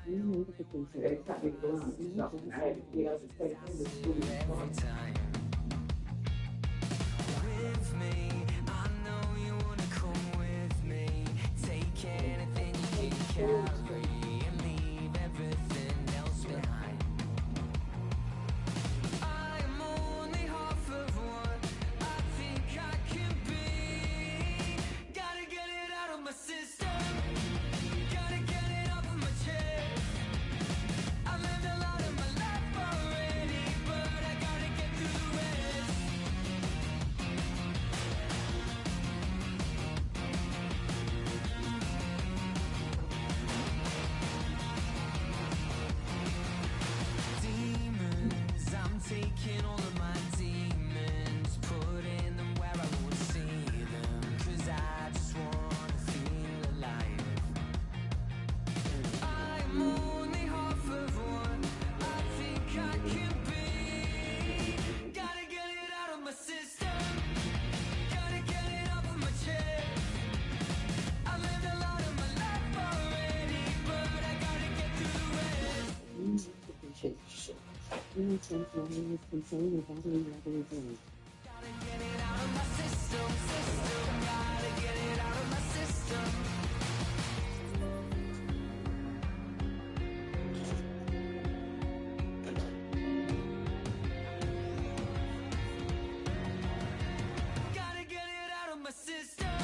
Every time we go out and do something, I had to get up and take him to school. Every time with me, I know you wanna come with me. Take anything you can carry and leave everything else behind. I'm only half of what I think I can be. Gotta get it out of my system. Gotta get it off of my chest. I lived a lot of my life already, but I gotta get through the rest. Demons, I'm taking all of my demons, putting them where I won't see them, 'cause I just wanna feel alive. I'm only half of what I think I can be. Gotta get it out of my system. Gotta get it off of my chest. I lived a lot of my life already, but I gotta get through the rest. Gotta get it out of my system, system. Gotta get it out of my system. Gotta get it out of my system.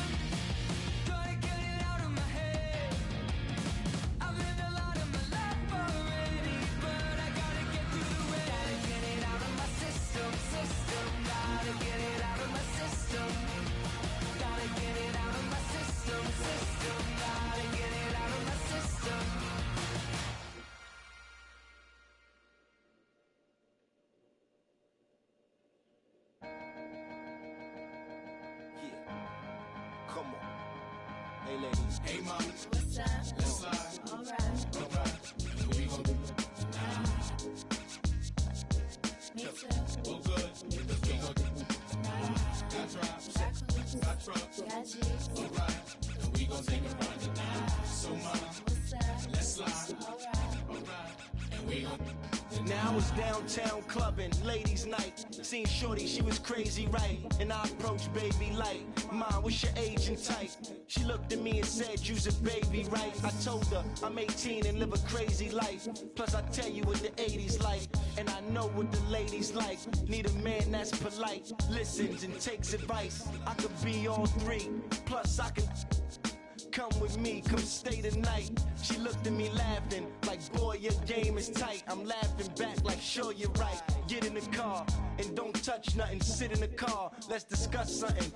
Gotta get it out of my head. I've lived a lot of my life already, but I gotta get through the rest. Gotta get it out of my system, system. Gotta get it out of my system. Gotta get it out of my system, system. Gotta get it out of my system. Yeah, come on. Hey ladies, hey mama, What's up? let's slide. Alright, Alright, and we gon' do me too. real good. Because we gon' do got drops, got trucks. Got G's. Alright, and we gon' take it round tonight. So mama, What's up? let's slide. Alright, Alright, and we gon' Now it's downtown clubbing, ladies' night. Seen Shorty, she was crazy, right? And I approached baby like, Mom, what's your age and type? She looked at me and said, you's a baby, right? I told her I'm 18 and live a crazy life. Plus I tell you what the 80s like, and I know what the ladies like. Need a man that's polite, listens and takes advice. I could be all three, plus I could come with me, come stay the night. She looked at me laughing, like, boy, your game is tight. I'm laughing back, like, sure, you're right. Get in the car, and don't touch nothing. Sit in the car, let's discuss something.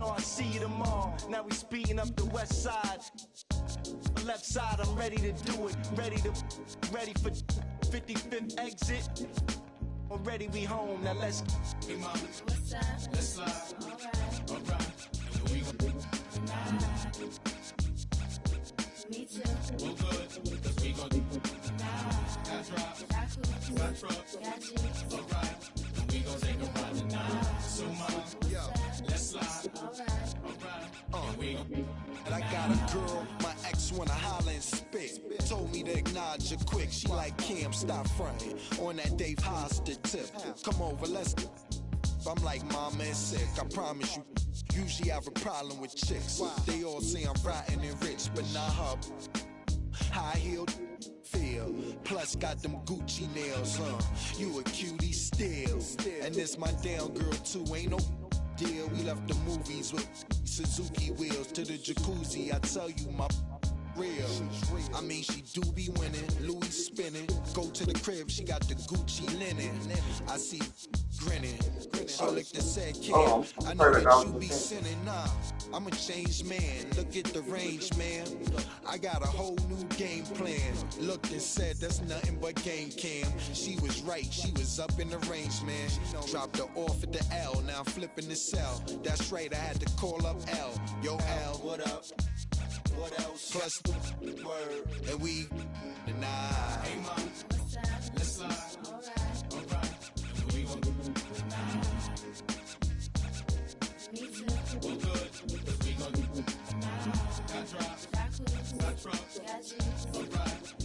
Oh, I'll see you tomorrow. Now we speeding up the west side. Left side, I'm ready to do it. Ready for 55th exit. Already we home, now let's. hey mama, what's up? let's slide. Alright, Alright, and we gon' do me too. real good. Because we gon' do got drops, Got cookies. got trucks. Got G's. Alright, and we gon' take it round tonight. So mama, let's slide. Alright, Alright, and we gon' And I got a girl, my ex wanna holler and spit. Told me to acknowledge her quick. She like, Cam, stop fronting on that Dave Hoster tip. Come over, let's. I'm like, mama is sick, I promise you. Usually I have a problem with chicks. They all say I'm rotten and rich, but not her. High heeled feel. Plus got them Gucci nails, You a cutie still. And this my down girl too, ain't no deal. We left the movies with Suzuki wheels to the jacuzzi. I tell you, my real. I mean, she do be winning, Louis spinning. Go to the crib, she got the Gucci linen. I see grinning. She looked and said, Cam, I know that you be sinning. Nah, I'm a changed man. Look at the range, man. I got a whole new game plan. Looked and said, that's nothing but game, Cam. She was right, she was up in the range, man. Dropped her off at the L, now I'm flipping the cell. That's right, I had to call up L. Yo, L, what up? What else? Plus, word, and we deny. hey mama, what's up? let's slide. Alright, Alright, and we gon' do me too. real good. Because we gon' do got drops, Got cookies. got trucks. Got G's. Alright,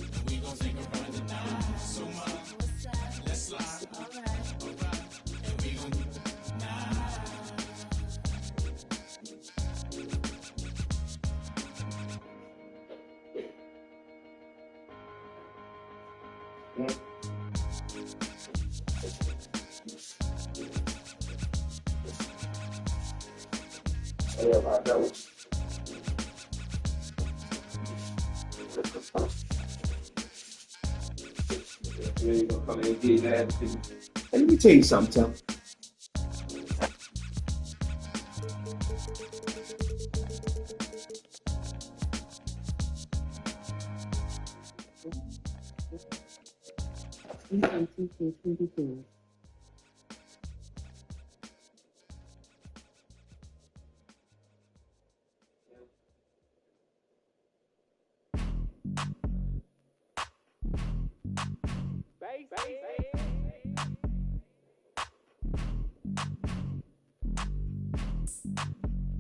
Yeah, I know. You gonna come in and get that. And let me tell you something, Tim.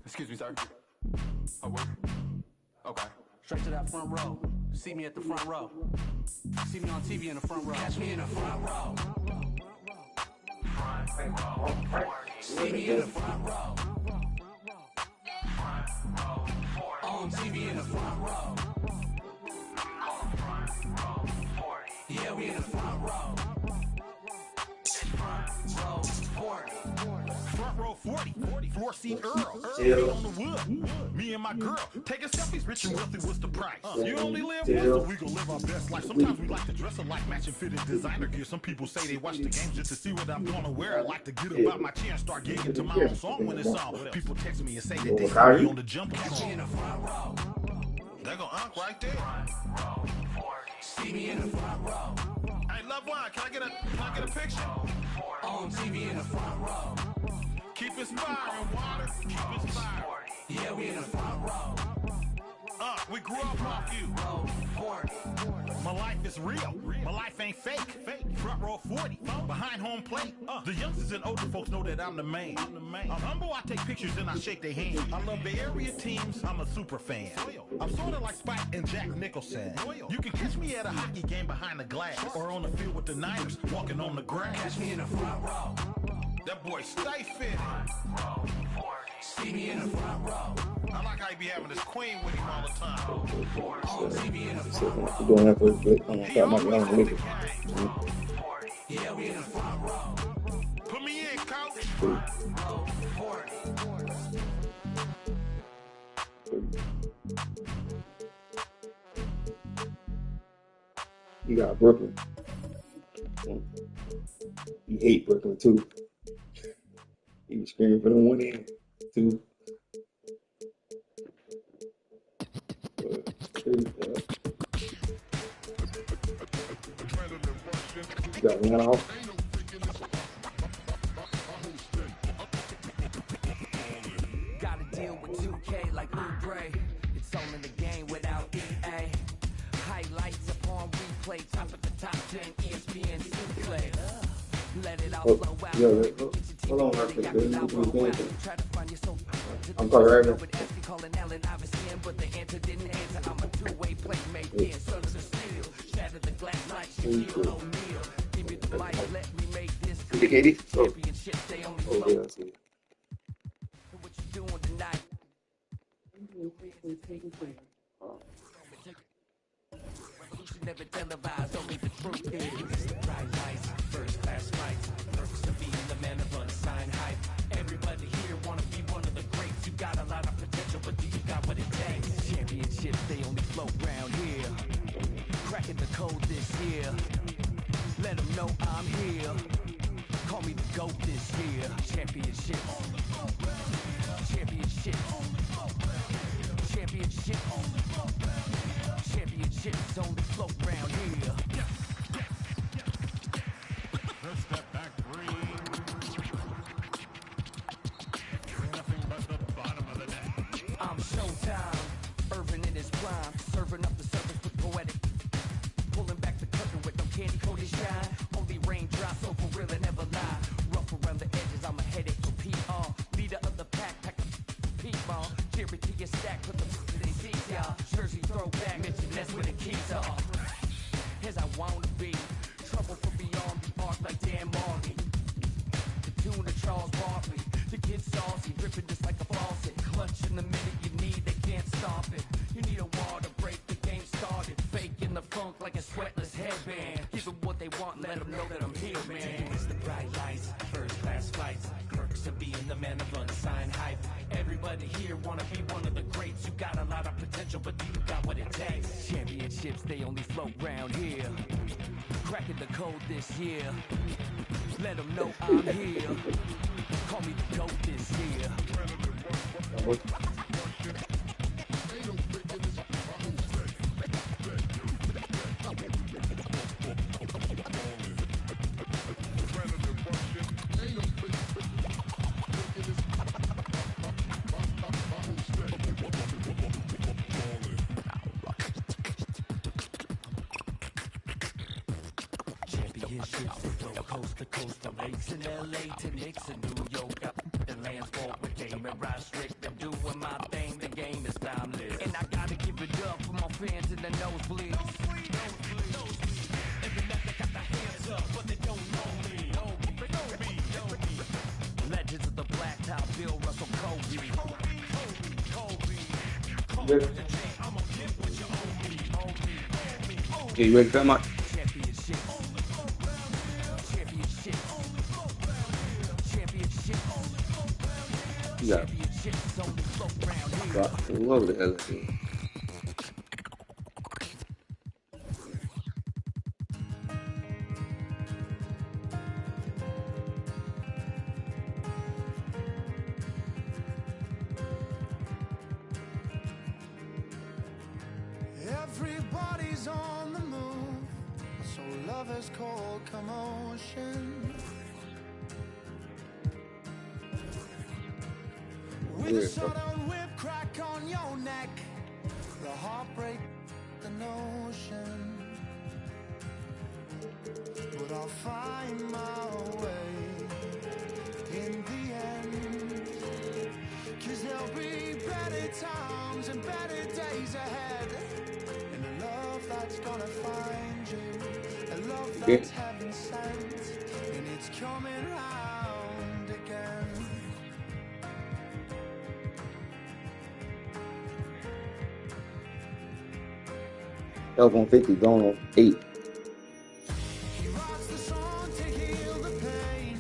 Excuse me, sir. Oh, work? Okay. Straight to that front row. See me at the front row. See me on TV in the front row. Catch me in the front row. See me in the front row. On TV in the front row. Yeah, we in the front row. Front row 40, floor seat Earl, feet on the wood. Me and my girl, taking selfies, rich and wealthy, what's the price? You only live once, so we gon' live our best life. Sometimes we like to dress alike, matching fitted designer gear. Some people say they watch the games just to see what I'm gonna wear. I like to get about my chair and start gigging to my own song when it's on. People text me and say that they see me on the jumper song. They go Unc right there. See me in the front row. Hey, loved one, can I get a picture? On TV in the front row. Keep inspiring, water. Keep inspiring. Yeah, we in the front row. We grew up off you. My life is real. My life ain't fake. Front row 40, behind home plate. The youngsters and older folks know that I'm the main. I'm humble, I take pictures and I shake their hand. I love Bay Area teams, I'm a super fan. I'm sorta like Spike and Jack Nicholson. You can catch me at a hockey game behind the glass, or on the field with the Niners, walking on the grass. Catch me in the front row. That boy stay fitted. See me in the front row. I like how he be having his queen with him all the time. On TV in the front row. You're doing that for good. I'm gonna He start my always own got the liquor. game. Yeah, we in the front row. Put me in, coach. You got Brooklyn. You hate Brooklyn too. He was screaming for them one end too. You got one off. Gotta deal with 2K like Oubre. It's all in the game without EA. Highlights upon replay, top of the top 10, ESPN Play. Let it all flow out. Hold on, Mark. Try to find your soul. I'm calling right now. Calling Allen Iverson, but the answer didn't answer. I'm a two-way playmate, yeah, son of the steel. Shatter the glass like Shaquille O'Neal. Give me the mic, let me make this Hey, Katie. championship. They only Oh, flow. yeah, I see. What you doing tonight? Revolution never televised, only the truth is. Bright lights, first class flights, perks of being the man of unsigned hype. Everybody here wanna be one of the greats. You got a lot of potential, but do you got what it takes? Championships, they only float round here. Cracking the code this year. Let them know I'm here. Call me the GOAT this year. Championships. Championships. Championships. Championships only float round here. Let's step back green. Nothing but the bottom of the net. I'm Showtime, Irvin in his prime, serving up the surface with poetic. Pulling back the curtain with no candy coated shine. Only raindrops, so for real and never lie. Rough around the edges, I'm a headache for PR. Leader of the pack, pack a P-ball. Jerry to your stack, put the in their seats, y'all. Jersey throwback, mention that's where the keys are. As I wanna be, trouble from beyond the arc like Dan Marley. The tune of Charles Barkley, the kid saucy, ripping just like a faucet. Clutching the minute you need, they can't stop it. You need a wall to break the game started. Faking the funk like like a sweatless headband. Give them what they want, let them know that I'm here, man. It's the bright lights, first class flights, perks to being the man of unsigned hype. Everybody here wanna be one of the greats. You got a lot of potential, but do you got what it takes? Championships, they only float round here. Cracking the code this year. Let them know I'm here. Call me the GOAT this year. Championships that go coast to coast, from lakes in LA to Knicks in New York. Up the lands fought with game and ride strict. I'm doing my thing, the game is timeless. And I gotta give it up for my fans in the nosebleeds. Every left they got their hands up, but they don't know me. Legends of the black top, Bill Russell, Kobe. I'ma get what you owe me. Yeah, you ready to come out? Yeah. What the hell is it? Everybody's on the move, so lovers call commotion. With a sudden whip crack on your neck, the heartbreak, the notion. But I'll find my way in the end, 'cause there'll be better times and better days ahead. And a love that's gonna find you, a love that's heaven sent, and it's coming round again. That was on 50, going on 8. He writes the song to heal the pain,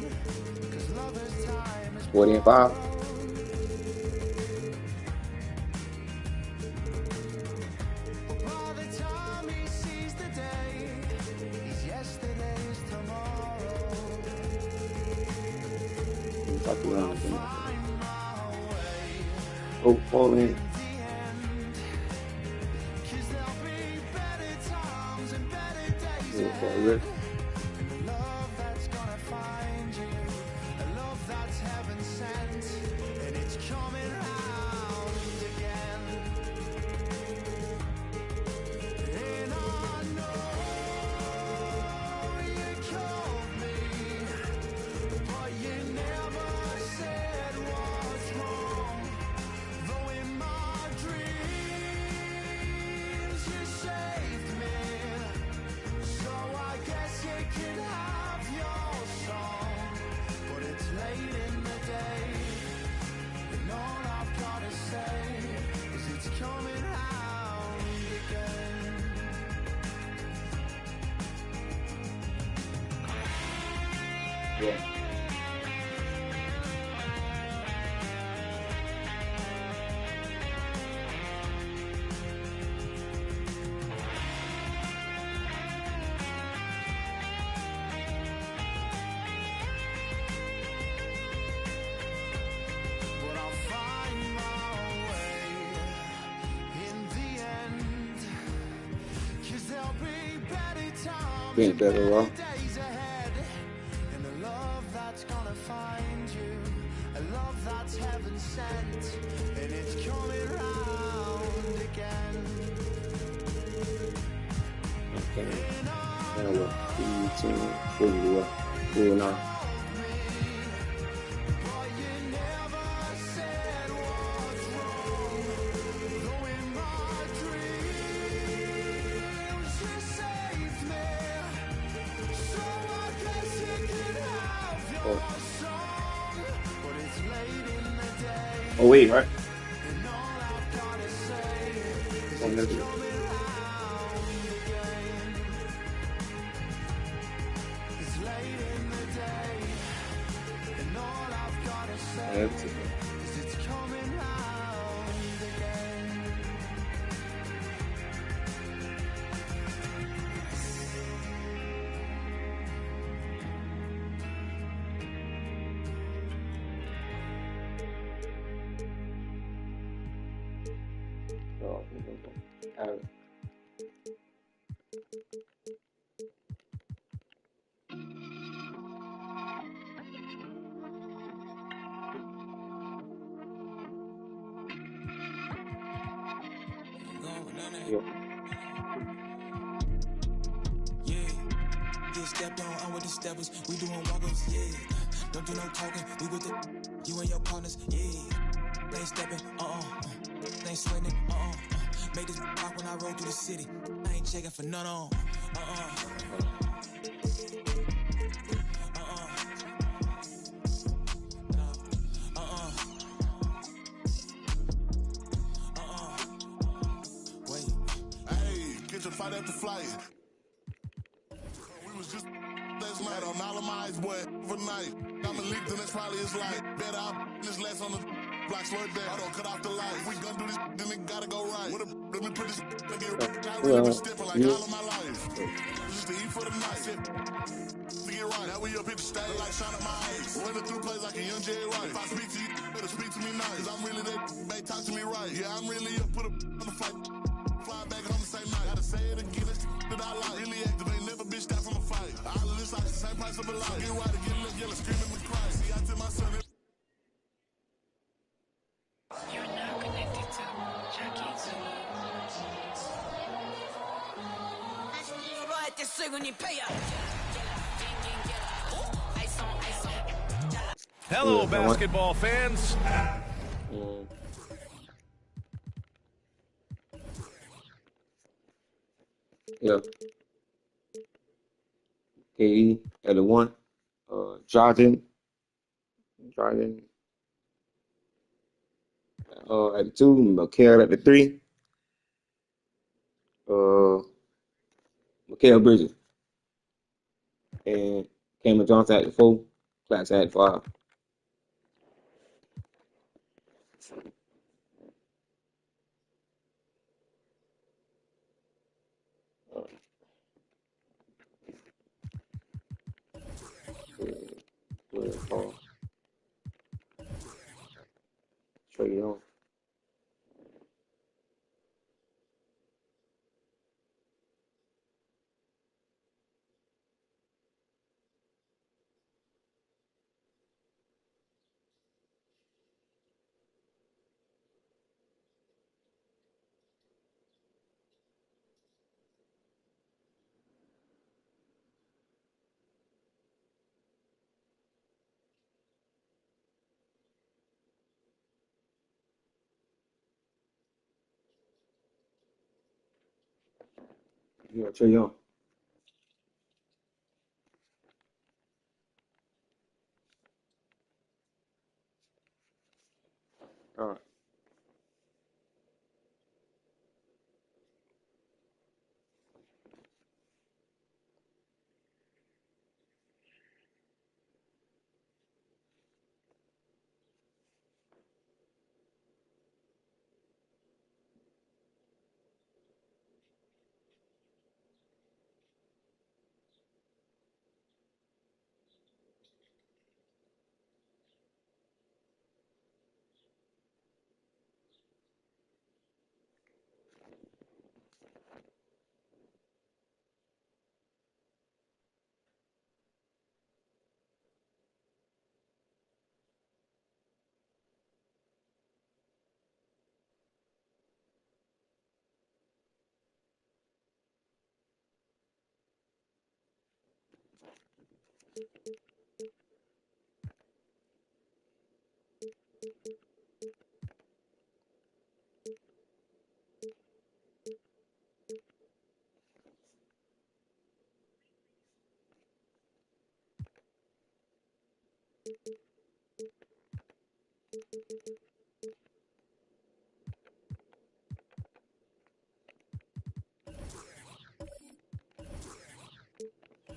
'cause lover's time is 40 and 5. by the time he sees the day, he's yesterday's tomorrow. Find my way Oh, fall in. in the end, 'cause there'll be better times and better days Yeah, fall ahead. in. And a love that's gonna find you, a love that's heaven sent, and it's coming round again. And I know you called me, but you never said what's wrong. Though in my dreams you saved me, so I guess you can have your song. But it's late in the day, and all I've gotta say is it's coming round again. Yeah. But I'll find my way in the end, 'cause there'll be better times Being and better better off. days ahead. And a love that's gonna find you, a love that's heaven sent, and it's coming round again. Okay. And I Now what? 18, 40, what? 49. but you never said what's wrong. Though in my dreams you saved me, so I guess you could have your song. But it's late in the day, Oh, wait, right? and all I've gotta say is Oh, it's never. coming round again. Everton. Oh, yeah. Yeah, get stepped on, I'm with the steppers. We doing walkers, yeah. Don't do no talking, we with the you and your partners, yeah. They ain't stepping, they ain't sweating, Make this rock when I roll through the city. I ain't checking for none on, Wait. Hey, get your fight at the flight. We was just last night on Alamize, boy, overnight. I'm a leak, then that's probably his life. Better I this less on the block, slow it down. I don't cut off the light. If we gonna do this, then it gotta go right. Let me put this nigga I really been stepping like all of my life. Just to eat for the night. To get right. Now we up here to stay like shine up my eyes. Running through plays like a young Jerry Rice. If I speak to you, better speak to me nice. Cause I'm really that, they talk to me right. Yeah, I'm really up, put a on the fight. Fly back home the same night. Gotta say it again, it's that I like. Really active, ain't never bitched out from a fight. All of this like the same price of a life. Get right again, look yellow, screaming with cry. See, I tell my son. You're now connected to Jackie Hello, basketball fans. Yeah. KD at the 1. Jordan at the 2. Mikael at the 3. Mikael Bridges. And Cameron Johnson at the 4. Class at 5. Paul. Trey Young. Yeah, Trey Young. All right.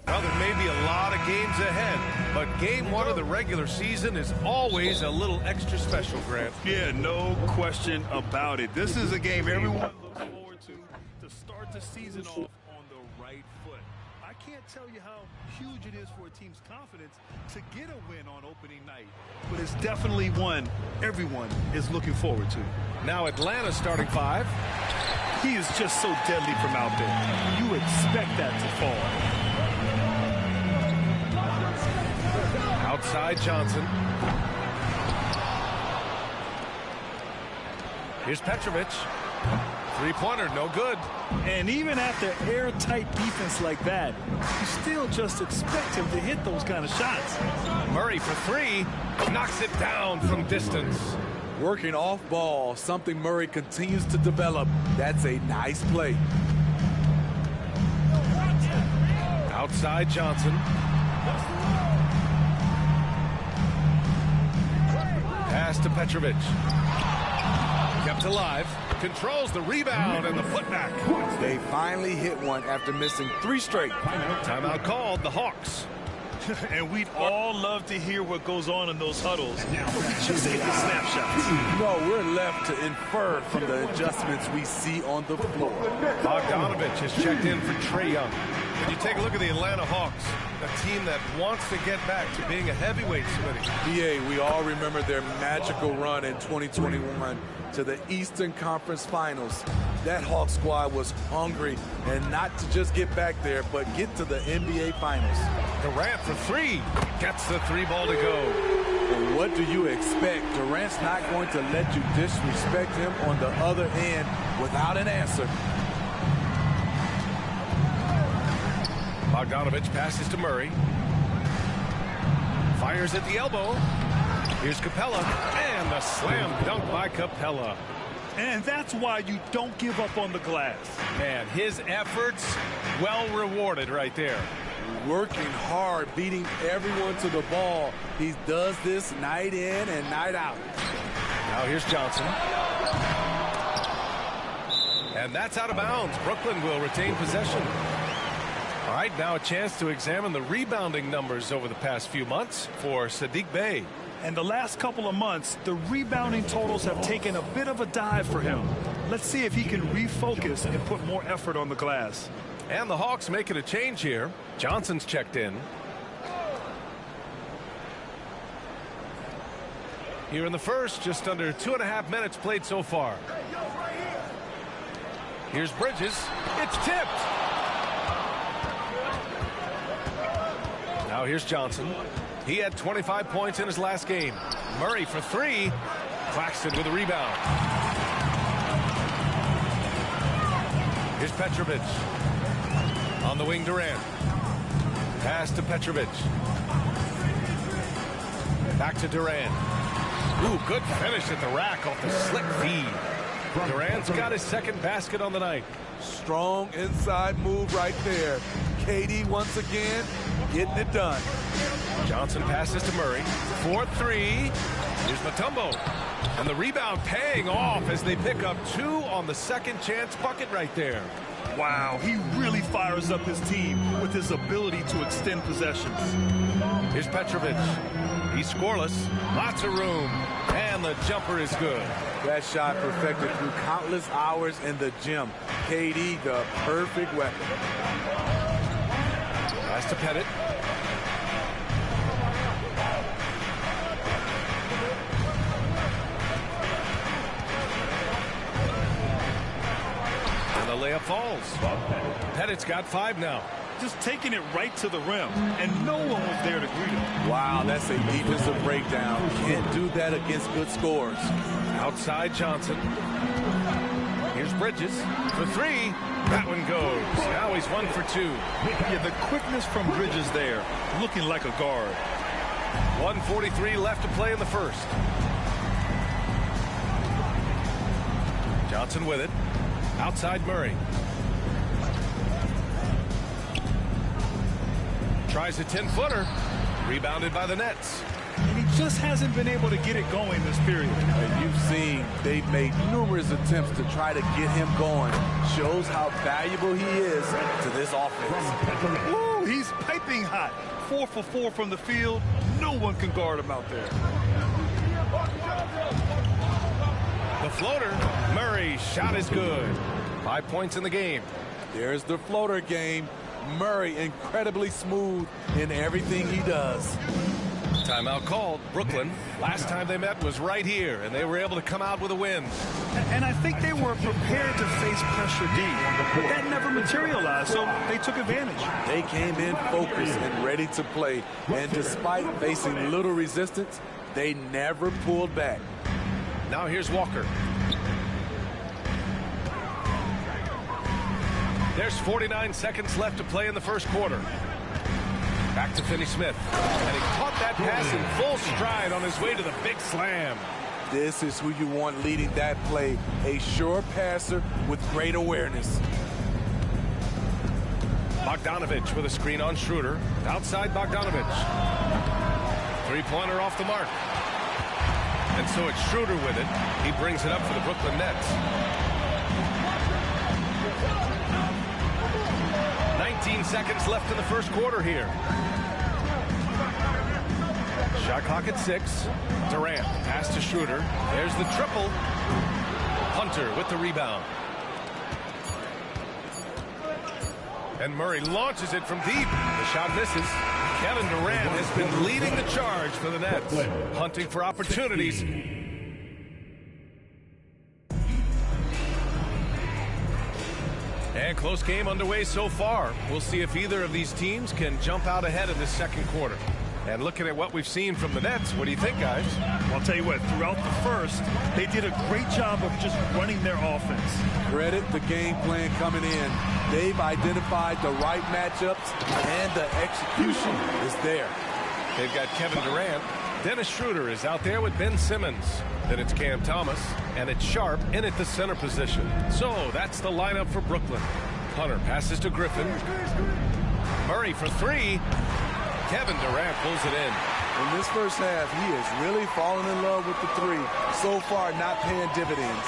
Well, there may be a lot of games ahead. But game one of the regular season is always a little extra special, Grant. Yeah, no question about it. This is a game everyone looks forward to start the season off on the right foot. I can't tell you how huge it is for a team's confidence to get a win on opening night, but it's definitely one everyone is looking forward to. Now Atlanta starting five. He is just so deadly from out there. You expect that to fall. Outside Johnson. Here's Petrovic. Three-pointer, no good. And even after airtight defense like that, you still just expect him to hit those kind of shots. Murray for three. Knocks it down from distance. Working off ball, something Murray continues to develop. That's a nice play. Outside Johnson. Pass to Petrovic. Kept alive. Controls the rebound and the putback. They finally hit one after missing 3 straight. Timeout called, the Hawks. And we'd all love to hear what goes on in those huddles. Just get the snapshots. No, we're left to infer from the adjustments we see on the floor. Bogdanovich has checked in for Trae Young. When you take a look at the Atlanta Hawks, a team that wants to get back to being a heavyweight, Smitty. PA, we all remember their magical run in 2021 to the Eastern Conference Finals. That Hawk squad was hungry, and not to just get back there, but get to the NBA Finals. Durant for three. Gets the 3-ball to go. And what do you expect? Durant's not going to let you disrespect him on the other end without an answer. Bogdanovich passes to Murray. Fires at the elbow. Here's Capella, and the slam dunk by Capella. And that's why you don't give up on the glass. Man, his efforts well rewarded right there. Working hard, beating everyone to the ball. He does this night in and night out. Now here's Johnson. And that's out of bounds. Brooklyn will retain possession. All right, now a chance to examine the rebounding numbers over the past few months for Sadiq Bey. And the last couple of months, the rebounding totals have taken a bit of a dive for him. Let's see if he can refocus and put more effort on the glass. And the Hawks making a change here. Johnson's checked in. Here in the first, just under 2.5 minutes played so far. Here's Bridges. It's tipped. Now here's Johnson. He had 25 points in his last game. Murray for three. Claxton with a rebound. Here's Petrovic. On the wing, Durant. Pass to Petrovic. Back to Durant. Ooh, good finish at the rack off the slick feed. Durant's got his second basket on the night. Strong inside move right there. KD once again getting it done. Johnson passes to Murray. 4-3. Here's Mutombo. And the rebound paying off as they pick up 2 on the second chance bucket right there. Wow, he really fires up his team with his ability to extend possessions. Here's Petrovic. He's scoreless. Lots of room. And the jumper is good. That shot perfected through countless hours in the gym. KD, the perfect weapon. Pass to Pettit. And the layup falls. Pettit's got 5 now. Just taking it right to the rim, and no one was there to greet him. Wow, that's a defensive breakdown. Can't do that against good scores. Outside Johnson. Here's Bridges for 3. That one goes. Now he's 1 for 2. Yeah, the quickness from Bridges there, looking like a guard. 1:43 left to play in the first. Johnson with it. Outside Murray. Tries a 10-footer. Rebounded by the Nets. And he just hasn't been able to get it going this period. And you've seen they've made numerous attempts to try to get him going. Shows how valuable he is to this offense. Ooh, he's piping piping hot. 4 for 4 from the field. No one can guard him out there. The floater. Murray's shot is good. 5 points in the game. There's the floater game. Murray incredibly smooth in everything he does. Timeout called. Brooklyn. Last time they met was right here, and they were able to come out with a win. And I think they were prepared to face pressure D, but that never materialized, so they took advantage. They came in focused and ready to play, and despite facing little resistance, they never pulled back. Now here's Walker. There's 49 seconds left to play in the first quarter. Back to Finney Smith. And he caught that pass in full stride on his way to the big slam. This is who you want leading that play. A sure passer with great awareness. Bogdanovich with a screen on Schroeder. Outside Bogdanovich. Three-pointer off the mark. And so it's Schroeder with it. He brings it up for the Brooklyn Nets. 19 seconds left in the first quarter here. Shot clock at 6. Durant pass to Schroeder. There's the triple. Hunter with the rebound. And Murray launches it from deep. The shot misses. Kevin Durant has been leading the charge for the Nets, hunting for opportunities. And close game underway so far. We'll see if either of these teams can jump out ahead in this second quarter. And looking at what we've seen from the Nets, what do you think, guys? Well, I'll tell you what, throughout the first, they did a great job of just running their offense. Credit the game plan coming in. They've identified the right matchups, and the execution is there. They've got Kevin Durant. Dennis Schroeder is out there with Ben Simmons. Then it's Cam Thomas, and it's Sharp in at the center position. So that's the lineup for Brooklyn. Hunter passes to Griffin. Murray for 3. Kevin Durant pulls it in. In this first half, he is really falling in love with the 3. So far, not paying dividends.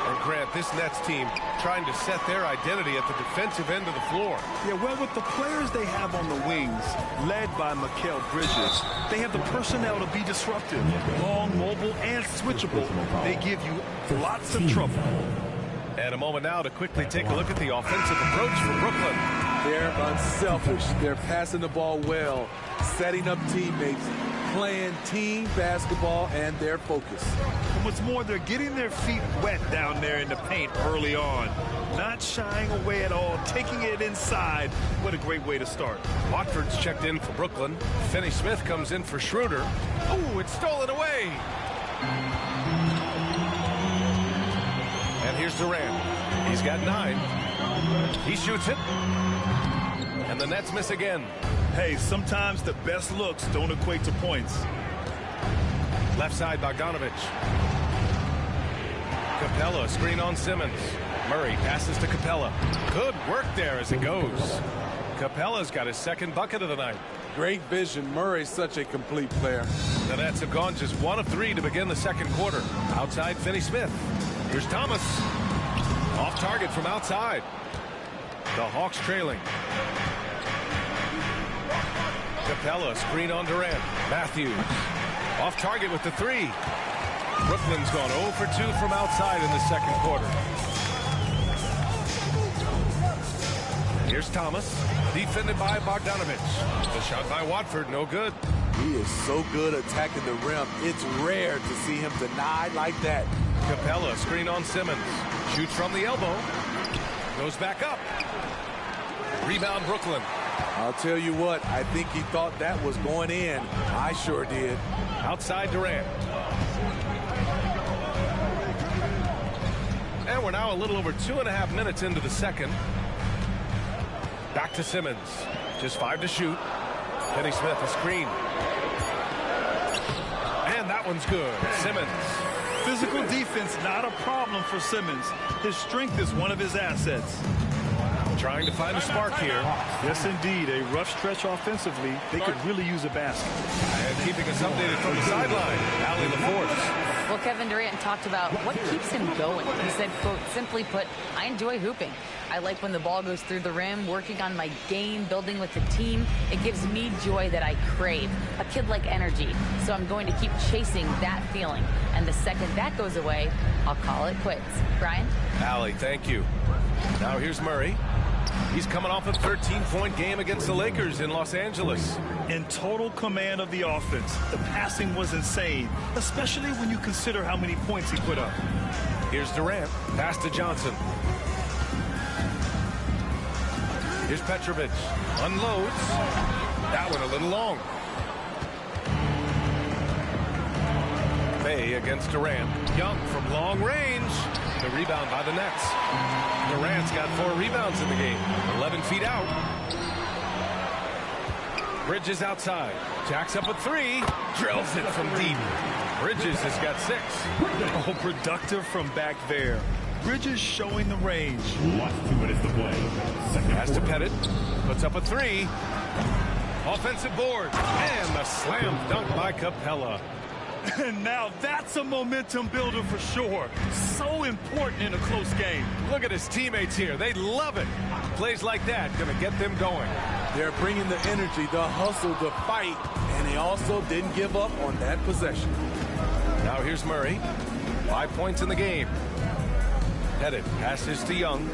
And Grant, this Nets team trying to set their identity at the defensive end of the floor. Yeah, well, with the players they have on the wings, led by Mikal Bridges, they have the personnel to be disruptive. Long, mobile, and switchable. They give you lots of trouble. And a moment now to quickly take a look at the offensive approach for Brooklyn. They're unselfish. They're passing the ball well, setting up teammates, playing team basketball, and their focus. And what's more, they're getting their feet wet down there in the paint early on. Not shying away at all, taking it inside. What a great way to start. Watford's checked in for Brooklyn. Finney Smith comes in for Schroeder. Oh, it's stolen away. And here's Durant. He's got 9. He shoots it. And the Nets miss again. Hey, sometimes the best looks don't equate to points. Left side, Bogdanovich. Capella, screen on Simmons. Murray passes to Capella. Good work there as it goes. Capella's got his second bucket of the night. Great vision. Murray's such a complete player. The Nets have gone just 1 of 3 to begin the second quarter. Outside, Finney Smith. Here's Thomas. Off target from outside. The Hawks trailing. Capella, screen on Durant. Matthews. Off target with the 3. Brooklyn's gone 0 for 2 from outside in the second quarter. Here's Thomas, defended by Bogdanovich. The shot by Watford, no good. He is so good attacking the rim. It's rare to see him denied like that. Capella, screen on Simmons. Shoots from the elbow. Goes back up. Rebound, Brooklyn. I'll tell you what, I think he thought that was going in. I sure did. Outside Durant. And we're now a little over 2.5 minutes into the second. Back to Simmons. Just 5 to shoot. Finney Smith, a screen. And that one's good. Simmons. Physical defense, not a problem for Simmons. His strength is one of his assets. Trying to find a spark here. Yes, indeed. A rough stretch offensively. They could really use a basket. And keeping us updated from the sideline, Allie LaForce. Well, Kevin Durant talked about what keeps him going. He said, quote, simply put, I enjoy hooping. I like when the ball goes through the rim, working on my game, building with the team. It gives me joy that I crave, a kid-like energy. So I'm going to keep chasing that feeling. And the second that goes away, I'll call it quits. Brian? Allie, thank you. Now here's Murray. He's coming off a 13-point game against the Lakers in Los Angeles. In total command of the offense. The passing was insane, especially when you consider how many points he put up. Here's Durant. Pass to Johnson. Here's Petrovic. Unloads. That one a little long. Bay against Durant. Young from long range. The rebound by the Nets. Durant's got 4 rebounds in the game. 11 feet out. Bridges outside. Jacks up a 3. Drills it from deep. Bridges has got 6. Oh, productive from back there. Bridges showing the range. Last 2 minutes to play. Pass to Pettit. Puts up a 3. Offensive board. And the slam dunk by Capella. And now that's a momentum builder for sure. So important in a close game. Look at his teammates here. They love it. Plays like that going to get them going. They're bringing the energy, the hustle, the fight, and they also didn't give up on that possession. Now here's Murray. 5 points in the game. Pettit passes to Young.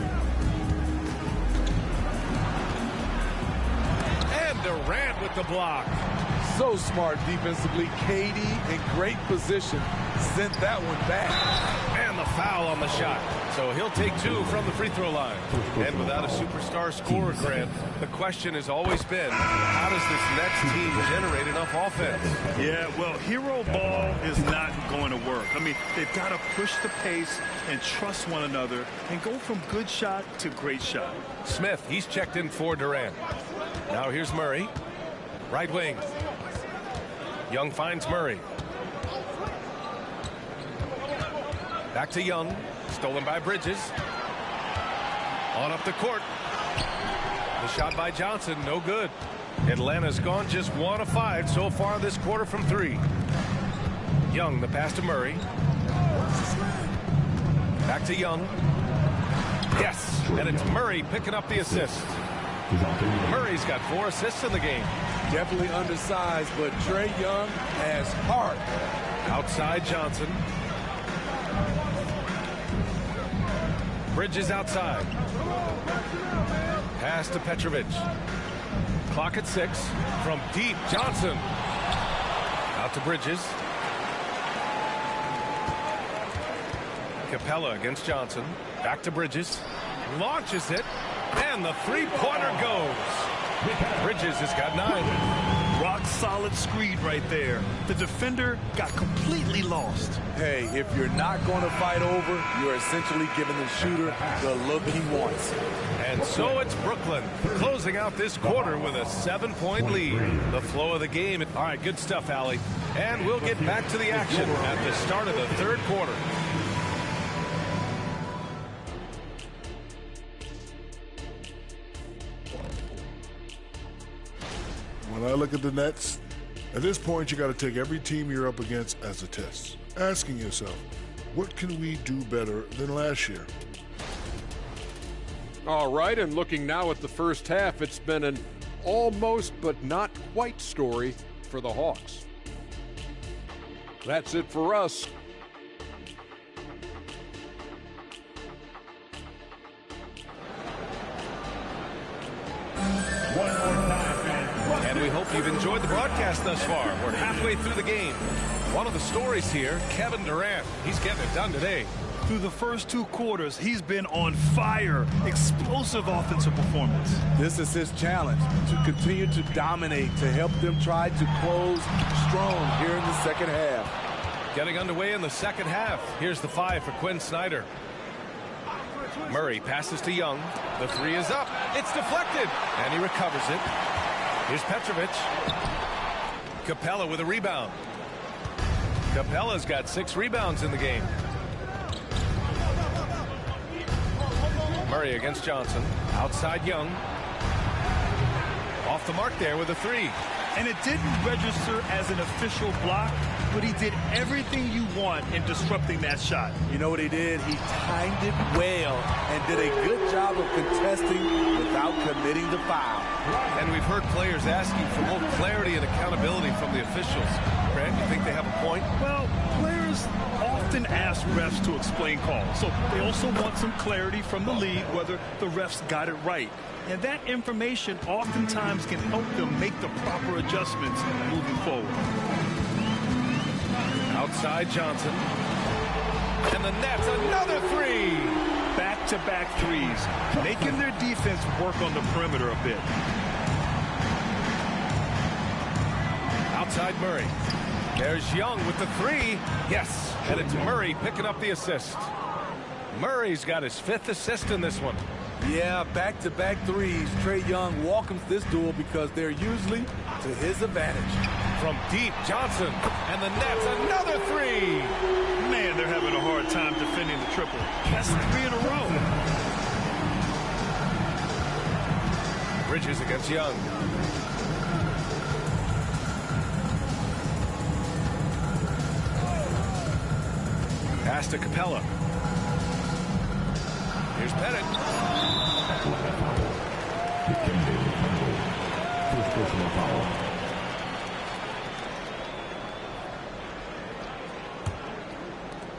And Durant with the block. So smart defensively. KD in great position. Sent that one back. And the foul on the shot. So he'll take 2 from the free throw line. And without a superstar scorer, Grant, the question has always been, how does this Nets team generate enough offense? Yeah, well, hero ball is not going to work. I mean, they've got to push the pace and trust one another and go from good shot to great shot. Smith, he's checked in for Durant. Now here's Murray. Right wing. Young finds Murray. Back to Young. Stolen by Bridges. On up the court. The shot by Johnson, no good. Atlanta's gone just 1 of 5 so far this quarter from 3. Young, the pass to Murray. Back to Young. Yes, and it's Murray picking up the assist. Murray's got 4 assists in the game. Definitely undersized, but Trae Young has heart. Outside Johnson. Bridges outside. Pass to Petrovic. Clock at 6. From deep, Johnson. Out to Bridges. Capella against Johnson. Back to Bridges. Launches it. And the three-pointer goes. Bridges has got 9. Rock solid screed right there. The defender got completely lost. Hey, if you're not going to fight over, you're essentially giving the shooter the look he wants. And so it's Brooklyn closing out this quarter with a 7-point lead. The flow of the game. All right, good stuff, Allie. And we'll get back to the action at the start of the 3rd quarter. When I look at the Nets, at this point you got to take every team you're up against as a test, asking yourself, what can we do better than last year? All right, and looking now at the first half, it's been an almost but not quite story for the Hawks. That's it for us. And we hope you've enjoyed the broadcast thus far. We're halfway through the game. One of the stories here, Kevin Durant. He's getting it done today. Through the first 2 quarters, he's been on fire. Explosive offensive performance. This is his challenge, to continue to dominate, to help them try to close strong here in the second half. Getting underway in the second half. Here's the 5 for Quinn Snyder. Murray passes to Young. The 3 is up. It's deflected. And he recovers it. Here's Petrovic. Capella with a rebound. Capella's got 6 rebounds in the game. Murray against Johnson. Outside Young. Off the mark there with a 3. And it didn't register as an official block, but he did everything you want in disrupting that shot. You know what he did? He timed it well and did a good job of contesting without committing the foul. And we've heard players asking for more clarity and accountability from the officials. Grant, you think they have a point? Well, players often ask refs to explain calls, so they also want some clarity from the league whether the refs got it right. And that information oftentimes can help them make the proper adjustments moving forward. Outside Johnson. And the net's another three. Back-to-back threes, making their defense work on the perimeter a bit. Outside Murray. There's Young with the three. Yes, and it's Murray picking up the assist. Murray's got his 5th assist in this one. Yeah, back-to-back threes. Trae Young welcomes this duel because they're usually to his advantage. From deep, Johnson, and the net's another three. Man, they're having a hard time defending the triple. That's 3 in a row. Bridges against Young. Pass to Capella. Here's Pettit. First personal foul.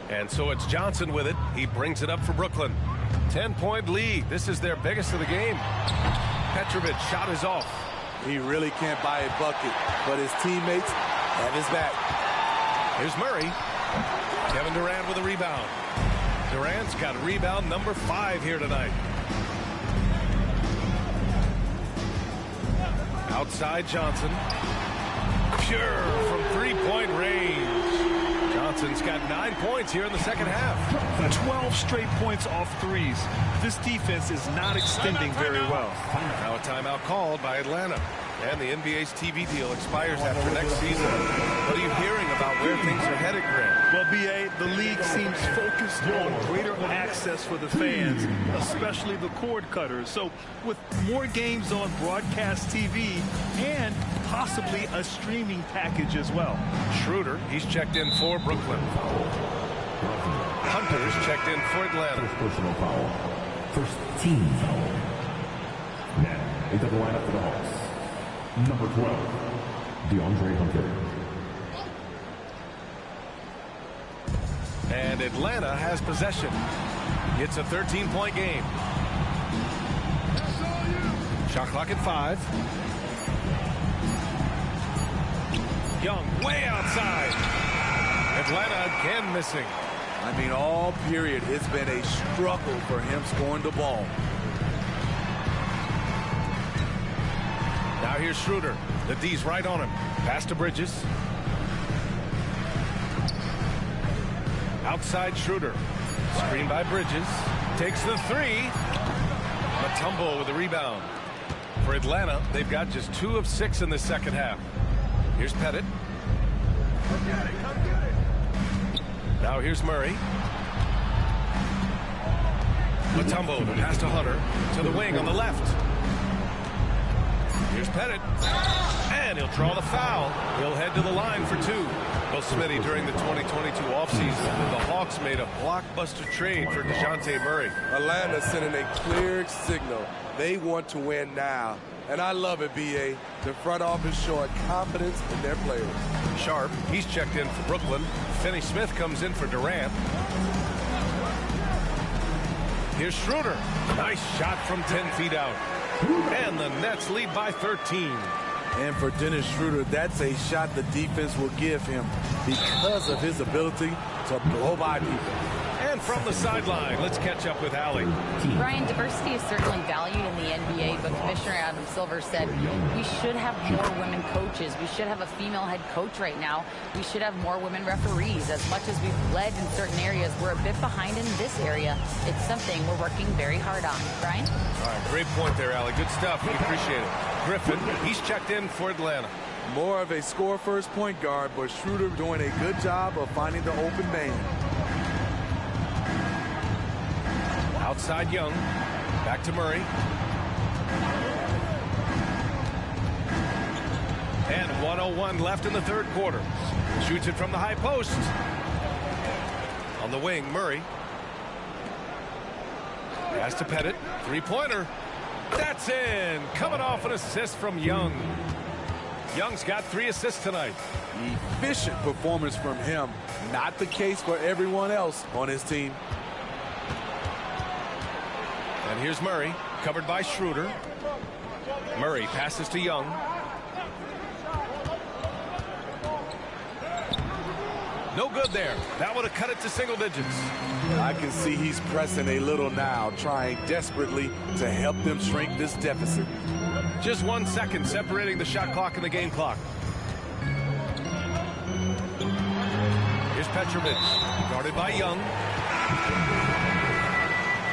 And so it's Johnson with it. He brings it up for Brooklyn. 10-point lead. This is their biggest of the game. Petrovic shot is off. He really can't buy a bucket, but his teammates have his back. Here's Murray. Kevin Durant with a rebound. Durant's got rebound number 5 here tonight. Outside Johnson. Pure from 3-point range. Johnson's got 9 points here in the second half. 12 straight points off threes. This defense is not extending very well. Now a timeout called by Atlanta. And the NBA's TV deal expires after next season. What are you hearing about where things are headed, Grant? Well, B.A., the league seems focused on greater access for the fans, especially the cord cutters. So with more games on broadcast TV and possibly a streaming package as well. Schroeder, he's checked in for Brooklyn. Hunter's checked in for Atlanta. First personal foul. First team foul. Now, into the lineup for the Hawks. Number 12, DeAndre Hunter. And Atlanta has possession. It's a 13-point game. Shot clock at 5. Young way outside. Atlanta again missing. I mean, all period, it's been a struggle for him scoring the ball. Now here's Schroeder. The D's right on him. Pass to Bridges. Outside Schroeder. Screen by Bridges. Takes the three. Mutombo with the rebound. For Atlanta, they've got just 2 of 6 in the second half. Here's Pettit. Come get it, come get it. Now here's Murray. Mutombo, the pass to Hunter. To the wing on the left. Here's Pettit. And he'll draw the foul. He'll head to the line for 2. Well, Smitty, during the 2022 offseason, the Hawks made a blockbuster trade for DeJounte Murray. Atlanta sending a clear signal. They want to win now. And I love it, B.A. The front office showing confidence in their players. Sharp, he's checked in for Brooklyn. Finney Smith comes in for Durant. Here's Schroeder. Nice shot from 10 feet out. And the Nets lead by 13. And for Dennis Schroeder, that's a shot the defense will give him because of his ability to blow by people. And from the sideline, let's catch up with Allie. Brian, diversity is certainly valued in the NBA, but Commissioner Adam Silver said we should have more women coaches. We should have a female head coach right now. We should have more women referees. As much as we've led in certain areas, we're a bit behind in this area. It's something we're working very hard on. Brian? All right, great point there, Allie. Good stuff. We appreciate it. Griffin, he's checked in for Atlanta. More of a score-first point guard, but Schroeder doing a good job of finding the open man. Outside Young. Back to Murray. And one 1:01 left in the third quarter. Shoots it from the high post. On the wing, Murray. Pass to Pettit. Three-pointer. That's in. Coming off an assist from Young. Young's got 3 assists tonight. Efficient performance from him. Not the case for everyone else on his team. And here's Murray, covered by Schroeder. Murray passes to Young. No good there. That would have cut it to single digits. I can see he's pressing a little now, trying desperately to help them shrink this deficit. Just 1 second separating the shot clock and the game clock. Here's Petrovic, guarded by Young.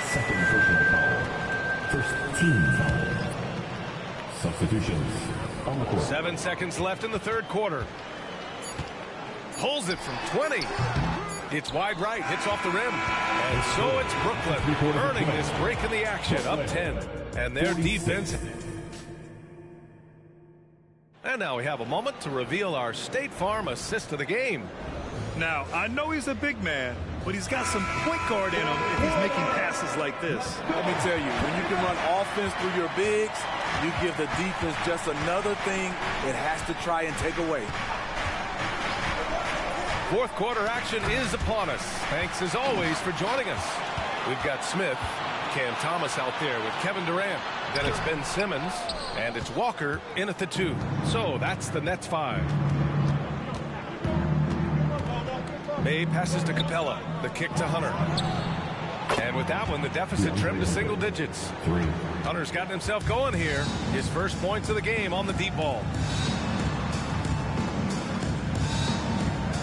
Second personal foul. First team foul. Substitutions on the court. 7 seconds left in the third quarter. Pulls it from 20. It's wide right, hits off the rim. And so it's Brooklyn earning this break in the action, up 10. And their defense. And now we have a moment to reveal our State Farm assist of the game. Now, I know he's a big man, but he's got some point guard in him if he's making passes like this. Let me tell you, when you can run offense through your bigs, you give the defense just another thing it has to try and take away. Fourth quarter action is upon us. Thanks as always for joining us. We've got Smith, Cam Thomas out there with Kevin Durant. Then it's Ben Simmons, and it's Walker in at the 2. So that's the Nets 5. May passes to Capella. The kick to Hunter. And with that one, the deficit trimmed to single digits. Hunter's gotten himself going here. His first points of the game on the deep ball.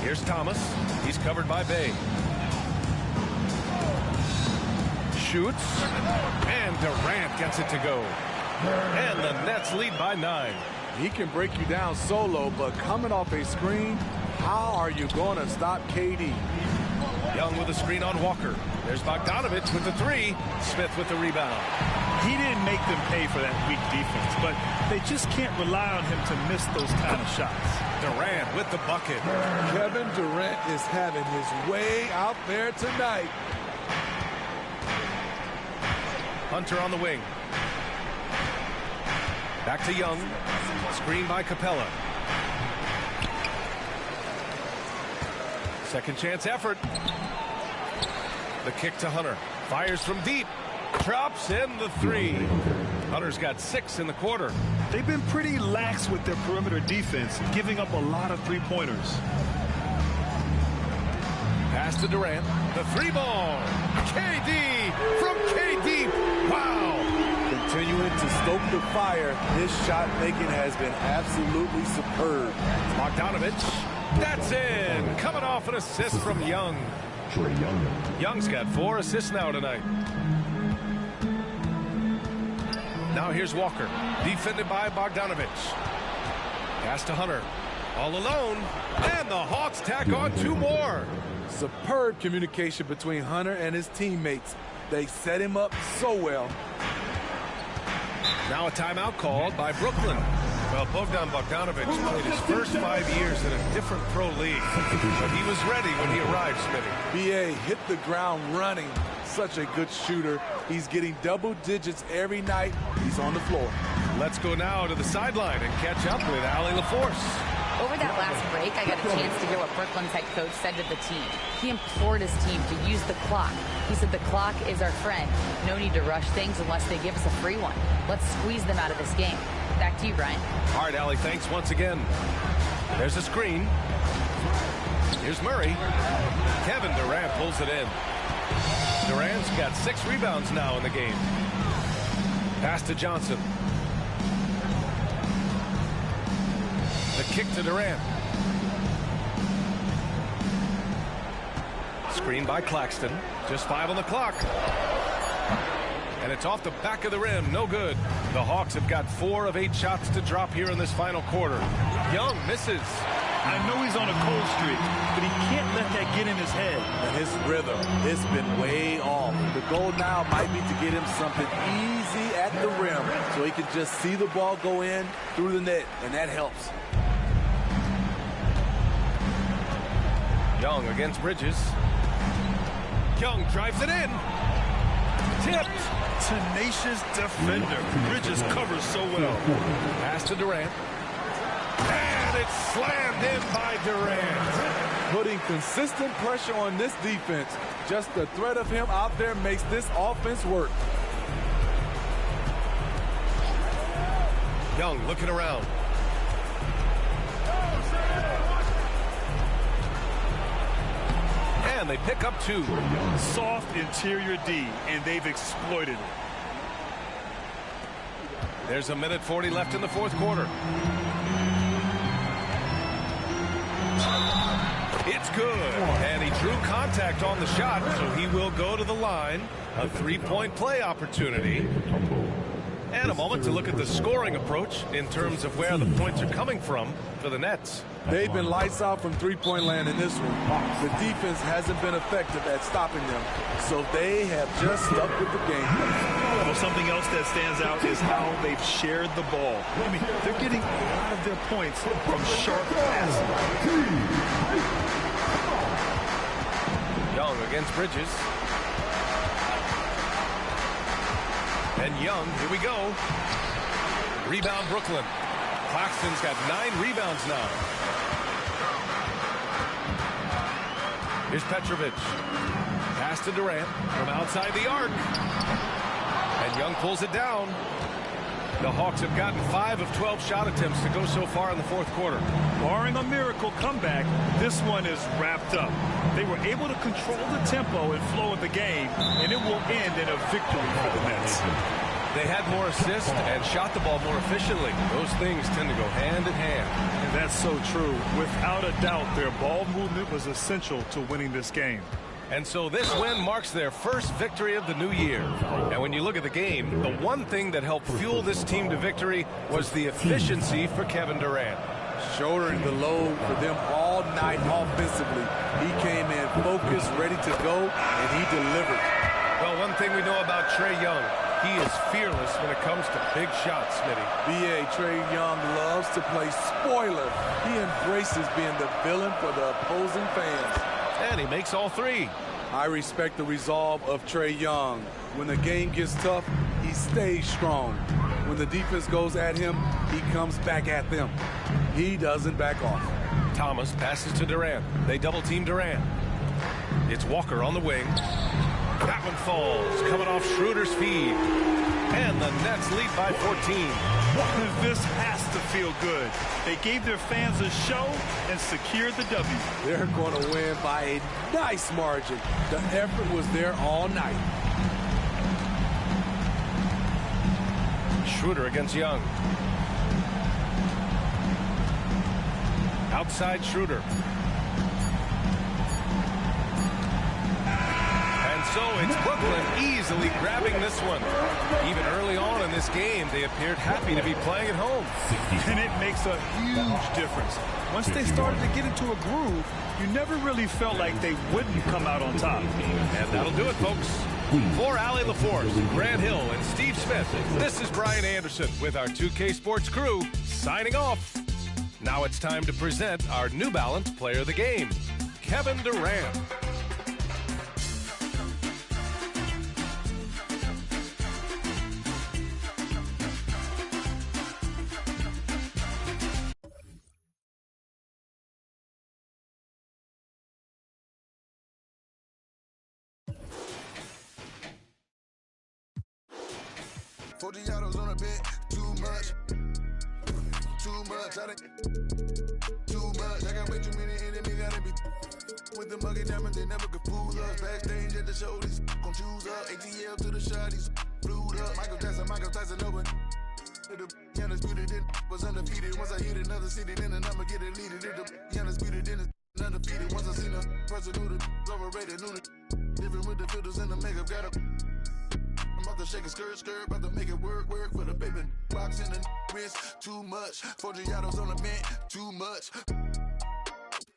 Here's Thomas. He's covered by Bay. Shoots. And Durant gets it to go. And the Nets lead by 9. He can break you down solo, but coming off a screen, how are you going to stop KD? Young with a screen on Walker. There's Bogdanovich with the 3. Smith with the rebound. He didn't make them pay for that weak defense, but they just can't rely on him to miss those kind of shots. Durant with the bucket. Kevin Durant is having his way out there tonight. Hunter on the wing. Back to Young. Screen by Capella. Second chance effort. The kick to Hunter. Fires from deep. Drops in the 3. Hunter's got 6 in the quarter. They've been pretty lax with their perimeter defense, giving up a lot of three-pointers. Pass to Durant. The 3-ball. KD from KD. Wow. Continuing to stoke the fire, his shot making has been absolutely superb. Bogdanovich. That's in. Coming off an assist from Young. Young's got 4 assists now tonight. Now here's Walker. Defended by Bogdanovich. Pass to Hunter. All alone. And the Hawks tack on 2 more. Superb communication between Hunter and his teammates. They set him up so well. Now a timeout called by Brooklyn. Well, Bogdanovich played his first 5 years in a different pro league, but he was ready when he arrived, Smitty. B.A. hit the ground running. Such a good shooter. He's getting double digits every night he's on the floor. Let's go now to the sideline and catch up with Allie LaForce. Over that last break, I got a chance to hear what Brooklyn's head coach said to the team. He implored his team to use the clock. He said the clock is our friend. No need to rush things unless they give us a free one. Let's squeeze them out of this game. Back to you, Brian. All right, Allie, thanks once again. There's a screen. Here's Murray. Kevin Durant pulls it in. Durant's got 6 rebounds now in the game. Pass to Johnson. The kick to Durant. Screen by Claxton. Just 5 on the clock. And it's off the back of the rim. No good. The Hawks have got 4 of 8 shots to drop here in this final quarter. Young misses. I know he's on a cold streak, but he can't let that get in his head. And his rhythm has been way off. The goal now might be to get him something easy at the rim so he can just see the ball go in through the net, and that helps. Young against Bridges. Young drives it in. Tipped. Tenacious defender. Bridges covers so well. Pass to Durant. And it's slammed in by Durant. Putting consistent pressure on this defense. Just the threat of him out there makes this offense work. Young looking around. And they pick up 2. Soft interior D, and they've exploited it. There's 1:40 left in the fourth quarter. It's good. And he drew contact on the shot, so he will go to the line. A 3-point play opportunity. And a moment to look at the scoring approach in terms of where the points are coming from for the Nets. They've been lights out from three-point land in this one. The defense hasn't been effective at stopping them, so they have just stuck with the game. Well, something else that stands out is how they've shared the ball. I mean, they're getting a lot of their points from sharp passing. Young against Bridges. And Young, here we go. Rebound Brooklyn. Claxton's got 9 rebounds now. Here's Petrovic. Pass to Durant from outside the arc. And Young pulls it down. The Hawks have gotten 5 of 12 shot attempts to go so far in the fourth quarter. Barring a miracle comeback, this one is wrapped up. They were able to control the tempo and flow of the game, and it will end in a victory for the Nets. They had more assists and shot the ball more efficiently. Those things tend to go hand in hand. And that's so true. Without a doubt, their ball movement was essential to winning this game. And so this win marks their first victory of the new year. And when you look at the game, the one thing that helped fuel this team to victory was the efficiency for Kevin Durant. Shouldering the load for them all night offensively. He came in focused, ready to go, and he delivered. Well, one thing we know about Trae Young, he is fearless when it comes to big shots, Smitty. B.A. Trae Young loves to play spoiler. He embraces being the villain for the opposing fans. And he makes all 3. I respect the resolve of Trae Young. When the game gets tough, he stays strong. When the defense goes at him, he comes back at them. He doesn't back off. Thomas passes to Durant. They double team Durant. It's Walker on the wing. That one falls, coming off Schroeder's feed. And the Nets lead by 14. This has to feel good. They gave their fans a show and secured the W. They're going to win by a nice margin. The effort was there all night. Schroeder against Young. Outside Schroeder. So it's Brooklyn easily grabbing this one. Even early on in this game, they appeared happy to be playing at home. And it makes a huge difference. Once they started to get into a groove, you never really felt like they wouldn't come out on top. And that'll do it, folks. For Allie LaForce, Grant Hill, and Steve Smith, this is Brian Anderson with our 2K Sports crew signing off. Now it's time to present our New Balance Player of the Game, Kevin Durant. Forgiatos on a bed, too much. Too much, too much. I got way too many enemies, gotta be with the muggy diamonds, they never could fool us. Backstage at the show, these gon' choose up. ATL to the shot, these flew up. Michael Tyson over. The undisputed, then was undefeated. Once I hit another city, then I'ma get it leaded. The undisputed, then it's undefeated. Once I seen a person who the overrated, knew the different with the filters and the makeup, got a. I'm about to shake a skirt, about to make it work for the baby. Box in the wrist, too much. Forgiatos on the mint, too much.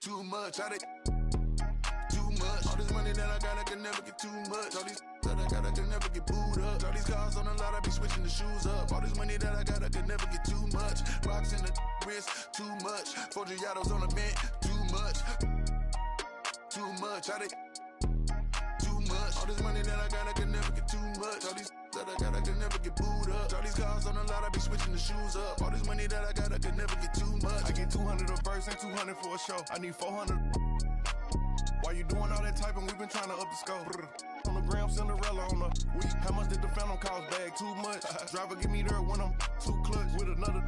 Too much, too much. All this money that I got, I can never get too much. All these that I got, I can never get booed up. All these cars on the lot, I be switching the shoes up. All this money that I got, I can never get too much. Rocks in the wrist, too much. Forgiatos on the mint, too much. too much. Too much. All this money that I got, I can never get too much. All these that I got, I can never get booed up. All these cars on the lot, I be switching the shoes up. All this money that I got, I can never get too much. I get 200 a verse and 200 for a show. I need 400. Why you doing all that typing? We been trying to up the scope. On the gram, Cinderella on the week. How much did the phantom cost? Bag too much. Driver give me there when I'm too clutch with another.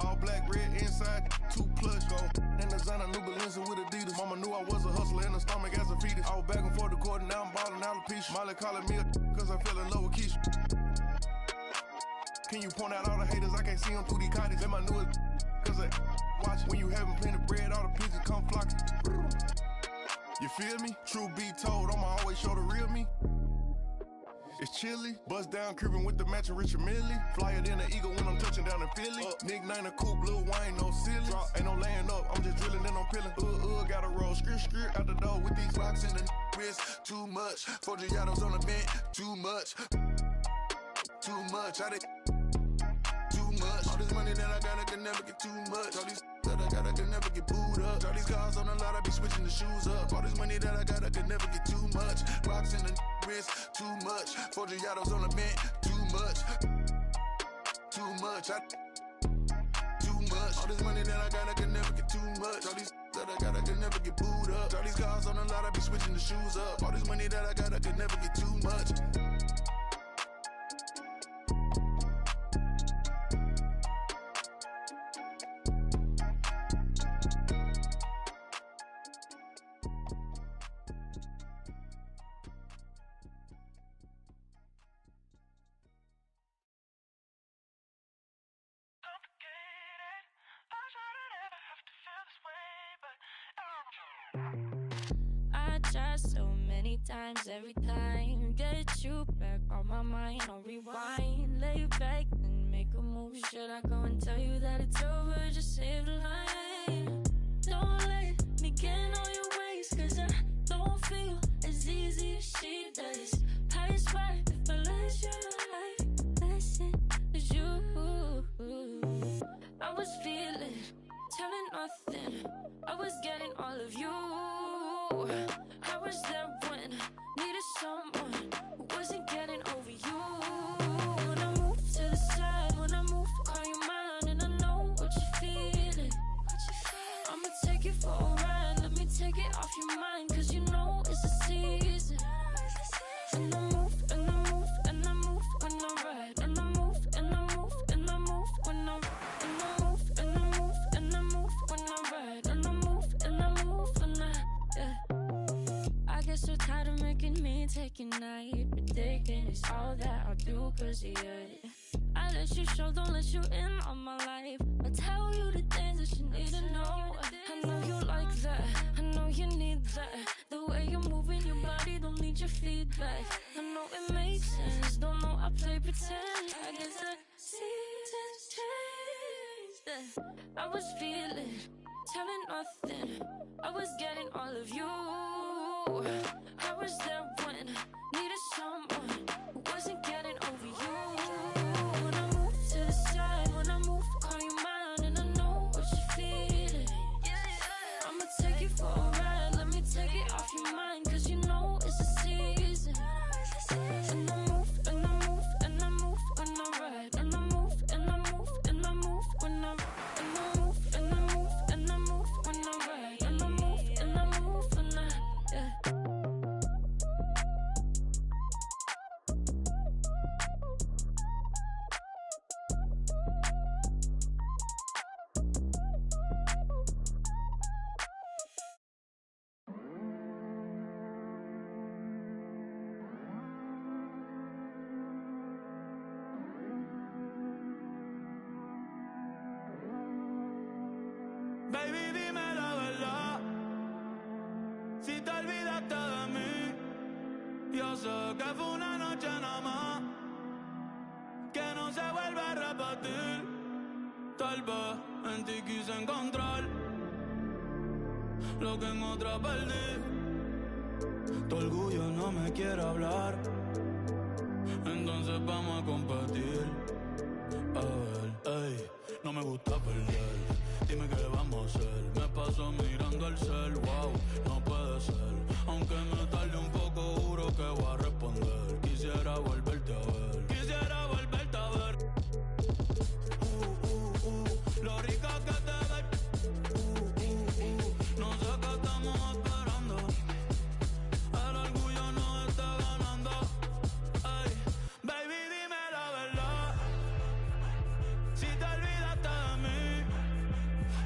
All black, red inside, 2 plush. Go and designer new Balenci with Adidas. Mama knew I was a hustler in the stomach as a fetus. I was back and forth the court and now I'm ballin' alopecia. Molly calling me cause I fell in love with Keisha. Can you point out all the haters? I can't see them through these cottage. And my newest cause I watch when you having plenty of bread, all the pigeons come flocking. You feel me? True be told, I'ma always show the real me. It's chilly, bust down cribbin' with the matching Richard Millie. Flyer than an eagle when I'm touching down in Philly. Nick 9 a coupe, Lil Wayne, no silly. Ain't no laying up, I'm just drilling and I'm peeling. Gotta roll, skirt out the door with these rocks in the wrist. Too much, 4 Giados on the bench. Too much, too much. Too much. All this money that I got, I can never get too much. All these that I got, I can never get booed up. All these cars on the lot, I be switching the shoes up. All this money that I got, I can never get too much. Rocks in the wrist, too much. 4 Giados on the bench, too much. Too much. Too much. All this money that I got, I can never get too much. All these that I got, I can never get booed up. All these cars on the lot, I be switching the shoes up. All this money that I got, I can never get too much. I try so many times, every time get you back on my mind, on rewind. Lay back and make a move. Should I go and tell you that it's over? Just save the line. Don't let me get on your ways, cause I don't feel as easy as she does. I swear if I let you like listen to you. I was feeling, telling nothing. I was getting all of you. I was there when needed someone who wasn't getting over you. When I move to the side, when I move, call you mine, and I know what you're feeling. I'ma take you for a ride, let me take it off your mind, cause you know it's a season. And I move, and I move, and I move when I ride, and I move, and I move, and I move when I ride, and I move, and I move, and I move when I ride, and I move, and I move when yeah. I get so tired of making me take a night, but taking is all that I'll do cause of you. I let you show, don't let you in on my life. I tell you the things that you need to know. I know you like that, I know you need that. The way you're moving your body, don't need your feedback. I know it makes sense, don't know I play pretend. I guess the seasons changed. I was feeling, telling nothing. I was getting all of you. I was there when needed someone who wasn't getting over you. When I move to the side, when I move, call you mine, and I know what you're feeling. I'ma take you for a ride, let me take it off your mind, cause you know it's a season. And I move, and I move, and I move when I ride, and I move, and I move, and I move when I ride, and I move, and I move, and I move when I ride, and I move, and I move when I Baby, dime la verdad. Si te olvidaste de mí, yo sé que fue una noche nada más, que no se vuelve a repetir. Tal vez en ti quise encontrar lo que en otra perdí. Tu orgullo no me quiere hablar, entonces vamos a competir. A ver, ey, no me gusta perder. Dime qué vamos a hacer. Me paso mirando el cel, wow.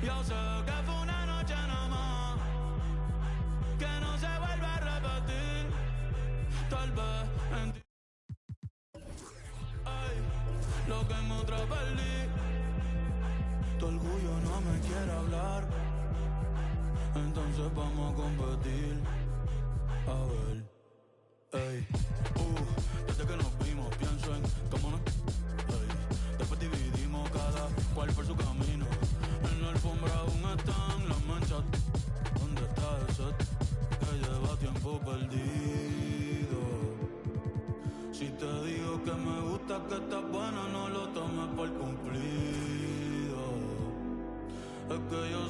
Yo sé que fue una noche nomás, que no se vuelve a repetir. Tal vez en ti, ay, lo que en otra perdí. Tu orgullo no me quiere hablar, entonces vamos a competir. A ver, ey, desde que nos vimos pienso en cómo no, ey, después dividimos cada cual por su camino. En la alfombra aún están las manchas. ¿Dónde está ese que lleva tiempo perdido? Si te digo que me gusta, que estás buena, no lo tomes por cumplido. Es que yo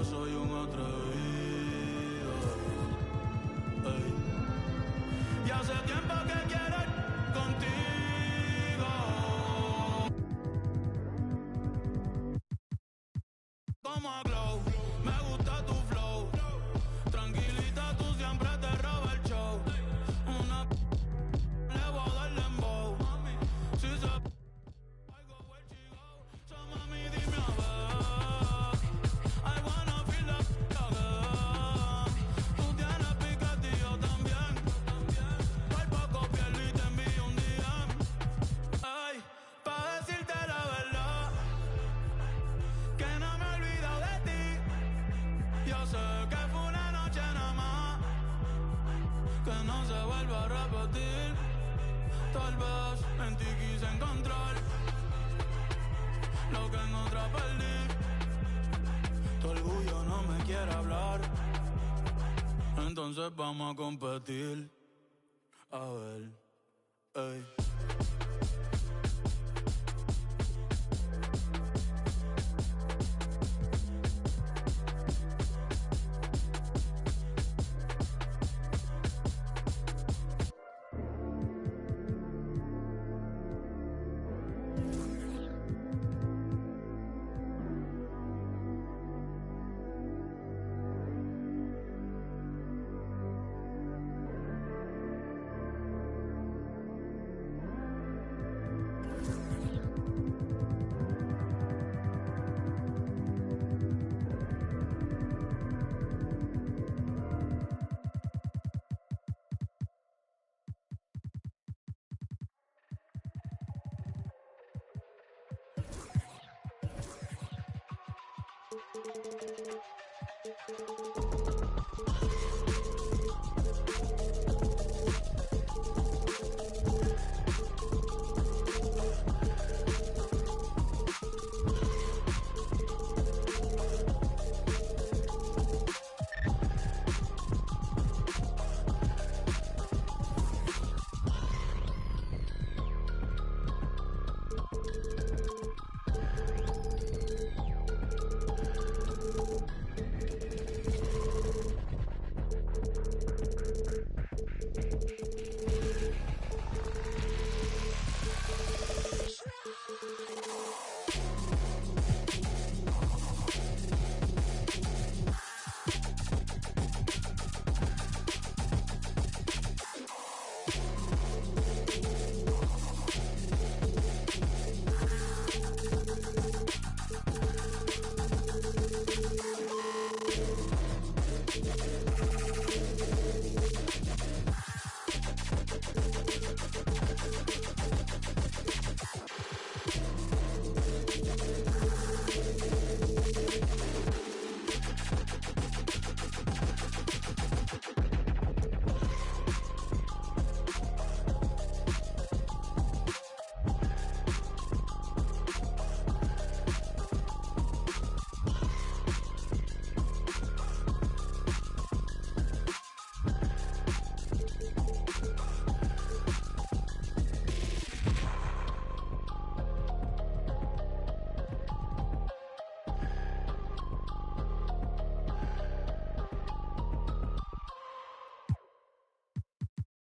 soy un atrevido. Ey. Y hace tiempo que quiero ir contigo. Como a Glow, me gusta tu flow. Tranquilita, tú siempre te roba el show. Una le voy a dar dembow. Si se so mami, dime a ver. I wanna feel the again. Tú tienes piquete y yo también. Por poco piel y te envío un DM. Ay, pa' decirte la verdad, que no me he olvidado de ti. Yo sé que fue una noche nada más, que no se vuelva a repetir. Tal vez en ti quise encontrar lo que en otra perdí. Tu orgullo no me quiere hablar, entonces vamos a competir. A ver, ey.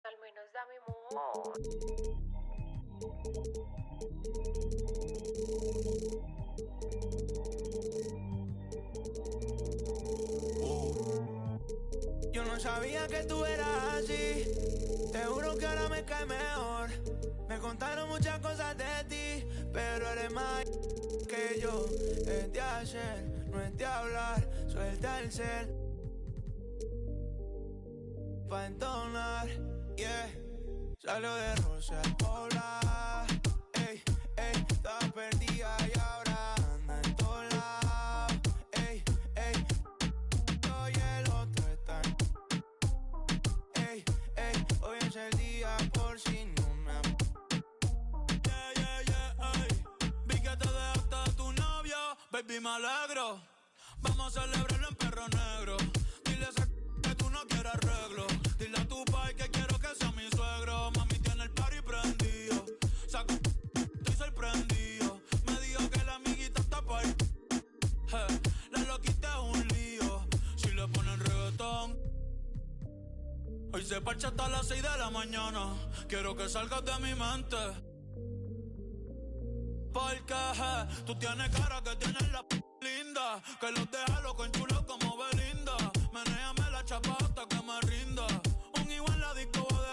Al menos dame more. Yo no sabía que tú eras así, te juro que ahora me cae mejor. Me contaron muchas cosas de ti, pero eres más aquello es de ayer, no es de hablar. Suelta el cel pa' entonar, yeah. Salió de Rosa al Pobla, ey, ey, estaba perdida y ahora anda en todos lados, ey, ey. Hoy el otro está, ey, ey. Hoy es el día por si no me yeah, yeah, yeah, ey. Vi que te dejaste de tu novio, baby, me alegro. Vamos a celebrarlo en perro negro. Dile a ese que tú no quieres arreglo. Dile a tu pai que quiero que sea mi suegro. Mami tiene el party prendido. Saco, estoy sorprendido. Me dijo que la amiguita está pa' ahí. La loquita es un lío. Si le ponen reggaetón. Hoy se parcha hasta las 6 de la mañana. Quiero que salgas de mi mente. Porque tú tienes cara que tienes la linda. Que los deja loco enchulo como Belinda. Menéame la chapa hasta que me rinda. Un igual en la disco de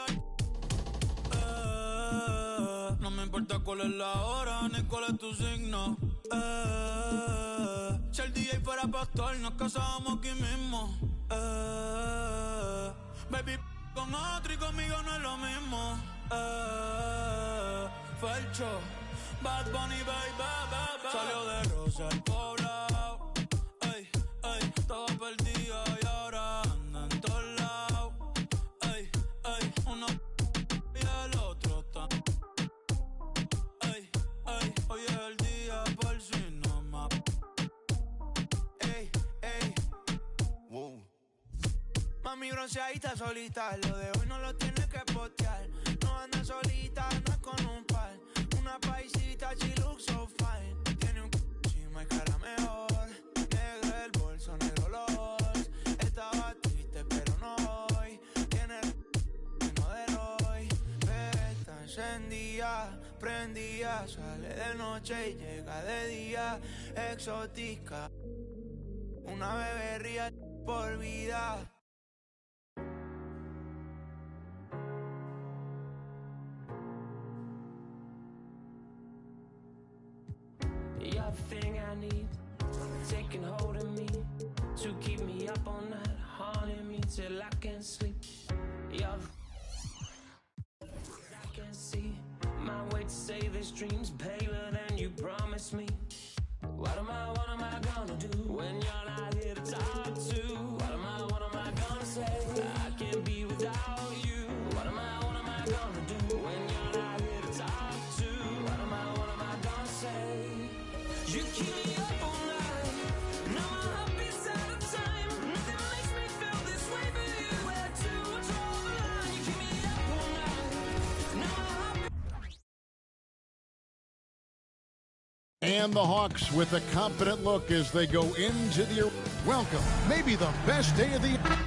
no me importa cuál es la hora ni cuál es tu signo. Si el DJ fuera pastor nos casábamos aquí mismo. Baby, con otro y conmigo no es lo mismo. Felcho, Bad Bunny, baby. Salió de Rosa al Poblado. Ey, ey, estaba perdida y ahora anda en todos lados. Ey, ey, uno y el otro está. Ey, ey, hoy es el día por si no más. Ey, ey. Wow. Mami bronceadita solita, lo de hoy no lo tienes que postear. No anda solita, anda con un par. Una paisita, she looks so fine. Tiene un chima y cara mejor. Negro el bolso, negro los. Estaba triste pero no hoy. Tiene no de hoy. Está encendida, prendida. Sale de noche y llega de día. Exótica, una bebé ría por vida. You're everything I need, taking hold of me, to keep me up all night, haunting me till I can't sleep. You're I can see my way to say this dream's paler than you promised me. What am I gonna do when you're not here to talk to? What am I gonna say? I can't be without you. What am I gonna do when you're not here to talk to? What am I gonna say? You keep me up all night. Now my heart beats out of time. Nothing makes me feel this way for you. We're too much over the line. You keep me up all night. Now my heart And the Hawks with a confident look as they go into the welcome, maybe the best day of the year.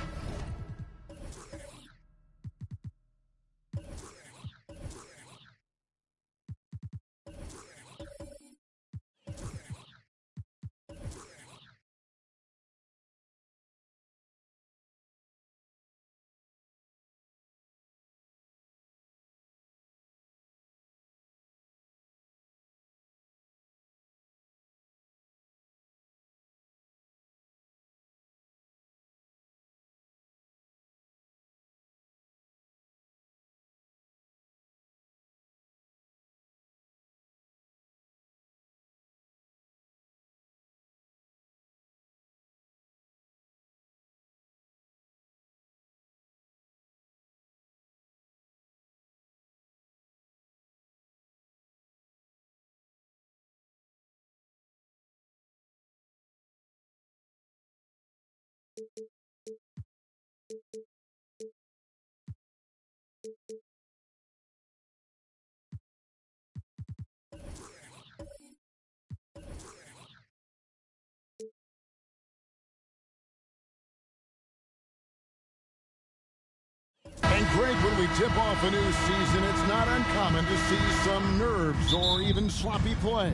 And Greg, when we tip off a new season, it's not uncommon to see some nerves or even sloppy play.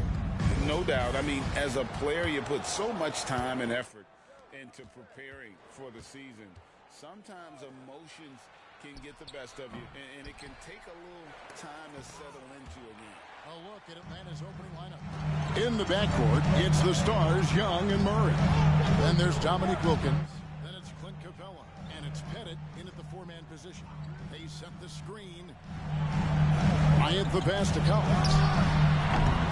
No doubt. I mean, as a player, you put so much time and effort into preparing for the season. Sometimes emotions can get the best of you, and it can take a little time to settle into a game. Oh, look at Atlanta's opening lineup. In the backcourt, it's the stars, Young and Murray. Then there's Dominique Wilkins. Then it's Clint Capella. And it's Pettit in at the four-man position. They set the screen. Bryant the pass to Collins.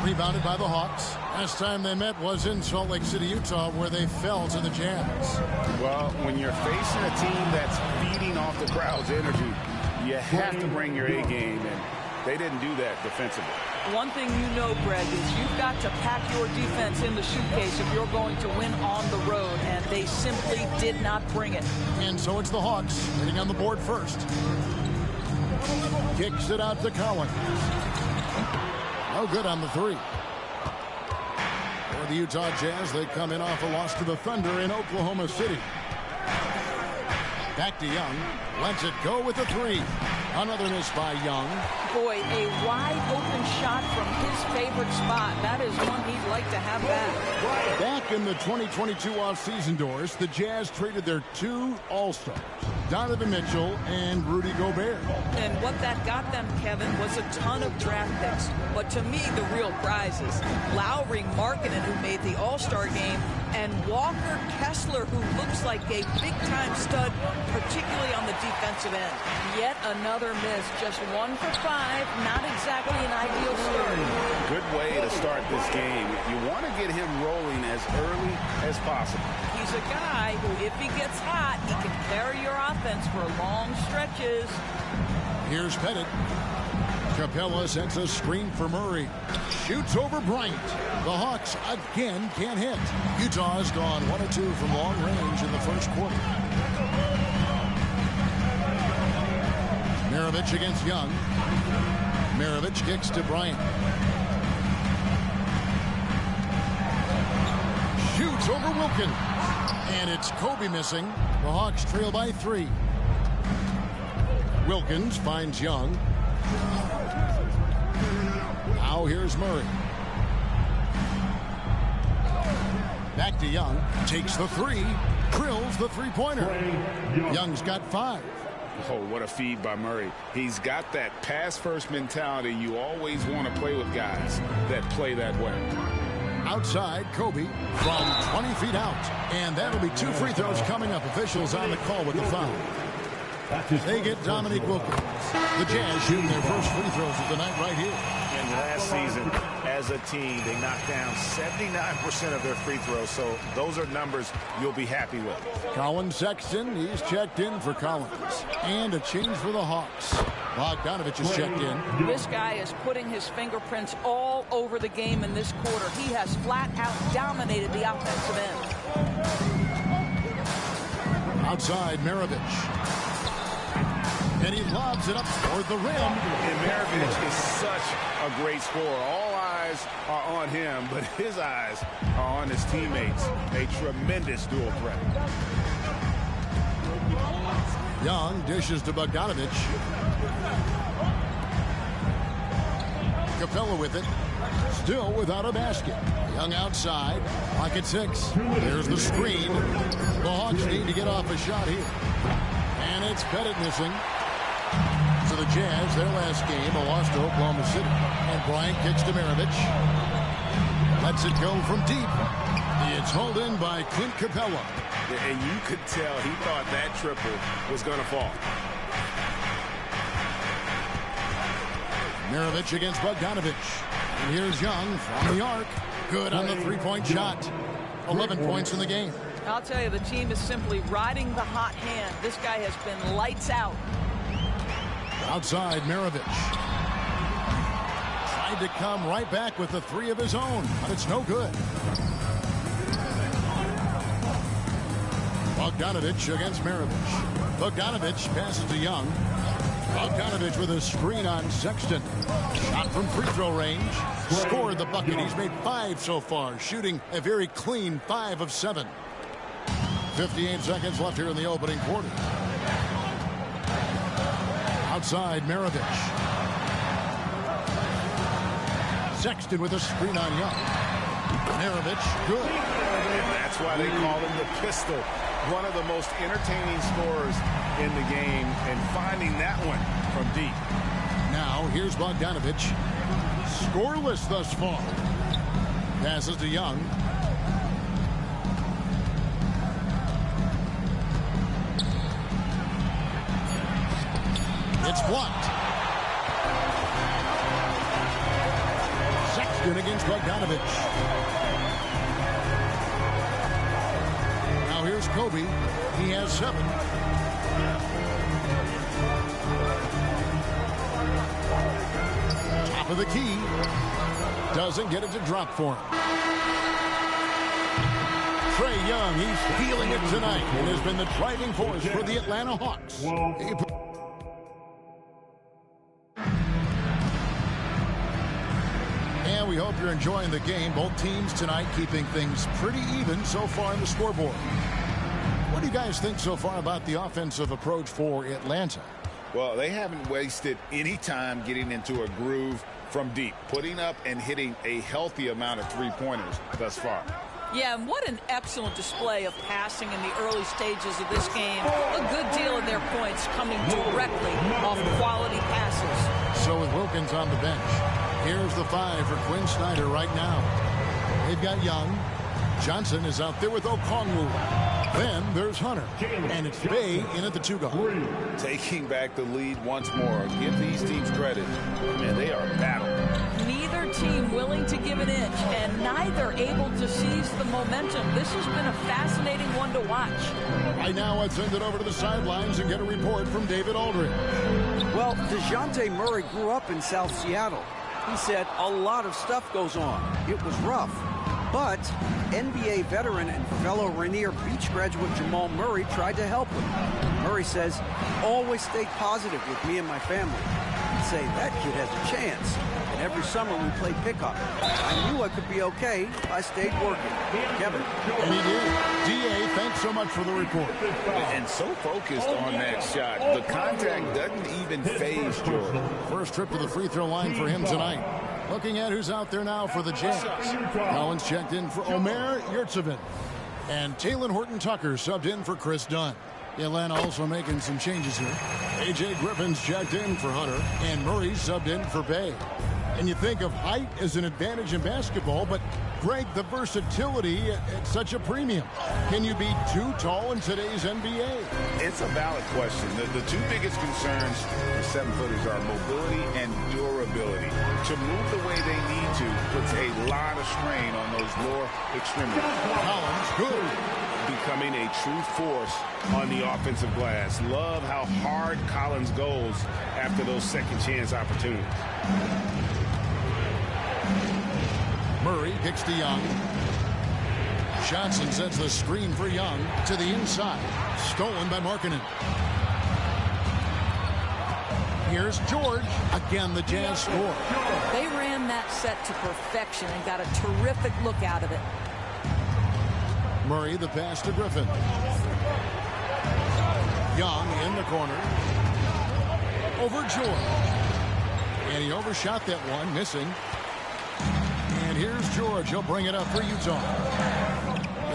Rebounded by the Hawks. Last time they met was in Salt Lake City, Utah, where they fell to the Jazz. Well, when you're facing a team that's feeding off the crowd's energy, you have to bring your A game, and they didn't do that defensively. One thing you know, Greg, is you've got to pack your defense in the suitcase if you're going to win on the road, and they simply did not bring it. And so it's the Hawks hitting on the board first. Kicks it out to Collins. No good on the three. For the Utah Jazz, they come in off a loss to the Thunder in Oklahoma City. Back to Young. Lets it go with the three. Another miss by Young. Boy, a wide-open shot from his favorite spot. That is one he'd like to have back. Back in the 2022 offseason doors, the Jazz traded their two All-Stars, Donovan Mitchell and Rudy Gobert. And what that got them, Kevin, was a ton of draft picks. But to me, the real prize is Lowry Markkanen, who made the All-Star game, and Walker Kessler, who looks like a big-time stud, particularly on the defensive end. Yet another miss, just 1 for 5, not exactly an ideal start. Good way to start this game. You want to get him rolling as early as possible. He's a guy who, if he gets hot, he can carry your offense for long stretches. Here's Pettit. Capella sends a screen for Murray. Shoots over Bryant. The Hawks again can't hit. Utah has gone 1 of 2 from long range in the first quarter. Maravich against Young. Maravich kicks to Bryant. Shoots over Wilkins. And it's Kobe missing. The Hawks trail by 3. Wilkins finds Young. Now here's Murray. Back to Young. Takes the 3. Drills the three-pointer. Young's got 5. Oh, what a feed by Murray. He's got that pass-first mentality. You always want to play with guys that play that way. Outside, Kobe from 20 feet out. And that'll be 2 free throws coming up. Officials on the call with the foul. They get Dominique Wilkins. The Jazz shooting their first free throws of the night right here. And last season, as a team, they knocked down 79% of their free throws. So those are numbers you'll be happy with. Colin Sexton, he's checked in for Collins. And a change for the Hawks. Bogdanovich is checked in. This guy is putting his fingerprints all over the game in this quarter. He has flat out dominated the offensive end. Outside, Maravich. And he lobs it up toward the rim. And Maravich is such a great scorer. All eyes are on him, but his eyes are on his teammates. A tremendous dual threat. Young dishes to Bogdanovich. Capella with it. Still without a basket. Young outside. Pocket 6. There's the screen. The Hawks need to get off a shot here. And it's Pettit missing. So the Jazz, their last game, a loss to Oklahoma City. And Bryant kicks to Maravich. Lets it go from deep. It's hauled in by Clint Capella. And you could tell he thought that triple was going to fall. Maravich against Bogdanovich. And here's Young from the arc. Good on the three-point shot. 11 points in the game. I'll tell you, the team is simply riding the hot hand. This guy has been lights out. Outside, Maravich. Tried to come right back with the 3 of his own, but it's no good. Bogdanovich against Maravich. Bogdanovich passes to Young. Bogdanovich with a screen on Sexton. Shot from free throw range. Scored the bucket. He's made 5 so far, shooting a very clean 5 of 7. 58 seconds left here in the opening quarter. Outside, Maravich. Sexton with a screen on Young. Maravich, good. And that's why they call him the pistol. One of the most entertaining scorers in the game, and finding that one from deep. Now, here's Bogdanovich. Scoreless thus far. Passes to Young. It's blocked. Sexton against Bogdanovich. Now here's Kobe. He has 7. Top of the key. Doesn't get it to drop for him. Trae Young, he's feeling it tonight and has been the driving force for the Atlanta Hawks. And we hope you're enjoying the game. Both teams tonight keeping things pretty even so far in the scoreboard. What do you guys think so far about the offensive approach for Atlanta? Well, they haven't wasted any time getting into a groove from deep, putting up and hitting a healthy amount of three-pointers thus far. Yeah, and what an excellent display of passing in the early stages of this game. A good deal of their points coming directly off quality passes. So with Wilkins on the bench, here's the 5 for Quinn Snyder right now. They've got Young. Johnson is out there with Okongwu. Then there's Hunter. And it's Bay in at the 2-guard. Taking back the lead once more. Give these teams credit. Man, they are battling. Neither team willing to give an inch, and neither able to seize the momentum. This has been a fascinating one to watch. Right now, let's send it over to the sidelines and get a report from David Aldridge. Well, DeJounte Murray grew up in South Seattle. He said a lot of stuff goes on. It was rough. But NBA veteran and fellow Rainier Beach graduate Jamal Murray tried to help him. Murray says, always stay positive with me and my family. He'd say, that kid has a chance. And every summer we played pickup. I knew I could be okay if I stayed working. Kevin. And he did. D.A., thanks so much for the report. And so focused on that shot. The contact doesn't even faze Jordan. First trip to the free throw line for him tonight. Looking at who's out there now for the Jazz. Collins checked in for Omer Yurtseven. And Talen Horton-Tucker subbed in for Chris Dunn. Atlanta also making some changes here. A.J. Griffin's checked in for Hunter. And Murray subbed in for Bay. And you think of height as an advantage in basketball, but Greg, the versatility at such a premium. Can you be too tall in today's NBA? It's a valid question. The two biggest concerns for 7-footers are mobility and durability. To move the way they need to puts a lot of strain on those lower extremities. Collins, good. Becoming a true force on the offensive glass. Love how hard Collins goes after those second chance opportunities. Murray kicks to Young. Johnson sets the screen for Young to the inside. Stolen by Markkanen. Here's George. Again, the Jazz score. They ran that set to perfection and got a terrific look out of it. Murray, the pass to Griffin. Young in the corner. Over George. And he overshot that one, missing. And here's George. He'll bring it up for Utah.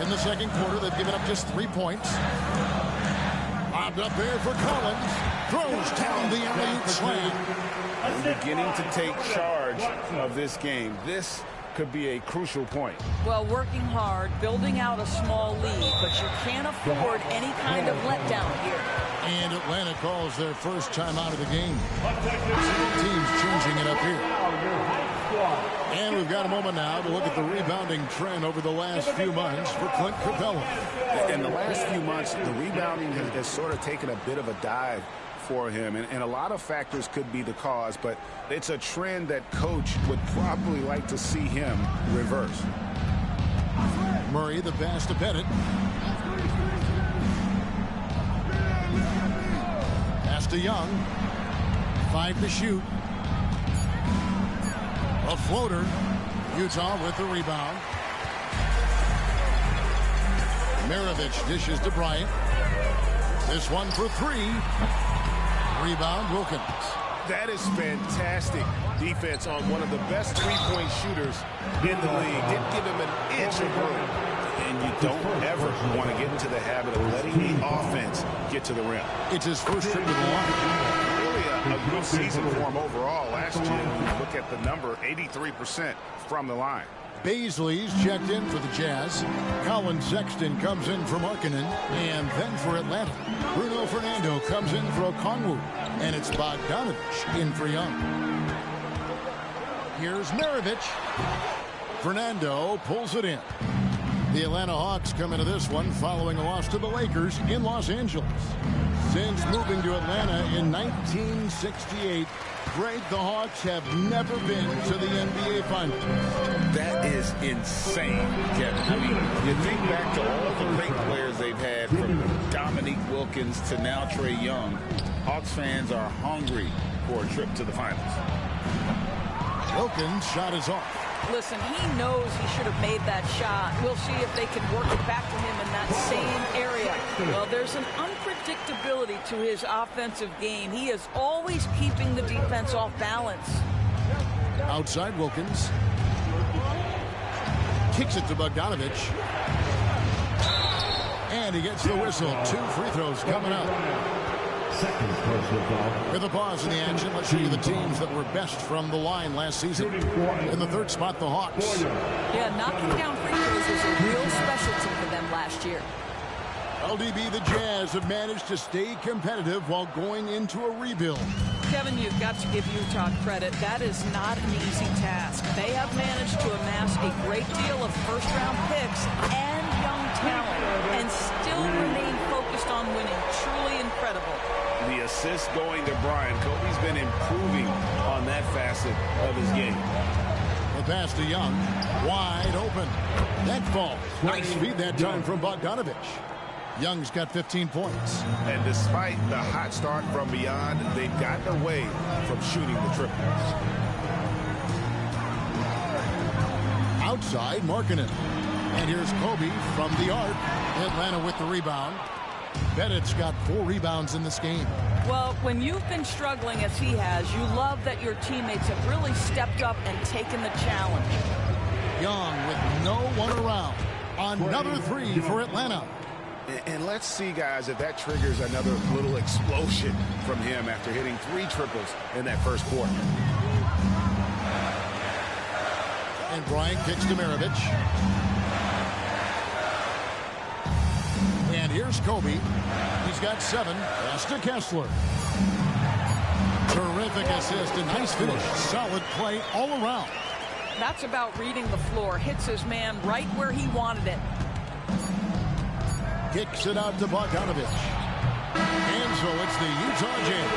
In the second quarter, they've given up just 3 points. Lobbed up there for Collins. Throws down the alley-oop slam. We're beginning to take charge of this game. This could be a crucial point. Well, working hard, building out a small lead, but you can't afford any kind of letdown here. And Atlanta calls their first time out of the game. Teams changing it up here. And we've got a moment now to look at the rebounding trend over the last few months for Clint Capella. In the last few months, the rebounding has sort of taken a bit of a dive for him, and a lot of factors could be the cause, but it's a trend that coach would probably like to see him reverse. Murray, the pass to Bennett. Pass to Young. 5 to shoot. A floater. Utah with the rebound. Maravich dishes to Bryant. This one for 3. Rebound, Wilkins. That is fantastic defense on one of the best three-point shooters in the league. Didn't give him an inch of room. And you don't ever want to get into the habit of letting the offense get to the rim. It's his first trip to the line. Really a good season for him overall last year. When you look at the number, 83% from the line. Baisley's checked in for the Jazz. Colin Sexton comes in for Markkanen. And then for Atlanta, Bruno Fernando comes in for Okongwu. And it's Bogdanovich in for Young. Here's Maravich. Fernando pulls it in. The Atlanta Hawks come into this one following a loss to the Lakers in Los Angeles. Since moving to Atlanta in 1968, Greg, the Hawks have never been to the NBA Finals. That is insane, Kevin. I mean, you think back to all the great players they've had, from Dominique Wilkins to now Trae Young. Hawks fans are hungry for a trip to the finals. Wilkins' shot is off. Listen, he knows he should have made that shot. We'll see if they can work it back to him in that same area. Well, there's an unpredictability to his offensive game. He is always keeping the defense off balance. Outside Wilkins. Kicks it to Bogdanovich. And he gets the whistle. 2 free throws coming up. With a pause in the action, let's show you the teams that were best from the line last season. In the third spot, the Hawks. Yeah, knocking down free throws was a real specialty for them last year. LDB, the Jazz have managed to stay competitive while going into a rebuild. Kevin, you've got to give Utah credit. That is not an easy task. They have managed to amass a great deal of first-round picks and young talent and still remain focused on winning. Truly incredible. The assist going to Brian. Kobe's been improving on that facet of his game. The pass to Young. Wide open. That falls. Nice feed that time from Bogdanovich. Young's got 15 points. And despite the hot start from beyond, they've gotten away from shooting the triples. Outside, Markkanen. And here's Kobe from the arc. Atlanta with the rebound. Bennett's got 4 rebounds in this game. Well, when you've been struggling as he has, you love that your teammates have really stepped up and taken the challenge. Young with no one around. Another 3 for Atlanta. And let's see, guys, if that triggers another little explosion from him after hitting 3 triples in that first quarter. And Bryant kicks to Maravich. And here's Kobe. He's got 7. Pass to Kessler. Terrific assist. A nice finish. Solid play all around. That's about reading the floor. Hits his man right where he wanted it. Kicks it out to Bogdanovich. And so it's the Utah Jazz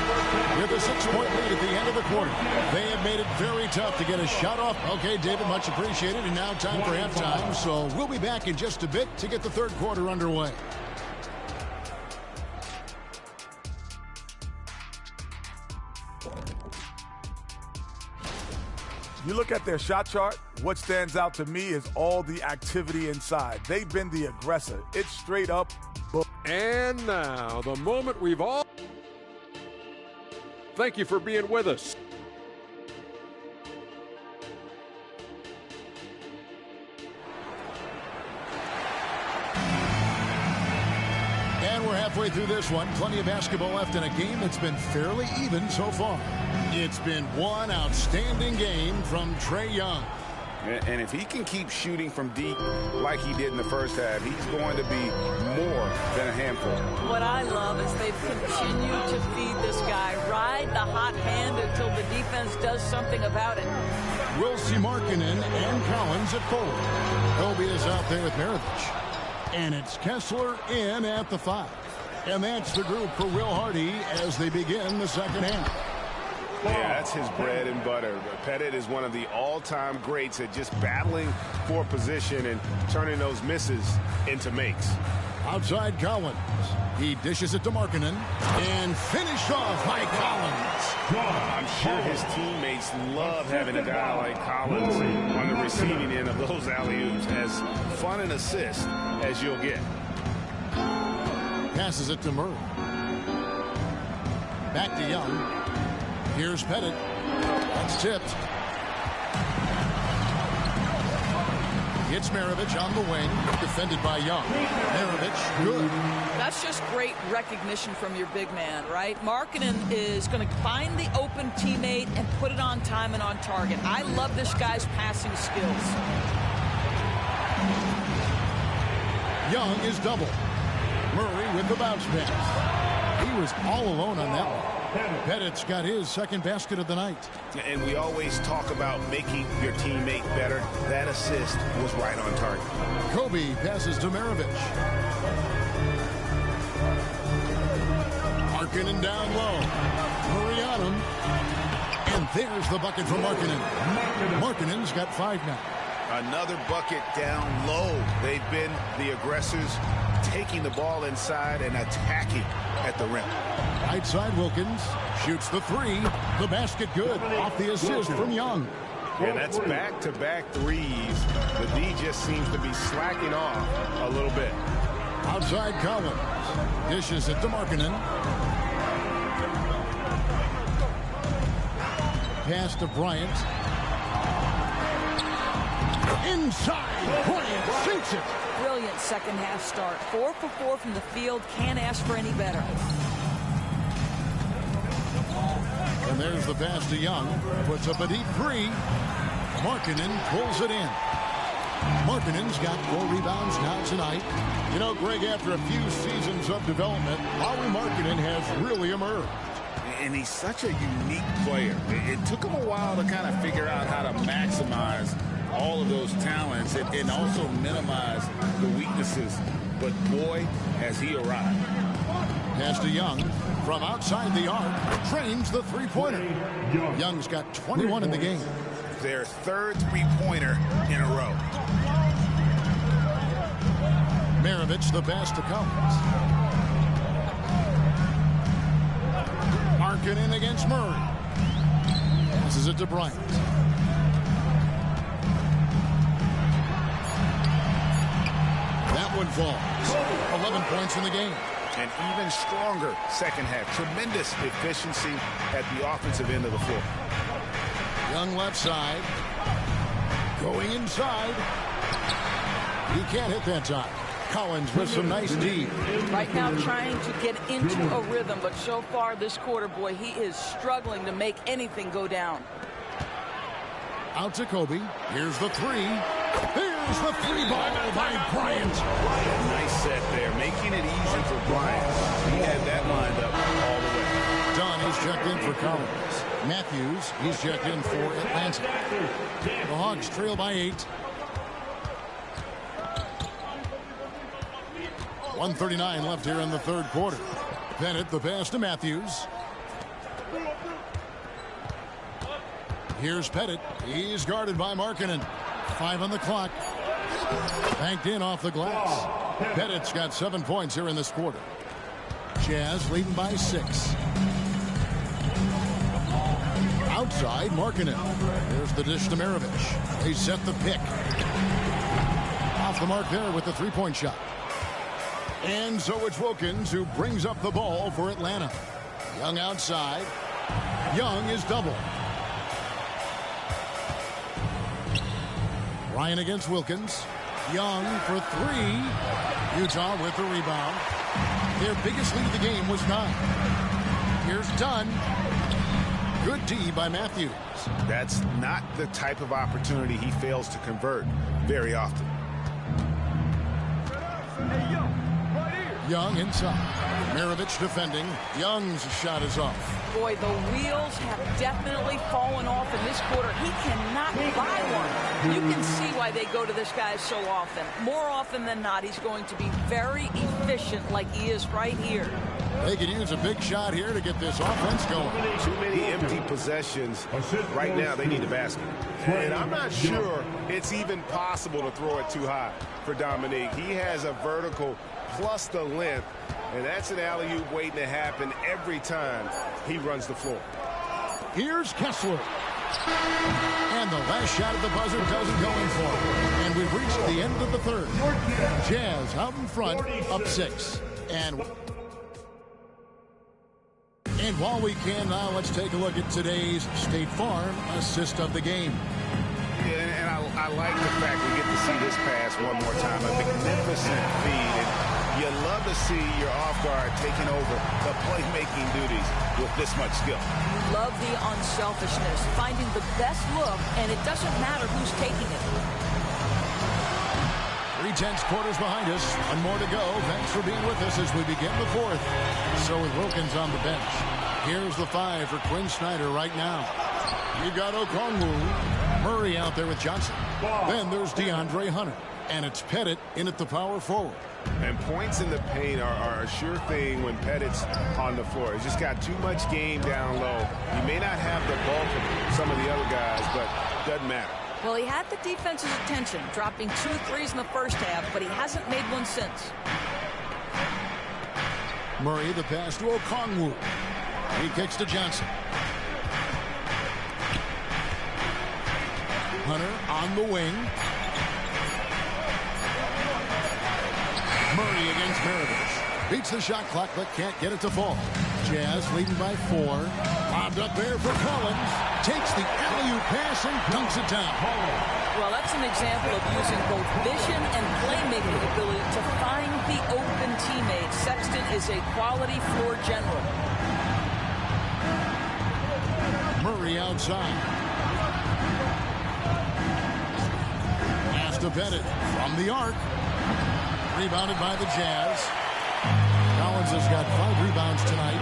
with a 6-point lead at the end of the quarter. They have made it very tough to get a shot off. Okay, David, much appreciated. And now time for halftime. So we'll be back in just a bit to get the third quarter underway. You look at their shot chart, what stands out to me is all the activity inside. They've been the aggressor. It's straight up. And now, the moment we've all... Thank you for being with us. And we're halfway through this one. Plenty of basketball left in a game that's been fairly even so far. It's been one outstanding game from Trae Young. And if he can keep shooting from deep like he did in the first half, he's going to be more than a handful. What I love is they've continued to feed this guy. Ride the hot hand until the defense does something about it. We'll see Markkanen and Collins at forward. Kobe is out there with Maravich. And it's Kessler in at the 5. And that's the group for Will Hardy as they begin the second half. Yeah, that's his bread and butter. Pettit is one of the all-time greats at just battling for position and turning those misses into makes. Outside Collins. He dishes it to Markkanen and finished off by Collins. I'm sure his teammates love having a guy like Collins on the receiving end of those alley-oops. As fun an assist as you'll get. Passes it to Murray. Back to Young. Here's Pettit. That's tipped. It's Maravich on the wing, defended by Young. Maravich, good. That's just great recognition from your big man, right? Markkanen is going to find the open teammate and put it on time and on target. I love this guy's passing skills. Young is double. Murray with the bounce pass. He was all alone on that one. Pettit's got his second basket of the night. And we always talk about making your teammate better. That assist was right on target. Kobe passes to Maravich. Markkanen down low. Murray on him. And there's the bucket from Markkanen. Markkanen's got 5 now. Another bucket down low. They've been the aggressors, taking the ball inside and attacking at the rim. Right side, Wilkins shoots the 3. The basket good off the assist from Young. And that's back-to-back threes. The D just seems to be slacking off a little bit. Outside Collins. Dishes it to Markkanen. Pass to Bryant. Inside. Bryant sinks it. Brilliant second half start. 4 for 4 from the field. Can't ask for any better. And there's the pass to Young. Puts up a deep 3. Markkanen pulls it in. Markkanen's got 4 rebounds now tonight. You know, Greg, after a few seasons of development, Lauri Markkanen has really emerged. And he's such a unique player. It took him a while to kind of figure out how to maximize all of those talents and also minimize the weaknesses. But boy, has he arrived. Pass to Young from outside the arc. Trains the three-pointer. Young's got 21 in the game. Their third three-pointer in a row. Maravich the pass to Collins. Markkanen against Murray. Passes it to Bryant. That one falls. 11 points in the game. An even stronger second half. Tremendous efficiency at the offensive end of the floor. Young left side. Going inside. He can't hit that time. Collins with some nice D. Right now trying to get into a rhythm, but so far this quarter, boy, he is struggling to make anything go down. Out to Kobe. Here's the 3. Here's the 3 ball by Bryant. Nice set there, making it easy for Bryant. He had that lined up all the way. Dunn is checked in for Collins. Matthews, he's checked in for Atlanta. The Hawks trail by 8. 1:39 left here in the third quarter. Bennett the pass to Matthews. Here's Pettit. He's guarded by Markkanen. 5 on the clock. Banked in off the glass. Pettit's got 7 points here in this quarter. Jazz leading by 6. Outside, Markkanen. There's the dish to Maravich. They set the pick. Off the mark there with the three-point shot. And so it's Wilkins who brings up the ball for Atlanta. Young outside. Young is double. Ryan against Wilkins. Young for 3. Utah with the rebound. Their biggest lead of the game was 9. Here's Dunn. Good D by Matthews. That's not the type of opportunity he fails to convert very often. Young inside. Maravich defending. Young's shot is off. Boy, the wheels have definitely fallen off in this quarter. He cannot buy one. You can see why they go to this guy so often. More often than not, he's going to be very efficient like he is right here. They could use a big shot here to get this offense going. Too many empty possessions. Right now, they need a basket. And I'm not sure it's even possible to throw it too high for Dominique. He has a vertical plus the length, and that's an alley-oop waiting to happen every time he runs the floor. Here's Kessler. And the last shot at the buzzer doesn't go in for him. And we've reached the end of the third. Jazz out in front, up 6. And while we can now, let's take a look at today's State Farm assist of the game. Yeah, and I like the fact we get to see this pass one more time. A magnificent feed. And you love to see your off guard taking over the playmaking duties with this much skill. Love the unselfishness, finding the best look, and it doesn't matter who's taking it. tense quarters behind us. One more to go. Thanks for being with us as we begin the fourth. So with Wilkins on the bench, here's the 5 for Quinn Snyder right now. You got Okongwu. Murray out there with Johnson. Then there's DeAndre Hunter. And it's Pettit in at the power forward. And points in the paint are a sure thing when Pettit's on the floor. He's just got too much game down low. He may not have the bulk of some of the other guys, but doesn't matter. Well, he had the defense's attention, dropping 2 threes in the first half, but he hasn't made one since. Murray, the pass to Okongwu. He kicks to Johnson. Hunter on the wing. Murray against Maravich. Beats the shot clock, but can't get it to fall. Jazz leading by 4. Lobbed up there for Collins. Takes the alley-oop pass and dunks it down. Well, that's an example of using both vision and playmaking ability to find the open teammate. Sexton is a quality floor general. Murray outside. Pass to Pettit from the arc. Rebounded by the Jazz. Collins has got 5 rebounds tonight.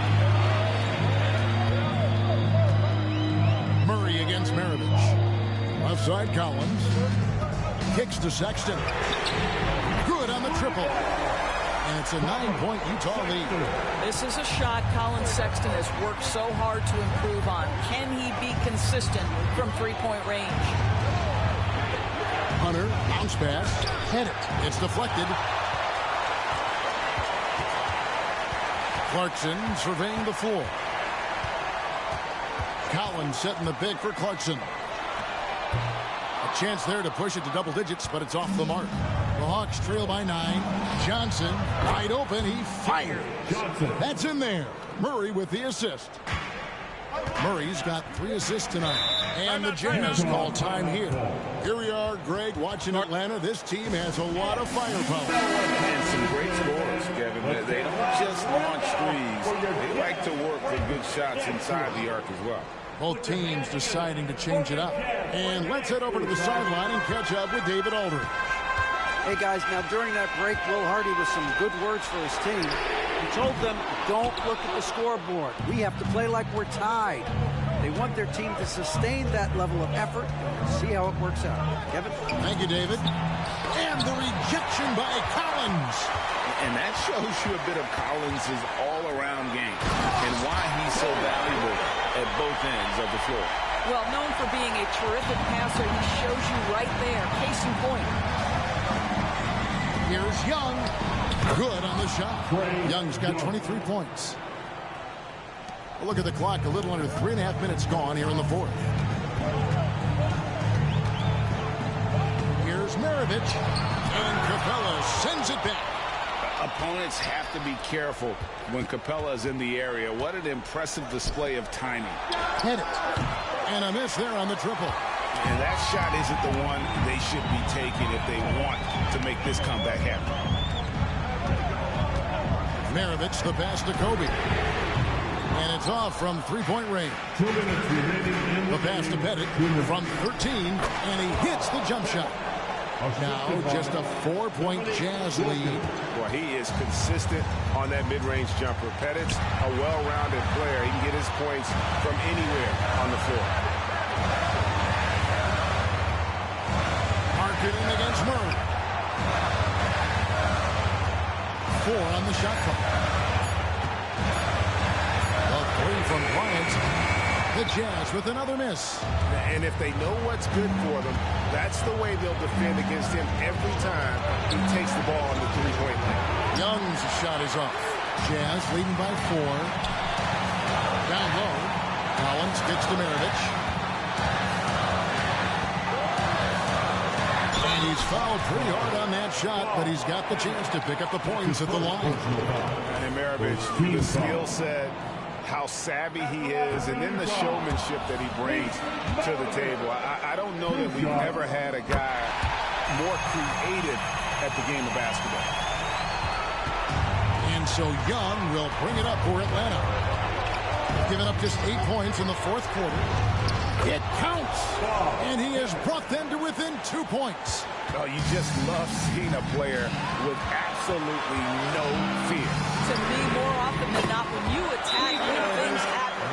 Murray against Maravich. Left side Collins. Kicks to Sexton. Good on the triple. And it's a 9-point Utah lead. This is a shot Colin Sexton has worked so hard to improve on. Can he be consistent from 3-point range? Hunter, bounce pass. Hit it. It's deflected. Clarkson surveying the floor. Collins setting the big for Clarkson. A chance there to push it to double digits, but it's off the mark. The Hawks trail by 9. Johnson, wide open. He fires. That's in there. Murray with the assist. Murray's got 3 assists tonight. And the Jazz call time here. Here we are, Greg, watching Atlanta. This team has a lot of firepower. And some great scores, Kevin. They don't just launch threes. They like to work for good shots inside the arc as well. Both teams deciding to change it up. And let's head over to the sideline and catch up with David Aldridge. Hey, guys, now during that break, Will Hardy with some good words for his team. He told them, don't look at the scoreboard. We have to play like we're tied. They want their team to sustain that level of effort and see how it works out. Kevin? Thank you, David. And the rejection by Collins. And that shows you a bit of Collins' all-around game and why he's so valuable at both ends of the floor. Well, known for being a terrific passer, he shows you right there. Case in point. Here's Young. Good on the shot. Young's got 23 points. Look at the clock. A little under 3.5 minutes gone here in the fourth. Here's Maravich. And Capella sends it back. Opponents have to be careful when Capella is in the area. What an impressive display of timing. Hit it. And a miss there on the triple. And that shot isn't the one they should be taking if they want to make this comeback happen. Maravich, the pass to Kobe. And it's off from 3-point range. 2 minutes remaining. The pass to Pettit from 13, and he hits the jump shot. Now just a 4-point Jazz lead. Well, he is consistent on that mid-range jumper. Pettit's a well-rounded player. He can get his points from anywhere on the floor. Marketing against Murray. 4 on the shot clock. A 3 from Bryant. The Jazz with another miss. And if they know what's good for them, that's the way they'll defend against him every time he takes the ball on the 3-point line. Young's shot is off. Jazz leading by 4. Down low. Collins gets to Maravich. And he's fouled pretty hard on that shot, but he's got the chance to pick up the points at the line. And Maravich, the skill set, how savvy he is, and then the showmanship that he brings to the table. I don't know that we've ever had a guy more creative at the game of basketball. And so Young will bring it up for Atlanta. Giving up just 8 points in the fourth quarter. It counts! And he has brought them to within 2 points. Oh, you just love seeing a player with absolutely no fear. To me, more often than not, when you attack, good things happen.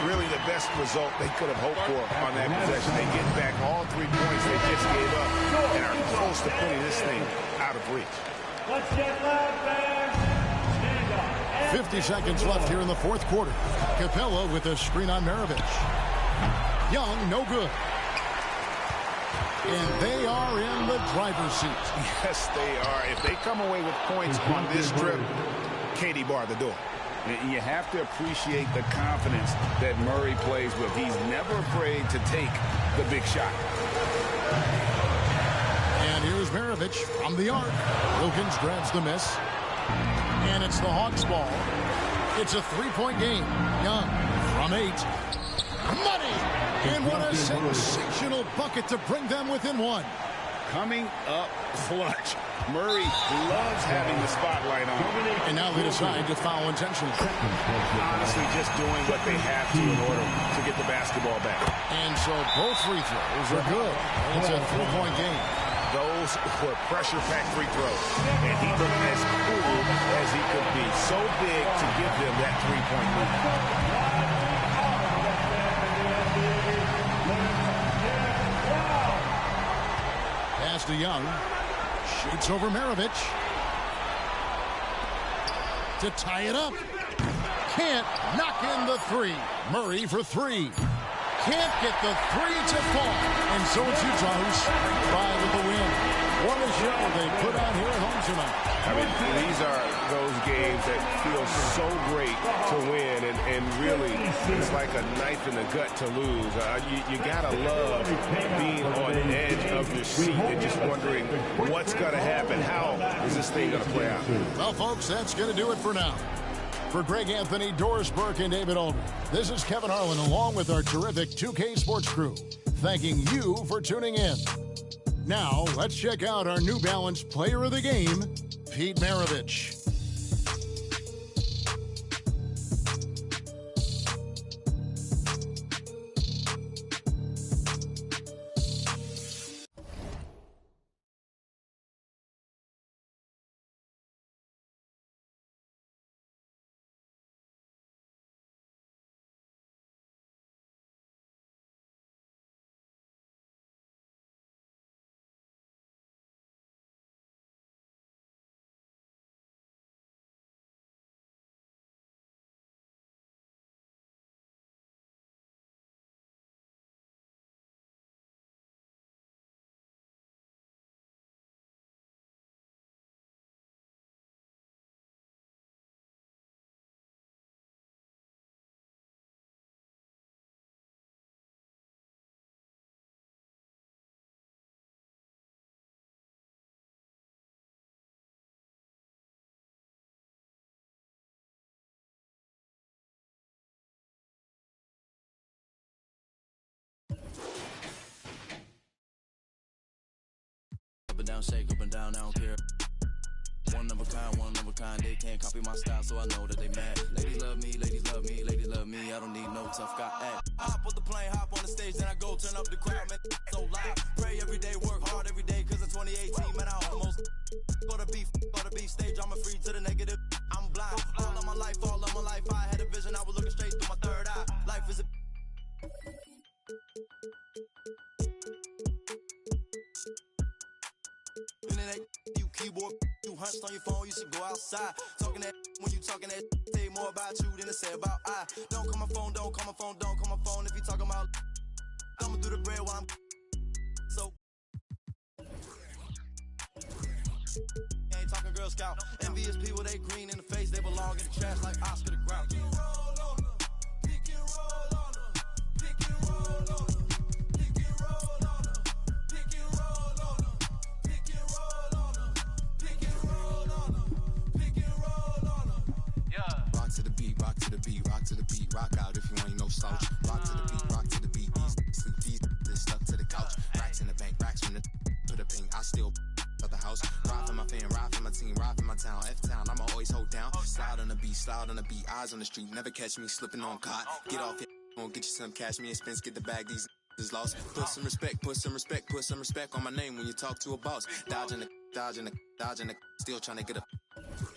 Really the best result they could have hoped for on that possession. They get back all 3 points they just gave up and are close to putting this thing out of reach. Let's get loud, fans. 50 seconds left here in the fourth quarter. Capella with a screen on Maravich. Young, no good. And they are in the driver's seat. Yes, they are. If they come away with points on this trip, Katie barred the door. You have to appreciate the confidence that Murray plays with. He's never afraid to take the big shot. And here's Maravich from the arc. Wilkins grabs the miss. And it's the Hawks ball. It's a 3-point game. Young from 8. Money! And what a sensational bucket to bring them within 1. Coming up clutch. Murray loves having the spotlight on him. And now they decide to foul intentionally. Honestly, just doing what they have to in order to get the basketball back. And so both free throws are good. It's a 3-point game. Those were pressure-packed free throws. And he looked as cool as he could be. So big to give them that 3-point lead. Pass to Young. Shoots over Maravich. To tie it up. Can't knock in the 3. Murray for 3. Can't get the 3 to fall. And so it's Utah who survive with the win. What a show they put on here at home tonight. I mean, these are those games that feel so great to win, and really, it's like a knife in the gut to lose. You gotta love being on the edge of your seat and just wondering what's gonna happen. How is this thing gonna play out? Well, folks, that's gonna do it for now. For Greg Anthony, Doris Burke, and David Aldridge, this is Kevin Harlan along with our terrific 2K Sports crew, thanking you for tuning in. Now, let's check out our New Balance Player of the Game, Pete Maravich. Up and down, shake up and down, I don't care. One of a kind, they can't copy my style, so I know that they mad. Ladies love me, ladies love me, ladies love me, I don't need no tough guy act. I hop on the plane, hop on the stage, then I go turn up the crowd, man, so loud. Pray every day, work hard every day, cause in 2018, man, I almost go to beef stage, I'm a free to the negative, I'm blind. All of my life, I had a vision, I was looking straight through my third eye. Life is a... You keyboard, you hunched on your phone, you should go outside. Talking that when you talking that, say more about you than it say about I. Don't call my phone, don't call my phone, don't call my phone if you talking about coming through the bread while I'm so. Ain't talking Girl Scout. Envious people, they green in the face, they belong in the trash like Oscar the Grouch. Pick and roll on them, pick and roll on them, pick and roll on them. Rock to the beat, rock to the beat, rock out if you ain't no slouch. Rock to the beat, sleep these, this stuck to the couch. Racks in the bank, racks from the put a ping, I still at the house. Ride for my fan, ride for my team, ride for my town. F-town, I'ma always hold down. Slide on the beat, eyes on the street, never catch me slipping on cot. Get off here, gonna get you some cash, me and Spence, get the bag, these is lost. Put some respect, put some respect, put some respect on my name when you talk to a boss. Dodging the, still trying to get a.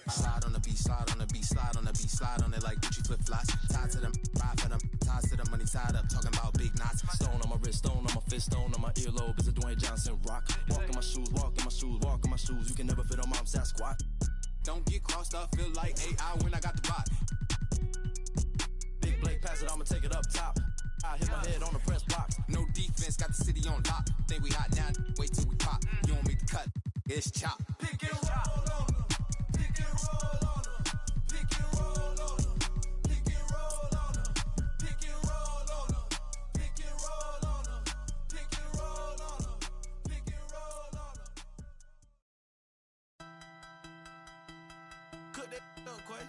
Slide on the beat, slide on the beat, slide on the beat, slide on it like Gucci flip-flops. Tied to them, ride for them, ties to the money tied up, talking about big knots. Stone on my wrist, stone on my fist, stone on my earlobe. It's a Dwayne Johnson rock. Walk in my shoes, walk in my shoes, walk in my shoes. You can never fit on mom's squat. Don't get crossed up, feel like AI when I got the rock. Big Blake, pass it, I'ma take it up top. I hit my head on the press box. No defense, got the city on lock. Think we hot now, wait till we pop. You want me to cut, it's chop. Pick and roll on them. Pick and roll on them. Pick and roll on them. Pick and roll on them. Pick and roll on them. Pick and roll on them. Pick and roll on them. Pick and roll on them. Cook that up, Quay.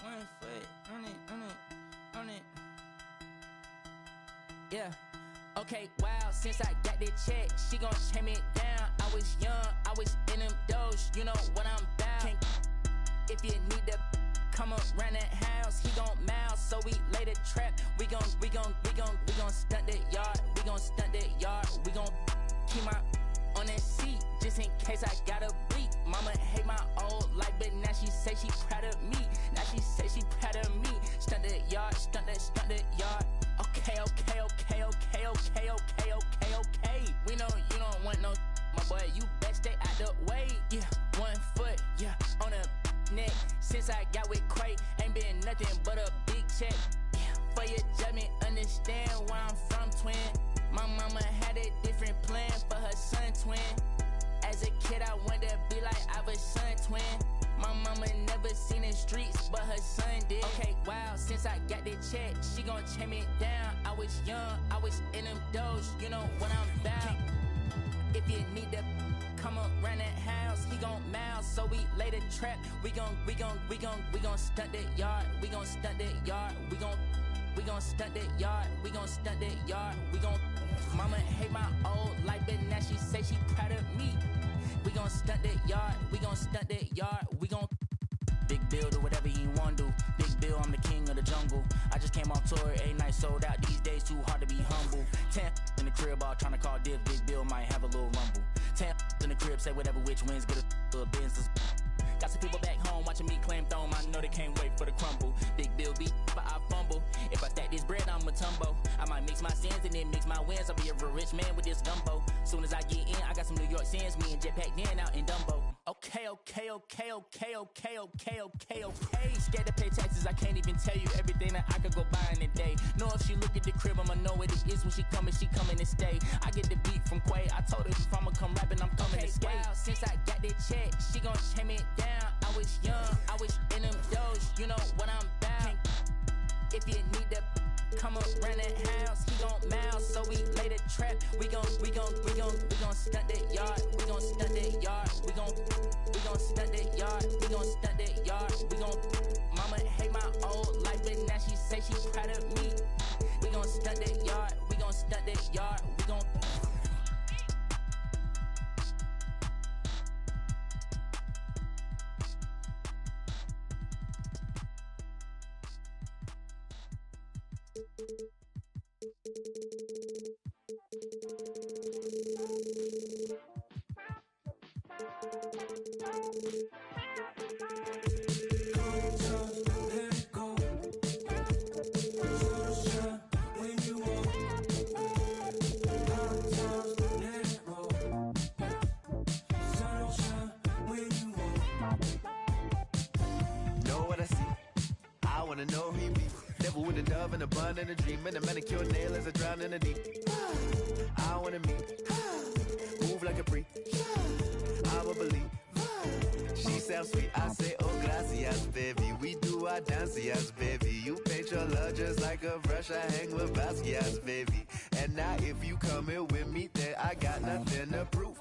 One foot on it. Yeah. Okay, wow, since I got that check, she gon' chase me down. I was young, I was in them doors, you know what I'm about. If you need to come around that house, he gon' mouse, so we lay the trap. We gon' stunt that yard, we gon' stunt that yard, we gon' keep my on that seat, just in case I gotta bleep. Mama hate my old life, but now she say she proud of me. Now she say she proud of me. Stunt that yard, stunt that yard. Okay. We know you don't want no, my boy. You best stay out the way. Yeah, 1 foot, yeah, on a neck. Since I got with Quay, ain't been nothing but a big check. Yeah, for your judgment, understand where I'm from, twin. My mama had a different plan for her son, twin. As a kid, I wanted to be like I was son, twin. My mama never seen the streets, but her son did. Okay, wow, since I got that check, she gon' chase me down. I was young, I was in them doors, you know what I'm about. If you need to come around that house, he gon' mouse, so we lay the trap. We gon' stunt that yard, we gon' stunt that yard, we gon' stunt that yard, we gon' stunt that yard, we gon'. Mama hate my old life, but now she say she proud of me. We gon' stunt that yard, we gon' stunt that yard, we gon'. Big Bill, do whatever he wanna do. Big Bill, I'm the king of the jungle. I just came off tour, 8 nights sold out. These days too hard to be humble. 10 in the crib, all trying to call div. Big Bill might have a little rumble. 10 in the crib, say whatever, which wins, get a business. Got some people back home watching me claim throne. I know they can't wait for the crumble. Big Bill beat, but I fumble. If I stack this bread, I'm a tumbo. I might mix my sins and then mix my wins. I'll be a rich man with this gumbo. Soon as I get in, I got some New York sins. Me and Jetpack Dan out in Dumbo. Okay. Scared to pay taxes, I can't even tell you everything that I could go buy in a day. Know if she look at the crib, I'ma know what it is when she coming to stay. I get the beat from Quay. I told her if I'ma come rapping, I'm coming to skate. Wow, since I got that check, she gon' chase me down. I was young, I was in them doors, you know what I'm about. If you need to come around that house, he gon' mouse, so we lay the trap. We gon' stunt that yard, we gon' stunt that yard, we gon' stunt that yard, we gon' stunt that yard, we gon'. Mama hate my old life, but now she say she proud of me. We gon' stunt that yard, we gon' stunt that yard, we gon'. Know who he be. Devil with a dove and a bun and a dream and a manicure nail as I drown in the deep. I wanna meet, move like a freak. I'ma believe. She sounds sweet. I say, oh gracias, baby. We do our dances, baby. You paint your love just like a brush. I hang with Basquiat's, baby. And now if you come here with me, then I got nothing to prove.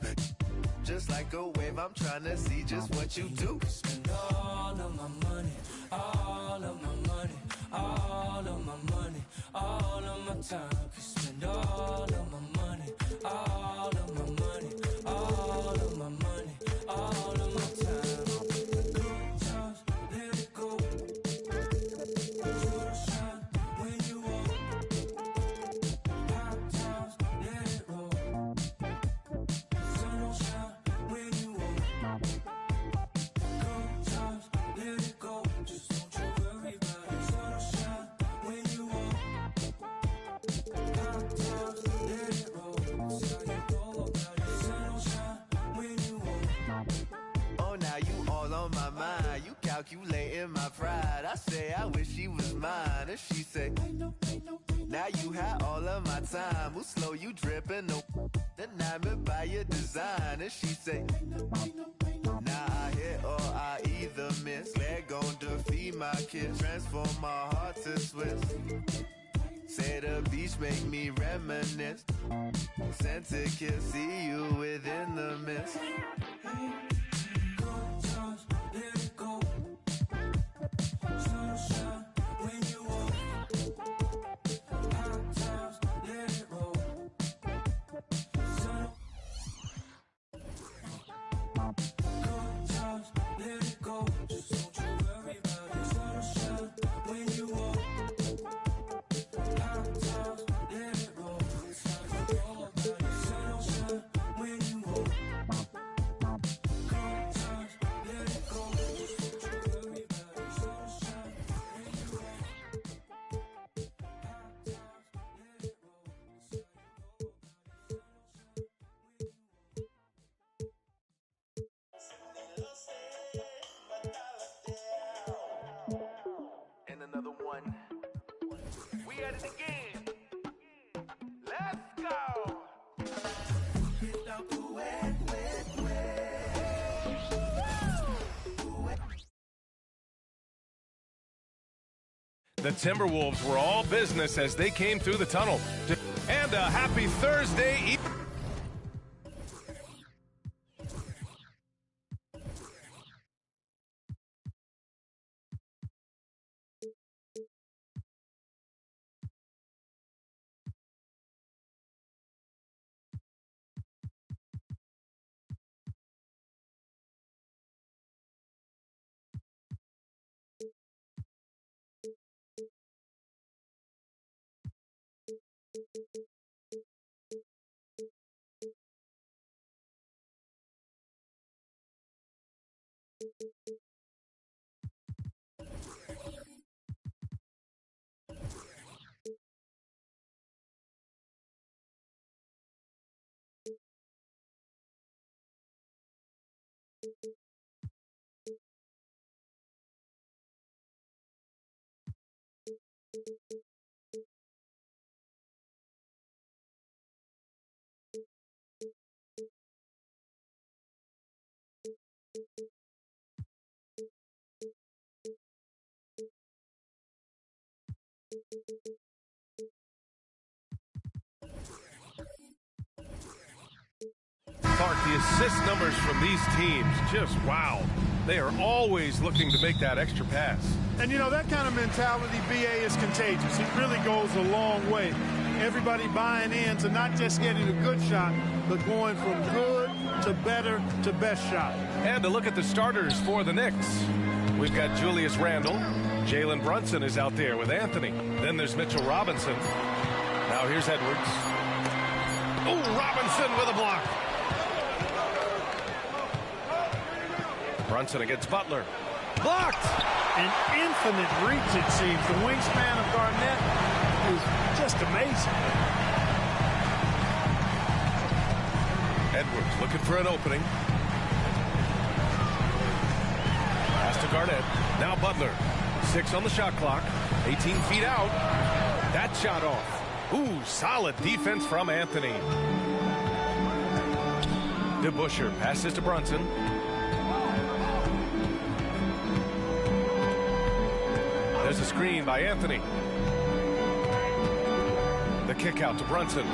Just like a wave, I'm trying to see just what you do. Spend all of my money, all of my money, all of my money, all of my time. Could spend all of my money, all of my money, all of my money, all of my time. Good times, let it go. Shoot a shot calculating my pride. I say I wish she was mine, and she say, now you had all of my time. Who slow you dripping? No, deny me by your design. And she say, now I hit or I either miss. Leg gon' defeat my kiss, transform my heart to Swiss. Say the beach make me reminisce. Sent to kiss, see you within the mist. Let it go. Sunshine when you walk. Hot times, let it roll. Good times, let it go. Just don't you worry about it. Sunshine when you walk. Hot times, let it roll. It's time to go about it. Sunshine when you walk. Good times, let it go. Just don't you worry about it. Sunshine when you walk. Hot times, let it roll. It's time to go about it. And another one. We at it again. Let's go. Get out the wet, wet, wet. The Timberwolves were all business as they came through the tunnel. And a happy Thursday evening. Clark, the assist numbers from these teams, just wow. They are always looking to make that extra pass. And, you know, that kind of mentality, BA, is contagious. It really goes a long way. Everybody buying in to not just getting a good shot, but going from good to better to best shot. And to look at the starters for the Knicks. We've got Julius Randle. Jalen Brunson is out there with Anthony. Then there's Mitchell Robinson. Now here's Edwards. Oh, Robinson with a block. Brunson against Butler. Blocked! An infinite reach, it seems. The wingspan of Garnett is just amazing. Edwards looking for an opening. Pass to Garnett. Now Butler. 6 on the shot clock. 18 feet out. That shot off. Ooh, solid defense from Anthony. DeBusschere passes to Brunson. There's a screen by Anthony. The kick out to Brunson.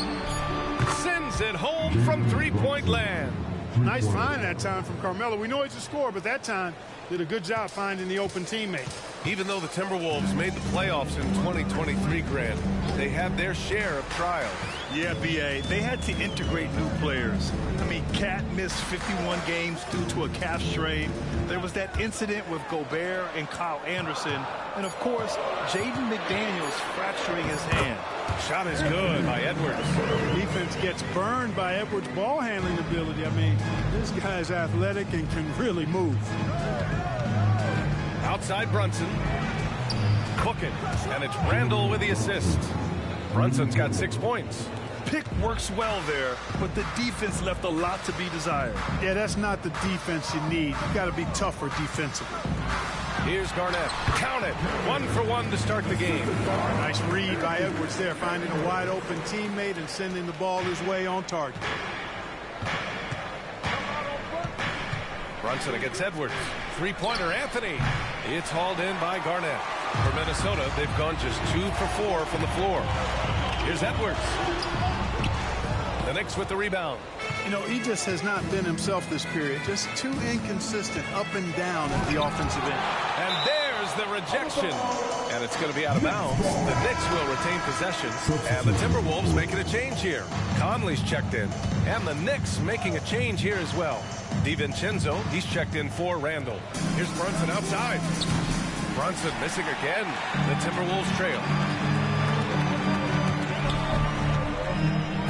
Sends it home from three-point land. Nice find that time from Carmelo. We know he's a scorer, but that time did a good job finding the open teammate. Even though the Timberwolves made the playoffs in 2023, Grant, they had their share of trials. Yeah, BA, they had to integrate new players. I mean, Cat missed 51 games due to a calf strain. There was that incident with Gobert and Kyle Anderson. And, of course, Jaden McDaniels fracturing his hand. Shot is good by Edwards. Defense gets burned by Edwards' ball handling ability. I mean, this guy's athletic and can really move. Outside Brunson. Cooking. And it's Randle with the assist. Brunson's got 6 points. Pick works well there, but the defense left a lot to be desired. Yeah, that's not the defense you need. You got to be tougher defensively. Here's Garnett. Count it. 1 for 1 to start the game. Nice read by Edwards there, finding a wide open teammate and sending the ball his way on target. Brunson against Edwards. Three-pointer, Anthony. It's hauled in by Garnett. For Minnesota, they've gone just 2 for 4 from the floor. Here's Edwards. The Knicks with the rebound. You know, he just has not been himself this period. Just too inconsistent up and down at the offensive end. And there's the rejection. And it's going to be out of bounds. The Knicks will retain possession. And the Timberwolves making a change here. Conley's checked in. And the Knicks making a change here as well. DiVincenzo, he's checked in for Randall. Here's Brunson outside. Brunson missing again. The Timberwolves trail.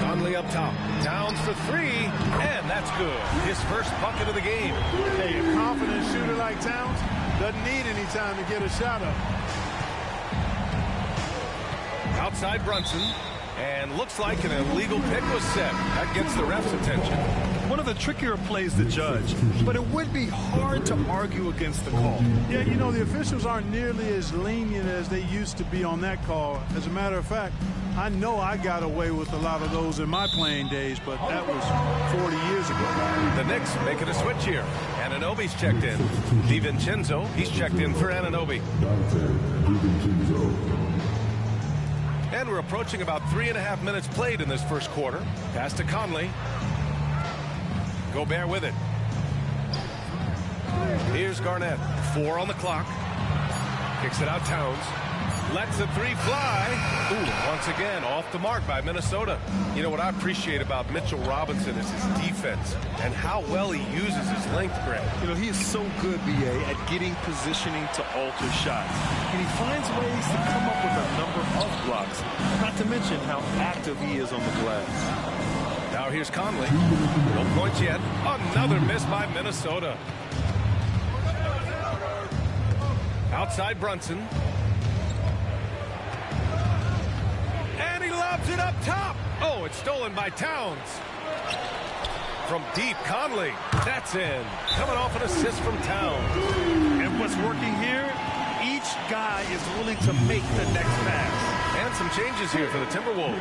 Conley up top. Towns for 3, and that's good. His first bucket of the game. Hey, a confident shooter like Towns doesn't need any time to get a shot up. Outside Brunson, and looks like an illegal pick was set. That gets the ref's attention. One of the trickier plays to judge, but it would be hard to argue against the call. Yeah, you know, the officials aren't nearly as lenient as they used to be on that call. As a matter of fact, I know I got away with a lot of those in my playing days, but that was 40 years ago. The Knicks making a switch here. Anunoby's checked in. DiVincenzo, he's checked in for Anunoby. And we're approaching about 3.5 minutes played in this first quarter. Pass to Conley. Gobert with it. Here's Garnett. 4 on the clock. Kicks it out Towns. Lets the 3 fly. Ooh, once again, off the mark by Minnesota. You know what I appreciate about Mitchell Robinson is his defense and how well he uses his length, Greg. You know, he is so good, B.A., at getting positioning to alter shots. And he finds ways to come up with a number of blocks, not to mention how active he is on the glass. Now here's Conley. No points yet. Another miss by Minnesota. Outside Brunson. And he lobs it up top. Oh, it's stolen by Towns. From deep, Conley. That's in. Coming off an assist from Towns. And what's working here, each guy is willing to make the next pass. And some changes here for the Timberwolves.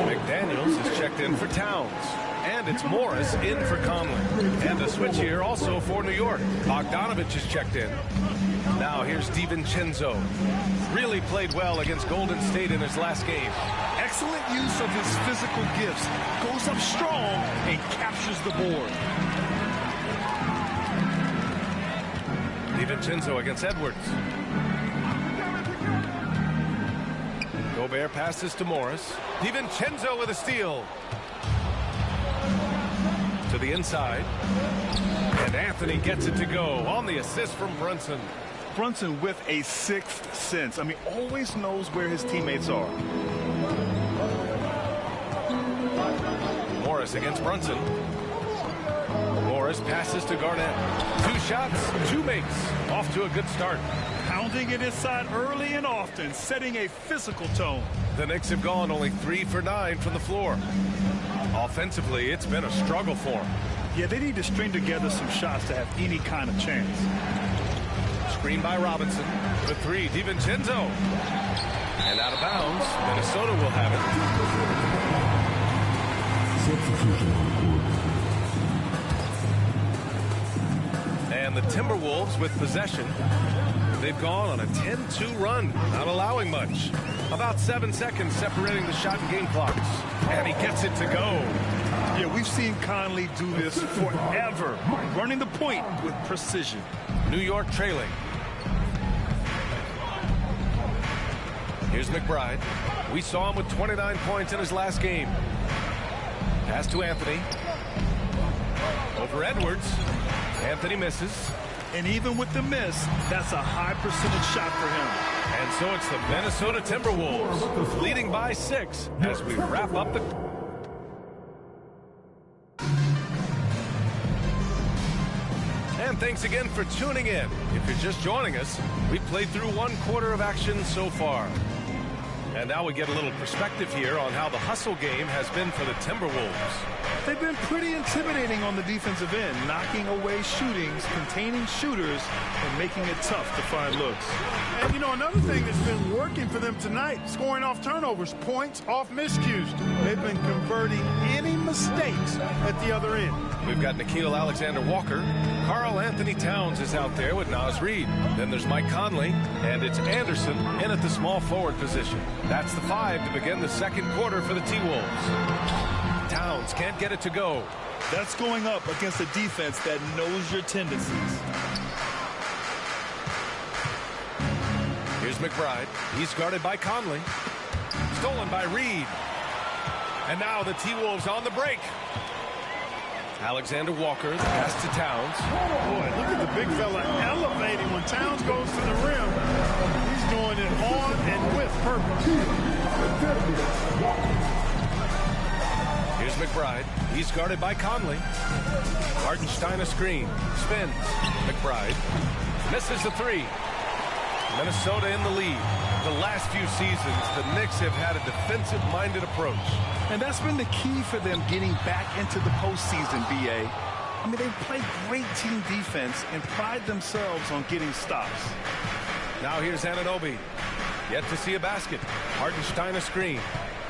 McDaniels is checked in for Towns. And it's Morris in for Conley. And a switch here also for New York. Bogdanovich is checked in. Now here's DiVincenzo. Really played well against Golden State in his last game. Excellent use of his physical gifts. Goes up strong and captures the board. DiVincenzo against Edwards. Gobert passes to Morris. DiVincenzo with a steal. To the inside. And Anthony gets it to go on the assist from Brunson. Brunson with a sixth sense. I mean, always knows where his teammates are. Morris against Brunson. Morris passes to Garnett. 2 shots, 2 makes. Off to a good start. Pounding it inside early and often, setting a physical tone. The Knicks have gone only 3 for 9 from the floor. Offensively, it's been a struggle for them. Yeah, they need to string together some shots to have any kind of chance. Screen by Robinson. The 3, DiVincenzo. And out of bounds, Minnesota will have it. And the Timberwolves with possession. They've gone on a 10-2 run, not allowing much. About 7 seconds separating the shot and game clocks. And he gets it to go. Yeah, we've seen Conley do this forever, running the point with precision. New York trailing. Here's McBride. We saw him with 29 points in his last game. Pass to Anthony. Over Edwards. Anthony misses. And even with the miss, that's a high percentage shot for him. And so it's the Minnesota Timberwolves leading by 6 as we wrap up the... And thanks again for tuning in. If you're just joining us, we've played through 1 quarter of action so far. And now we get a little perspective here on how the hustle game has been for the Timberwolves. They've been pretty intimidating on the defensive end, knocking away shootings, containing shooters, and making it tough to find looks. And, you know, another thing that's been working for them tonight, scoring off turnovers, points off miscues. They've been converting any mistakes at the other end. We've got Nickeil Alexander-Walker. Karl Anthony Towns is out there with Naz Reid. Then there's Mike Conley, and it's Anderson in at the small forward position. That's the 5 to begin the second quarter for the T-Wolves. Towns can't get it to go. That's going up against a defense that knows your tendencies. Here's McBride. He's guarded by Conley. Stolen by Reid. And now the T-Wolves on the break. Alexander Walker, the pass to Towns. Boy, look at the big fella elevating when Towns goes to the rim. He's doing it on and with purpose. Here's McBride. He's guarded by Conley. Hartenstein a screen. Spins. McBride misses the 3. Minnesota in the lead. The last few seasons, the Knicks have had a defensive-minded approach. And that's been the key for them getting back into the postseason, B.A. I mean, they play great team defense and pride themselves on getting stops. Now here's Anunoby. Yet to see a basket. Hartenstein a screen.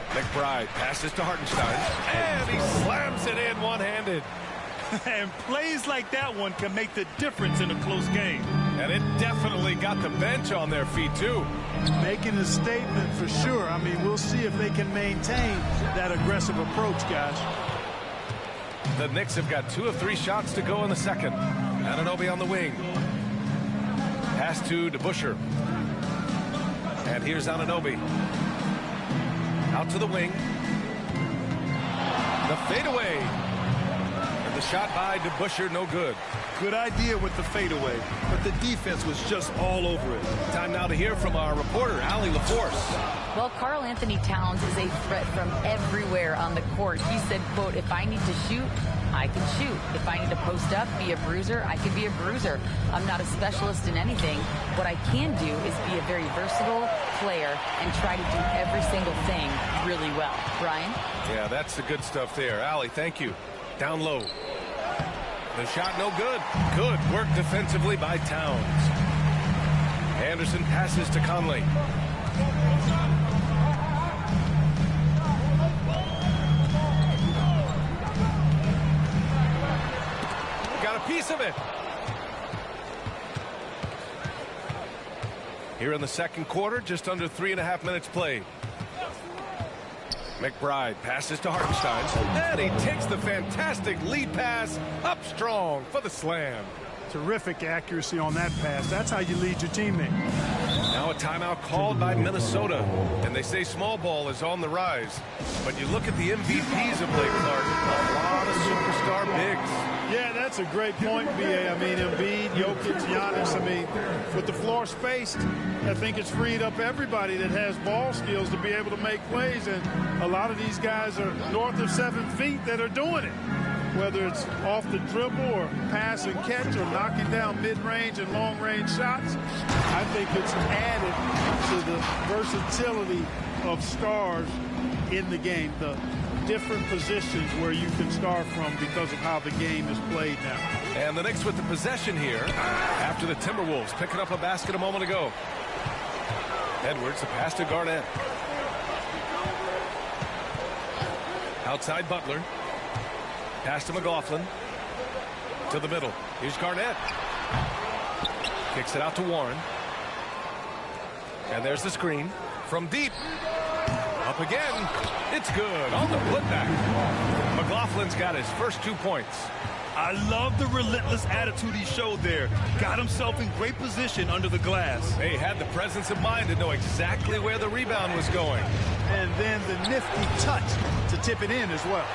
McBride passes to Hartenstein. And he slams it in one-handed. And plays like that one can make the difference in a close game. And it definitely got the bench on their feet, too. Making a statement for sure. I mean, we'll see if they can maintain that aggressive approach, guys. The Knicks have got 2 of 3 shots to go in the second. Anunoby on the wing. Pass to DeBusschere. And here's Anunoby. Out to the wing. The fadeaway. The shot by DeBusschere, no good. Good idea with the fadeaway, but the defense was just all over it. Time now to hear from our reporter, Allie LaForce. Well, Karl Anthony Towns is a threat from everywhere on the court. He said, quote, if I need to shoot, I can shoot. If I need to post up, be a bruiser, I can be a bruiser. I'm not a specialist in anything. What I can do is be a very versatile player and try to do every single thing really well. Brian? Yeah, that's the good stuff there. Allie, thank you. Down low. The shot no good. Good work defensively by Towns. Anderson passes to Conley. Got a piece of it. Here in the second quarter, just under 3.5 minutes played. McBride passes to Hartenstein, and he takes the fantastic lead pass up strong for the slam. Terrific accuracy on that pass. That's how you lead your teammate. Now a timeout called by Minnesota, and they say small ball is on the rise. But you look at the MVPs of Blake Clark, a lot of superstar bigs. Yeah, that's a great point, B.A. I mean, Embiid, Jokic, Giannis. I mean, with the floor spaced, I think it's freed up everybody that has ball skills to be able to make plays. And a lot of these guys are north of 7 feet that are doing it, whether it's off the dribble or pass and catch or knocking down mid-range and long-range shots. I think it's added to the versatility of stars in the game, the different positions where you can start from because of how the game is played now. And the Knicks with the possession here after the Timberwolves picking up a basket a moment ago. Edwards, the pass to Garnett. Outside Butler. Pass to McLaughlin. To the middle. Here's Garnett. Kicks it out to Warren. And there's the screen from deep. Up again. It's good on the putback. McLaughlin's got his first 2 points. I love the relentless attitude he showed there. Got himself in great position under the glass. They had the presence of mind to know exactly where the rebound was going. And then the nifty touch to tip it in as well.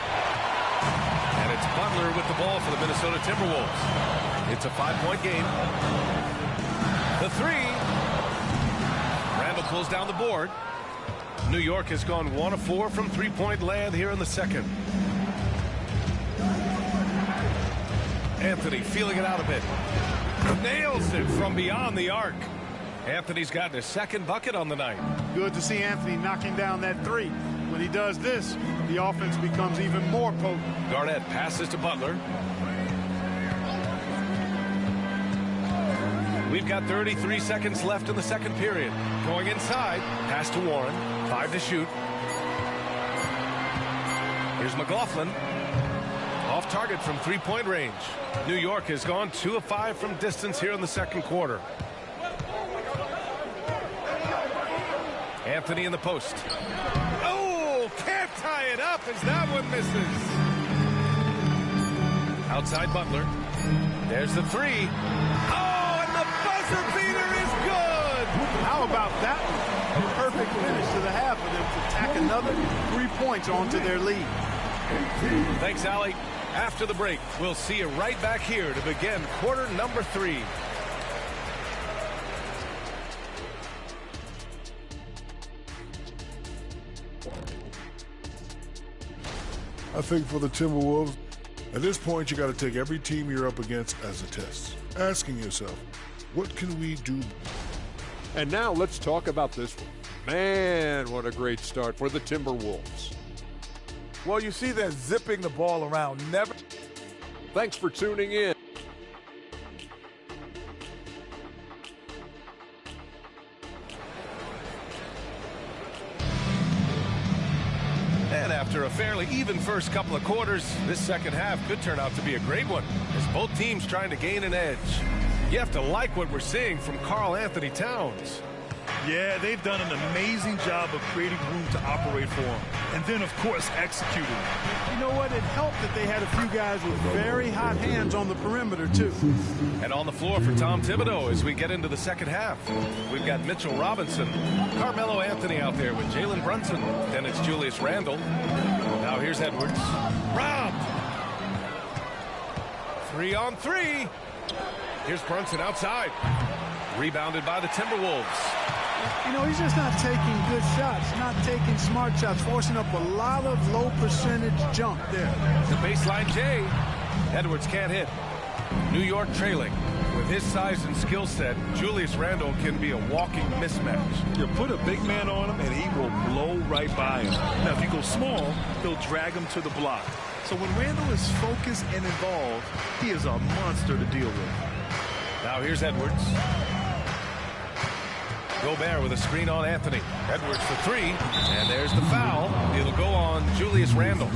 And it's Butler with the ball for the Minnesota Timberwolves. It's a 5-point game. The 3. Randall pulls down the board. New York has gone 1 of 4 from three-point land here in the second. Anthony feeling it out a bit. Nails it from beyond the arc. Anthony's gotten his second bucket on the night. Good to see Anthony knocking down that 3. When he does this, the offense becomes even more potent. Garnett passes to Butler. We've got 33 seconds left in the second period. Going inside, pass to Warren. 5 to shoot. Here's McLaughlin. Off target from three-point range. New York has gone 2 of 5 from distance here in the second quarter. Anthony in the post. Oh, can't tie it up as that one misses. Outside Butler. There's the three. Oh, and the buzzer beater is good. How about that one? A perfect finish to the half for them to tack another 3 points onto their lead. Thanks, Allie. After the break, we'll see you right back here to begin quarter number 3. I think for the Timberwolves, at this point, you got to take every team you're up against as a test. Asking yourself, what can we do? And now let's talk about this one. Man, what a great start for the Timberwolves. Well, you see that zipping the ball around. Never. Thanks for tuning in. And after a fairly even first couple of quarters, this second half could turn out to be a great one, as both teams trying to gain an edge. You have to like what we're seeing from Karl Anthony Towns. Yeah, they've done an amazing job of creating room to operate for him. And then, of course, executing. You know what? It helped that they had a few guys with very hot hands on the perimeter, too. And on the floor for Tom Thibodeau as we get into the second half. We've got Mitchell Robinson, Carmelo Anthony out there with Jalen Brunson. Then it's Julius Randle. Now here's Edwards. Robbed. 3-on-3. Here's Brunson outside. Rebounded by the Timberwolves. You know, he's just not taking good shots, not taking smart shots, forcing up a lot of low percentage jump there. The baseline J. Edwards can't hit. New York trailing. With his size and skill set, Julius Randle can be a walking mismatch. You put a big man on him, and he will blow right by him. Now, if you go small, he'll drag him to the block. So when Randle is focused and involved, he is a monster to deal with. Now here's Edwards. Gobert with a screen on Anthony. Edwards for 3, and there's the foul. It'll go on Julius Randle.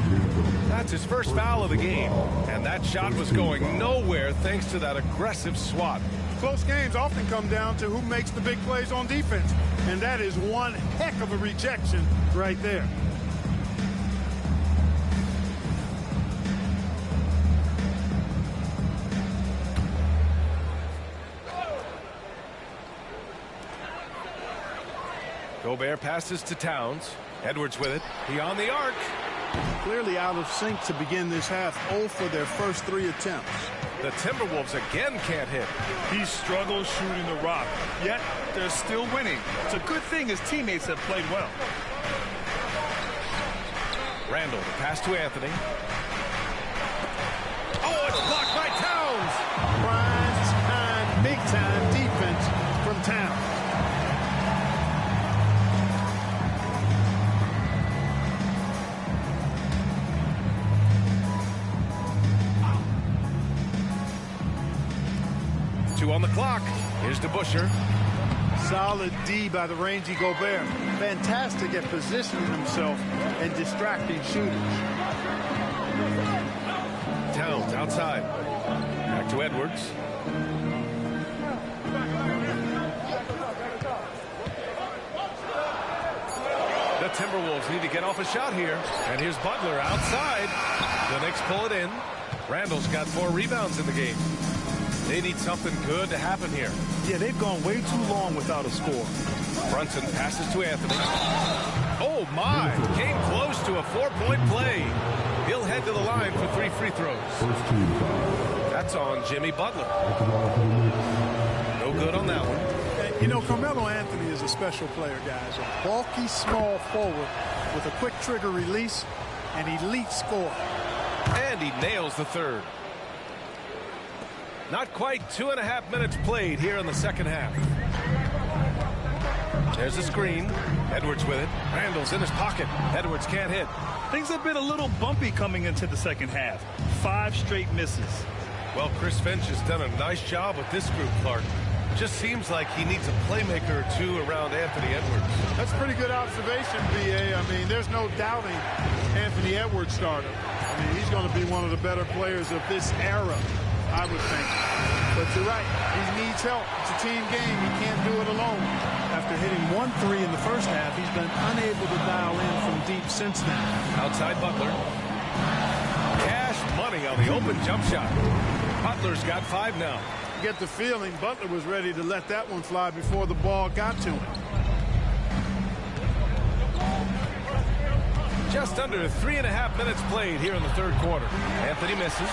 That's his first foul of the game, and that shot was going nowhere thanks to that aggressive swat. Close games often come down to who makes the big plays on defense, and that is one heck of a rejection right there. Gobert passes to Towns. Edwards with it. He on the arc. Clearly out of sync to begin this half. 0 for their first 3 attempts. The Timberwolves again can't hit. He struggles shooting the rock, yet they're still winning. It's a good thing his teammates have played well. Randle, the pass to Anthony. Oh, it's blocked by Towns. Prime time, big time defense from Towns. On the clock. Here's DeBuscher. Solid D by the rangy Gobert. Fantastic at positioning himself and distracting shooters. Towns outside. Back to Edwards. The Timberwolves need to get off a shot here. And here's Butler outside. The Knicks pull it in. Randle's got 4 rebounds in the game. They need something good to happen here. Yeah, they've gone way too long without a score. Brunson passes to Anthony. Oh, my. Came close to a 4-point play. He'll head to the line for 3 free throws. That's on Jimmy Butler. No good on that one. You know, Carmelo Anthony is a special player, guys. A bulky, small forward with a quick trigger release, and elite score. And he nails the third. Not quite 2.5 minutes played here in the second half. There's a screen. Edwards with it. Randall's in his pocket. Edwards can't hit. Things have been a little bumpy coming into the second half. 5 straight misses. Well, Chris Finch has done a nice job with this group, Clark. Just seems like he needs a playmaker or two around Anthony Edwards. That's a pretty good observation, B.A. I mean, there's no doubting Anthony Edwards starter. I mean, he's going to be one of the better players of this era, I would think. But you're right. He needs help. It's a team game. He can't do it alone. After hitting 1 3 in the first half, he's been unable to dial in from deep since then. Outside Butler. Cash money on the open jump shot. Butler's got 5 now. Get the feeling Butler was ready to let that one fly before the ball got to him. Just under 3.5 minutes played here in the third quarter. Anthony misses.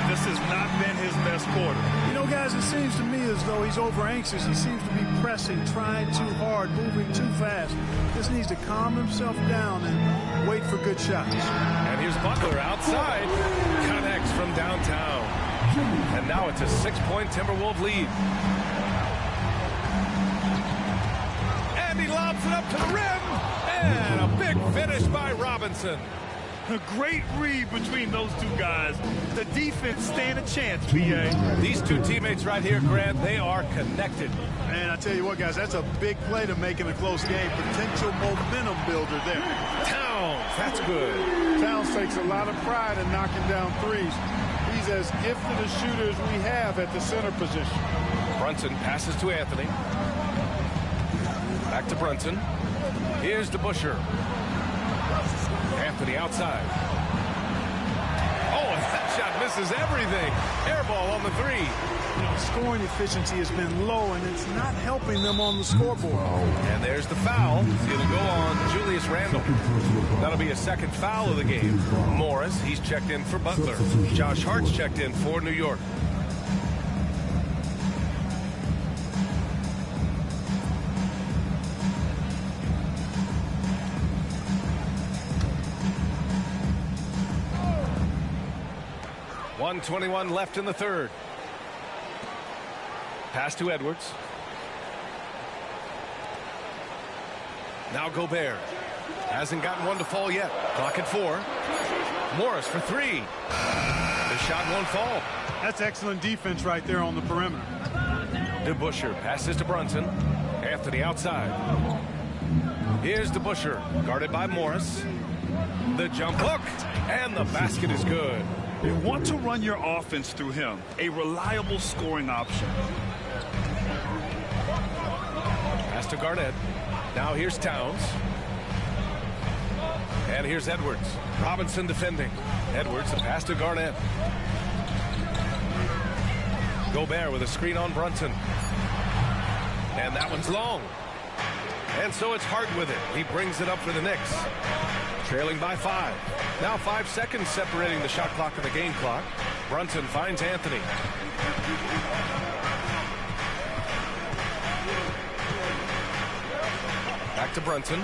This has not been his best quarter. You know, guys, it seems to me as though he's over anxious. He seems to be pressing, trying too hard, moving too fast. Just needs to calm himself down and wait for good shots. And here's Butler outside. Connects from downtown. And now it's a 6-point Timberwolves lead. And he lobs it up to the rim. And a big finish by Robinson. A great read between those two guys. The defense stand a chance, B.A. These two teammates right here, Grant, they are connected. Man, I tell you what, guys, that's a big play to make in a close game. Potential momentum builder there. Towns, that's good. Towns takes a lot of pride in knocking down threes. He's as gifted a shooter as we have at the center position. Brunson passes to Anthony. Back to Brunson. Here's DeBusschere. Anthony outside. Oh, and that shot misses everything. Air ball on the 3. You know, scoring efficiency has been low, and it's not helping them on the scoreboard. And there's the foul. It'll go on Julius Randle. That'll be a second foul of the game. Morris, he's checked in for Butler. Josh Hart's checked in for New York. .121 left in the third. Pass to Edwards. Now Gobert. Hasn't gotten one to fall yet. Clock at 4. Morris for 3. The shot won't fall. That's excellent defense right there on the perimeter. DeBusschere passes to Brunson. Anthony outside. Here's DeBusschere, guarded by Morris. The jump hook, and the basket is good. You want to run your offense through him, a reliable scoring option. Pass to Garnett. Now here's Towns. And here's Edwards. Robinson defending. Edwards, the pass to Garnett. Gobert with a screen on Brunson. And that one's long. And so it's Hart with it. He brings it up for the Knicks. Trailing by 5. Now 5 seconds separating the shot clock and the game clock. Brunson finds Anthony. Back to Brunson.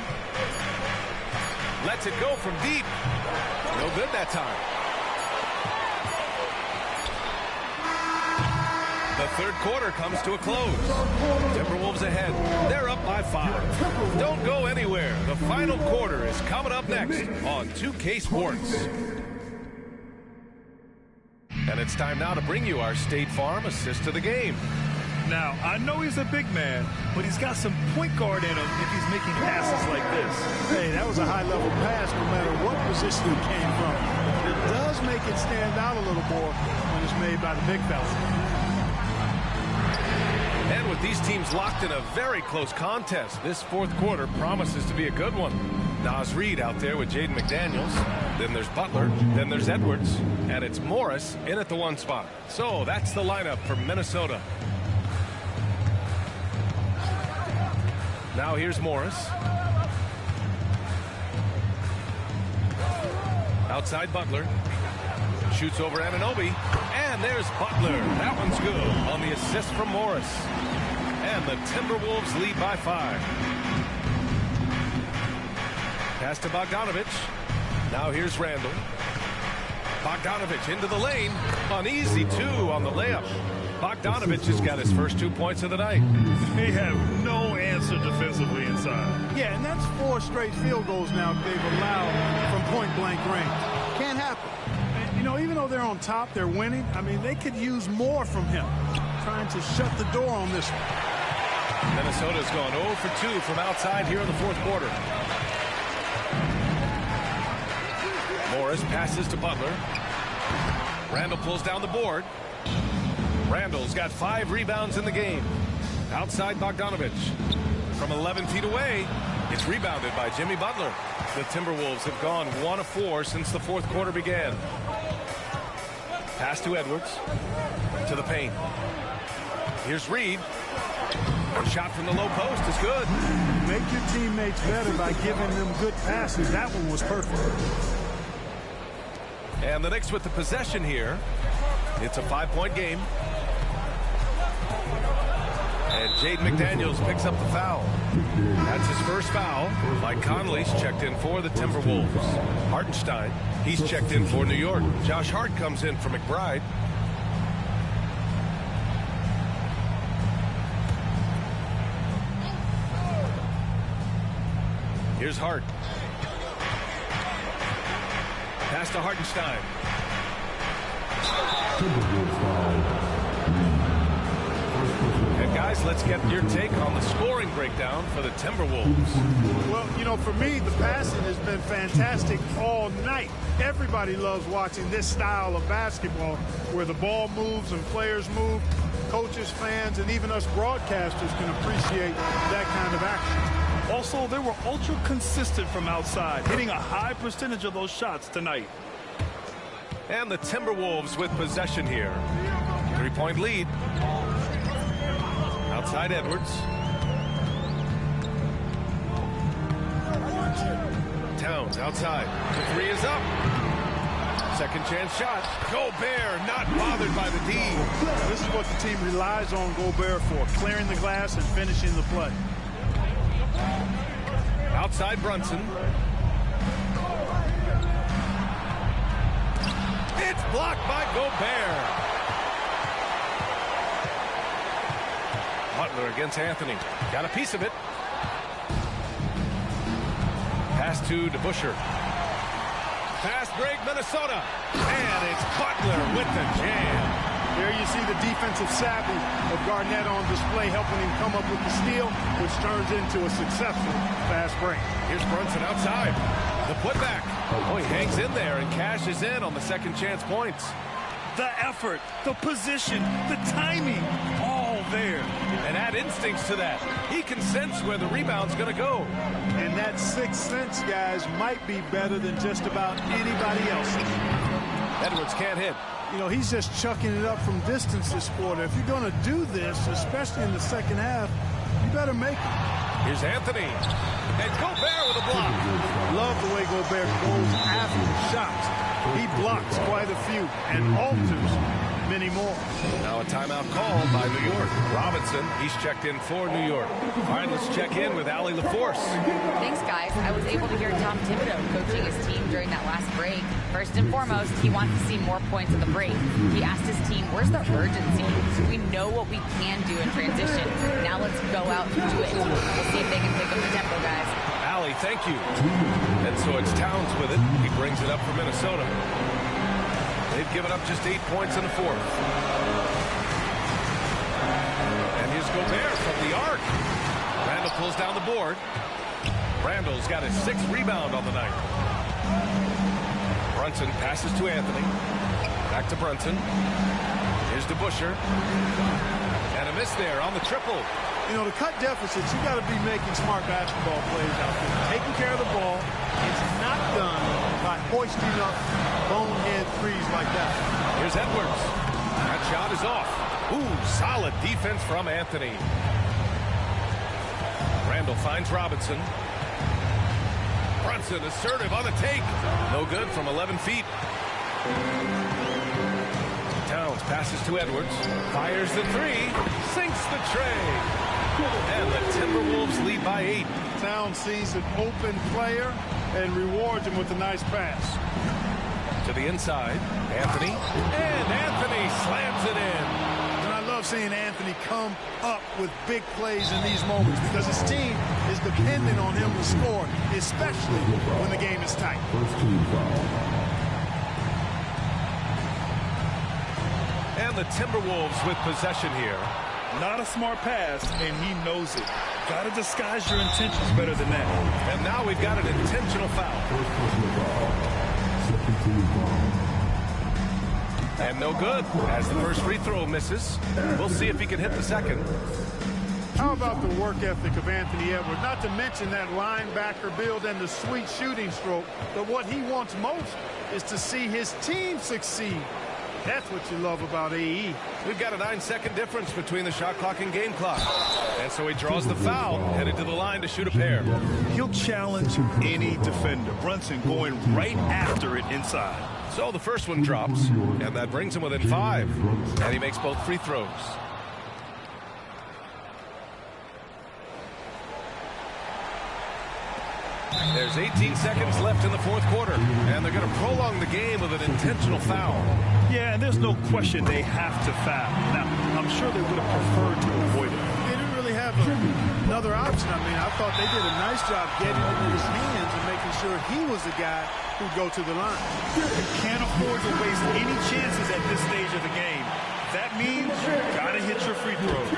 Lets it go from deep. No good that time. The third quarter comes to a close. Timberwolves ahead. They're up by 5. Don't go anywhere. The final quarter is coming up next on 2K Sports. And it's time now to bring you our State Farm assist to the game. Now, I know he's a big man, but he's got some point guard in him if he's making passes like this. Hey, that was a high-level pass no matter what position it came from. It does make it stand out a little more when it's made by the big fella. And with these teams locked in a very close contest, this fourth quarter promises to be a good one. Naz Reid out there with Jaden McDaniels. Then there's Butler. Then there's Edwards. And it's Morris in at the 1 spot. So that's the lineup for Minnesota. Now here's Morris. Outside Butler. Shoots over Anunoby. And there's Butler. That one's good on the assist from Morris. And the Timberwolves lead by 5. Pass to Bogdanovich. Now here's Randall. Bogdanovich into the lane. An easy 2 on the layup. Bogdanovich has got his first 2 points of the night. They have no answer defensively inside. Yeah, and that's 4 straight field goals now they've allowed from point-blank range. Can't happen. And, you know, even though they're on top, they're winning. I mean, they could use more from him. Trying to shut the door on this one. Minnesota's gone 0 for 2 from outside here in the fourth quarter. Morris passes to Butler. Randall pulls down the board. Randall's got 5 rebounds in the game. Outside Bogdanovich. From 11 feet away, it's rebounded by Jimmy Butler. The Timberwolves have gone 1 of 4 since the fourth quarter began. Pass to Edwards. To the paint. Here's Reed. A shot from the low post is good. Make your teammates better by giving them good passes. That one was perfect. And the Knicks with the possession here. It's a 5-point game. And Jaden McDaniels picks up the foul. That's his first foul. Mike Conley's checked in for the Timberwolves. Hartenstein, he's checked in for New York. Josh Hart comes in for McBride. Here's Hart. Pass to Hartenstein. And guys, let's get your take on the scoring breakdown for the Timberwolves. Well, you know, for me, the passing has been fantastic all night. Everybody loves watching this style of basketball where the ball moves and players move. Coaches, fans, and even us broadcasters can appreciate that kind of action. Also, they were ultra consistent from outside, hitting a high percentage of those shots tonight. And the Timberwolves with possession here. 3-point lead. Outside Edwards. Towns outside. The 3 is up. Second chance shot. Gobert not bothered by the D. This is what the team relies on Gobert for, clearing the glass and finishing the play. Outside Brunson. It's blocked by Gobert. Butler against Anthony. Got a piece of it. Pass to DeBusschere. Fast break, Minnesota. And it's Butler with the jam. There you see the defensive savvy of Garnett on display, helping him come up with the steal, which turns into a successful fast break. Here's Brunson outside. The putback. Oh, he hangs in there and cashes in on the second chance points. The effort, the position, the timing, all there. And add instincts to that. He can sense where the rebound's going to go. And that sixth sense, guys, might be better than just about anybody else's. Edwards can't hit. You know, he's just chucking it up from distance this quarter. If you're going to do this, especially in the second half, you better make it. Here's Anthony. And Gobert with a block. Love the way Gobert goes after shots. He blocks quite a few and alters many more. Now a timeout called by New York. Robinson, he's checked in for New York. All right, let's check in with Allie LaForce. Thanks, guys. I was able to hear Tom Thibodeau coaching his team during that last break. First and foremost, he wants to see more points in the break. He asked his team, where's the urgency? We know what we can do in transition. Now let's go out and do it. We'll see if they can pick up the tempo, guys. Allie, thank you. And so it's Towns with it. He brings it up for Minnesota. They've given up just 8 points in the fourth. And here's Gobert from the arc. Randall pulls down the board. Randall's got his 6th rebound on the night. Brunson passes to Anthony. Back to Brunson. Here's DeBusschere. And a miss there on the triple. You know, to cut deficits, you got to be making smart basketball plays out there. Taking care of the ball. It's not done by hoisting up bonehead threes like that. Here's Edwards. That shot is off. Ooh, solid defense from Anthony. Randall finds Robinson. Brunson assertive on the take. No good from 11 feet. Towns passes to Edwards. Fires the 3. Sinks the tray. And the Timberwolves lead by 8. Towns sees an open player and rewards him with a nice pass. To the inside, Anthony. And Anthony slams it in. And I love seeing Anthony come up with big plays in these moments because his team is dependent on him to score, especially when the game is tight. And the Timberwolves with possession here. Not a smart pass, and he knows it. Got to disguise your intentions better than that. And now we've got an intentional foul. And no good, as the first free throw misses. We'll see if he can hit the second. How about the work ethic of Anthony Edwards? Not to mention that linebacker build and the sweet shooting stroke. But what he wants most is to see his team succeed. That's what you love about AE. We've got a 9-second difference between the shot clock and game clock. And so he draws the foul, headed to the line to shoot a pair. He'll challenge any defender. Brunson going right after it inside. So the first one drops, and that brings him within 5. And he makes both free throws. There's 18 seconds left in the fourth quarter, and they're going to prolong the game with an intentional foul. Yeah, and there's no question they have to foul. Now, I'm sure they would have preferred to avoid it. They didn't really have another option. I mean, I thought they did a nice job getting it in his hands and making sure he was the guy who'd go to the line. You can't afford to waste any chances at this stage of the game. That means you got to hit your free throws.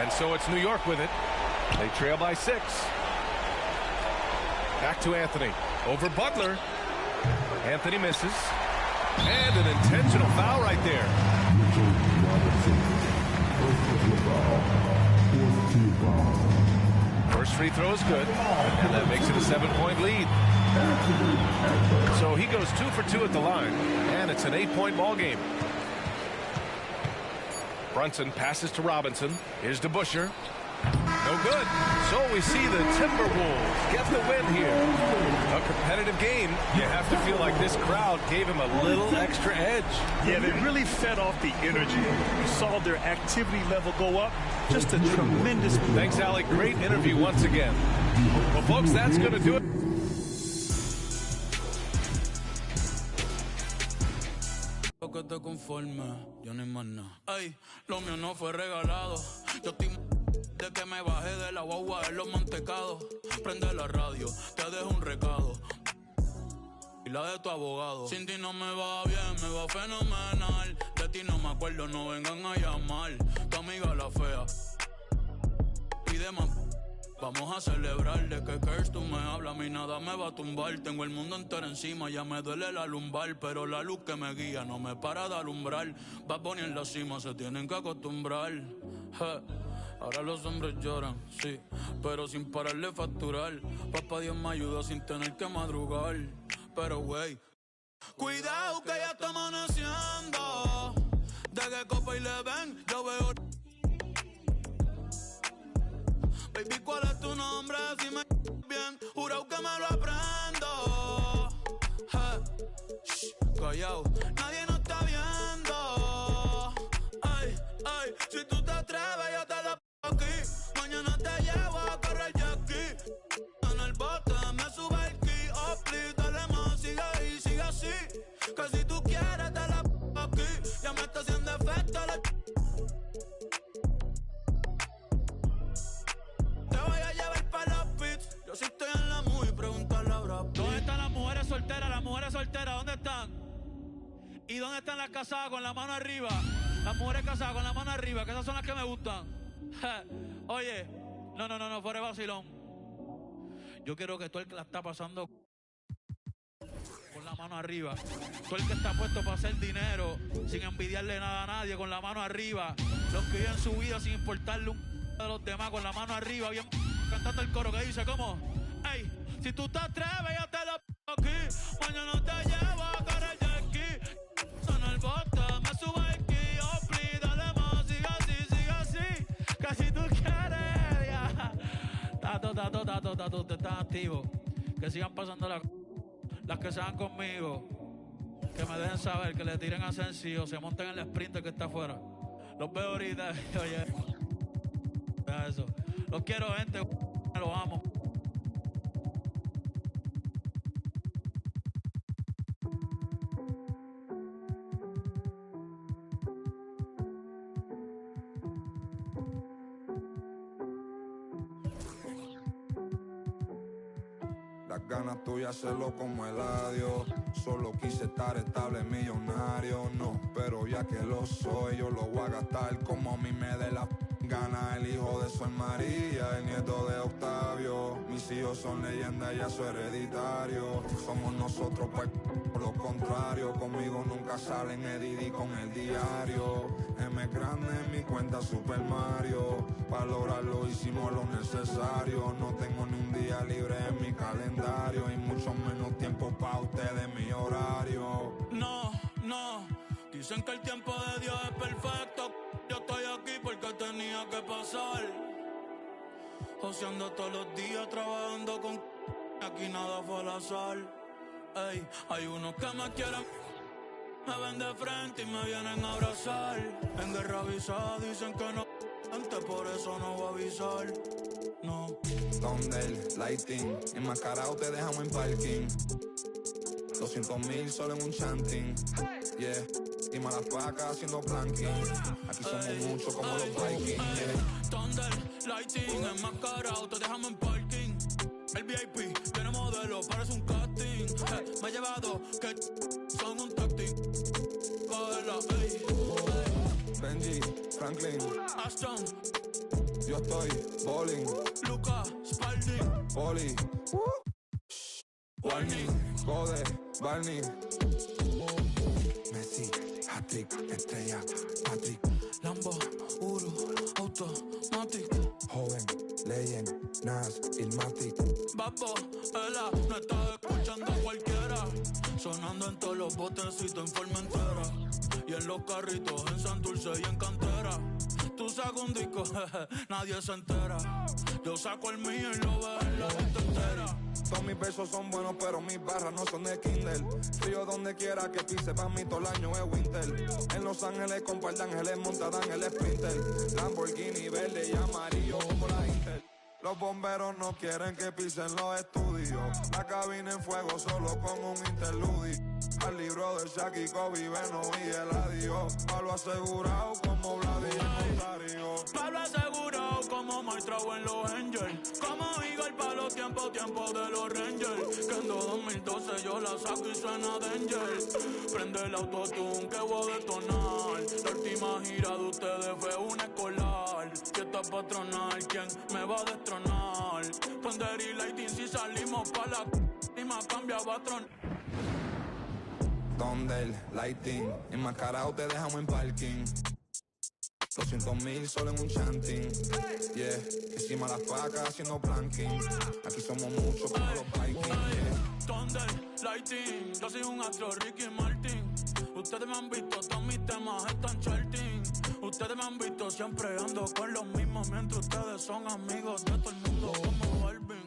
And so it's New York with it. They trail by 6. Back to Anthony. Over Butler. Anthony misses. And an intentional foul right there. First free throw is good. And that makes it a 7-point lead. So he goes 2 for 2 at the line. And it's an 8-point ball game. Brunson passes to Robinson. Here's to Busher. No good. So we see the Timberwolves get the win here. A competitive game. You have to feel like this crowd gave him a little extra edge. Yeah, they really fed off the energy. You saw their activity level go up. Just a tremendous... Thanks, Alec. Great interview once again. Well, folks, that's going to do it. Que te conforme, yo ni más nada. Ay, lo mío no fue regalado. Yo estoy de que me bajé de la guagua de los mantecados. Prende la radio, te dejo un recado. Y la de tu abogado. Sin ti no me va bien, me va fenomenal. De ti no me acuerdo, no vengan a llamar. Tu amiga la fea. Pide más. Vamos a celebrar de que Kirst tú me hablas, a mí nada me va a tumbar. Tengo el mundo entero encima, ya me duele la lumbar. Pero la luz que me guía no me para de alumbrar. Bad Bunny en la cima, se tienen que acostumbrar. Ahora los hombres lloran, sí, pero sin pararle facturar. Papá Dios me ayuda sin tener que madrugar. Pero wey, cuidado que ya está amaneciendo. De que copa y le ven, yo veo. Baby, ¿cuál es tu nombre? Si me bien, jurado que me lo aprendo. Callao, nadie nos está viendo. Ay, ay, si tú te atreves, yo te la pongo aquí. Mañana te llevo a correr jet-ski. En el bote me sube el ki. Oh, please, dale más, sigue ahí, sigue así. Que si tú quieres, te la pongo aquí. Ya me está haciendo efecto la... Yo sí estoy en la muy, pregúntale a Brad Pitt. ¿Dónde están las mujeres solteras? Las mujeres solteras, ¿dónde están? ¿Y dónde están las casadas con la mano arriba? Las mujeres casadas con la mano arriba, que esas son las que me gustan. Oye, no, fuera de vacilón. Yo quiero que tú el que la está pasando con la mano arriba. Tú el que está puesto para hacer dinero sin envidiarle nada a nadie, con la mano arriba. Los que viven su vida sin importarle un de los demás, con la mano arriba, bien cantando el coro que dice como, ey, si tú te atreves, yo te la pongo aquí. Mañana te llevo a correr jet-ski. En el bote, me subo el ki. Oh, please, dale más, sigue así. Que si tú quieres, ya. Tato, te están activos. Que sigan pasando las que sean conmigo. Que me dejen saber, que le tiren a Sensi o se monten en el sprinter que está afuera. Los veo ahorita, oye. Eso. Los quiero, gente. Los amo. las ganas tuyas hacerlo como el adiós. Solo quise estar estable, millonario, no, pero ya que lo soy, yo lo voy a gastar como a mí me dé la gana. El hijo de Sol María, el nieto de Octavio. Mis hijos son leyendas, ya soy hereditario. Somos nosotros, pues, por lo contrario. Conmigo nunca salen Edidi con el diario. M grande en mi cuenta Super Mario. Para lograrlo hicimos lo necesario. No tengo ni un día libre en mi calendario. Y mucho menos tiempo para ustedes, mi horario. No, dicen que el tiempo de Dios es perfecto. Yo estoy aquí porque tenía que pasar. Joseando todos los días, trabajando con aquí nada fue al azar. Ey, hay unos que me quieren, me ven de frente y me vienen a abrazar. En guerra avisada dicen que no, antes por eso no voy a avisar. No. Donde el lighting, enmascarado te dejamos en parking. 200,000 solo en un chanting. Yeah, y malas pacas haciendo planking. Aquí somos muchos como los Vikings. Yeah. Thunder, lighting, enmascarado te dejamos en parking. El VIP tiene modelo, parece un casting. Me ha llevado que son un tactic. Benji, Franklin, Ashton, yo estoy bowling. Luca, Spalding, Poli, Warning, Code, Barney, Messi, hat-trick, estrella, Patrick, Lambo, Uru, Automatic, joven, legend, Nas, Ilmatic. Babo, Ela, no está escuchando a cualquiera. Sonando en todos los botecitos en forma entera. Y en los carritos, en Santurce y en Cantera. Tú sacas un disco, nadie se entera. Yo saco el mío y lo veo en la lista entera. Todos mis besos son buenos, pero mis barras no son de Kindle. Frío donde quiera que pise, pa' mí todo el año es winter. En Los Ángeles con par de ángeles montadan el Sprinter. Lamborghini verde y amarillo como la Inter. Los bomberos no quieren que pisen los estudios. La cabina en fuego solo con un interludio. Al libro de Shaq y Kobe, Beno y Eladio. Palo asegurado como Vladi y Rosario. Palo asegurado como Maestrao en los Angels. Como Eagle para los tiempos de los Rangers. Que en 2012 yo la saco y suena Danger. Prende el autotune que voy a detonar. La última gira de ustedes fue una escolar. Fiesta patronal, ¿quién me va a destronar? Thunder y lighting si salimos pa' la y más cambia patrón. Donde el lighting, enmascarado te dejamos en parking. 200,000 solo en un chanting. Yeah, encima las pacas haciendo planking. Aquí somos muchos como los Vikings. Yeah. Thunder, lighting, yo soy un astro, Ricky Martin. Ustedes me han visto, todos mis temas están charting. Ustedes me han visto, siempre ando con los mismos. Mientras ustedes son amigos de todo el mundo como Balvin.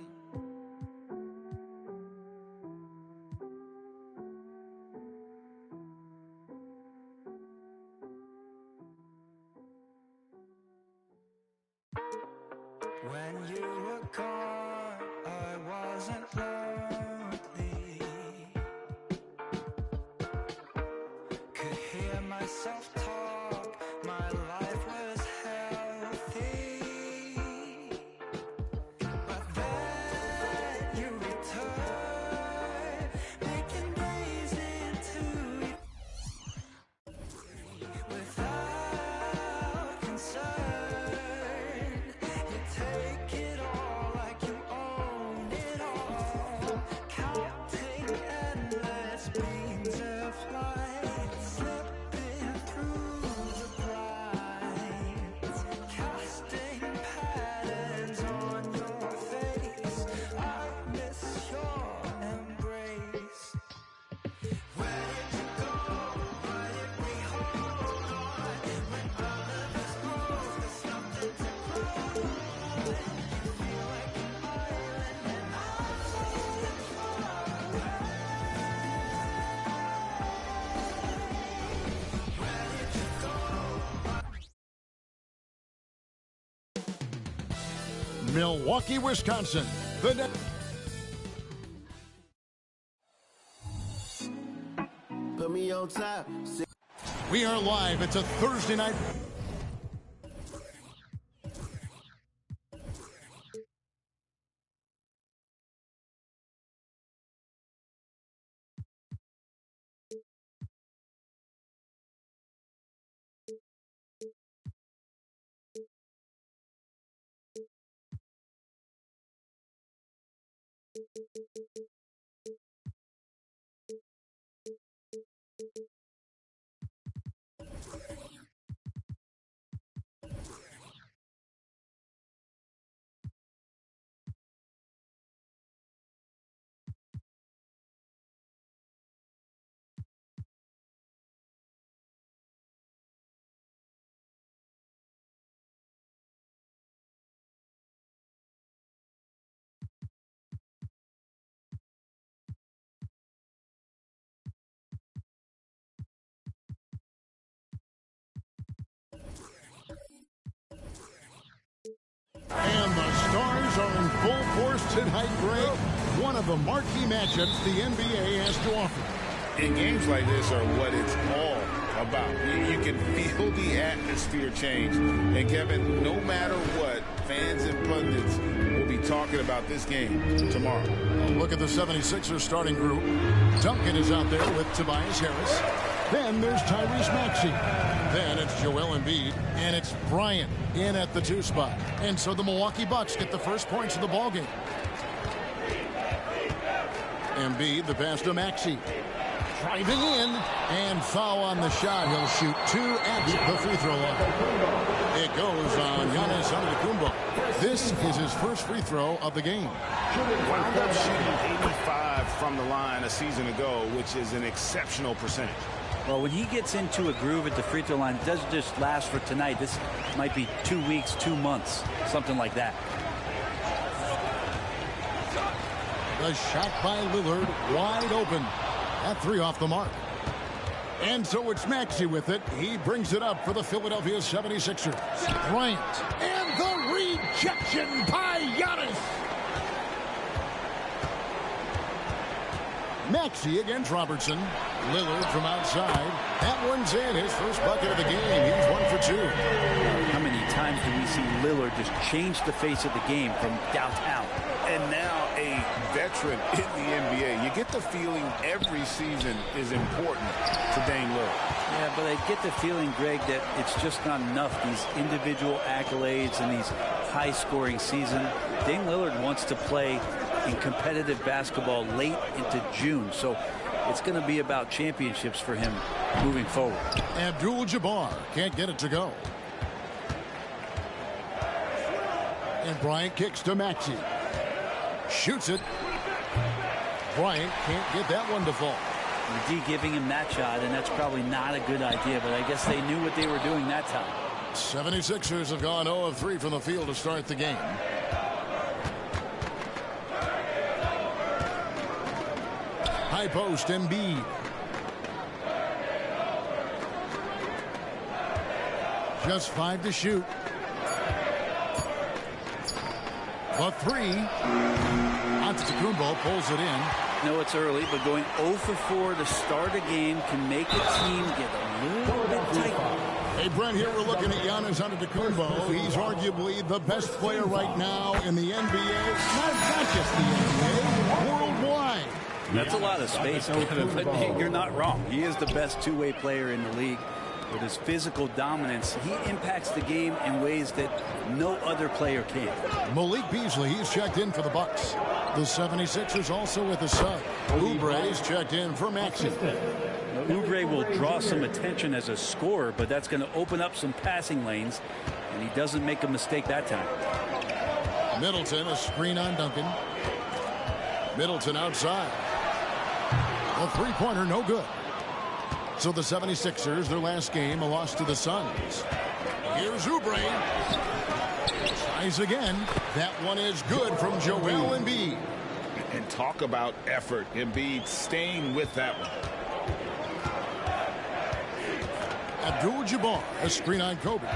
When you were gone, I wasn't lonely. Could hear myself talk, my life was healthy. But then you returned, making days into without concern. Take it all like you own it all. Counting endless beams of light, slipping through the blinds, casting patterns on your face. I miss your embrace. Where did you go? Why did we hold on? When all of us broke, there's nothing to grow. Milwaukee, Wisconsin. Put me on top. We are live. It's a Thursday night And the Stars are in full force tonight, Greg. One of the marquee matchups the NBA has to offer. And games like this are what it's all about. You can feel the atmosphere change. And Kevin, no matter what, fans and pundits will be talking about this game tomorrow. Look at the 76ers starting group. Duncan is out there with Tobias Harris. Then there's Tyrese Maxey. Then it's Joel Embiid. And it's Bryant in at the 2 spot. And so the Milwaukee Bucks get the first points of the ballgame. Embiid, the pass to Maxey. Driving in, and foul on the shot. He'll shoot 2 at the free throw line. It goes on Giannis Antetokounmpo. This is his first free throw of the game. Wound up shooting 85 from the line a season ago, which is an exceptional percentage. Well, when he gets into a groove at the free throw line, it doesn't just last for tonight. This might be 2 weeks, 2 months, something like that. The shot by Lillard, wide open. That 3 off the mark. And so it's Maxey with it. He brings it up for the Philadelphia 76ers. Bryant. And the rejection by Giannis. Maxey against Robertson. Lillard from outside. That one's in. His first bucket of the game. He's 1 for 2. How many times do we see Lillard just change the face of the game from downtown? And now a veteran in the NBA. You get the feeling every season is important to Dame Lillard. Yeah, but I get the feeling, Greg, that it's just not enough. These individual accolades and these high-scoring season. Dame Lillard wants to play in competitive basketball late into June. So it's going to be about championships for him moving forward. Abdul-Jabbar can't get it to go. And Bryant kicks to Maxey. Shoots it. Bryant can't get that one to fall. The D giving him that shot, and that's probably not a good idea, but I guess they knew what they were doing that time. 76ers have gone 0 of 3 from the field to start the game. High post, Embiid. Just 5 to shoot. A 3. Antetokounmpo pulls it in. No, it's early, but going 0 for 4 to start a game can make a team get a little bit tight. Hey, Brent, here we're looking at Giannis Antetokounmpo. He's arguably the best player right now in the NBA. Not just the NBA, worldwide. That's a lot of space, but you're not wrong. He is the best two-way player in the league. With his physical dominance, he impacts the game in ways that no other player can. Malik Beasley, he's checked in for the Bucks. The 76ers also with a sub. Oubre is checked in for Maxey. Oubre will draw some attention as a scorer, but that's going to open up some passing lanes, and he doesn't make a mistake that time. Middleton, a screen on Duncan. Middleton outside. A three-pointer, no good. So the 76ers, their last game, a loss to the Suns. Here's Oubre. Tries again. That one is good from Joel Embiid. And talk about effort. Embiid staying with that one. Abdul-Jabbar, a screen on Kobe.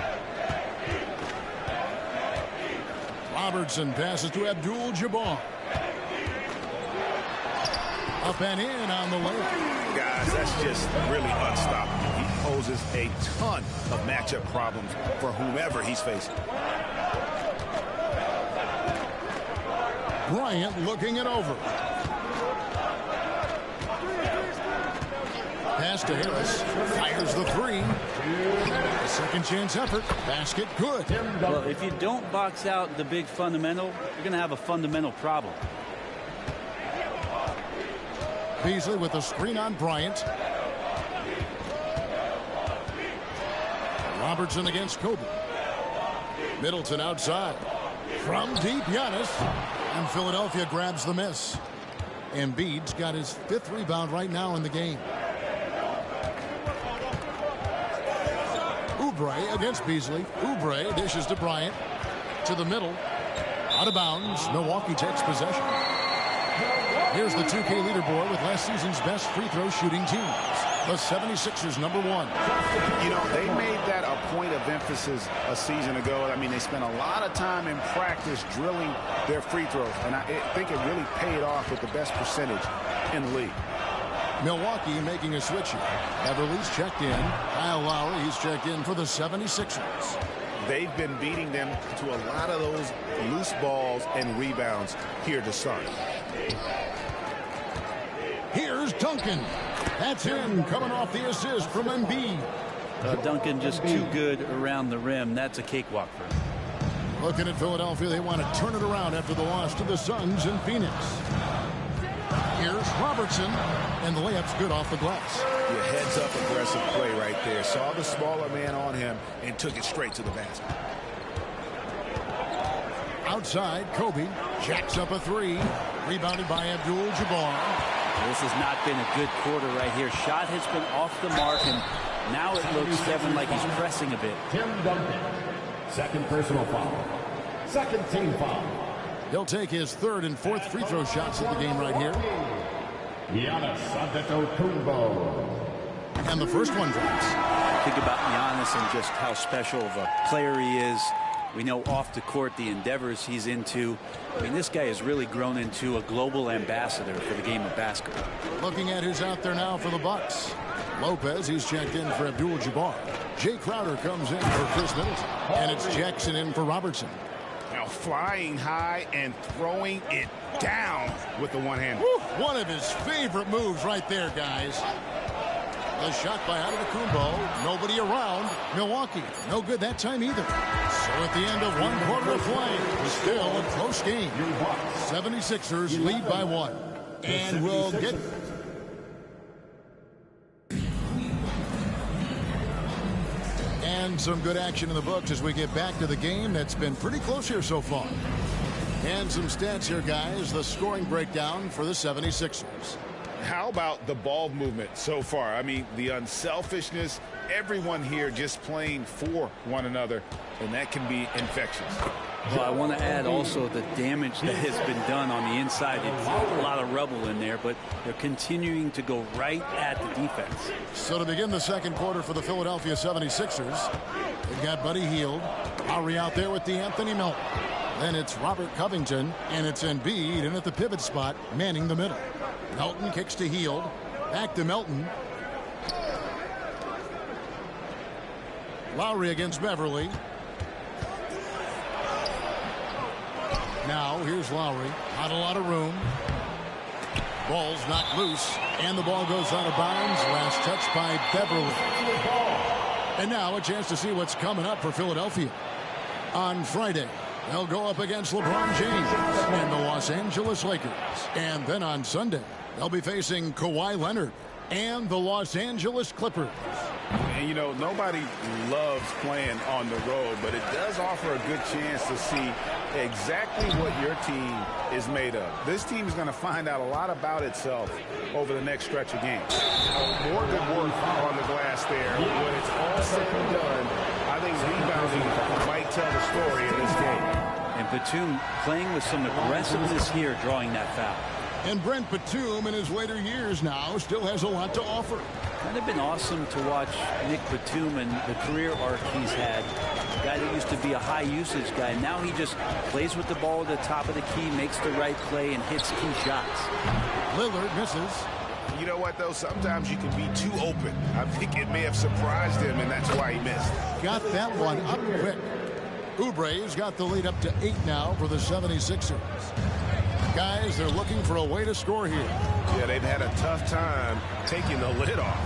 Robertson passes to Abdul-Jabbar. Up and in on the layup. Guys, that's just really unstoppable. He poses a ton of matchup problems for whomever he's facing. Bryant looking it over. Pass to Harris. Fires the three. A second chance effort. Basket good. Well, if you don't box out the big fundamental, you're going to have a fundamental problem. Beasley with the screen on Bryant. Robertson against Kobe. Middleton outside. From deep, Giannis. And Philadelphia grabs the miss. Embiid's got his 5th rebound right now in the game. Oubre against Beasley. Oubre dishes to Bryant. To the middle. Out of bounds. Milwaukee takes possession. Here's the 2K leaderboard with last season's best free throw shooting teams. The 76ers #1. You know, they made that a point of emphasis a season ago. I mean, they spent a lot of time in practice drilling their free throws, and I think it really paid off with the best percentage in the league. Milwaukee making a switch here. Beverly's checked in. Kyle Lowry, he's checked in for the 76ers. They've been beating them to a lot of those loose balls and rebounds here to start. Here's Duncan. That's him coming off the assist from Embiid. Duncan just too good around the rim. That's a cakewalk for him. Looking at Philadelphia, they want to turn it around after the loss to the Suns in Phoenix. Here's Robertson, and the layup's good off the glass. Your heads-up aggressive play right there. Saw the smaller man on him and took it straight to the basket. Outside, Kobe jacks up a 3. Rebounded by Abdul-Jabbar. This has not been a good quarter right here. Shot has been off the mark, and now it looks, Devin, like he's pressing a bit. Tim Duncan, 2nd personal foul. 2nd team foul. He'll take his 3rd and 4th free throw shots of the game right here. Giannis Antetokounmpo. And the first one drops. Think about Giannis and just how special of a player he is. We know off the court the endeavors he's into. I mean, this guy has really grown into a global ambassador for the game of basketball. Looking at who's out there now for the Bucks. Lopez, he's checked in for Abdul-Jabbar. Jay Crowder comes in for Chris Middleton. And it's Jackson in for Robertson. Now flying high and throwing it down with the one-hand. One of his favorite moves right there, guys. The shot by Antetokounmpo. Nobody around. Milwaukee, no good that time either. So at the end of 1 quarter of play, still a close game. 76ers lead by 1. And we'll get... And some good action in the books as we get back to the game that's been pretty close here so far. And some stats here, guys. The scoring breakdown for the 76ers. How about the ball movement so far? I mean, the unselfishness, everyone here just playing for one another, and that can be infectious. Well, I want to add also the damage that has been done on the inside. It's a lot of rubble in there, but they're continuing to go right at the defense. So to begin the second quarter for the Philadelphia 76ers, they've got Buddy Hield. Lowry out there with Anthony Melton. Then it's Robert Covington, and it's Embiid in at the pivot spot, manning the middle. Melton kicks to Hield. Back to Melton. Lowry against Beverly. Now here's Lowry. Not a lot of room. Ball's knocked loose. And the ball goes out of bounds. Last touch by Beverly. And now a chance to see what's coming up for Philadelphia. On Friday, they'll go up against LeBron James and the Los Angeles Lakers. And then on Sunday, they'll be facing Kawhi Leonard and the Los Angeles Clippers. And, you know, nobody loves playing on the road, but it does offer a good chance to see exactly what your team is made of. This team is going to find out a lot about itself over the next stretch of games. More good work on the glass there. When it's all said and done, I think rebounding might tell the story in this game. And Batum playing with some aggressiveness here, drawing that foul. And Brent Batum in his later years now still has a lot to offer. Kind of been awesome to watch Nick Batum and the career arc he's had. A guy that used to be a high usage guy. Now he just plays with the ball at the top of the key, makes the right play, and hits key shots. Lillard misses. You know what, though? Sometimes you can be too open. I think it may have surprised him, and that's why he missed. Got that one up quick. Oubre's got the lead up to 8 now for the 76ers. Guys, they're looking for a way to score here. Yeah, they've had a tough time taking the lid off.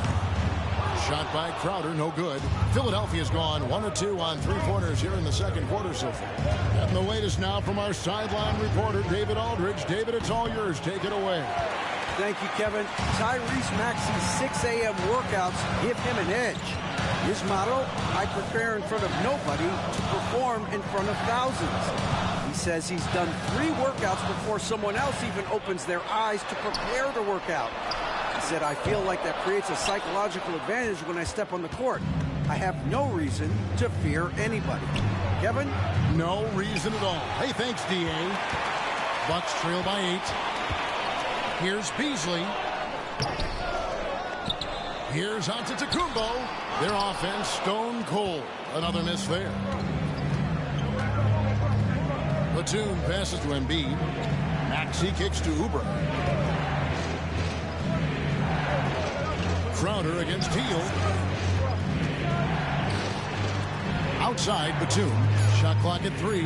Shot by Crowder, no good. Philadelphia's gone 1 of 2 on 3 pointers here in the second quarter so far. And the latest now from our sideline reporter, David Aldridge. David, it's all yours. Take it away. Thank you, Kevin. Tyrese Maxey's 6 a.m. workouts give him an edge. His motto, I prepare in front of nobody to perform in front of thousands. He says he's done 3 workouts before someone else even opens their eyes to prepare to work out. He said, I feel like that creates a psychological advantage when I step on the court. I have no reason to fear anybody. Kevin? No reason at all. Hey, thanks, D.A. Bucks trail by 8. Here's Beasley. Here's Antetokounmpo. Their offense stone cold. Another miss there. Batum passes to Embiid. Maxey kicks to Oubre. Crowder against Teal. Outside Batum. Shot clock at 3.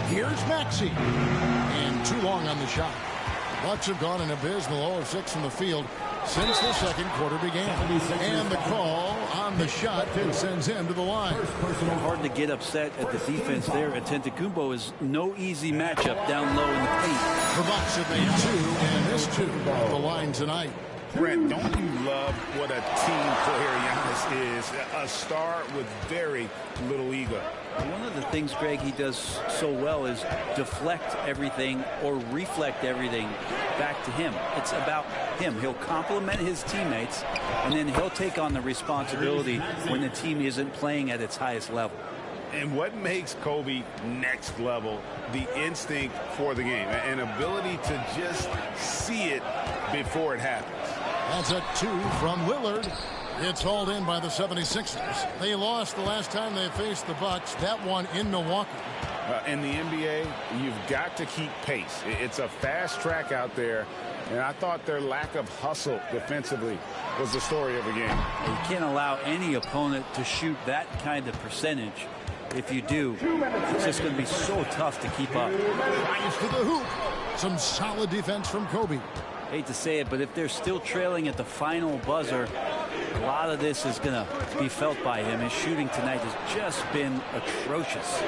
Here's Maxey. And too long on the shot. Bucks have gone an abysmal 0 of 6 from the field since the second quarter began. And the call on the shot sends him to the line. Hard to get upset at the defense there. Antetokounmpo is no easy matchup down low in the paint. The Bucks have made 2 and missed 2 at the line tonight. Brent, don't you love what a team player Giannis is? A star with very little ego. One of the things, Greg, he does so well is deflect everything or reflect everything back to him. It's about him. He'll compliment his teammates, and then he'll take on the responsibility when the team isn't playing at its highest level. And what makes Kobe next level? The instinct for the game, an ability to just see it before it happens. That's a 2 from Lillard. It's hauled in by the 76ers. They lost the last time they faced the Bucks, that one in Milwaukee. In the NBA, you've got to keep pace. It's a fast track out there, and I thought their lack of hustle defensively was the story of the game. You can't allow any opponent to shoot that kind of percentage. If you do, it's just going to be so tough to keep up. Drives to the hoop. Some solid defense from Kobe. Hate to say it, but if they're still trailing at the final buzzer, a lot of this is going to be felt by him. His shooting tonight has just been atrocious.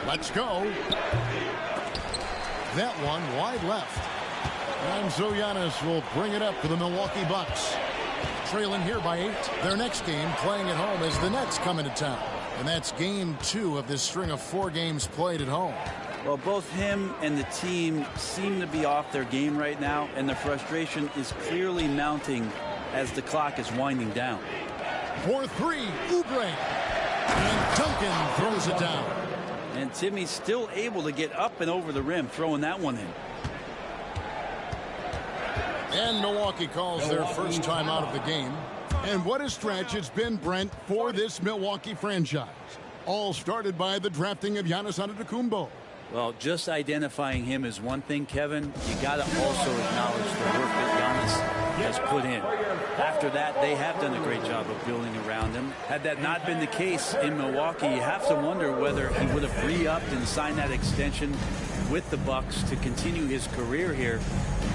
Let's go. That one wide left. And so Giannis will bring it up for the Milwaukee Bucks. Trailing here by 8. Their next game playing at home as the Nets come into town. And that's game 2 of this string of 4 games played at home. Well, both him and the team seem to be off their game right now, and the frustration is clearly mounting as the clock is winding down. For 3, Oubre. And Duncan throws it down. And Timmy's still able to get up and over the rim, throwing that one in. And Milwaukee calls their first time out of the game. And what a stretch it's been, Brent, for this Milwaukee franchise. All started by the drafting of Giannis Antetokounmpo. Well, just identifying him is one thing, Kevin. You got to also acknowledge the work that Giannis has put in. After that, they have done a great job of building around him. Had that not been the case in Milwaukee, you have to wonder whether he would have re-upped and signed that extension with the Bucks to continue his career here.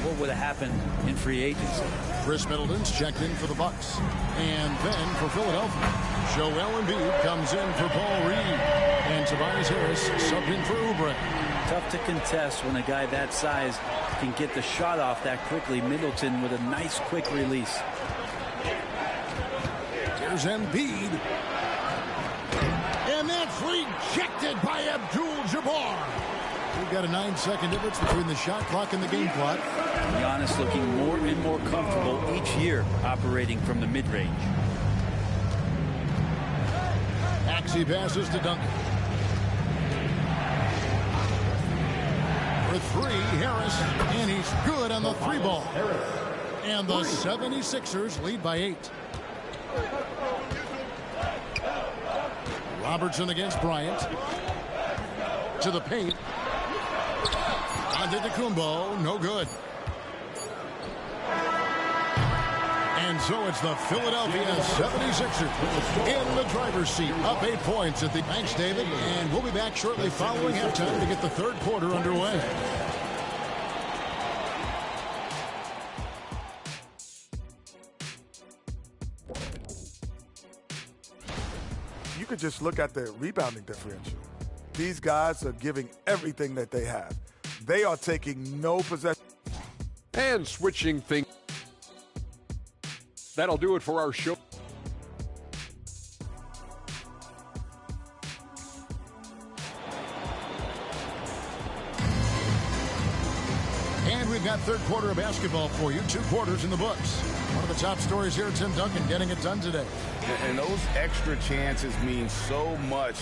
What would have happened in free agency? Chris Middleton's checked in for the Bucks. And then for Philadelphia, Joel Embiid comes in for Paul Reed. And Tobias Harris subbed in for Oubre. Tough to contest when a guy that size can get the shot off that quickly. Middleton with a nice quick release. Here's Embiid. And that's rejected by Abdul-Jabbar. We've got a 9-second difference between the shot clock and the game clock. Giannis looking more and more comfortable each year operating from the mid-range. Maxey passes to Duncan. For 3, Harris. And he's good on the 3 ball. And the 76ers lead by 8. Robertson against Bryant. To the paint. Antetokounmpo, no good. And so it's the Philadelphia 76ers in the driver's seat, up 8 points at the... Thanks, David. And we'll be back shortly following halftime to get the third quarter underway. You could just look at the rebounding differential. These guys are giving everything that they have. They are taking no possession. And switching things. That'll do it for our show. And we've got third quarter of basketball for you. 2 quarters in the books. One of the top stories here, Tim Duncan getting it done today. And those extra chances mean so much.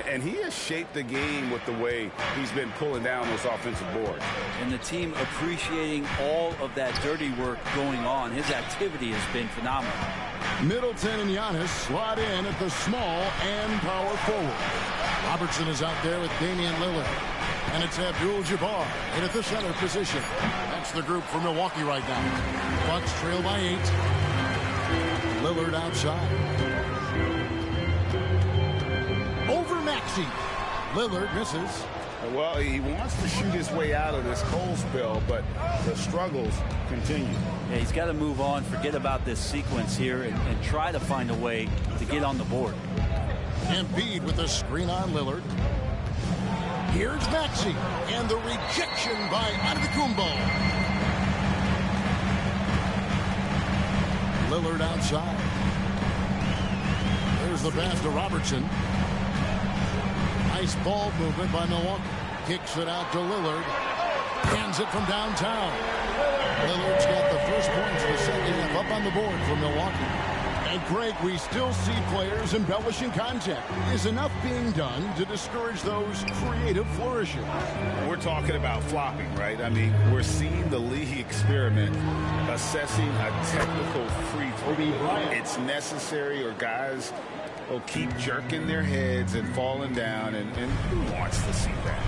And he has shaped the game with the way he's been pulling down those offensive boards. And the team appreciating all of that dirty work going on. His activity has been phenomenal. Middleton and Giannis slot in at the small and power forward. Robertson is out there with Damian Lillard. And it's Abdul-Jabbar in at the center position. That's the group for Milwaukee right now. Bucks trail by 8. Lillard outside. Over Maxey. Lillard misses. Well, he wants to shoot his way out of this cold spell, but the struggles continue. Yeah, he's got to move on, forget about this sequence here, and try to find a way to get on the board. Embiid with a screen on Lillard. Here's Maxey, and the rejection by Antetokounmpo. Lillard outside. There's the pass to Robertson. Nice ball movement by Milwaukee. Kicks it out to Lillard. Hands it from downtown. Lillard's got the first points for the second half up on the board for Milwaukee. And Greg, we still see players embellishing contact. Is enough being done to discourage those creative flourishes? We're talking about flopping, right? I mean, we're seeing the league experiment assessing a technical free throw. It's necessary, or guys will keep jerking their heads and falling down, and who wants to see that?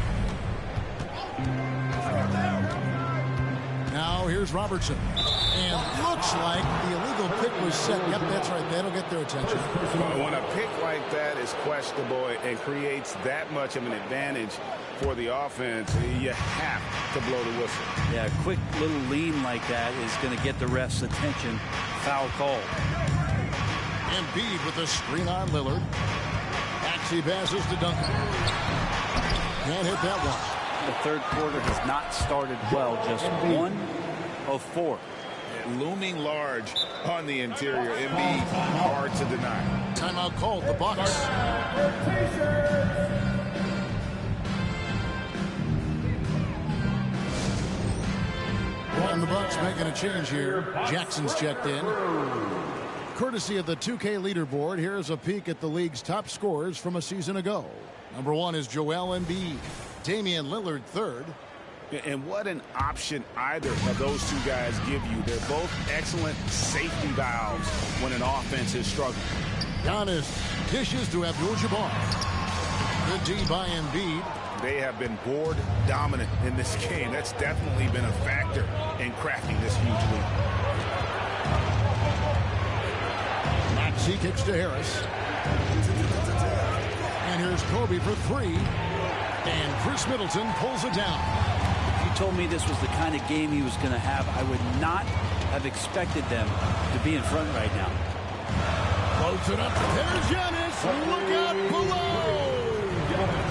Now here's Robertson. And looks like the illegal pick was set. Yep, that's right. That'll get their attention. When a pick like that is questionable and creates that much of an advantage for the offense, you have to blow the whistle. Yeah, a quick little lean like that is going to get the ref's attention. Foul call. Embiid with a screen on Lillard. Maxey passes to Duncan. Can't hit that one. The third quarter has not started well. Just 1 of 4. Looming large on the interior. Embiid, hard to deny. Timeout called, the Bucks. And the Bucks making a change here. Jackson's checked in. Courtesy of the 2K leaderboard, here's a peek at the league's top scorers from a season ago. Number 1 is Joel Embiid. Damian Lillard third. And what an option either of those two guys give you. They're both excellent safety valves when an offense is struggling. Giannis dishes to Abdul-Jabbar. Good D by Embiid. They have been board dominant in this game. That's definitely been a factor in crafting this huge lead. Maxey kicks to Harris. And here's Kobe for 3. And Chris Middleton pulls it down. If you told me this was the kind of game he was going to have, I would not have expected them to be in front right now. Floats it up. There's Giannis. Look out below.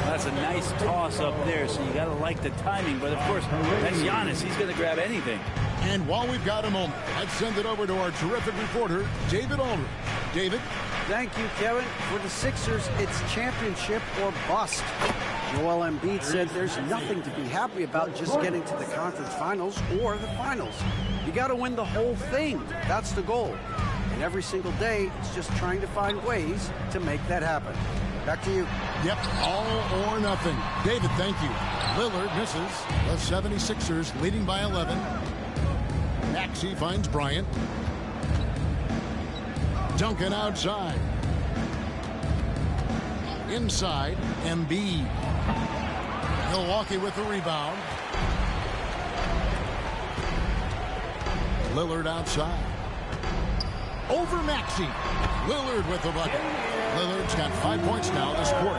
That's a nice toss up there, so you got to like the timing. But, of course, that's Giannis. He's going to grab anything. And while we've got a moment, let's send it over to our terrific reporter, David Aldridge. David? Thank you, Kevin. For the Sixers, it's championship or bust. Joel Embiid said there's nothing to be happy about just getting to the conference finals or the finals. You got to win the whole thing. That's the goal. And every single day, it's just trying to find ways to make that happen. Back to you. Yep, all or nothing. David, thank you. Lillard misses. The 76ers leading by 11. Maxey finds Bryant. Duncan outside. Inside, Embiid. Milwaukee with the rebound. Lillard outside. Over Maxey. Lillard with the bucket. Lillard's got 5 points now this quarter.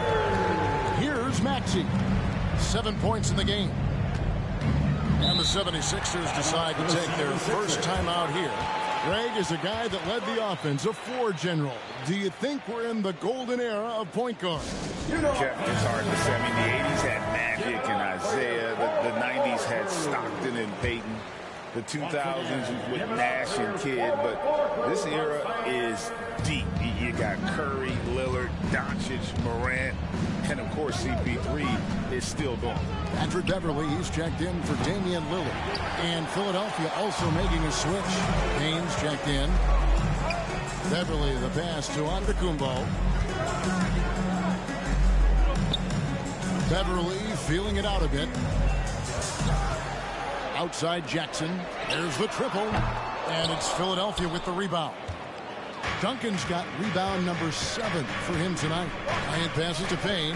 Here's Maxey. 7 points in the game. And the 76ers decide to take their first time out here. Greg is a guy that led the offense, a floor general. Do you think we're in the golden era of point guard? Jeff, it's hard to say. I mean, the 80s had Magic and Isaiah. The 90s had Stockton and Peyton. the 2000s with Nash and Kidd, but this era is deep. You got Curry, Lillard, Doncic, Morant, and of course CP3 is still going. Patrick Beverly, he's checked in for Damian Lillard. And Philadelphia also making a switch. Haynes checked in. Beverly, the pass to Antetokounmpo. Beverly feeling it out a bit. Outside Jackson. There's the triple. And it's Philadelphia with the rebound. Duncan's got rebound number 7 for him tonight. Bryant passes to Payne.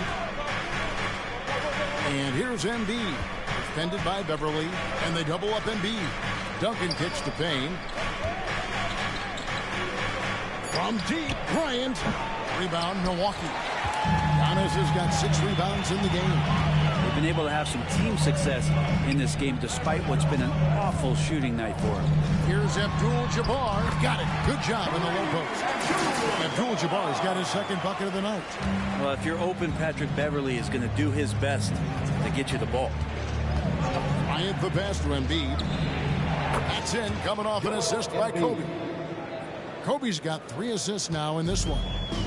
And here's Embiid. Defended by Beverly. And they double up Embiid. Duncan kicks to Payne. From deep, Bryant. Rebound, Milwaukee. Giannis has got 6 rebounds in the game. They've been able to have some team success in this game despite what's been an awful shooting night for him. Here's Abdul-Jabbar. Got it. Good job in the low post. Abdul-Jabbar's got his second bucket of the night. Well, if you're open, Patrick Beverly is going to do his best to get you the ball. Bryant the pass to Embiid. That's in, coming off an assist by Kobe. Kobe's got 3 assists now in this one.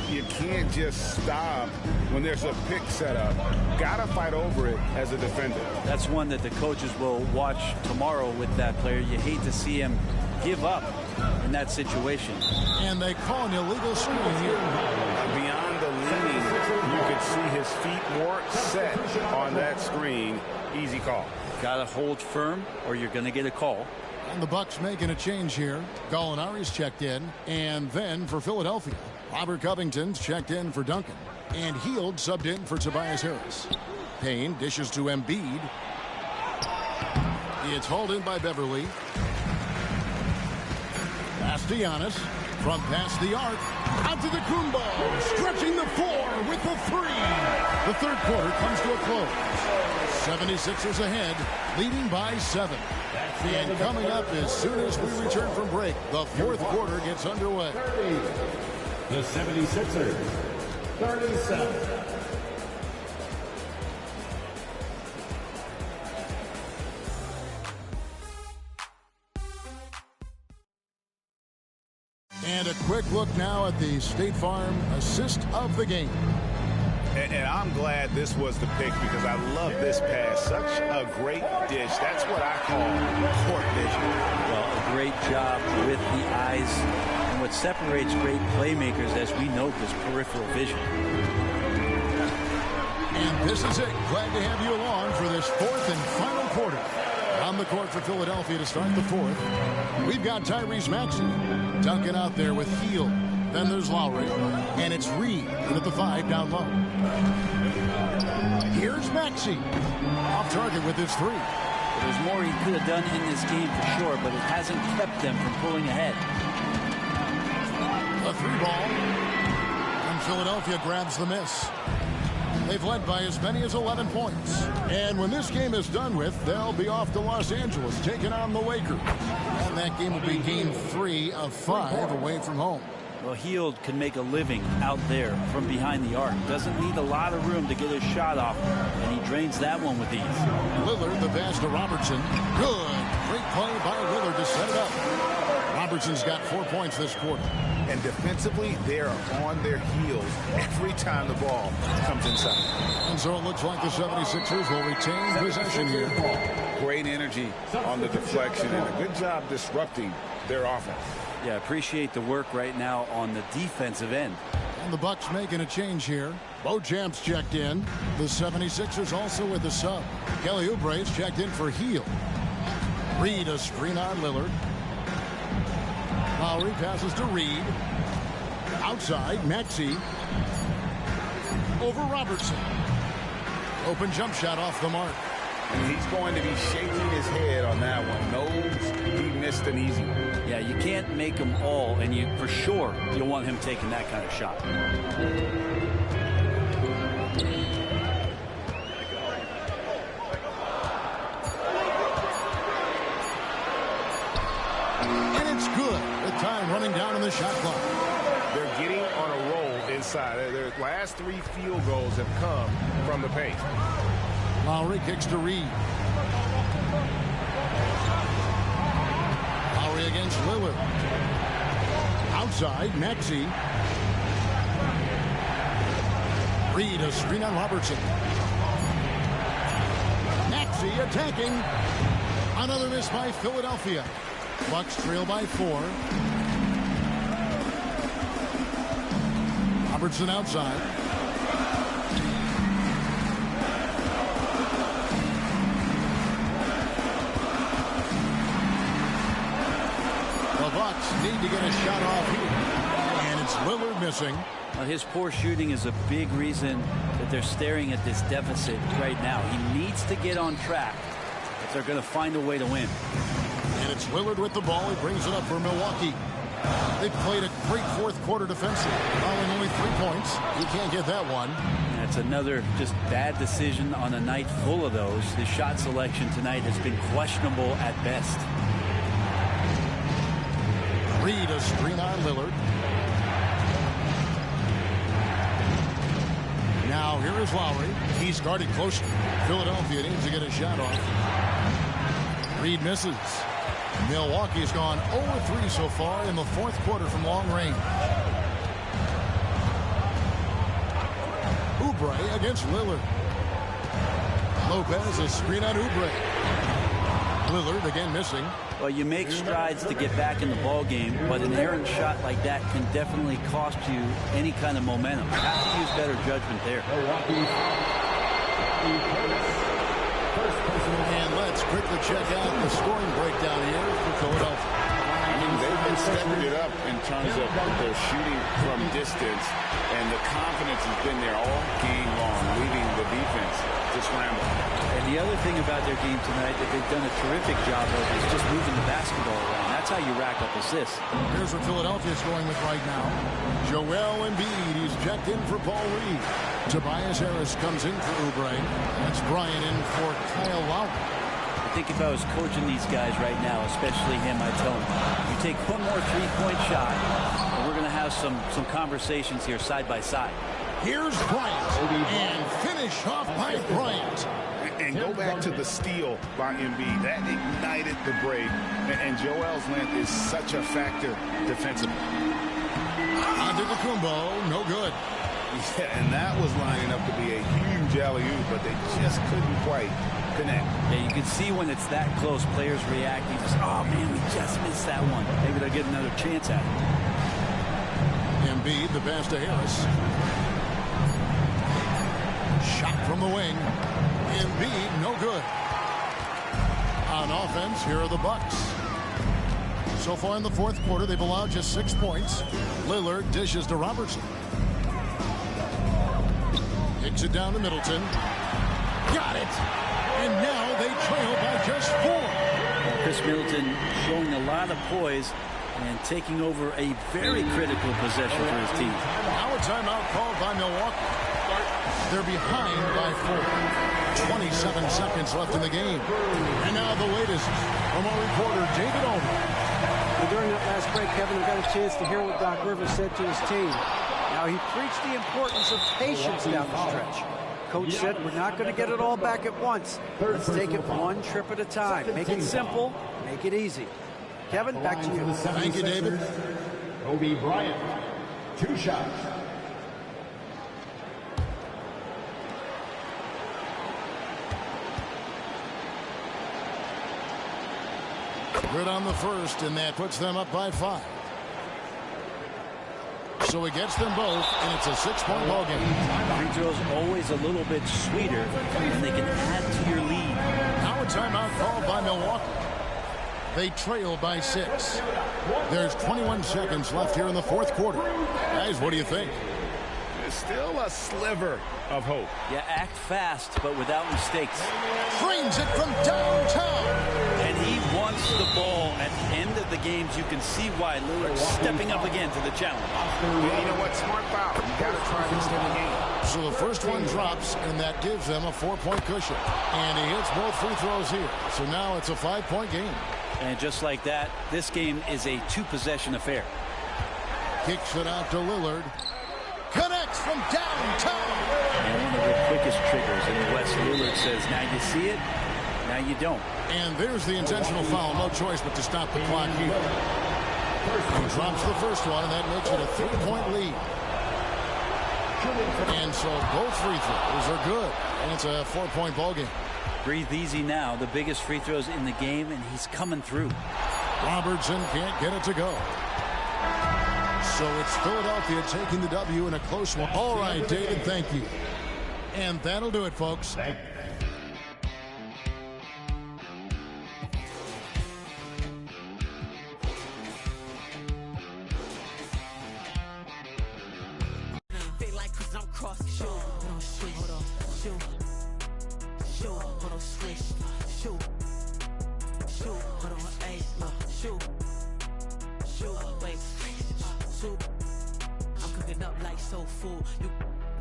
You can't just stop when there's a pick set up. Gotta fight over it as a defender. That's one that the coaches will watch tomorrow with that player. You hate to see him give up in that situation. And they call an illegal screen here. Beyond the leaning, you could see his feet more set on that screen. Easy call. Gotta hold firm or you're gonna get a call. And the Bucks making a change here. Gallinari's checked in. And then for Philadelphia, Robert Covington's checked in for Duncan. And Hield subbed in for Tobias Harris. Payne dishes to Embiid. It's hauled in by Beverly. Pass to Giannis. From past the arc. Antetokounmpo. Stretching the floor with the 3. The third quarter comes to a close. 76ers ahead, leading by 7. And coming up as soon as we return from break, the fourth quarter gets underway. The 76ers, 37. And a quick look now at the State Farm assist of the game. And I'm glad this was the pick because I love this pass. Such a great dish. That's what I call court vision. Well, a great job with the eyes. And what separates great playmakers, as we note, is peripheral vision. And this is it. Glad to have you along for this fourth and final quarter. On the court for Philadelphia to start the fourth. We've got Tyrese Maxey. Duncan out there with Hield. Then there's Lowry. And it's Reed in at the 5 down low. Here's Maxey. Off target with his 3. There's more he could have done in this game for sure, but it hasn't kept them from pulling ahead. A 3 ball. And Philadelphia grabs the miss. They've led by as many as 11 points. And when this game is done with, they'll be off to Los Angeles taking on the Lakers. And that game will be game 3 of 5 away from home. Well, Hield can make a living out there from behind the arc. Doesn't need a lot of room to get his shot off, and he drains that one with ease. Lillard, the pass to Robertson. Good. Great play by Lillard to set it up. Robertson's got 4 points this quarter. And defensively, they are on their heels every time the ball comes inside. And so it looks like the 76ers will retain possession here. Great energy on the deflection and a good job disrupting their offense. Yeah, appreciate the work right now on the defensive end. And the Bucks making a change here. Beauchamp's checked in. The 76ers also with the sub. Kelly Oubre's checked in for Hield. Reed a screen on Lillard. Lowry passes to Reed. Outside, Maxey. Over Robertson. Open jump shot off the mark. And he's going to be shaking his head on that one. Knows he missed an easy one. Yeah, you can't make them all, and you for sure you'll want him taking that kind of shot. And it's good with time running down on the shot clock. They're getting on a roll inside. Their last 3 field goals have come from the paint. Lowry kicks to Reed. Lowry against Lillard. Outside, Maxey. Reed, a screen on Robertson. Maxey attacking. Another miss by Philadelphia. Bucks trail by 4. Robertson outside. The Bucks need to get a shot off here. And it's Lillard missing. His poor shooting is a big reason that they're staring at this deficit right now. He needs to get on track if they're going to find a way to win. And it's Lillard with the ball. He brings it up for Milwaukee. They played a great fourth quarter defensive, allowing only 3 points. He can't get that one. That's another just bad decision on a night full of those. His shot selection tonight has been questionable at best. Reed, a screen on Lillard. Now here is Lowry. He's guarded closely. Philadelphia needs to get a shot off. Reed misses. Milwaukee's gone 0-3 so far in the fourth quarter from long range. Oubre against Lillard. Lopez, a screen on Oubre. Lillard again missing. Well, you make strides to get back in the ball game, but an errant shot like that can definitely cost you any kind of momentum. You have to use better judgment there. And let's quickly check out the scoring breakdown here for Philadelphia. I mean, they've been stepping it up in terms of their shooting from distance, and the confidence has been there all game long, leading the defense to scramble. And the other thing about their game tonight that they've done a terrific job of is just moving the basketball around. That's how you rack up assists. Here's what Philadelphia's going with right now. Joel Embiid, he's checked in for Paul Reed. Tobias Harris comes in for Oubre. That's Bryant in for Kyle Lowry. I think if I was coaching these guys right now, especially him, I'd tell him, you take one more three-point shot, and we're going to have some conversations here side by side. Here's Bryant, and finish off by Bryant. And go back to the steal by Embiid. That ignited the break. And Joel's length is such a factor defensively. Antetokounmpo, no good. Yeah, and that was lining up to be a huge alley-oop, but they just couldn't quite connect. Yeah, you can see when it's that close, players react. You just, oh man, we just missed that one. Maybe they'll get another chance at it. Embiid, the pass to Harris. Shot from the wing. Embiid, no good. On offense, here are the Bucks. So far in the fourth quarter, they've allowed just 6 points. Lillard dishes to Robertson. Kicks it down to Middleton. Got it. And now they trail by just 4. Well, Chris Middleton showing a lot of poise and taking over a very critical possession for his team. Now a timeout called by Milwaukee. They're behind by 4. 27 seconds left in the game. And now the latest from our reporter, David Owen. Well, during that last break, Kevin, I got a chance to hear what Doc Rivers said to his team. Now, he preached the importance of patience down the stretch. Coach said, we're not going to get it all back at once. Let's take it one trip at a time. Make it simple, make it easy. Kevin, back to you. Thank you, David. Kobe Bryant, 2 shots. Good on the first, and that puts them up by 5. So he gets them both, and it's a 6-point ball game. Free throws always a little bit sweeter, and they can add to your lead. Now a timeout called by Milwaukee. They trail by 6. There's 21 seconds left here in the fourth quarter. Guys, what do you think? There's still a sliver of hope. Yeah, act fast, but without mistakes. Drains it from downtown. And he wants the ball at the end of the games. You can see why Lillard's stepping up again to the challenge. Yeah, you know what? Smart foul. You got to try this in the game. So the first one drops, and that gives them a 4-point cushion. And he hits both free throws here. So now it's a 5-point game. And just like that, this game is a 2-possession affair. Kicks it out to Lillard. Connects from downtown. And one of the quickest triggers in the West. Lillard says, now you see it, now you don't. And there's the intentional foul. No choice but to stop the clock here. He drops the first one, and that makes it a 3-point lead. And so both free throws are good, and it's a 4-point ball game. Breathe easy now. The biggest free throws in the game, and he's coming through. Robertson can't get it to go. So it's Philadelphia taking the W in a close one. All right, David, thank you. And that'll do it, folks. They like cause I'm cross. Shoot, hold on, shoot, hold on, shoot. Shoot, hold on, switch. Shoot. Shoot, hold on, ayy, shoot. Shoot, wait. Shoot. I'm cooking up like soul food. You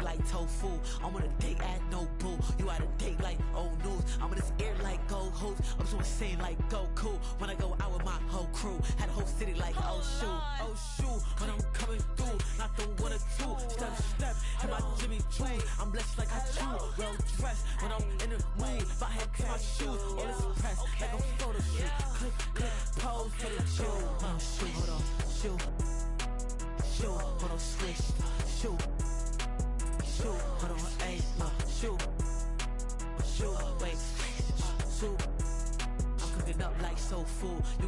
like tofu. I'm on a date at no boo. You out a date like old news. I'm in this air like gold hoops. I'm so insane like Goku. When I go out with my whole crew, had a whole city like oh shoot. When I'm coming through, not the 1 or 2. Step, and my Jimmy Choo. I'm blessed like I chew. Well dressed when I'm in the mood. If I had my shoes, all this press like a photo shoot. Click, pose for the chew. Shoot, hold on, shoot. Shoot, hold on, switch. Shoot. Shoot, hold on, ayy, shoot. Shoot, wait. Shoot. I'm cooking up like soul food. You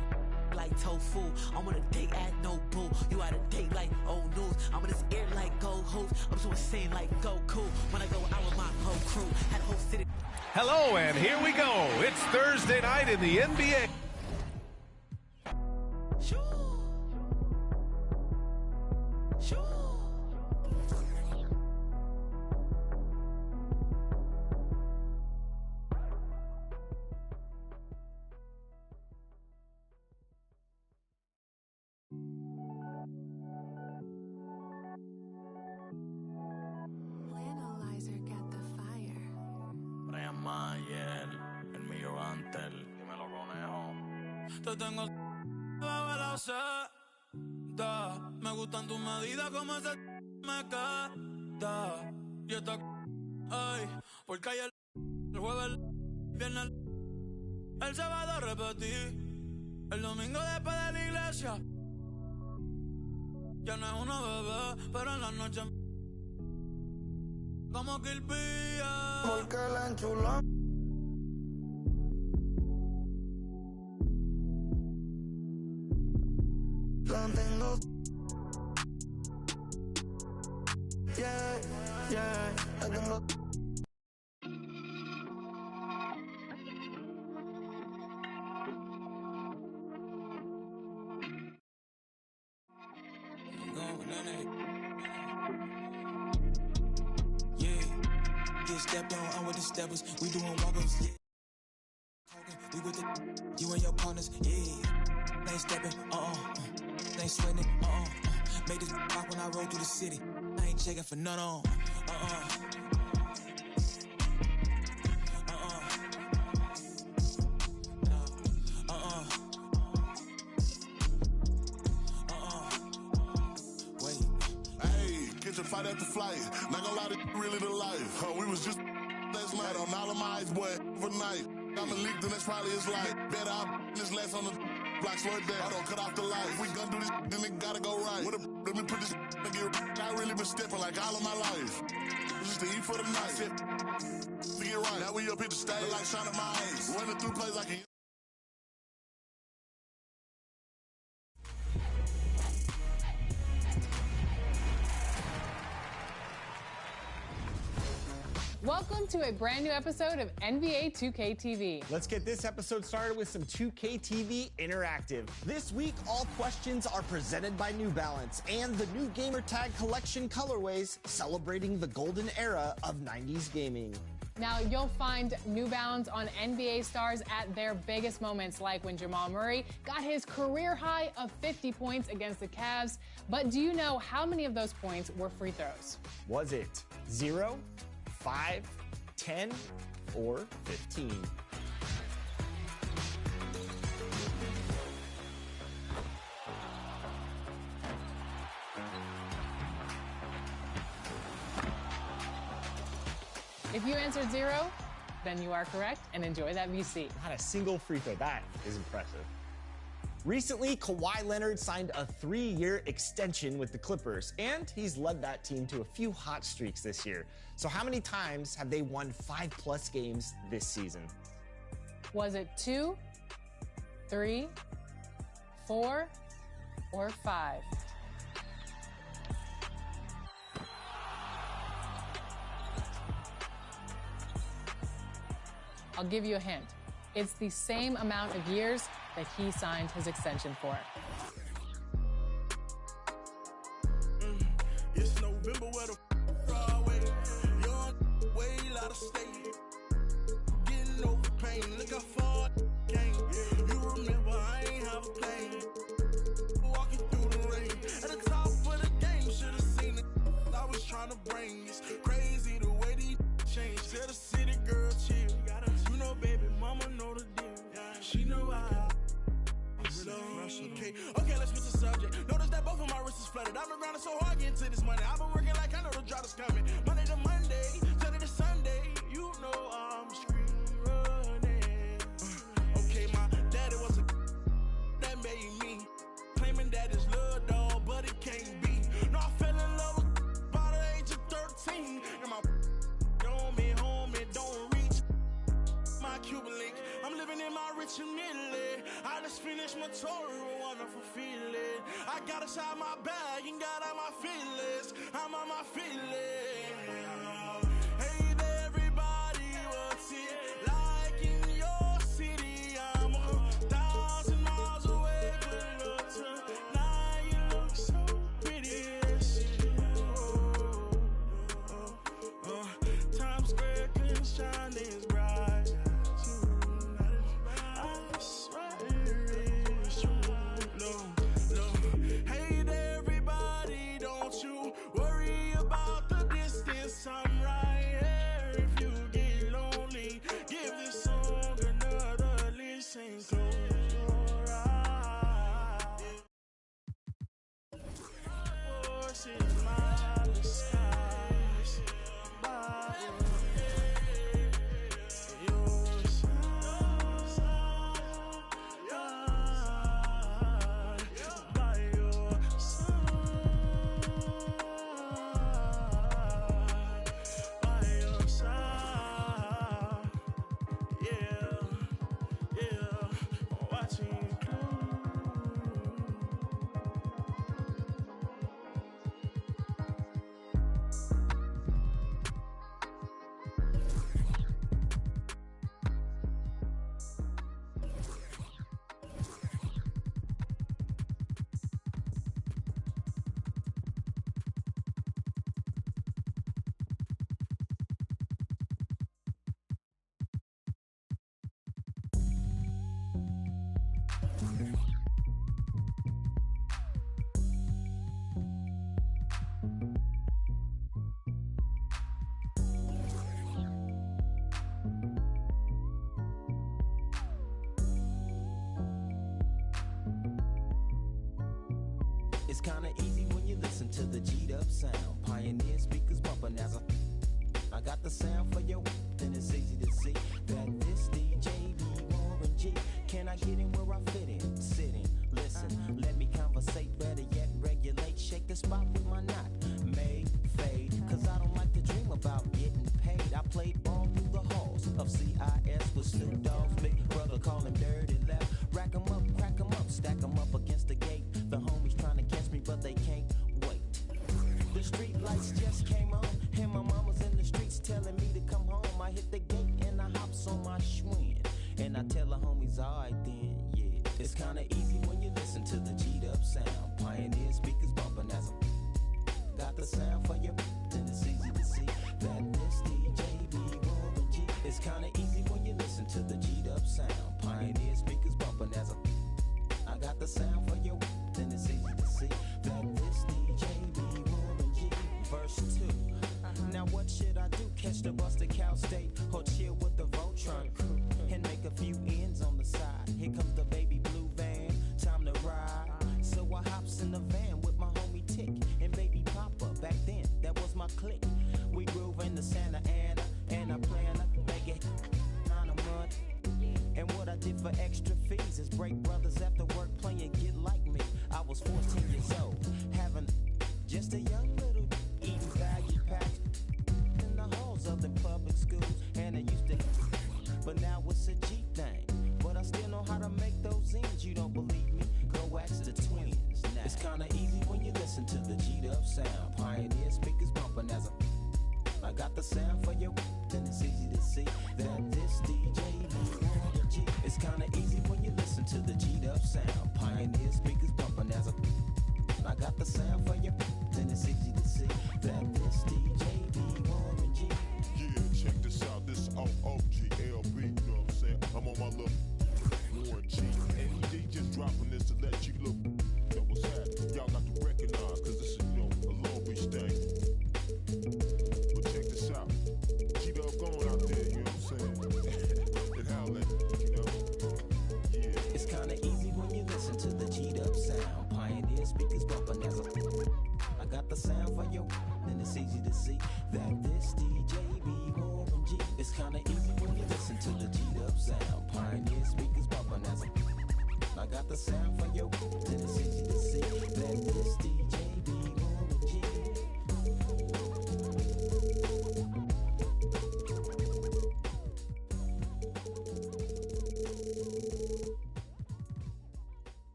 like tofu. I'm on a date at no boo. You out a date like old news. I'm in this air like gold hoops. I'm so insane like Goku. When I go out with my whole crew, had a whole city. Hello, and here we go. It's Thursday night in the NBA. Shoot. Shoot. Te tengo bajo la seda. Me gustan tus medidas como ese me queda. Y esta ay, porque ayer el jueves, el viernes, el sábado repetí. El domingo después de la iglesia. Ya no es una bebé, pero en la noche como que el pía. Porque la enchuló. La tengo. Yeah, la tengo. Stepped on, I'm with the steppers. We doing walk-ups, yeah. We with the, you and your partners, yeah. They ain't stepping, they ain't sweating, Made this pop when I roll through the city. I ain't checking for none on, Fight at the flight, not gonna lie to really the life. We was just last night on all of my eyes, boy, overnight. I'm a leak, then that's probably his life. Better I this last on the block, slow it down. I don't cut off the light. If we gonna do this, then it gotta go right. Let me put this nigga. I really been stepping like all of my life. Just to eat for the night. To get right. Now we up here to stay like shining my eyes. Running through plays like a Welcome to a brand new episode of NBA 2K TV. Let's get this episode started with some 2K TV Interactive. This week, all questions are presented by New Balance and the new gamer tag collection colorways celebrating the golden era of 90s gaming. Now, you'll find New Balance on NBA stars at their biggest moments, like when Jamal Murray got his career high of 50 points against the Cavs. But do you know how many of those points were free throws? Was it 0, 5, 10, or 15? If you answered 0, Then you are correct, and enjoy that VC. Not a single free throw. That is impressive. Recently, Kawhi Leonard signed a 3-year extension with the Clippers, and he's led that team to a few hot streaks this year. So how many times have they won 5+ games this season? Was it 2, 3, 4, or 5? I'll give you a hint. It's the same amount of years that he signed his extension for. It's November where the Broadway, young way out of state, getting over pain. Look how far I came. You remember I ain't have a plane, walking through the rain at the top of the game. Should have seen it. I was trying to bring. It's crazy the way these change. Tell the city girl chill. You know, baby, mama know the deal. She know I. Okay, let's switch the subject. Notice that both of my wrists is flooded. I've been grinding so hard getting to this money. I've been working like I know the drought is coming. Monday to Monday, Sunday to Sunday. You know I'm screaming running. Okay, my daddy was a that made me claiming that it's love, dog, but it can't be. No, I fell in love with by the age of 13. And my homie, don't reach my Cuban link. I'm living in my rich and middle. I just finished my tour, a wonderful feeling. I got inside my bag and got out my feelings. I'm on my feelings. Hey there, everybody, what's it like in your city? I'm 1,000 miles away, but look tonight, you look so pretty. Times Square can shine as bright. I swear. Hey there, everybody, don't you worry about the distance. I'm right here. If you get lonely, give this song another listen. Close your eyes. Voice is my disguise. By your side. By your side, yeah, watching you It's kinda easy when you listen to the G'd up sound. Pioneer speakers bumping as I got the sound for your, then it's easy to see that this DJ be Warren G. Can I get in where I fit in? Sit in, listen, let me conversate, better yet regulate. Shake the spot with my knot, made, fade. Cause I don't like to dream about getting paid. I played ball through the halls of CIS with Snoop Dogg's big brother, call him Dirty Left. Rack 'em up, crack 'em up, stack 'em up against the gate. The homies trying to catch me, but they can't wait. The street lights just came on, and my mama's in the streets telling me to come home. I hit the gate and I hops on my Schwinn, and I tell the homies, alright then, yeah. It's kinda easy when you listen to the G'd up sound. Pioneer speakers bumping as I got the sound for you, then it's easy to see that this DJ be Warren G. It's kinda easy when you listen to the G'd up sound. Pioneer speakers bumping as I got the sound for you, then it's easy to see that this DJ be Warren G. Verse 2. years old, having just a young little eating value pack in the halls of the public schools, and it used to, but now it's a G thing. But I still know how to make those ends. You don't believe me? Go ask the twins. Now, it's kinda easy when you listen to the G'd-up sound. Pioneer speakers bumping as I got the sound for you, then it's easy to see that this DJ be Warren G. It's kinda easy when you listen to the G'd-up sound. Pioneer speakers bumping as I got the sound for you, then it's easy to see that this DJ be Warren G. Yeah, check this out. This OOGLB, you know what I'm saying? I'm on my little Warren G. And he just dropping this to let you look. That was that. Y'all got to recognize, cause this is, you know, a Long Beach thing. But check this out. G-Dub going out there, you know what I'm saying? And how that, you know? Yeah. It's kinda easy when you listen to the G'd-up sound. Pioneer speakers bumping as I got the sound for you, then it's easy to see that this DJ be Warren G. It's kinda easy when you listen to the G'd-up sound. Pioneer speakers bumping as I got the sound for you, then it's easy to see that this DJ be Warren G.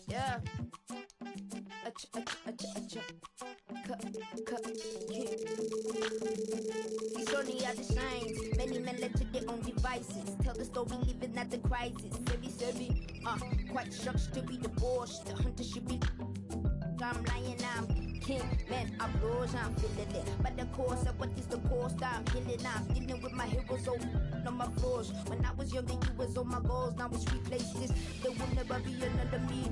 Yeah. These only are the signs. Many men led to their own devices. Tell the story living at the crisis. Very, quite shocked to be divorced. The hunter should be. I'm lying, I'm king. Man, I rose, I'm feeling it. But the course of what is the cost? I'm healing, I'm dealing with my heroes on my floors. When I was younger, you was on my goals. Now it's replaces. There will never be another me.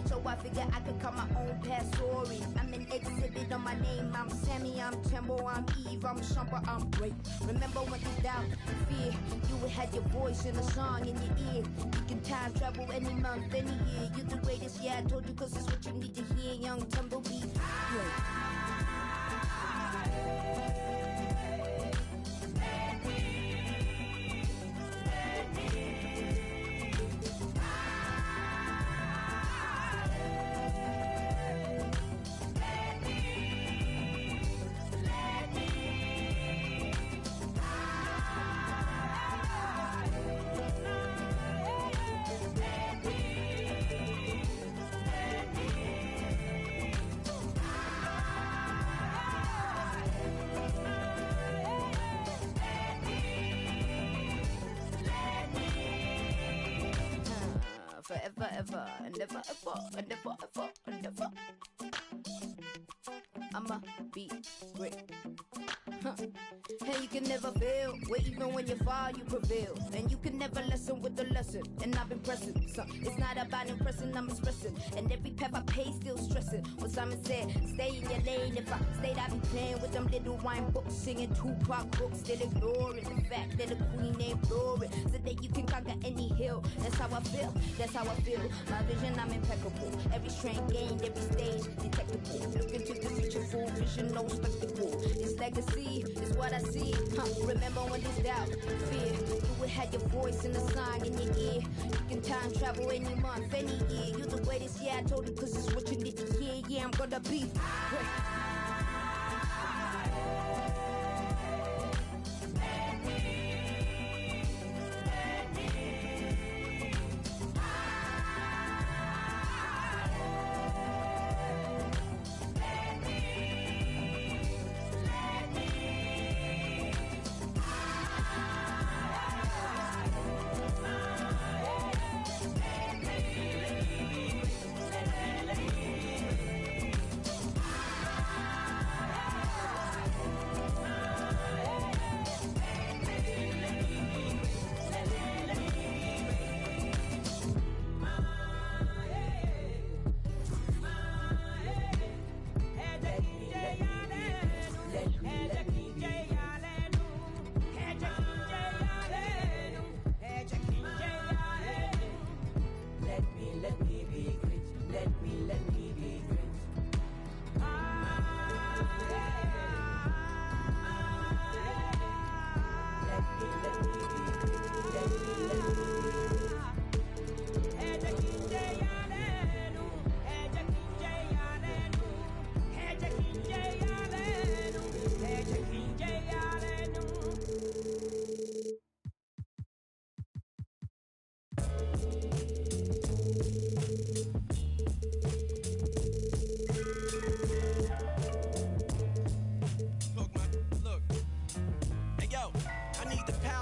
So I figure I could cut my own past story. I'm an exhibit on my name. I'm Sammy, I'm Tembo, I'm Eve, I'm Shumper, I'm great. Remember when you doubt, fear, you had your voice in a song in your ear. You can time travel any month, any year. You're the greatest, yeah, I told you, cause it's what you need to hear. Young Tumbleweed. Yeah. Forever, ever, and never, ever, and never, ever, and never. I'ma be great. And you can never fail, where even when you fall, you prevail. And you can never lessen with the lesson. And I've been pressing, so it's not about impressing, I'm expressing. And every path I pay, still stressing. What Simon said, stay in your lane. If I stayed, I'd be playing with them little wine books, singing Tupac books, still ignoring the fact that the queen ain't glory. So that you can conquer any hill. That's how I feel, that's how I feel. My vision, I'm impeccable. Every strength gained, every stage detectable. Look into the future, full vision, no spectacle. It's legacy, it's what I see. Remember when there's doubt, fear, you would have your voice in the song in your ear. You can time travel any month, any year. You're the greatest, yeah, I told you, cause it's what you need to hear. Yeah, I'm gonna be great.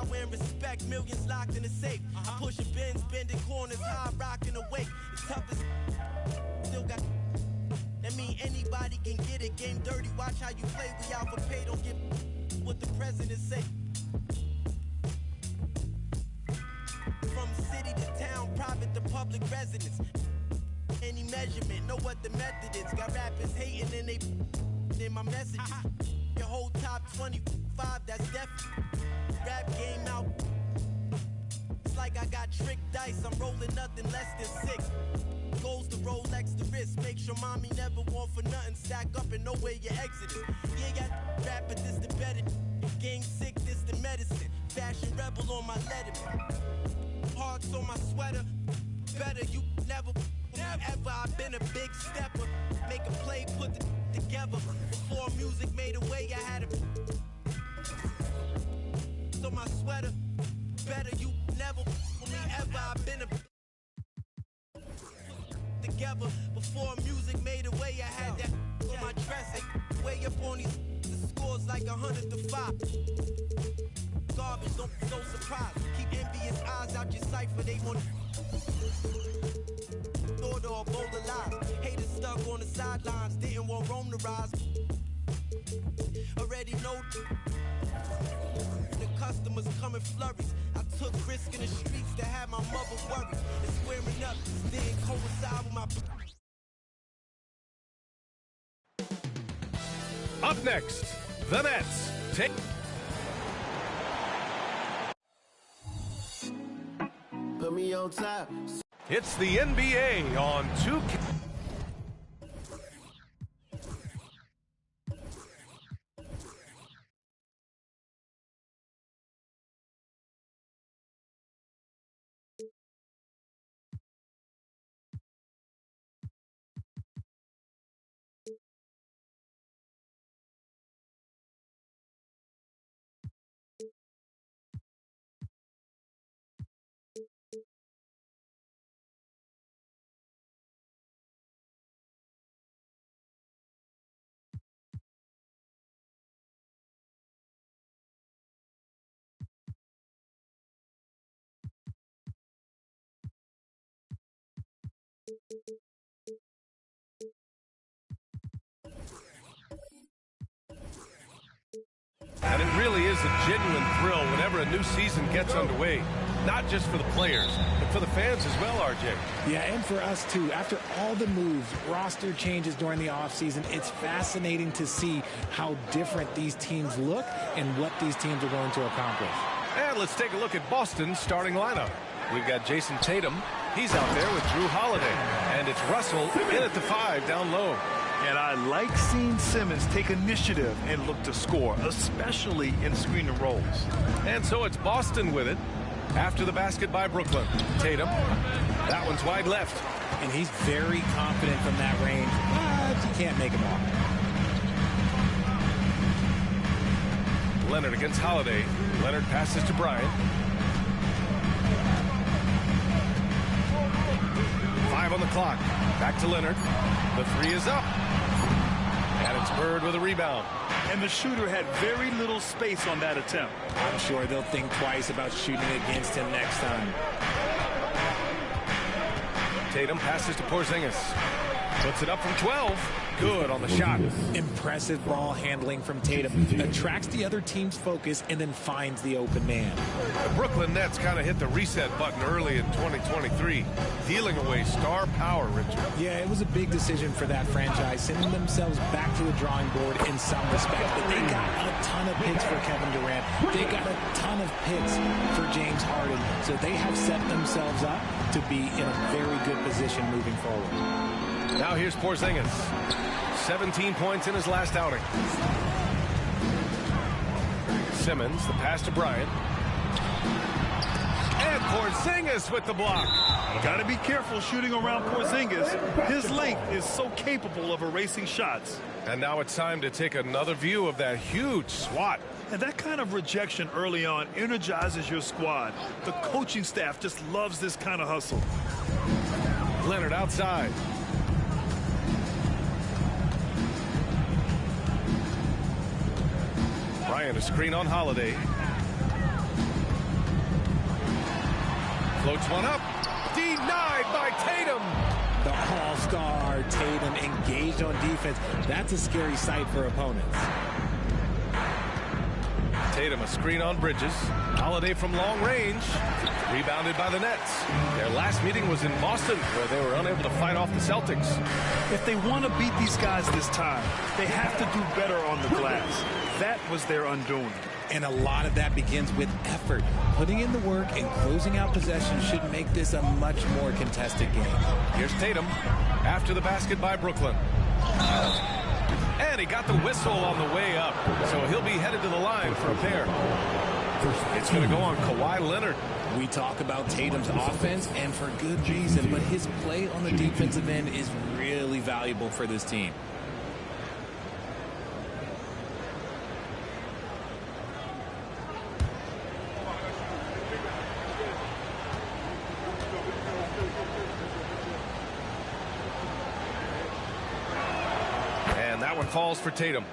win respect, millions locked in the safe. I push a Benz, bending corners, high rocking awake. It's tough as still got. That mean anybody can get it. Game dirty, watch how you play. We out for pay, don't give what the president say. From city to town, private to public residence. Any measurement, know what the method is. Got rappers hating and they in my messages. Your whole top 25, that's definitely. Rap game out. It's like I got tricked dice. I'm rolling nothing less than 6. Goes to Rolex the wrist. Make sure mommy never want for nothing. Stack up and know where your exit is. Yeah, got rap, but this the better. Gang sick, this the medicine. Fashion rebel on my letterman. Hearts on my sweater. Better you never ever. I've been a big stepper. Make a play, put the together. Before music made a way, I had a so my sweater. Better you never for me ever. I've been a together. Before music made a way, I had that on my dress. Way up on these the scores like 100-5. Garbage, don't be so surprised. Keep envious eyes out your cipher. They want thought or a bowl of lies. Haters stuck on the sidelines. Didn't want Rome to rise. Already know the customers come in flurries. I took risk in the streets to have my mother worried. And squaring up didn't coincide with my. Up next, the Nets take. Put me on top. It's the NBA on 2K. And it really is a genuine thrill whenever a new season gets underway. Not just for the players, but for the fans as well, RJ. Yeah, and for us too. After all the moves, roster changes during the offseason, it's fascinating to see how different these teams look and what these teams are going to accomplish. And let's take a look at Boston's starting lineup. We've got Jason Tatum. He's out there with Drew Holiday. And it's Russell in at the 5 down low. And I like seeing Simmons take initiative and look to score, especially in screen and rolls. And so it's Boston with it after the basket by Brooklyn. Tatum, that one's wide left. And he's very confident from that range, but you can't make him all. Leonard against Holiday. Leonard passes to Bryant. 5 on the clock. Back to Leonard. The 3 is up. And it's Bird with a rebound. And the shooter had very little space on that attempt. I'm sure they'll think twice about shooting against him next time. Tatum passes to Porzingis. Puts it up from 12. Good on the shot. Impressive ball handling from Tatum. Attracts the other team's focus and then finds the open man. The Brooklyn Nets kind of hit the reset button early in 2023, dealing away star power, Richard. Yeah, it was a big decision for that franchise, sending themselves back to the drawing board in some respect. But they got a ton of picks for Kevin Durant. They got a ton of picks for James Harden. So they have set themselves up to be in a very good position moving forward. Now here's Porzingis. 17 points in his last outing. Simmons, the pass to Bryant. And Porzingis with the block. Got to be careful shooting around Porzingis. His length is so capable of erasing shots. And now it's time to take another view of that huge swat. And that kind of rejection early on energizes your squad. The coaching staff just loves this kind of hustle. Leonard outside. Bryant, a screen on Holiday. Floats one up. Denied by Tatum. The all-star Tatum engaged on defense. That's a scary sight for opponents. Tatum, a screen on Bridges. Holiday from long range. Rebounded by the Nets. Their last meeting was in Boston, where they were unable to fight off the Celtics. If they want to beat these guys this time, they have to do better on the glass. That was their undoing. And a lot of that begins with effort. Putting in the work and closing out possession should make this a much more contested game. Here's Tatum after the basket by Brooklyn. And he got the whistle on the way up, so he'll be headed to the line for a pair. It's going to go on Kawhi Leonard. We talk about Tatum's offense, and for good reason, but his play on the defensive end is really valuable for this team. That one falls for Tatum.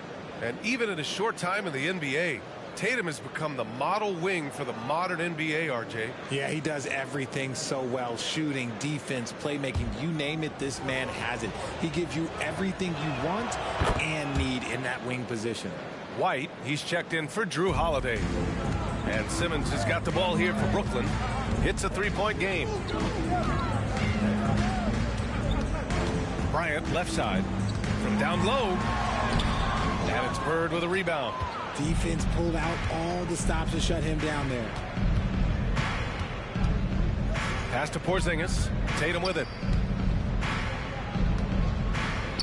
And even in a short time in the NBA, Tatum has become the model wing for the modern NBA, RJ. Yeah, he does everything so well. Shooting, defense, playmaking, you name it, this man has it. He gives you everything you want and need in that wing position. White, he's checked in for Drew Holiday. And Simmons has got the ball here for Brooklyn. It's a three-point game. Bryant, left side. From down low, and it's Bird with a rebound. Defense pulled out all the stops to shut him down there. Pass to Porzingis. Tatum with it.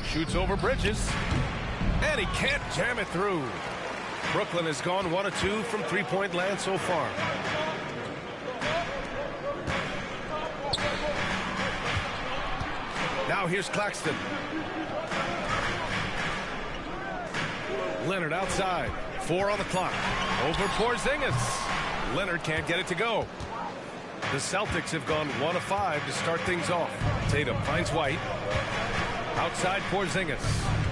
Shoots over Bridges, and he can't jam it through. Brooklyn has gone 1 of 2 from three-point land so far. Now here's Claxton. Leonard outside. 4 on the clock. Over Porzingis. Leonard can't get it to go. The Celtics have gone 1 of 5 to start things off. Tatum finds White. Outside Porzingis.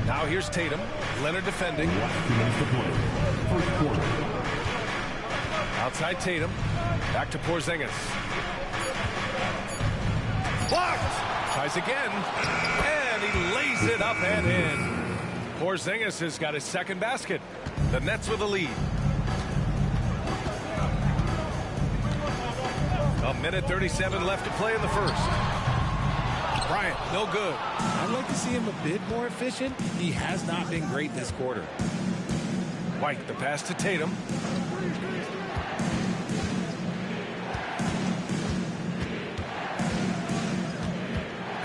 Now here's Tatum. Leonard defending. Outside Tatum. Back to Porzingis. Blocked. Tries again. And he lays it up and in. Porzingis has got his second basket. The Nets with the lead. 1:37 left to play in the first. Bryant, no good. I'd like to see him a bit more efficient. He has not been great this quarter. White, the pass to Tatum.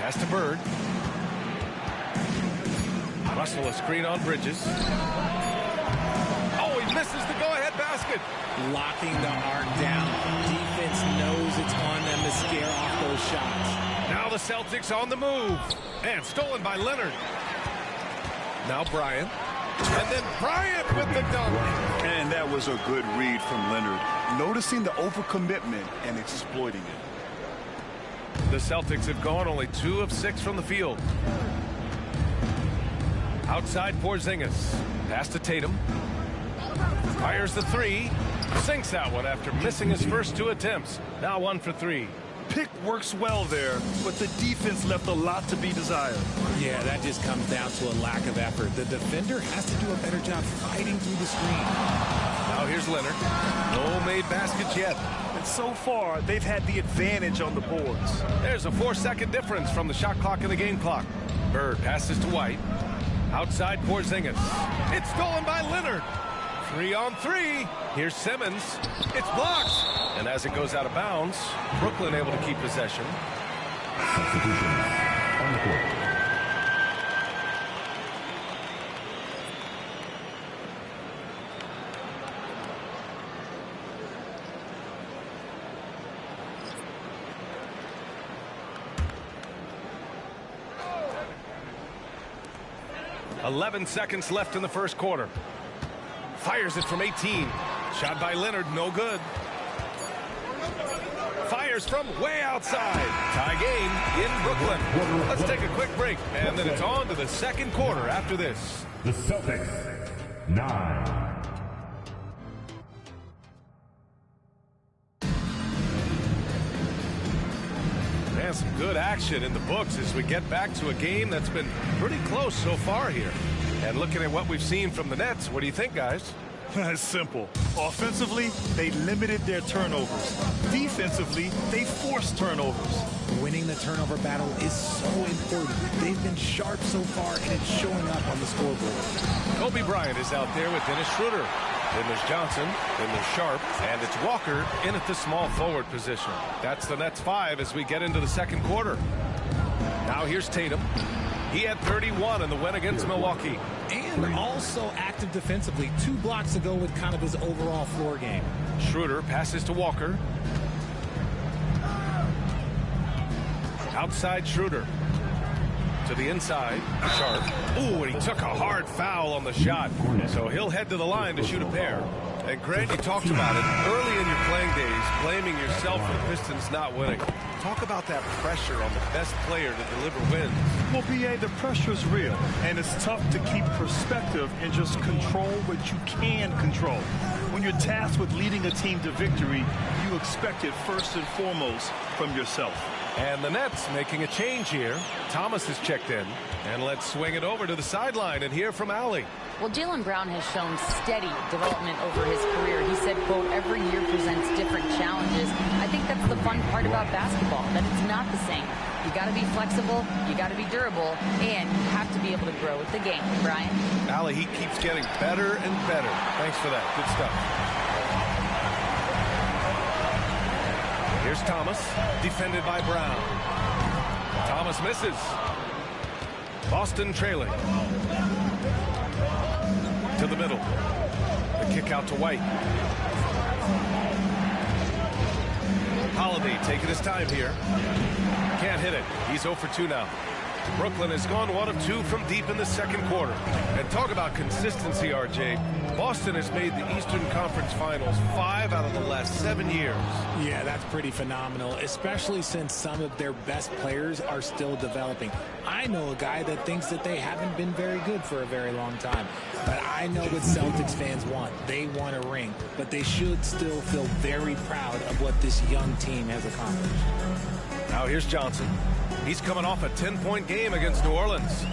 Pass to Bird. Russell, a screen on Bridges. Oh, he misses the go-ahead basket. Locking the arc down. Defense knows it's on them to scare off those shots. Now the Celtics on the move. And stolen by Leonard. Now Bryant. And then Bryant with the dunk. And that was a good read from Leonard. Noticing the overcommitment and exploiting it. The Celtics have gone only 2 of 6 from the field. Outside Porzingis. Pass to Tatum. Fires the 3. Sinks that one after missing his first 2 attempts. Now 1 for 3. Pick works well there, but the defense left a lot to be desired. Yeah, that just comes down to a lack of effort. The defender has to do a better job fighting through the screen. Now here's Leonard. No made baskets yet. And so far, they've had the advantage on the boards. There's a 4-second difference from the shot clock and the game clock. Bird passes to White. Outside Porzingis. It's stolen by Leonard. 3 on 3. Here's Simmons. It's blocked. And as it goes out of bounds, Brooklyn able to keep possession. Substitution on the court. .11 seconds left in the first quarter. Fires it from 18. Shot by Leonard, no good. Fires from way outside. Tie game in Brooklyn. Let's take a quick break, and then it's on to the second quarter after this. The Celtics, 9. And some good action in the books as we get back to a game that's been pretty close so far here. And looking at what we've seen from the Nets, what do you think, guys? It's simple. Offensively, they limited their turnovers. Defensively, they forced turnovers. Winning the turnover battle is so important. They've been sharp so far, and it's showing up on the scoreboard. Kobe Bryant is out there with Dennis Schroeder. Then there's Johnson, then there's Sharp, and it's Walker in at the small forward position. That's the Nets 5 as we get into the second quarter. Now here's Tatum. He had 31 in the win against Milwaukee. And also active defensively. 2 blocks ago with kind of his overall floor game. Schroeder passes to Walker. Outside Schroeder. To the inside, Sharp. Ooh, and he took a hard foul on the shot. So he'll head to the line to shoot a pair. And Grant, you talked about it early in your playing days, blaming yourself for the Pistons not winning. Talk about that pressure on the best player to deliver wins. Well, B.A., the pressure is real, and it's tough to keep perspective and just control what you can control. When you're tasked with leading a team to victory, you expect it first and foremost from yourself. And the Nets making a change here. Thomas has checked in. And let's swing it over to the sideline and hear from Allie. Well, Jaylen Brown has shown steady development over his career. He said, quote, every year presents different challenges. I think that's the fun part about basketball, that it's not the same. You got to be flexible, you got to be durable, and you have to be able to grow with the game. Brian? Allie, he keeps getting better and better. Thanks for that. Good stuff. Here's Thomas, defended by Brown. Thomas misses. Boston trailing. To the middle. The kick out to White. Holiday taking his time here. Can't hit it. He's 0 for 2 now. Brooklyn has gone 1 of 2 from deep in the second quarter. And talk about consistency, RJ. Boston has made the Eastern Conference Finals 5 out of the last 7 years. Yeah, that's pretty phenomenal, especially since some of their best players are still developing. I know a guy that thinks that they haven't been very good for a very long time. But I know what Celtics fans want. They want a ring. But they should still feel very proud of what this young team has accomplished. Now here's Johnson. He's coming off a 10-point game against New Orleans.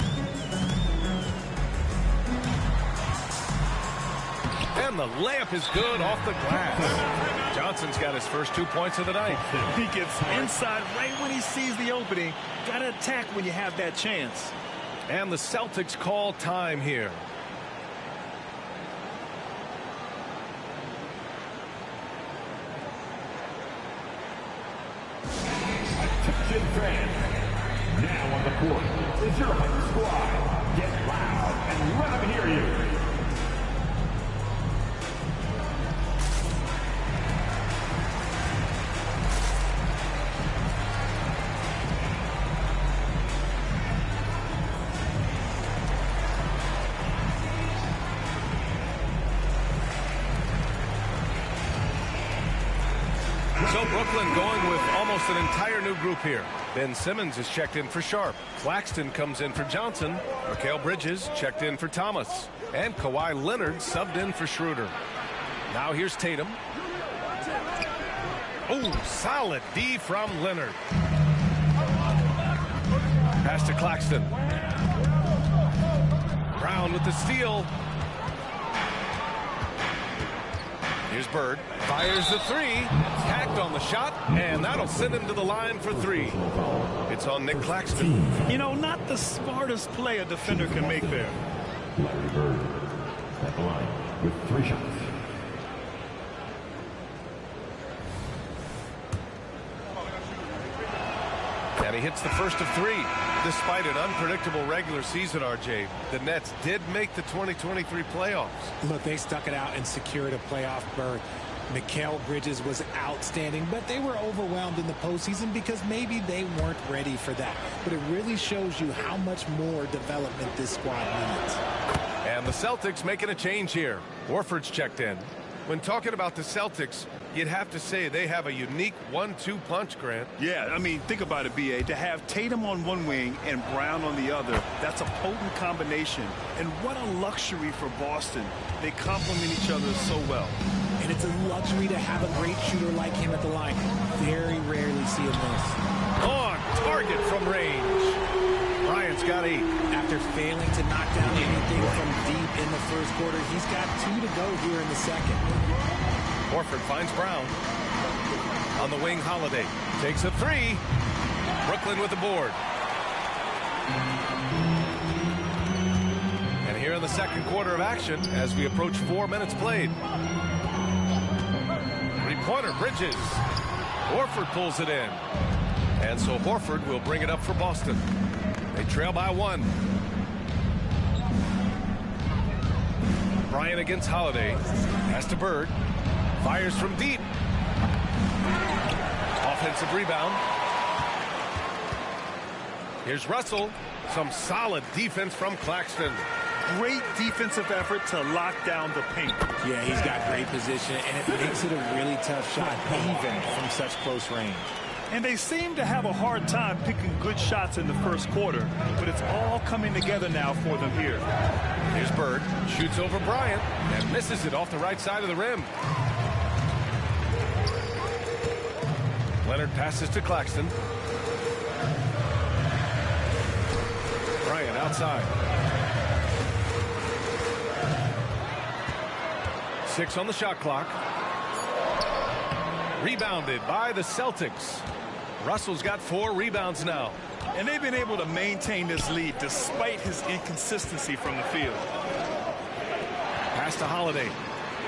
And the layup is good off the glass. Johnson's got his first 2 points of the night. He gets inside right when he sees the opening. Got to attack when you have that chance. And the Celtics call time here. Attention fans. Now on the court is your home squad. Get loud and let them hear you. So Brooklyn going with almost an entire new group here. Ben Simmons is checked in for Sharp. Claxton comes in for Johnson. Mikal Bridges checked in for Thomas. And Kawhi Leonard subbed in for Schroeder. Now here's Tatum. Oh, solid D from Leonard. Pass to Claxton. Brown with the steal. Here's Bird. Fires the 3. Hacked on the shot. And that'll send him to the line for 3. It's on Nick Claxton. You know, not the smartest play a defender can make there. Larry Bird at the line with 3 shots. And he hits the first of 3. Despite an unpredictable regular season, RJ, the Nets did make the 2023 playoffs. Look, they stuck it out and secured a playoff berth. Mikal Bridges was outstanding, but they were overwhelmed in the postseason because maybe they weren't ready for that. But it really shows you how much more development this squad needs. And the Celtics making a change here. Warford's checked in. When talking about the Celtics, you'd have to say they have a unique 1-2 punch, Grant. Yeah, I mean, think about it, B.A. To have Tatum on one wing and Brown on the other, that's a potent combination. And what a luxury for Boston. They complement each other so well. And it's a luxury to have a great shooter like him at the line. Very rarely see him miss. Oh, target from range. Bryant's got 8. After failing to knock down anything from deep in the first quarter, he's got 2 to go here in the second. Horford finds Brown. On the wing, Holiday takes a 3. Brooklyn with the board. And here in the second quarter of action, as we approach 4 minutes played. Three-pointer, Bridges. Horford pulls it in. And so Horford will bring it up for Boston. They trail by 1. Bryant against Holiday. Pass to Bird. Fires from deep. Offensive rebound. Here's Russell. Some solid defense from Claxton. Great defensive effort to lock down the paint. Yeah, he's got great position, and it makes it a really tough shot, even from such close range. And they seem to have a hard time picking good shots in the first quarter, but it's all coming together now for them here. Here's Bird. Shoots over Bryant and misses it off the right side of the rim. Leonard passes to Claxton. Bryant outside. 6 on the shot clock. Rebounded by the Celtics. Russell's got 4 rebounds now. And they've been able to maintain this lead despite his inconsistency from the field. Pass to Holiday.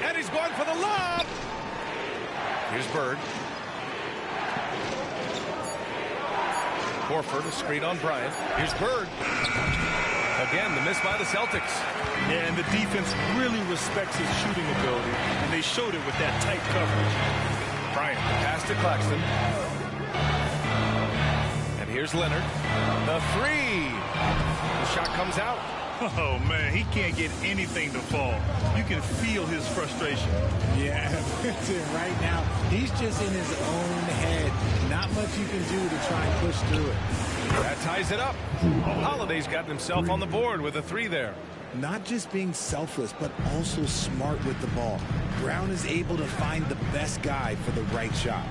And he's going for the lob. Here's Bird. Horford, a screen on Bryant. Here's Bird. Again, the miss by the Celtics. Yeah, and the defense really respects his shooting ability, and they showed it with that tight coverage. Bryant, the pass to Claxton. And here's Leonard. The 3. The shot comes out. Oh, man, he can't get anything to fall. You can feel his frustration. Yeah, that's it. Right now, he's just in his own head. Not much you can do to try and push through it. That ties it up. Holiday's gotten himself on the board with a 3 there. Not just being selfless, but also smart with the ball. Brown is able to find the best guy for the right shot.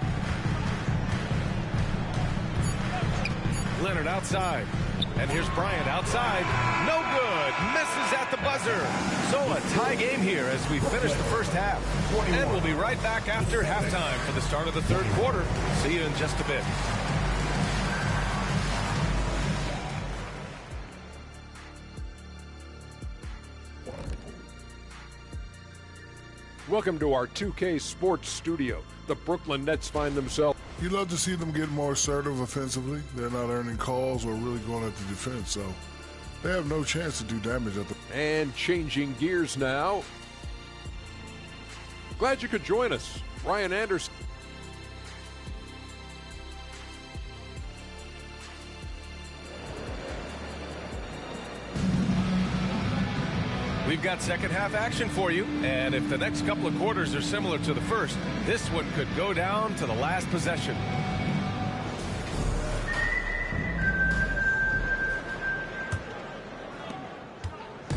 Leonard outside. And here's Bryant outside. No good. Misses at the buzzer. So a tie game here as we finish the first half. And we'll be right back after halftime for the start of the third quarter. See you in just a bit. Welcome to our 2K Sports Studio. The Brooklyn Nets find themselves. You love to see them get more assertive offensively. They're not earning calls or really going at the defense, so they have no chance to do damage at the... And changing gears now. Glad you could join us. Ryan Anderson. We've got second half action for you, and if the next couple of quarters are similar to the first, this one could go down to the last possession.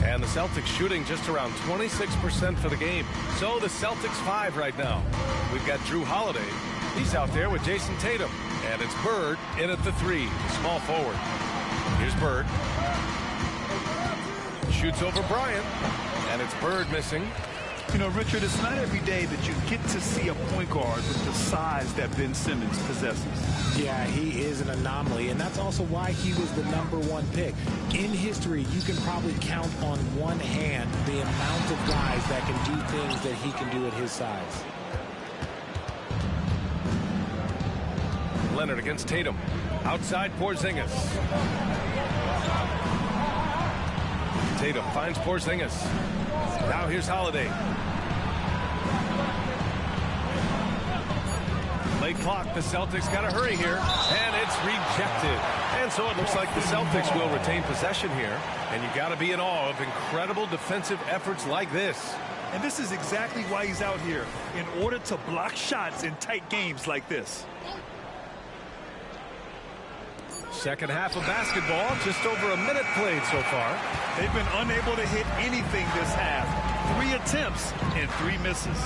And the Celtics shooting just around 26% for the game. So the Celtics 5 right now. We've got Drew Holiday. He's out there with Jason Tatum. And it's Bird in at the 3, small forward. Here's Bird. Shoots over Bryant, and it's Bird missing. You know, Richard, it's not every day that you get to see a point guard with the size that Ben Simmons possesses. Yeah, he is an anomaly, and that's also why he was the #1 pick. In history, you can probably count on one hand the amount of guys that can do things that he can do at his size. Leonard against Tatum. Outside Porzingis. Tatum finds Porzingis. Now here's Holiday. Late clock. The Celtics got to hurry here. And it's rejected. And so it looks like the Celtics will retain possession here. And you got to be in awe of incredible defensive efforts like this. And this is exactly why he's out here, in order to block shots in tight games like this. Second half of basketball, just over a minute played so far. They've been unable to hit anything this half. 3 attempts and 3 misses.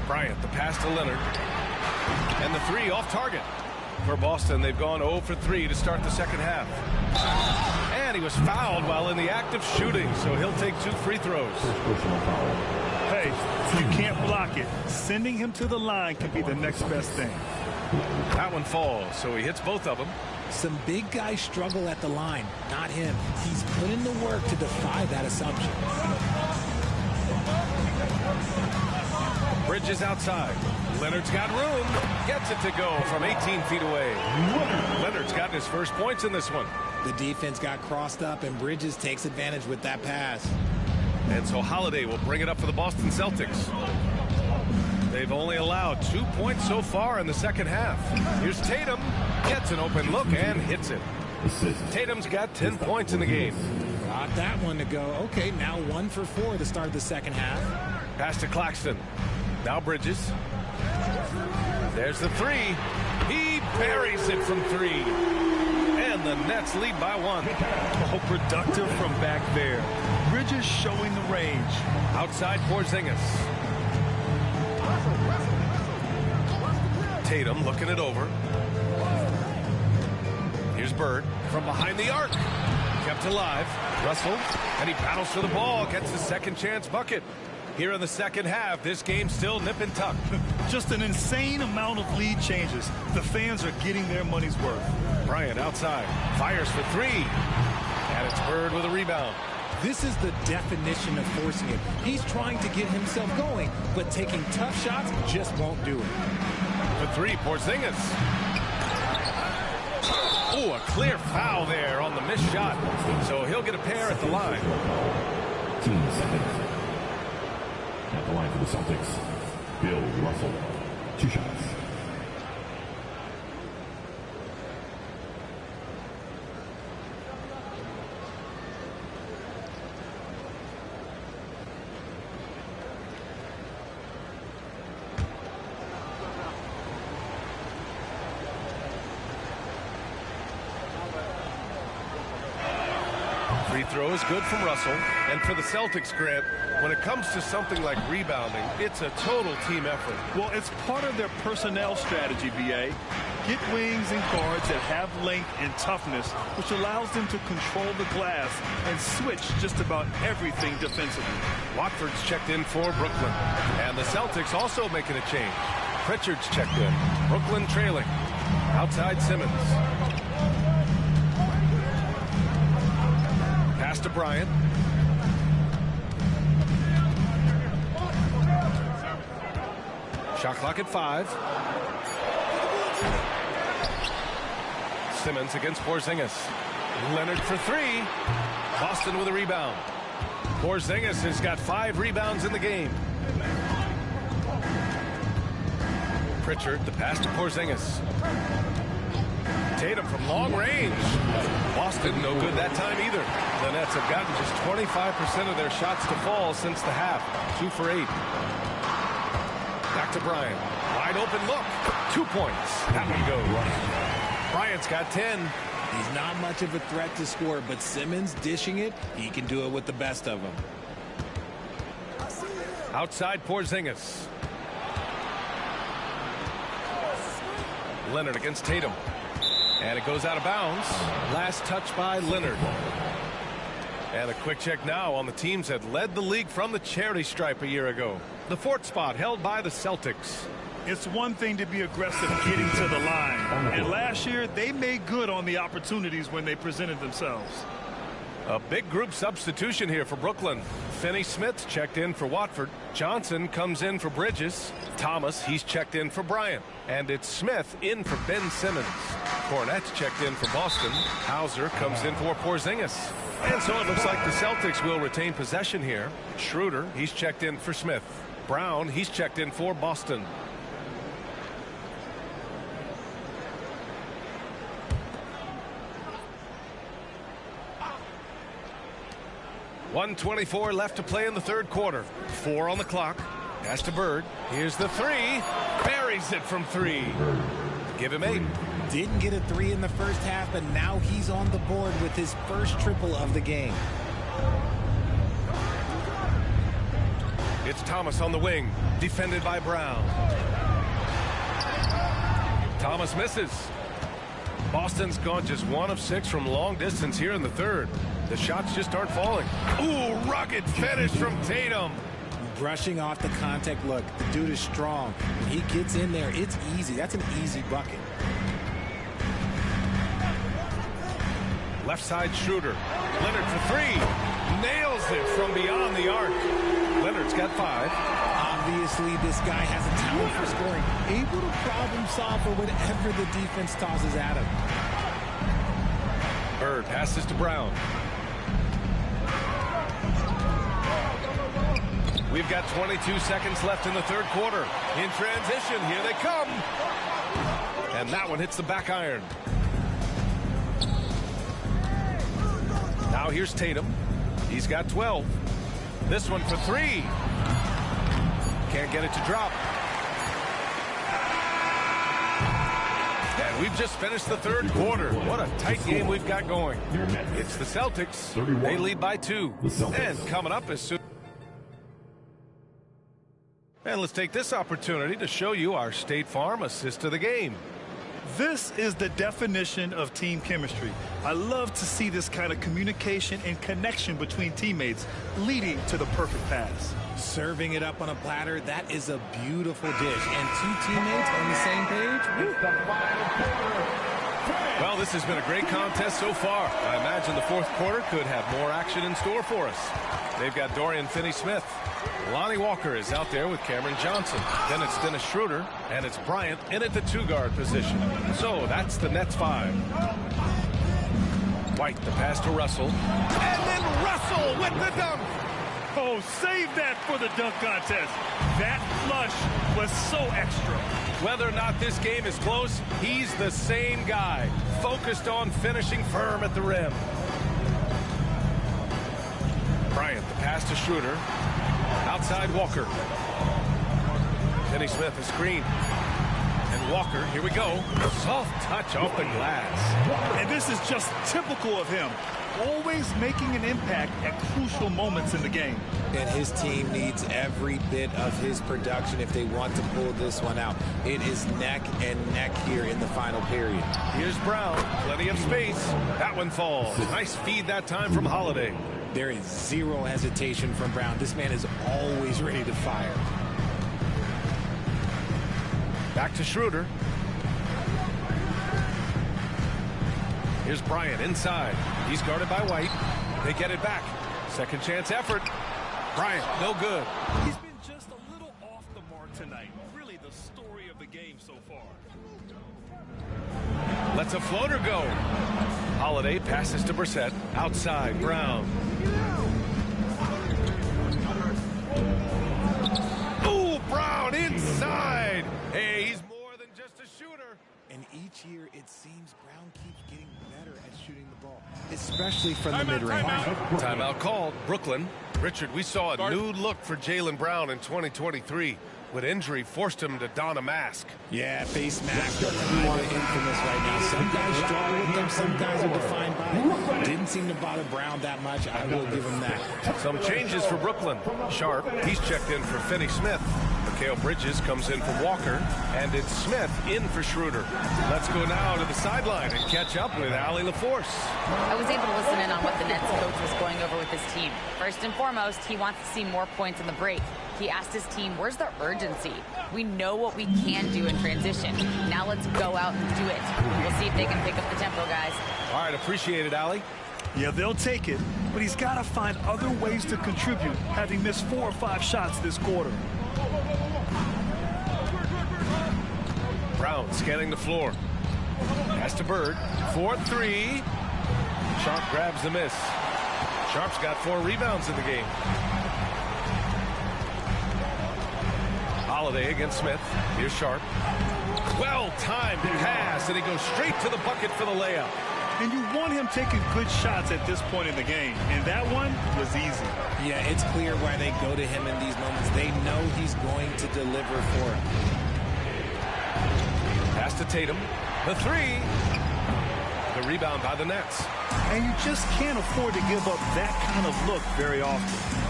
Bryant, the pass to Leonard. And the 3 off target. For Boston, they've gone 0 for 3 to start the second half. And he was fouled while in the act of shooting, so he'll take 2 free throws. Hey, you can't block it. Sending him to the line can be the next best thing. That one falls, so he hits both of them. Some big guys struggle at the line, not him. He's put in the work to defy that assumption. Bridges outside. Leonard's got room. Gets it to go from 18 feet away. Leonard's gotten his first points in this one. The defense got crossed up, and Bridges takes advantage with that pass. And so Holiday will bring it up for the Boston Celtics. They've only allowed 2 points so far in the second half. Here's Tatum. Gets an open look and hits it. Tatum's got 10 points in the game. Got that one to go. Okay, now 1 for 4 to start the second half. Pass to Claxton. Now Bridges. There's the 3. He buries it from 3. And the Nets lead by 1. Oh, productive from back there. Bridges showing the range. Outside Porzingis. Tatum looking it over. Here's Bird from behind the arc. Kept alive. Russell. And he battles for the ball. Gets his second chance bucket. Here in the second half, this game's still nip and tuck. Just an insane amount of lead changes. The fans are getting their money's worth. Bryant outside. Fires for 3. And it's Bird with a rebound. This is the definition of forcing it. He's trying to get himself going, but taking tough shots just won't do it. For 3, Porzingis. Oh, a clear foul there on the missed shot. So he'll get a pair at the line. 2 seconds. At the line for the Celtics, Bill Russell. 2 shots. Free throw is good from Russell. And for the Celtics, Grant, when it comes to something like rebounding, it's a total team effort. Well, it's part of their personnel strategy, BA. Get wings and guards that have length and toughness, which allows them to control the glass and switch just about everything defensively. Watford's checked in for Brooklyn. And the Celtics also making a change. Pritchard's checked in. Brooklyn trailing. Outside Simmons. Pass to Bryant. Shot clock at 5. Simmons against Porzingis. Leonard for 3. Boston with a rebound. Porzingis has got 5 rebounds in the game. Pritchard, the pass to Porzingis. Tatum from long range. Boston no good that time either. The Nets have gotten just 25% of their shots to fall since the half. 2 for 8. Back to Bryant. Wide open look. 2 points. That one goes. Bryant's got 10. He's not much of a threat to score, but Simmons dishing it, he can do it with the best of them. Outside Porzingis. Leonard against Tatum. And it goes out of bounds. Last touch by Leonard. And a quick check now on the teams that led the league from the charity stripe a year ago. The 4th spot held by the Celtics. It's one thing to be aggressive getting to the line. And last year, they made good on the opportunities when they presented themselves. A big group substitution here for Brooklyn. Finney-Smith checked in for Watford. Johnson comes in for Bridges. Thomas, he's checked in for Bryant. And it's Smith in for Ben Simmons. Cornette's checked in for Boston. Hauser comes in for Porzingis. And so it looks like the Celtics will retain possession here. Schroeder, he's checked in for Smith. Brown, he's checked in for Boston. .124 left to play in the 3rd quarter. 4 on the clock. Pass to Bird. Here's the 3. Buries it from 3. Give him 8. Didn't get a 3 in the first half, but now he's on the board with his first triple of the game. It's Thomas on the wing, defended by Brown. Thomas misses. Boston's gone just 1 of 6 from long distance here in the third. The shots just aren't falling. Ooh, rugged finish from Tatum. Brushing off the contact. Look, the dude is strong. When he gets in there, it's easy. That's an easy bucket. Left side Schroeder. Leonard for 3. Nails it from beyond the arc. Leonard's got 5. Obviously, this guy has a talent for scoring. Able to problem solve for whatever the defense tosses at him. Bird passes to Brown. We've got 22 seconds left in the third quarter. In transition, here they come. And that one hits the back iron. Now here's Tatum. He's got 12. This one for 3. Can't get it to drop. And we've just finished the third quarter. What a tight game we've got going. It's the Celtics. They lead by 2. And coming up as soon. And let's take this opportunity to show you our State Farm assist of the game. This is the definition of team chemistry. I love to see this kind of communication and connection between teammates leading to the perfect pass. Serving it up on a platter, that is a beautiful dish. And 2 teammates on the same page. Well, this has been a great contest so far. I imagine the fourth quarter could have more action in store for us. They've got Dorian Finney-Smith. Lonnie Walker is out there with Cameron Johnson. Then it's Dennis Schroeder, and it's Bryant in at the 2-guard position. So that's the Nets 5. White, the pass to Russell. And then Russell with the dunk. Oh, save that for the dunk contest. That flush was so extra. Whether or not this game is close, he's the same guy, focused on finishing firm at the rim. Bryant, the pass to Schroeder. Outside Walker. Finney-Smith, a screen. And Walker, here we go. Soft touch off the glass. And this is just typical of him. Always making an impact at crucial moments in the game. And his team needs every bit of his production if they want to pull this one out. It is neck and neck here in the final period. Here's Brown. Plenty of space. That one falls. Nice feed that time from Holiday. There is zero hesitation from Brown. This man is always ready to fire. Back to Schroeder. Here's Bryant inside. He's guarded by White. They get it back. Second chance effort. Bryant, no good. He's been just a little off the mark tonight. Really the story of the game so far. Lets a floater go. Holiday passes to Brissett. Outside, Brown. Ooh, Brown inside. Hey, he's more than just a shooter. And each year, it seems Brown keeps getting better at shooting the ball, especially from the mid-range. Timeout called. Brooklyn. Richard, we saw a new look for Jaylen Brown in 2023. But injury forced him to don a mask. Yeah, face mask are kind of infamous right now. Some guys struggle with them, some guys are defined by it. Didn't seem to bother Brown that much. I will give him that. Some changes for Brooklyn. Sharp, he's checked in for Finney-Smith. Mikal Bridges comes in for Walker, and it's Smith in for Schroeder. Let's go now to the sideline and catch up with Allie LaForce. I was able to listen in on what the Nets coach was going over with his team. First and foremost, he wants to see more points in the break. He asked his team, where's the urgency? We know what we can do in transition. Now let's go out and do it. We'll see if they can pick up the tempo, guys. All right, appreciate it, Allie. Yeah, they'll take it, but he's got to find other ways to contribute, having missed 4 or 5 shots this quarter. Brown scanning the floor. Pass to Bird. 4-3. Sharp grabs the miss. Sharp's got 4 rebounds in the game. Holiday against Smith. Here's Sharp. Well-timed pass, and he goes straight to the bucket for the layup. And you want him taking good shots at this point in the game, and that one was easy. Yeah, it's clear why they go to him in these moments. They know he's going to deliver for him. Pass to Tatum. The 3. The rebound by the Nets. And you just can't afford to give up that kind of look very often.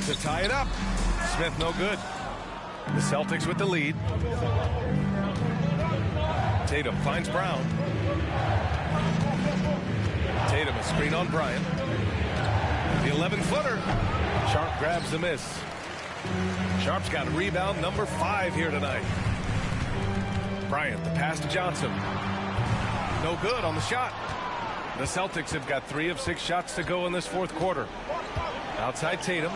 To tie it up. Smith no good. The Celtics with the lead. Tatum finds Brown. Tatum a screen on Bryant. The 11-footer. Sharp grabs the miss. Sharp's got rebound number 5 here tonight. Bryant, the pass to Johnson. No good on the shot. The Celtics have got 3 of 6 shots to go in this fourth quarter. Outside Tatum.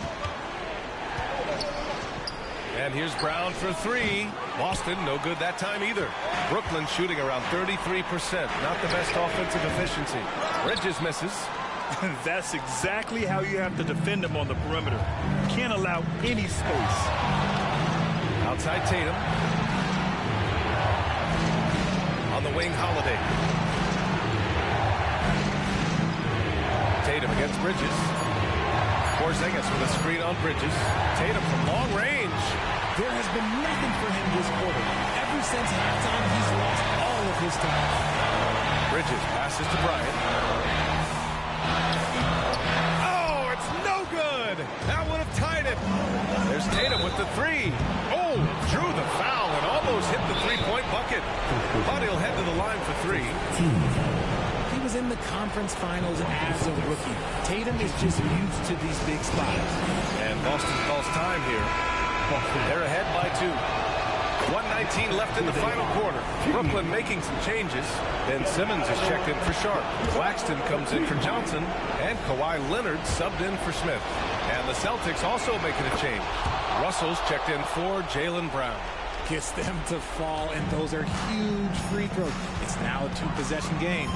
And here's Brown for 3. Boston, no good that time either. Brooklyn shooting around 33%. Not the best offensive efficiency. Bridges misses. That's exactly how you have to defend them on the perimeter. You can't allow any space. Outside Tatum. On the wing, Holiday. Tatum against Bridges. Porzingis with a screen on Bridges. Tatum from long range. There has been nothing for him this quarter. Ever since halftime, he's lost all of his time. Bridges passes to Bryant. Oh, it's no good. That would have tied it. There's Tatum with the 3. Oh, drew the foul and almost hit the three-point bucket. But he'll head to the line for 3. He was in the conference finals as a rookie. Tatum is just used to these big spots. And Boston calls time here. They're ahead by 2. 1:19 left in the final quarter. Brooklyn making some changes. Ben Simmons is checked in for Sharp. Claxton comes in for Johnson. And Kawhi Leonard subbed in for Smith. And the Celtics also making a change. Russell's checked in for Jaylen Brown. Gets them to fall, and those are huge free throws. It's now a 2-possession game.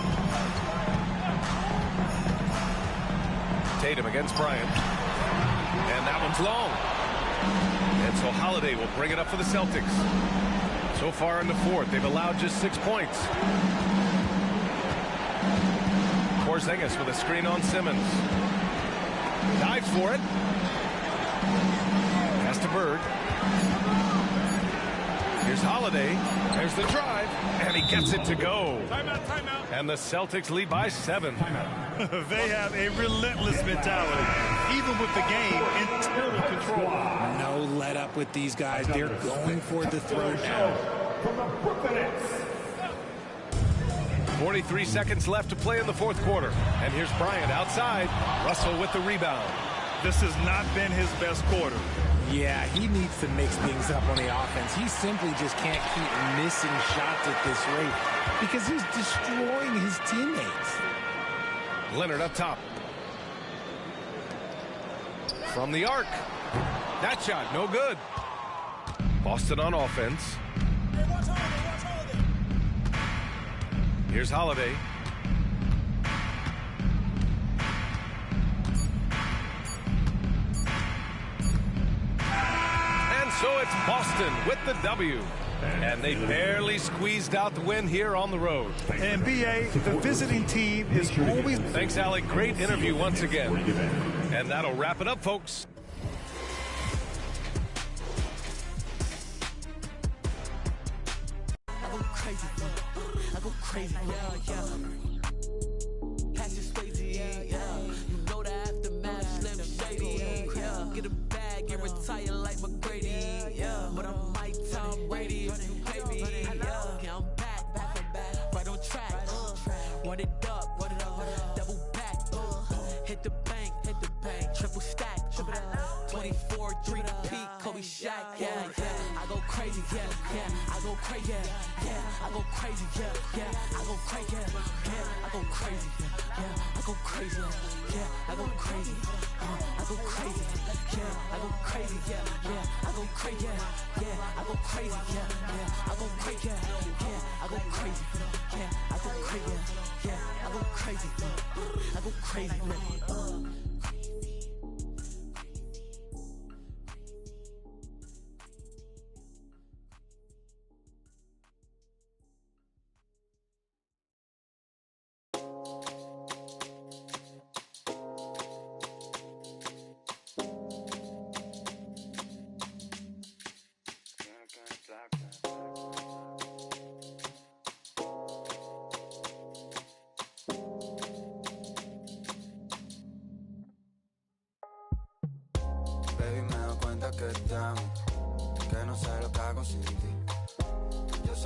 Tatum against Bryant. And that one's long. And so Holiday will bring it up for the Celtics. So far in the fourth, they've allowed just 6 points. Porzingis with a screen on Simmons. Dives for it. Pass to Bird. Here's Holiday. There's the drive. And he gets it to go. Timeout, timeout. And the Celtics lead by 7. They have a relentless mentality, even with the game in total control. No let up with these guys. They're going for the throwdown. 43 seconds left to play in the fourth quarter. And here's Bryant outside. Russell with the rebound. This has not been his best quarter. Yeah, he needs to mix things up on the offense. He simply just can't keep missing shots at this rate because he's destroying his teammates. Leonard up top. From the arc. That shot, no good. Boston on offense. Here's Holiday. And so it's Boston with the W. And they barely squeezed out the win here on the road. And B.A., the visiting team is always... Thanks, Alec. Great interview once again. And that'll wrap it up, folks. I go crazy, I go crazy, yeah. Pass your Swayze, yeah. You know the aftermath, Slim Shady, yeah. Get a bag and retire like McGrady, yeah. But I'm Mike Tom Brady if you pay me, yeah. I'm back, right on track. Run it up, double back. Hit the bank, triple stack. 24, 3 to peak, Kobe Shaq, yeah. I go crazy, yeah. I go crazy, yeah. I go crazy, yeah. I go crazy, yeah. I go crazy, yeah. I go crazy, yeah. I go crazy, I go crazy, yeah. I go crazy, yeah. I go crazy, yeah. I go crazy, yeah. I go crazy, yeah. I go crazy, yeah. I go crazy, yeah. I go crazy, I go crazy, Baby, me doy cuenta que te amo, que no sé lo que hago sin ti. Yo sé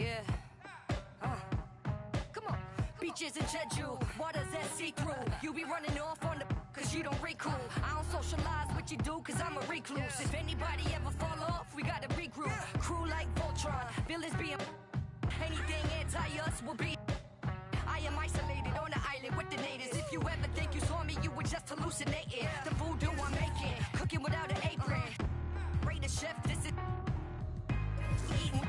Yeah. Come on. Beaches in Jeju, waters that see through. You be running off on the cause you don't recool. I don't socialize what you do cause I'm a recluse. If anybody ever fall off, we gotta regroup. Crew like Voltron, villains being anything anti-us will be. I am isolated on the island with the natives. If you ever think you saw me, you were just hallucinating. The voodoo I'm making, cooking without an apron. Rate the chef, this is eating.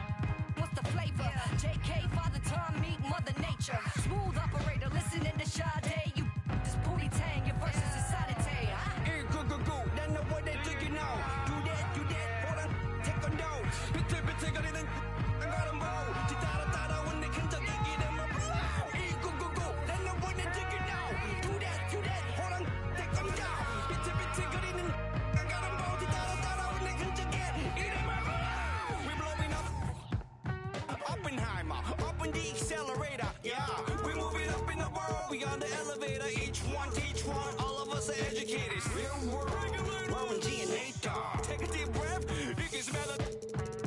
What's the flavor? JK, Father Time, meet Mother Nature. Smooth operator, listening to Sade. You this booty tang, your verses is solitaire. Hey, go, then the what they do you know. Do that, hold on, take on dough. 비틀비틀 거리는 안 가는 보. 뒤따라 when they can take it in my blow. Hey, go, then the what they do you know. Do that, hold on, take on dough. 비틀비틀 거리는 안 가는 보. 뒤따라 when they can take it in my blow. We blowing up. Oppenheimer, up in the accelerator. Yeah, we moving up in the world. We on the elevator. Each one, all of us are educators. Real world, Warren G and Nate Dogg. Take a deep breath, you can smell it.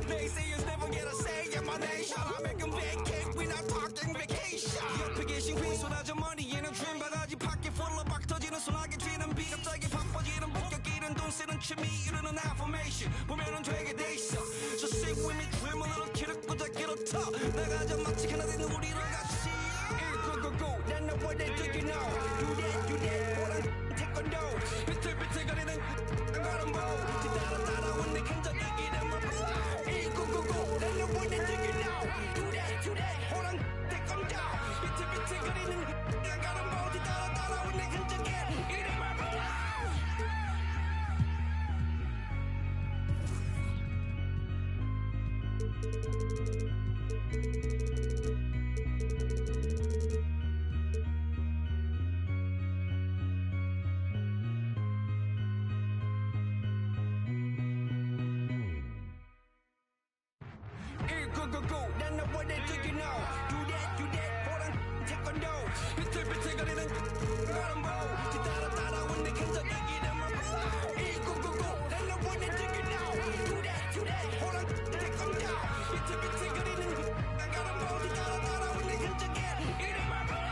Naysayers never get a say in my nation. I make them vacate, we not talking vacation. 옆에 계신 퀸 쏟아져 머리에는 dream 바가지 pocket full of 박 터지는 소나기 튀는 비 갑자기 바빠지는 본격끼는 돈 쓰는 취미 이루는 affirmation 보면은 되게 돼 있어. So sit with me, dream a little 기르고 자기로 터 나가자 마치 하나 된 우리로 같이. Go, then the what they do you know. Do that, hold on, take on dough. 비틀비틀 거리는 안 가는 보. 뒤따라 when they can take it in my blow. Go, then the what they do you know. Do that, hold on, take on dough. 비틀비틀 거리는 안 가는 보. 뒤따라 when they can take it in my blow. Go, then the what they do you know. Do that, hold on, take on dough. 비틀비틀 거리는 안 가는 보. 뒤따라 when they can take it in my blow. Go, then the what they do you know. Do that, hold on, take on dough. 비틀비틀 거리는 안 가는 보. 뒤따라 when they can take it in my blow.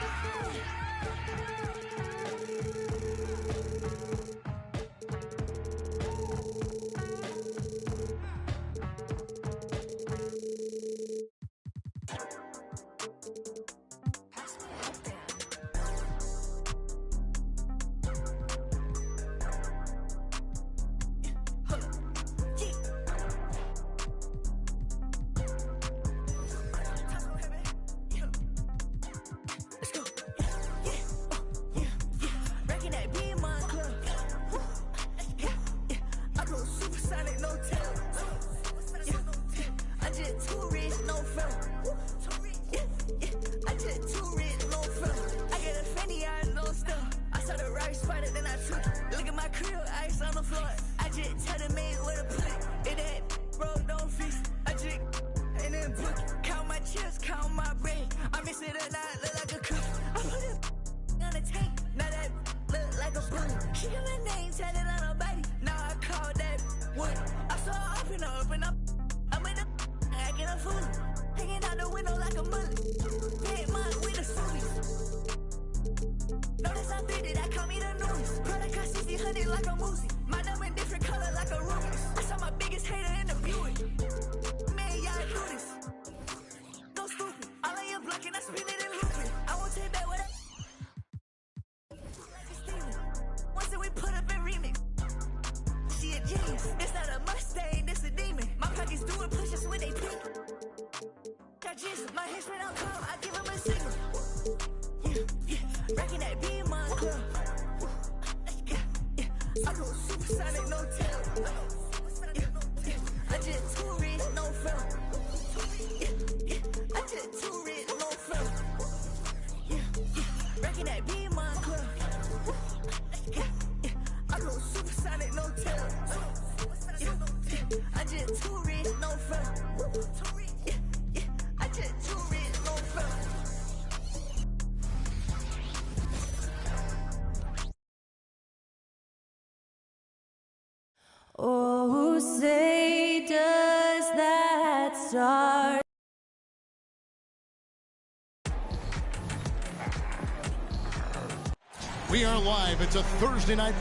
I go supersonic, no tail. Yeah. I just too rich, no film. Yeah. I just too rich, no film. Yeah. Racking that beam on club. Yeah. I go supersonic, no tail. Yeah. I just too rich, no film. Yeah. I just too rich, no film. Oh, say does that start? We are live. It's a Thursday night.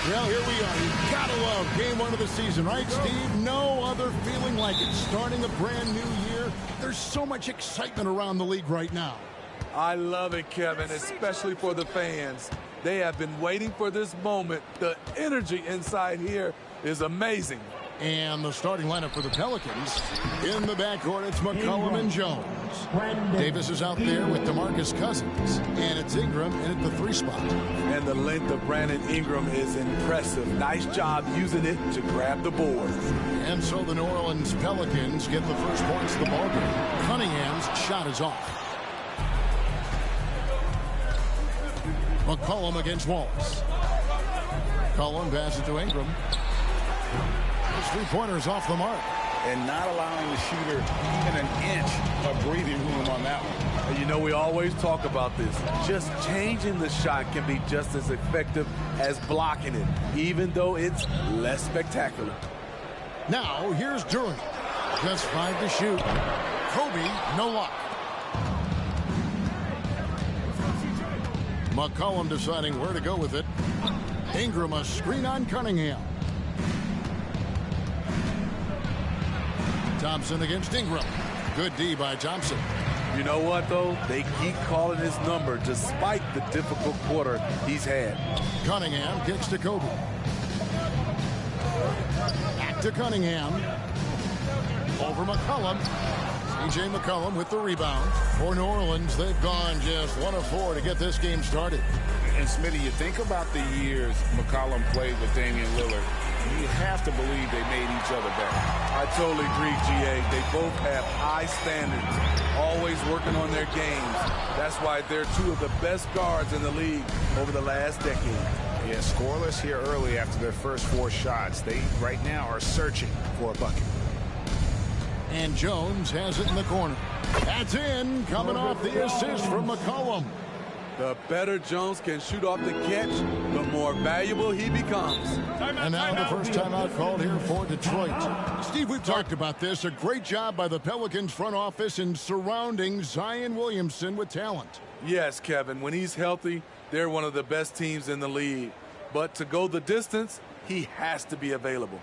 Well, here we are. You gotta love game one of the season, right, Steve? No other feeling like it. Starting a brand new year, there's so much excitement around the league right now. I love it, Kevin, especially for the fans. They have been waiting for this moment. The energy inside here is amazing. And the starting lineup for the Pelicans. In the backcourt, it's McCollum and Jones. Davis is out there with DeMarcus Cousins. And it's Ingram in at the 3 spot. And the length of Brandon Ingram is impressive. Nice job using it to grab the board. And so the New Orleans Pelicans get the first points of the ballgame. Cunningham's shot is off. McCollum against Wallace. McCollum passes to Ingram. His 3-pointer's off the mark. And not allowing the shooter even an inch of breathing room on that one. You know, we always talk about this. Just changing the shot can be just as effective as blocking it, even though it's less spectacular. Now, here's Durant. Just 5 to shoot. Kobe, no luck. McCollum deciding where to go with it. Ingram a screen on Cunningham. Thompson against Ingram. Good D by Thompson. You know what, though? They keep calling his number despite the difficult quarter he's had. Cunningham kicks to Kobe. Back to Cunningham. Over McCollum. C.J. McCollum with the rebound. For New Orleans, they've gone just 1 of 4 to get this game started. And Smitty, you think about the years McCollum played with Damian Lillard. You have to believe they made each other better. I totally agree, G.A. They both have high standards, always working on their games. That's why they're 2 of the best guards in the league over the last decade. Yeah, scoreless here early after their first 4 shots. They, right now, are searching for a bucket. And Jones has it in the corner. That's in, coming off the assist from McCollum. The better Jones can shoot off the catch, the more valuable he becomes. And now the first timeout called here for Detroit. Steve, we've talked about this. A great job by the Pelicans front office in surrounding Zion Williamson with talent. Yes, Kevin. When he's healthy, they're one of the best teams in the league. But to go the distance, he has to be available.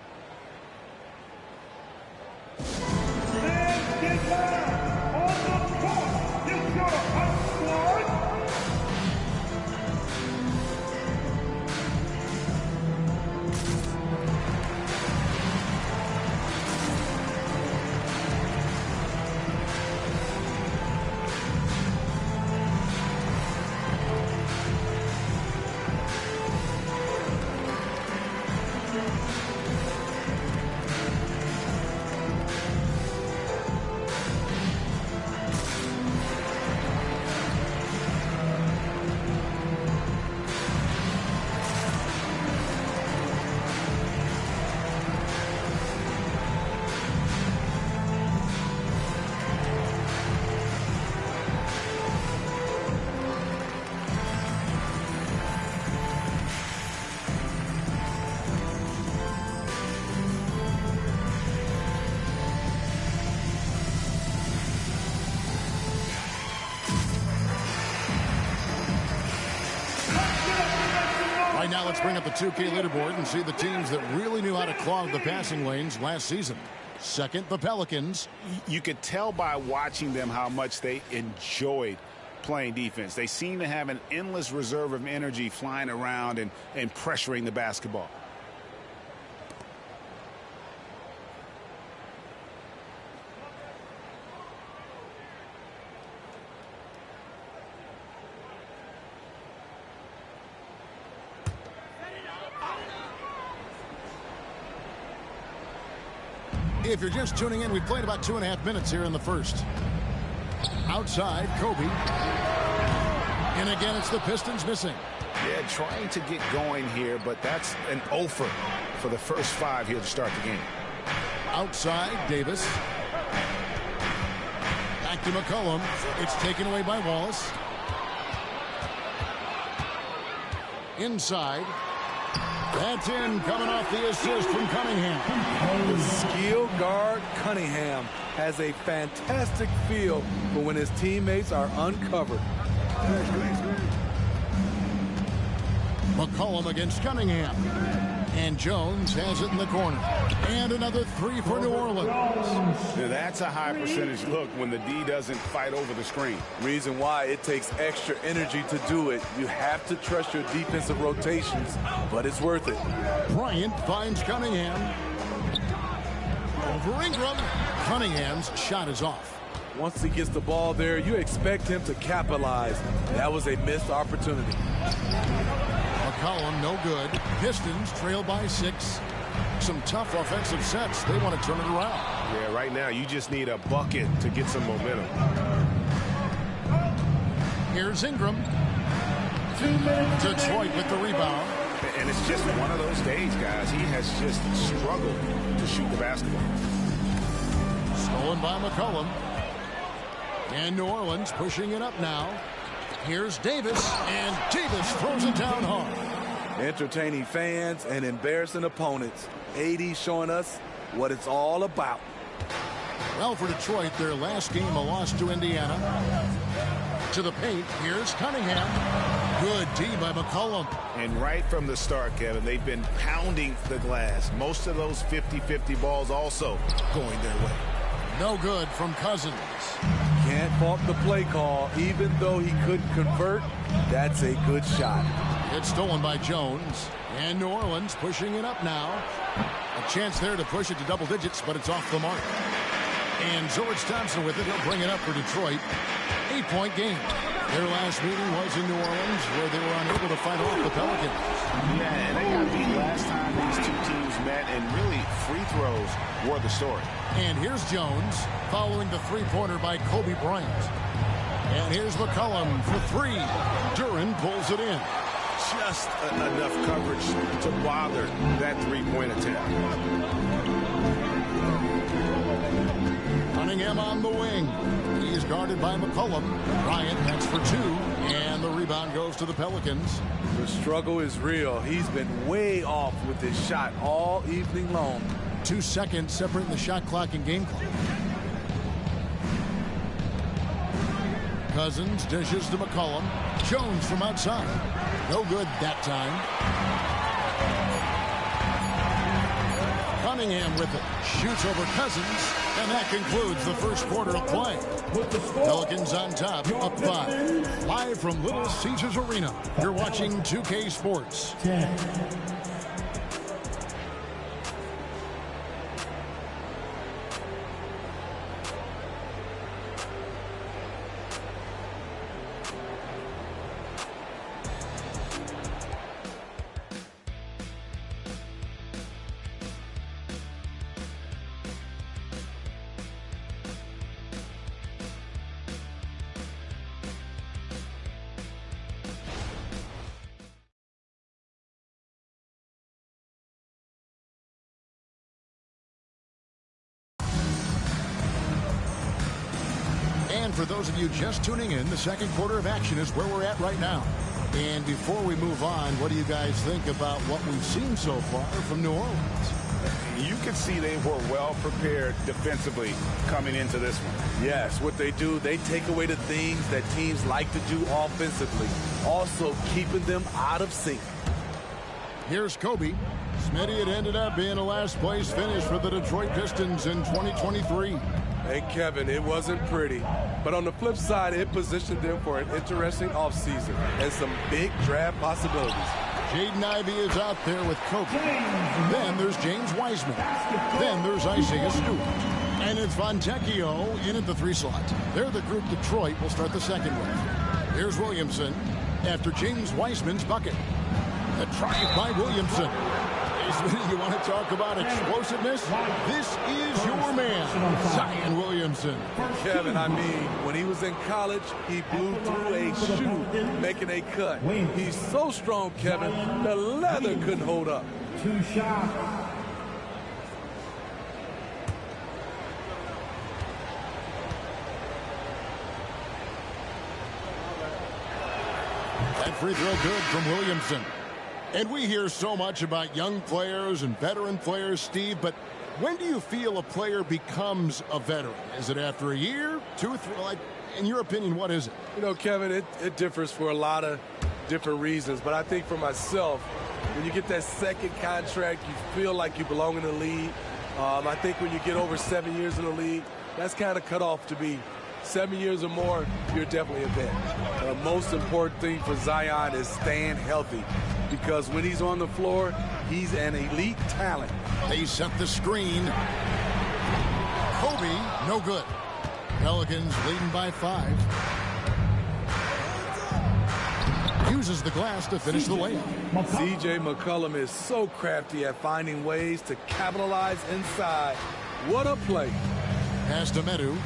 Right now, let's bring up the 2K leaderboard and see the teams that really knew how to clog the passing lanes last season. Second, the Pelicans. You could tell by watching them how much they enjoyed playing defense. They seem to have an endless reserve of energy flying around and pressuring the basketball. If you're just tuning in, we've played about 2.5 minutes here in the first. Outside, Kobe. And again, it's the Pistons missing. Yeah, trying to get going here, but that's an offer for the first 5 here to start the game. Outside, Davis. Back to McCollum. It's taken away by Wallace. Inside. That's in, coming off the assist from Cunningham. The skill guard Cunningham has a fantastic feel for when his teammates are uncovered. McCollum against Cunningham. And Jones has it in the corner. And another 3 for New Orleans. Yeah, that's a high percentage look when the D doesn't fight over the screen. Reason why it takes extra energy to do it. You have to trust your defensive rotations, but it's worth it. Bryant finds Cunningham. Over Ingram. Cunningham's shot is off. Once he gets the ball there, you expect him to capitalize. That was a missed opportunity. McCollum, no good. Pistons trail by 6. Some tough offensive sets. They want to turn it around. Yeah, right now you just need a bucket to get some momentum. Here's Ingram. Detroit with the rebound. And it's just one of those days, guys. He has just struggled to shoot the basketball. Stolen by McCollum. And New Orleans pushing it up now. Here's Davis, and Davis throws it down hard. Entertaining fans and embarrassing opponents. AD showing us what it's all about. Well, for Detroit, their last game, a loss to Indiana. To the paint, here's Cunningham. Good D by McCollum. And right from the start, Kevin, they've been pounding the glass. Most of those 50-50 balls also going their way. No good from Cousins. Can't fault the play call. Even though he couldn't convert, that's a good shot. It's stolen by Jones. And New Orleans pushing it up now. A chance there to push it to double digits, but it's off the mark. And George Thompson with it. He'll bring it up for Detroit. 8-point game. Their last meeting was in New Orleans, where they were unable to fight off the Pelicans. Yeah, and they got beat last time these two teams met, and really free throws were the story. And here's Jones following the three-pointer by Kobe Bryant. And here's McCollum for 3. Duran pulls it in. Just enough coverage to bother that three-point attempt. Cunningham on the wing. He's guarded by McCollum. Bryant, that's for 2. And the rebound goes to the Pelicans. The struggle is real. He's been way off with his shot all evening long. 2 seconds separating the shot clock and game clock. Cousins dishes to McCollum. Jones from outside. No good that time. Cunningham with it. Shoots over Cousins. And that concludes the first quarter of play. Pelicans on top, up 5. Live from Little Caesars Arena. You're watching 2K Sports. And for those of you just tuning in, the second quarter of action is where we're at right now. And before we move on, what do you guys think about what we've seen so far from New Orleans? You can see they were well prepared defensively coming into this one. Yes, what they do, they take away the things that teams like to do offensively, also keeping them out of sync. Here's Kobe. Smitty, it ended up being a last-place finish for the Detroit Pistons in 2023. Hey, Kevin, it wasn't pretty. But on the flip side, it positioned them for an interesting offseason and some big draft possibilities. Jaden Ivey is out there with Kobe. Then there's James Wiseman. Then there's Isaiah Stewart. And it's Fontecchio in at the 3 slot. They're the group Detroit will start the second with. Here's Williamson after James Wiseman's bucket. A drive by Williamson. You want to talk about explosiveness? This is your man, Zion Williamson. Kevin, I mean, when he was in college, he blew through a shoe, making a cut. He's so strong, Kevin, the leather couldn't hold up. 2 shots. That free throw good from Williamson. And we hear so much about young players and veteran players, Steve, but when do you feel a player becomes a veteran? Is it after a year, 2, 3? Like, in your opinion, what is it? You know, Kevin, it differs for a lot of different reasons. But I think for myself, when you get that second contract, you feel like you belong in the league. I think when you get over 7 years in the league, that's kind of cut off to be 7 years or more, you're definitely a vet. The most important thing for Zion is staying healthy, because when he's on the floor, he's an elite talent. They set the screen. Kobe, no good. Pelicans leading by 5. Uses the glass to finish the layup. C.J. McCollum is so crafty at finding ways to capitalize inside. What a play. Pass to Medu.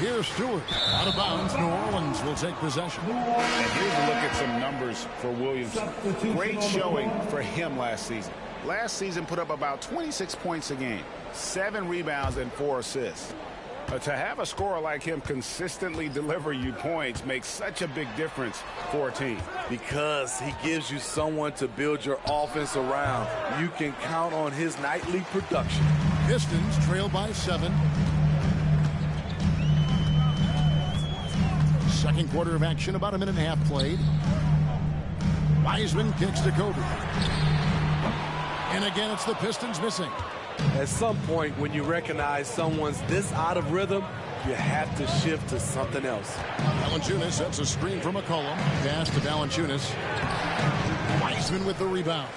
Here's Stewart. Out of bounds. New Orleans will take possession. And here's a look at some numbers for Williamson. Great showing for him last season. Last season put up about 26 points a game, 7 rebounds and 4 assists. To have a scorer like him consistently deliver you points makes such a big difference for a team. Because he gives you someone to build your offense around. You can count on his nightly production. Pistons trail by 7. Second quarter of action, about a minute and a half played. Wiseman kicks to Kobe. And again, it's the Pistons missing. At some point, when you recognize someone's this out of rhythm, you have to shift to something else. Valanciunas sets a screen from McCollum. Pass to Valanciunas. Wiseman with the rebound.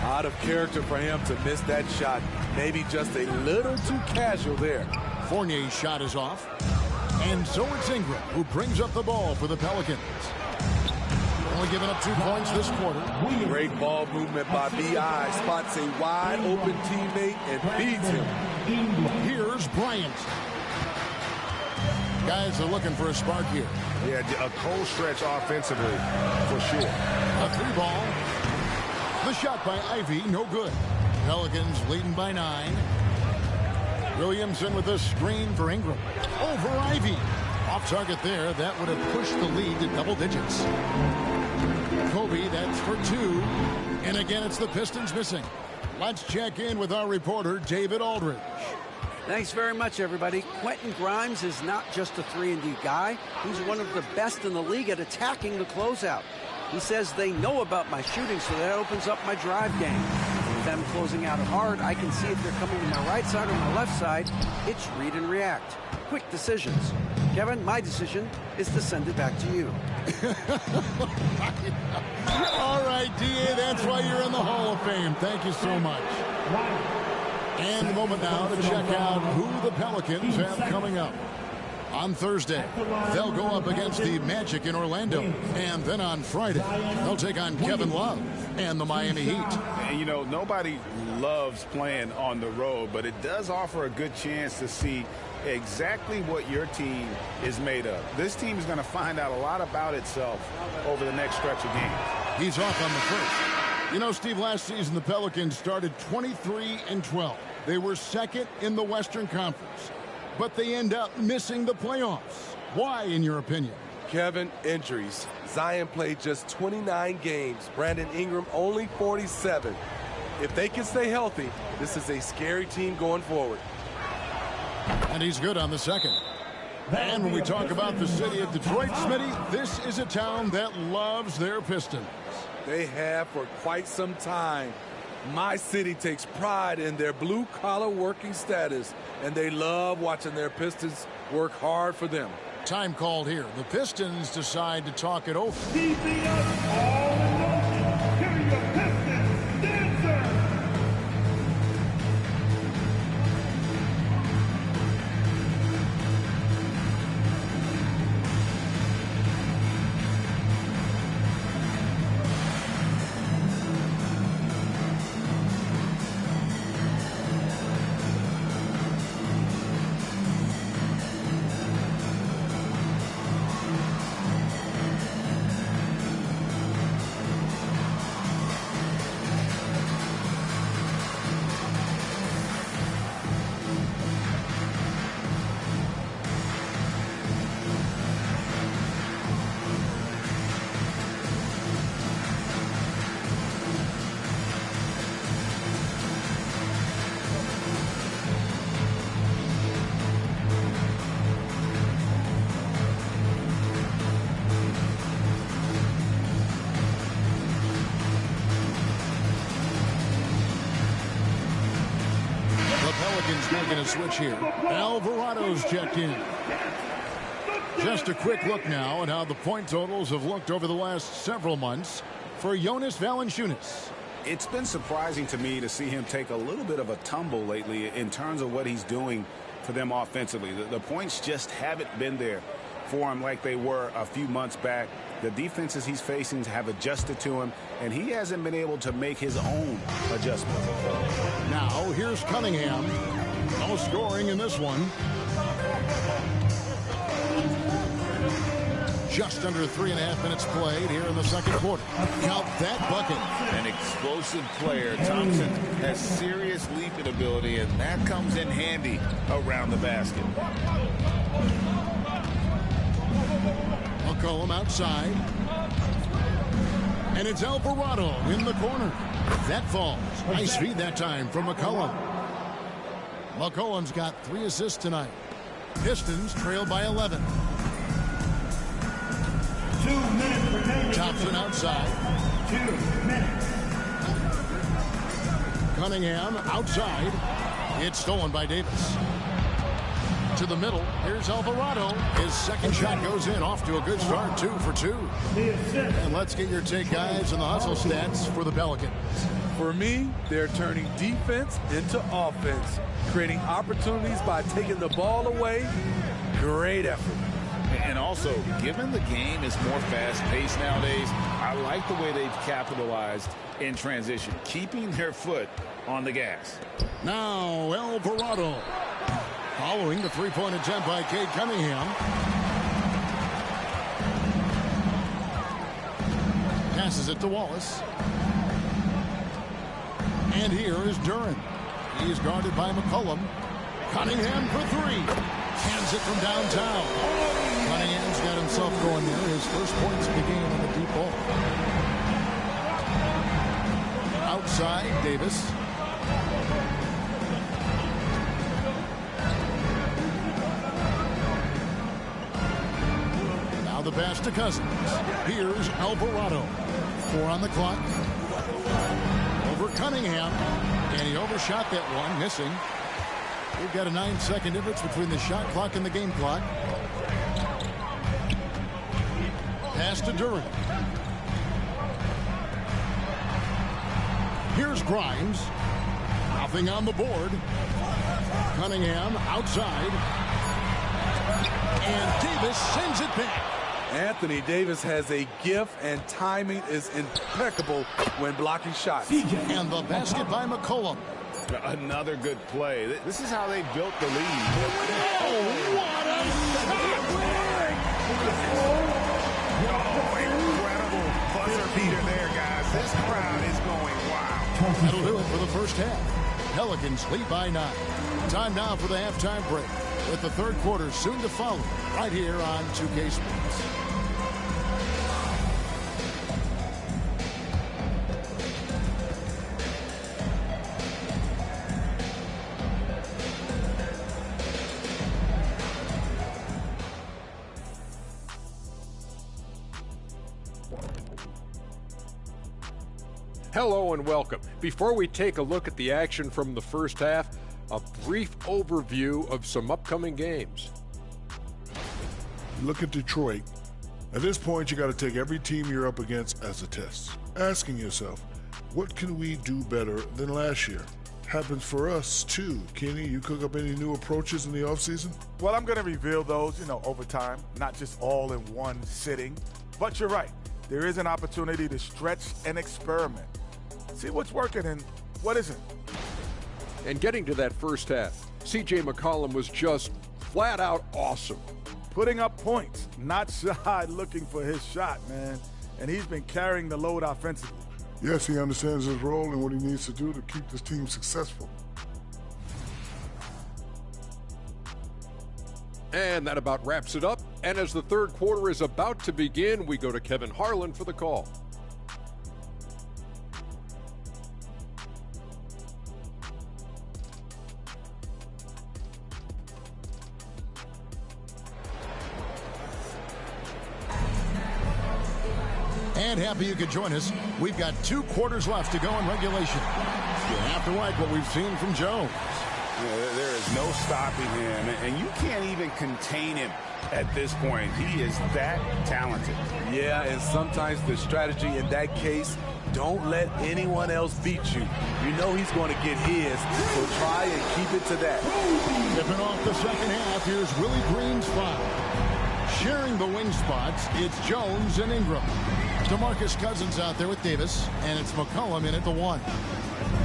Out of character for him to miss that shot. Maybe just a little too casual there. Fournier's shot is off. And so it's Ingram who brings up the ball for the Pelicans. Only giving up 2 points this quarter. Great ball movement by B.I. Spots a wide open teammate and feeds him. Here's Bryant. Guys are looking for a spark here. Yeah, a cold stretch offensively for sure. A 3-ball. The shot by Ivy, no good. Pelicans leading by 9. Williamson with a screen for Ingram. Over Ivy. Off target there. That would have pushed the lead to double digits. Kobe, that's for 2. And again, it's the Pistons missing. Let's check in with our reporter, David Aldridge. Thanks very much, everybody. Quentin Grimes is not just a 3-and-D guy. He's one of the best in the league at attacking the closeout. He says they know about my shooting, so that opens up my drive game. With them closing out hard, I can see if they're coming to my right side or my left side. It's read and react. Quick decisions. Kevin, my decision is to send it back to you. All right, D.A., that's why you're in the Hall of Fame. Thank you so much. And a moment now to check out who the Pelicans have coming up. On Thursday, they'll go up against the Magic in Orlando. And then on Friday, they'll take on Kevin Love and the Miami Heat. And, you know, nobody loves playing on the road, but it does offer a good chance to see exactly what your team is made of. This team is going to find out a lot about itself over the next stretch of games. He's off on the first. You know, Steve, last season the Pelicans started 23-12. They were second in the Western Conference, but they end up missing the playoffs. Why, in your opinion? Kevin, injuries. Zion played just 29 games. Brandon Ingram only 47. If they can stay healthy, this is a scary team going forward. And he's good on the second. And when we talk about the city of Detroit, Smitty, this is a town that loves their Pistons. They have for quite some time. My city takes pride in their blue-collar working status, and they love watching their Pistons work hard for them. Time called here. The Pistons decide to talk it over. Making a switch here. Alvarado's checked in. Just a quick look now at how the point totals have looked over the last several months for Jonas Valanciunas. It's been surprising to me to see him take a little bit of a tumble lately in terms of what he's doing for them offensively. The points just haven't been there for him like they were a few months back. The defenses he's facing have adjusted to him, and he hasn't been able to make his own adjustments. Now, here's Cunningham. No scoring in this one. Just under 3.5 minutes played here in the second quarter. Count that bucket. An explosive player. Thompson has serious leaping ability, and that comes in handy around the basket. McCollum outside. And it's Alvarado in the corner. That falls. Nice feed that time from McCollum. McCollum's got 3 assists tonight. Pistons trail by 11. 2 minutes remaining. Thompson outside. 2 minutes. Cunningham outside. It's stolen by Davis. To the middle. Here's Alvarado. His second shot goes in. Off to a good start. 2 for 2. And let's get your take, guys, on the hustle stats for the Pelicans. For me, they're turning defense into offense, creating opportunities by taking the ball away. Great effort. And also, given the game is more fast-paced nowadays, I like the way they've capitalized in transition, keeping their foot on the gas. Now, Alvarado. Following the three-point attempt by Cade Cunningham. Passes it to Wallace. And here is Duran. He's guarded by McCollum. Cunningham for 3. Hands it from downtown. Cunningham's got himself going there. His first points of the game on the deep ball. Outside, Davis. Now the pass to Cousins. Here's Alvarado. 4 on the clock. Over Cunningham. And he overshot that one, missing. We've got a 9-second difference between the shot clock and the game clock. Pass to Duran. Here's Grimes. Nothing on the board. Cunningham outside. And Davis sends it back. Anthony Davis has a gift, and timing is impeccable when blocking shots. And the basket by McCollum. Another good play. This is how they built the lead. Oh, what a incredible buzzer beater there, guys. This crowd is going wild. That'll do it for the first half. Pelicans lead by 9. Time now for the halftime break, with the third quarter soon to follow, right here on 2K Sports. Hello and welcome. Before we take a look at the action from the first half, a brief overview of some upcoming games. Look at Detroit. At this point, you got to take every team you're up against as a test, asking yourself, what can we do better than last year? Happens for us too. Kenny, you cook up any new approaches in the offseason? Well, I'm going to reveal those, over time, not just all in one sitting. But you're right. There is an opportunity to stretch and experiment. See what's working and what isn't. And getting to that first half, C.J. McCollum was just flat out awesome. Putting up points, not shy looking for his shot, man. And he's been carrying the load offensively. Yes, he understands his role and what he needs to do to keep this team successful. And that about wraps it up. And as the third quarter is about to begin, we go to Kevin Harlan for the call. And happy you could join us. We've got 2 quarters left to go in regulation. You have to like what we've seen from Jones. There is no stopping him, and you can't even contain him at this point. He is that talented. Yeah, and sometimes the strategy in that case, don't let anyone else beat you. You know he's going to get his, so try and keep it to that. Tipping off the second half, here's Willie Green's spot. Sharing the wing spots, it's Jones and Ingram. DeMarcus Cousins out there with Davis, and it's McCollum in at the 1.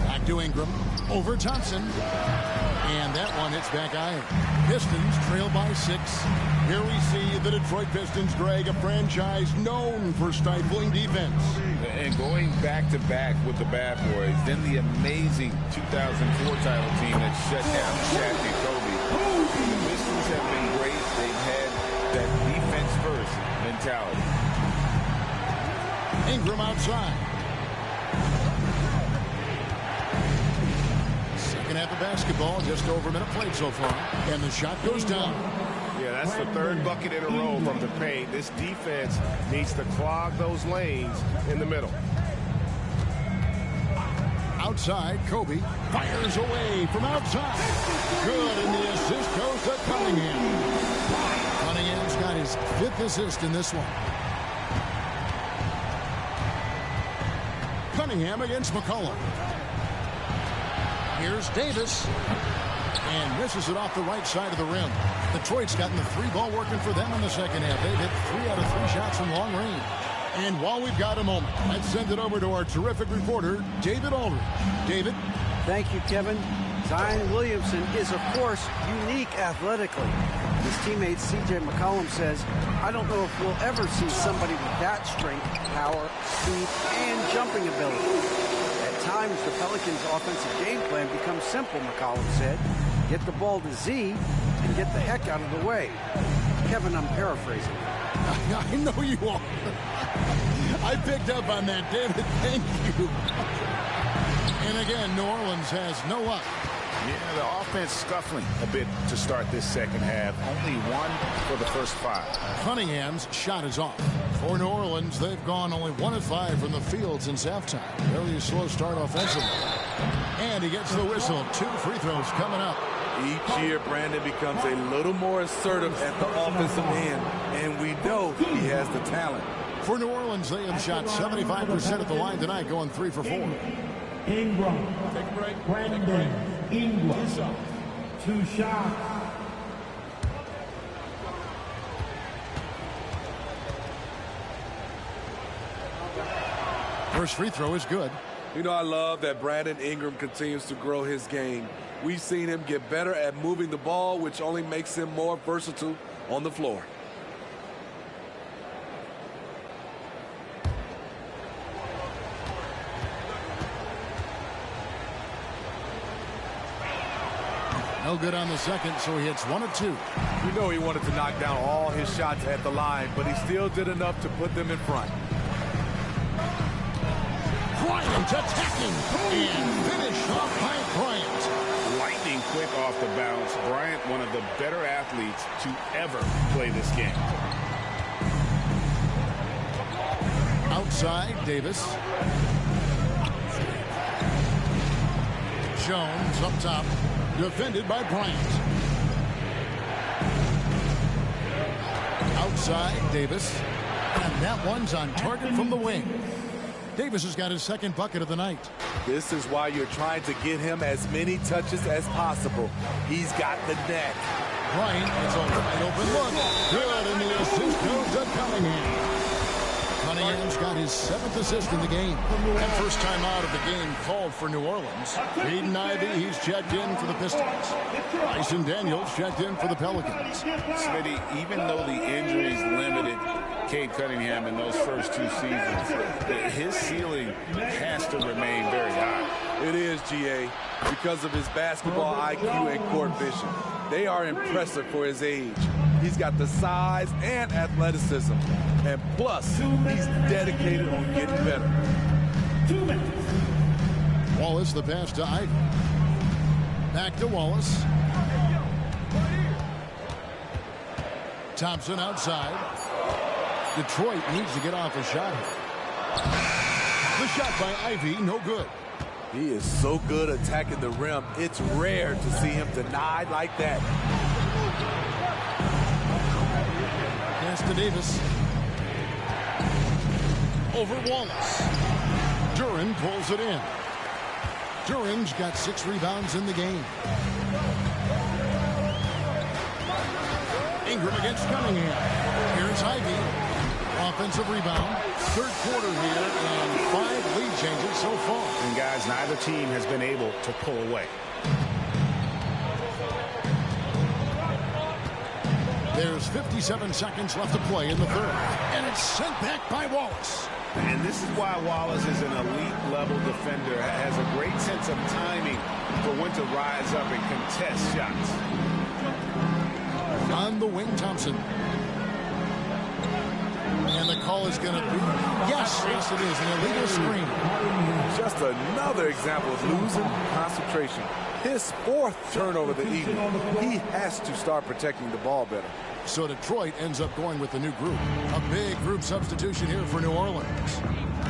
Back to Ingram, over Thompson, and that one hits back iron. Pistons trail by 6. Here we see the Detroit Pistons, Greg, a franchise known for stifling defense. And going back-to-back with the Bad Boys, then the amazing 2004 title team that shut down Shaq and Kobe. The Pistons have been great. They've had that defense-first mentality. Ingram outside. Second half of basketball, just over a minute played so far. And the shot goes down. Yeah, that's the third bucket in a row from the paint. This defense needs to clog those lanes in the middle. Outside, Kobe fires away from outside. Good, and the assist goes to Cunningham. Cunningham's got his 5th assist in this one. Cunningham against McCollum. Here's Davis. And misses it off the right side of the rim. Detroit's gotten the 3-ball working for them in the second half. They've hit 3 out of 3 shots from long range. And while we've got a moment, let's send it over to our terrific reporter, David Aldridge. David? Thank you, Kevin. Zion Williamson is, of course, unique athletically. His teammate C.J. McCollum says, I don't know if we'll ever see somebody with that strength, power, speed, and jumping ability. At times, the Pelicans' offensive game plan becomes simple, McCollum said. Get the ball to Z and get the heck out of the way. Kevin, I'm paraphrasing. I know you are. I picked up on that, David. Thank you. And again, New Orleans has no up. Yeah, the offense scuffling a bit to start this second half. Only 1 for the first 5. Cunningham's shot is off. For New Orleans, they've gone only 1 of 5 from the field since halftime. Very slow start offensively. And he gets the whistle. 2 free throws coming up. Each year, Brandon becomes a little more assertive at the offensive end, and we know he has the talent. For New Orleans, they have shot 75% at the line tonight, going 3 for 4. Ingram. Take a break. Brandon Ingram. 2 shots. First free throw is good. You know, I love that Brandon Ingram continues to grow his game. We've seen him get better at moving the ball, which only makes him more versatile on the floor. No good on the second, so he hits 1 of 2. You know he wanted to knock down all his shots at the line, but he still did enough to put them in front. Bryant attacking and finished off by Bryant. Lightning quick off the bounce. Bryant, one of the better athletes to ever play this game. Outside, Davis. Jones up top, defended by Bryant. Outside, Davis. And that one's on target from the wing. Davis has got his second bucket of the night. This is why you're trying to get him as many touches as possible. He's got the net. Bryant, it's a wide open look. Good, and the assist goes to Cunningham. Cunningham's got his 7th assist in the game. That first time out of the game called for New Orleans. Aiden Ivey, he's checked in for the Pistons. Dyson Daniels checked in for the Pelicans. Smitty, even though the injuries limited Cade Cunningham in those first 2 seasons, his ceiling has to remain very high. It is, GA, because of his basketball IQ and court vision. They are impressive for his age. He's got the size and athleticism. And plus, he's dedicated on getting better. Wallace, the pass to Ivey. Back to Wallace. Thompson outside. Detroit needs to get off a shot. The shot by Ivey, no good. He is so good attacking the rim. It's rare to see him denied like that. Pass to Davis. Over Wallace. Duran pulls it in. Duran's got 6 rebounds in the game. Ingram against Cunningham. Here's Ivey. Offensive rebound. Third quarter here and 5 lead changes so far. And guys, neither team has been able to pull away. There's 57 seconds left to play in the third. And it's sent back by Wallace. And this is why Wallace is an elite-level defender, has a great sense of timing for when to rise up and contest shots. On the wing, Thompson. And the call is going to be, yes, it is, an illegal screen. Just another example of losing concentration. His 4th turnover of the evening. He has to start protecting the ball better. So Detroit ends up going with the new group. A big group substitution here for New Orleans.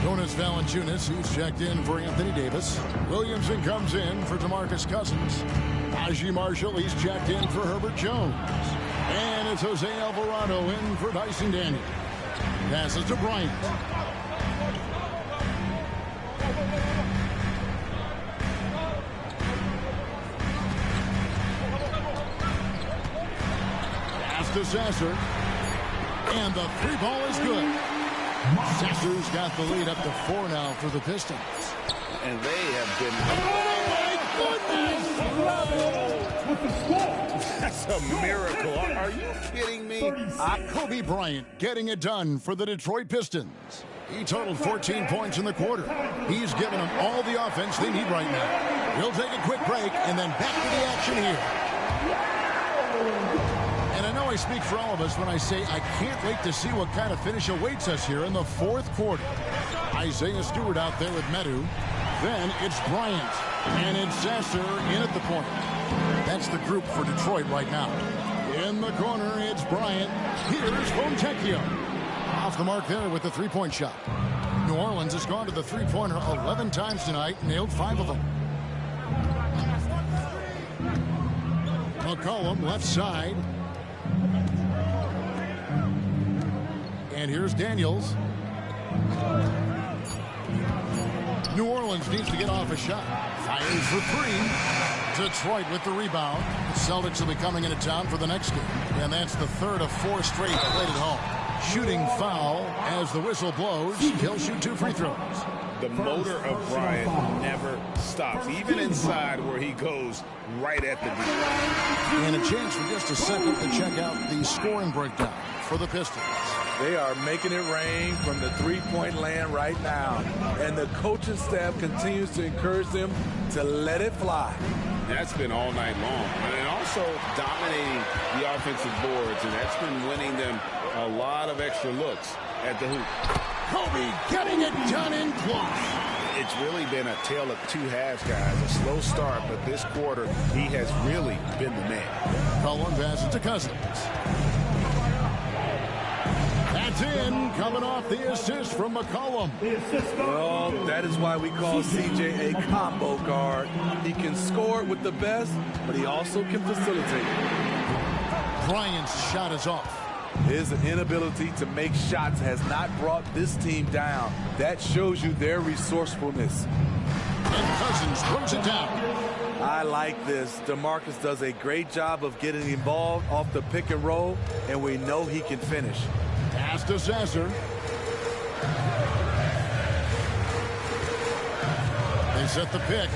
Jonas Valanciunas, who's checked in for Anthony Davis. Williamson comes in for DeMarcus Cousins. Najee Marshall, he's checked in for Herbert Jones. And it's Jose Alvarado in for Dyson Daniels. Passes to Bryant. Pass to Sasser. And the 3 ball is good. Sasser's got the lead up to 4 now for the Pistons. And they have been... That's a miracle. Are you kidding me? Kobe Bryant getting it done for the Detroit Pistons. He totaled 14 points in the quarter. He's given them all the offense they need right now. We'll take a quick break and then back to the action here. And I know I speak for all of us when I say I can't wait to see what kind of finish awaits us here in the 4th quarter. Isaiah Stewart out there with Medu. Then it's Bryant. And it's Sasser in at the point. That's the group for Detroit right now. In the corner, it's Bryant. Here's Fontecchio. Off the mark there with the 3-point shot. New Orleans has gone to the 3-pointer 11 times tonight, nailed 5 of them. McCollum left side. And here's Daniels. New Orleans needs to get off a shot. Fires for 3. Detroit with the rebound. The Celtics will be coming into town for the next game. And that's the 3rd of 4 straight played at home. Shooting foul as the whistle blows. He'll shoot 2 free throws. The motor of Bryant never stops, even inside where he goes right at the D. And a chance for just a second to check out the scoring breakdown for the Pistons. They are making it rain from the 3-point land right now. And the coaching staff continues to encourage them to let it fly. That's been all night long. And also dominating the offensive boards. And that's been winning them a lot of extra looks at the hoop. Kobe getting it done in close. It's really been a tale of 2 halves, guys. A slow start, but this quarter, he has really been the man. Cullen passes to Cousins. That's It's in, coming off the assist from McCollum. Well, that is why we call CJ a combo guard. He can score with the best, but he also can facilitate. Bryant's shot is off. His inability to make shots has not brought this team down. That shows you their resourcefulness. And Cousins throws it down. I like this. DeMarcus does a great job of getting involved off the pick and roll, and we know he can finish. Pass to Sasser. They set the pick.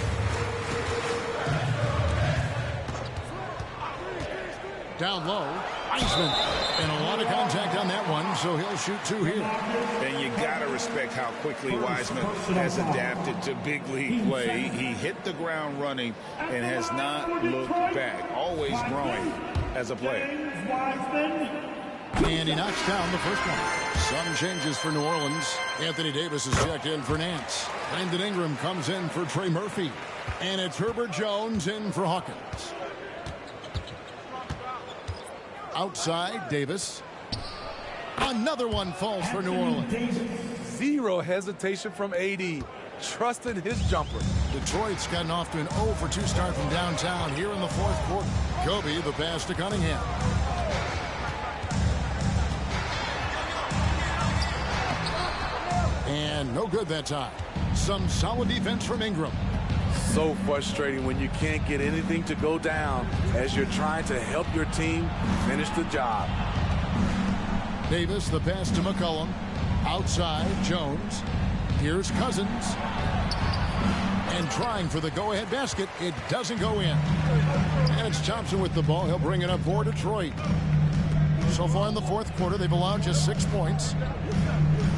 Down low, Wiseman. And a lot of contact on that one, so he'll shoot two here. And you got to respect how quickly Wiseman has adapted to big league play. He hit the ground running and has not looked back. Always growing as a player. And he knocks down the first one. Some changes for New Orleans. Anthony Davis is checked in for Nance. Brandon Ingram comes in for Trey Murphy. And it's Herbert Jones in for Hawkins. Outside, Davis. Another one falls for New Orleans. Zero hesitation from AD. Trusting his jumper. Detroit's gotten off to an 0 for 2 start from downtown here in the fourth quarter. Kobe, the pass to Cunningham. And no good that time. Some solid defense from Ingram. So frustrating when you can't get anything to go down as you're trying to help your team finish the job. Davis, the pass to McCollum. Outside, Jones. Here's Cousins. And trying for the go-ahead basket. It doesn't go in. And it's Thompson with the ball. He'll bring it up for Detroit. So far in the fourth quarter, they've allowed just 6 points.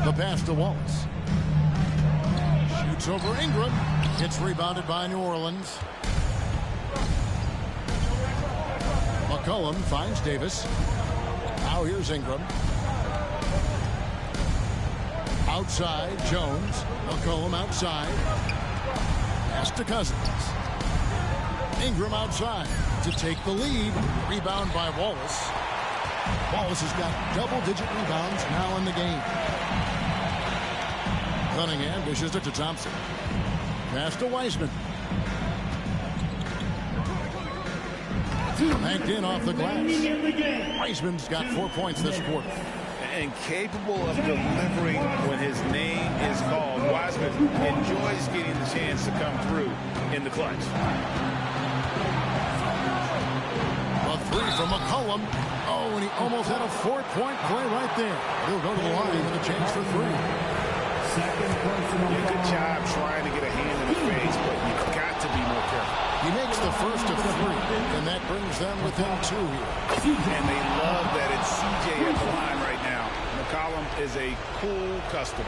The pass to Wallace. Shoots over Ingram. It's rebounded by New Orleans. McCollum finds Davis. Now here's Ingram. Outside, Jones. McCollum outside. Pass to Cousins. Ingram outside to take the lead. Rebound by Wallace. Wallace has got double-digit rebounds now in the game. Cunningham dishes it to Thompson. Pass to Wiseman. Banked in off the glass. Wiseman's got 4 points this quarter. And capable of delivering when his name is called. Wiseman enjoys getting the chance to come through in the clutch. A three from McCollum. Oh, and he almost had a 4-point play right there. He'll go to the line with a chance for three. Good job trying to get a hand in the face, but you've got to be more careful. He makes the first of 3, and that brings them within 2 here. And they love that it's CJ at the line right now. McCollum is a cool customer.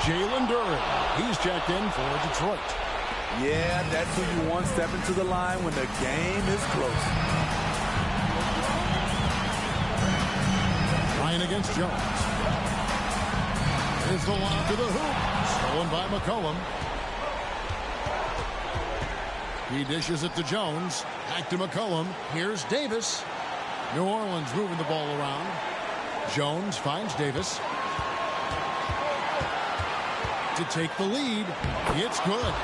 Jalen Duren, he's checked in for Detroit. Yeah, that's who you want stepping to the line when the game is close. Ryan against Jones. Here's the lob to the hoop. Stolen by McCollum. He dishes it to Jones. Back to McCollum. Here's Davis. New Orleans moving the ball around. Jones finds Davis. To take the lead. It's good.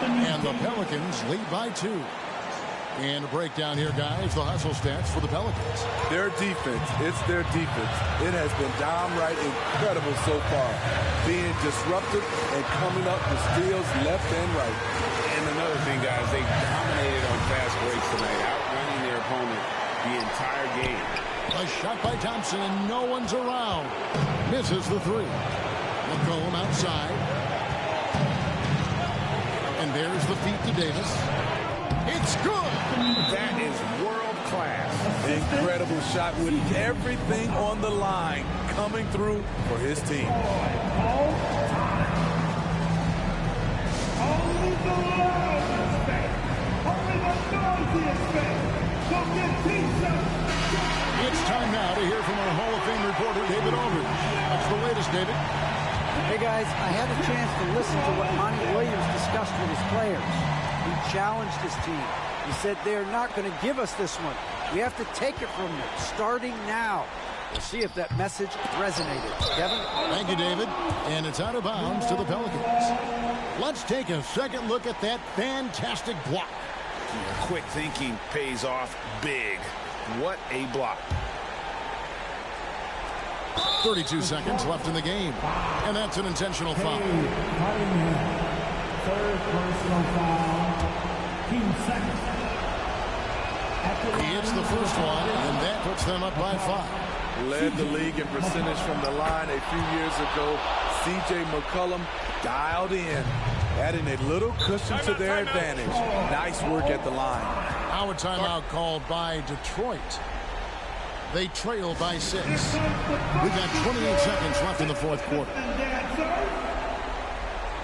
And the Pelicans lead by 2. And a breakdown here, guys. The hustle stats for the Pelicans. Their defense. It's their defense. It has been downright incredible so far. Being disruptive and coming up with steals left and right. And another thing, guys, they dominated on fast breaks tonight, outrunning their opponent the entire game. A shot by Thompson, and no one's around. Misses the 3. McCollum outside. And there's the feed to Davis. It's good. That is world class. Incredible shot with everything on the line coming through for his team. It's time now to hear from our Hall of Fame reporter, David Aldridge. What's the latest, David? Hey, guys, I had a chance to listen to what Monty Williams discussed with his players. He challenged his team. He said they're not going to give us this one. We have to take it from them, starting now. We'll see if that message resonated. Kevin? Thank you, David. And it's out of bounds to the Pelicans. Let's take a second look at that fantastic block. Yeah, quick thinking pays off big. What a block. 32 seconds left in the game. And that's an intentional foul. Third personal foul. Team second. He hits the first one, and that puts them up by 5. Led the league in percentage from the line a few years ago. C.J. McCollum dialed in, adding a little cushion to their advantage. Nice work at the line. Now a timeout called by Detroit. They trail by 6. We've got 28 seconds left in the fourth quarter.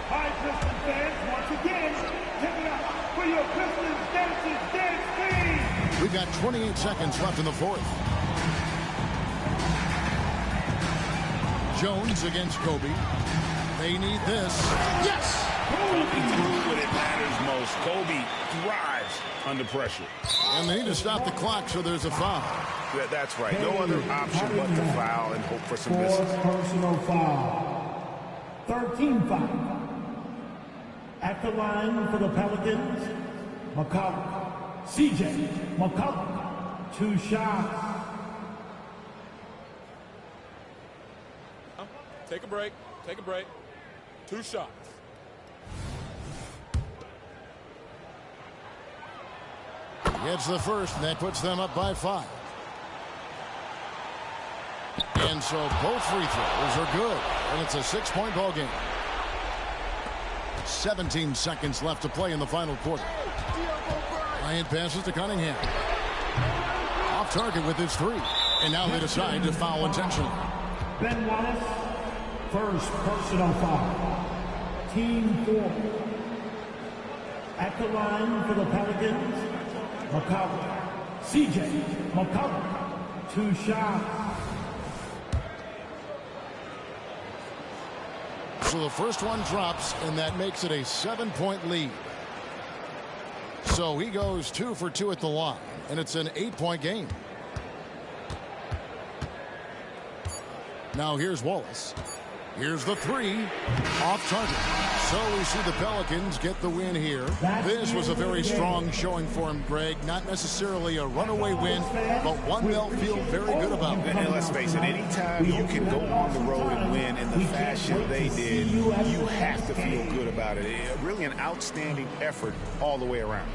Hi, Pistons fans, once again, give it up for your Pistons Dances Dance Team. We've got 28 seconds left in the fourth. Jones against Kobe. They need this. Yes! Coming through when it matters most. Kobe thrives under pressure. And they need to stop the clock, so there's a foul. That's right. No other option but to foul and hope for some misses. Personal foul. 13 foul. At the line for the Pelicans, McCollum. C.J. McCollum. 2 shots. Take a break. Take a break. 2 shots. Gets the first, and that puts them up by 5. And so both free throws are good, and it's a 6-point ball game. 17 seconds left to play in the final quarter. Bryant passes to Cunningham. Off target with his 3. And now they decide to foul intentionally. Ben Wallace, first personal foul. Team 4. At the line for the Pelicans, McCollum. C.J. McCollum. 2 shots. So the first one drops, and that makes it a 7-point lead. So he goes 2 for 2 at the line, and it's an 8-point game. Now here's Wallace. Here's the 3. Off target. So we see the Pelicans get the win here. This was a very strong showing for him, Greg. Not necessarily a runaway win, but one they'll feel very good about. And let's face it, anytime you can go on the road and win in the fashion they did, you have to feel good about it. Really an outstanding effort all the way around.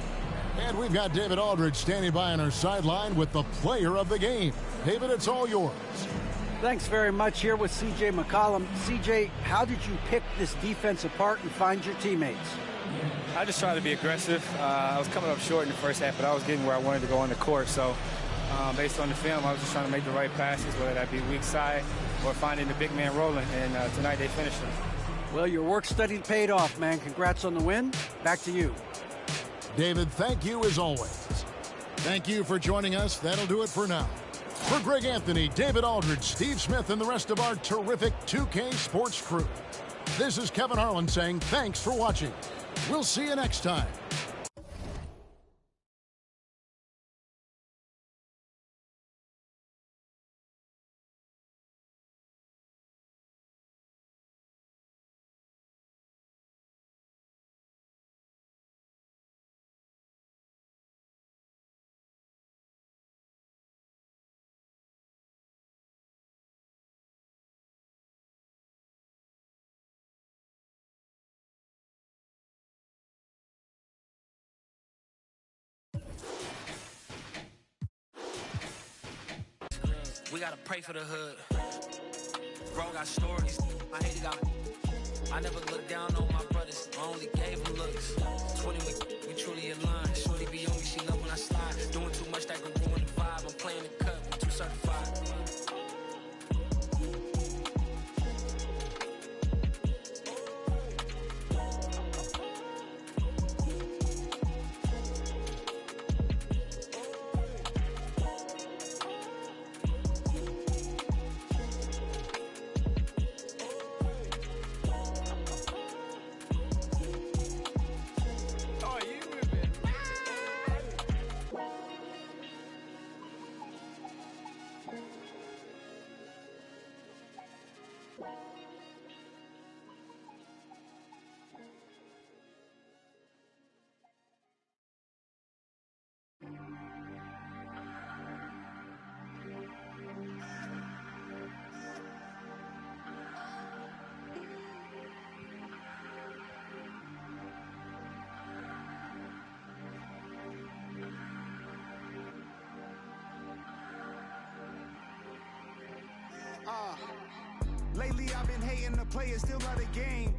And we've got David Aldridge standing by on our sideline with the player of the game. David, it's all yours. Thanks very much. Here with C.J. McCollum. C.J., how did you pick this defense apart and find your teammates? I just tried to be aggressive. I was coming up short in the first half, but I was getting where I wanted to go on the court. So based on the film, I was just trying to make the right passes, whether that be weak side or finding the big man rolling. And tonight they finished them. Well, your work study paid off, man. Congrats on the win. Back to you. David, thank you as always. Thank you for joining us. That'll do it for now. For Greg Anthony, David Aldridge, Steve Smith, and the rest of our terrific 2K Sports crew, this is Kevin Harlan saying thanks for watching. We'll see you next time. We gotta pray for the hood. Bro got stories. I hate it. I never looked down on my brothers. I only gave them looks. 20, we truly aligned. Shorty be on me, she love when I slide. Doing too much that can ruin the vibe. I'm playing the cut, I'm too certified. Lately I've been hating the players, still love the game.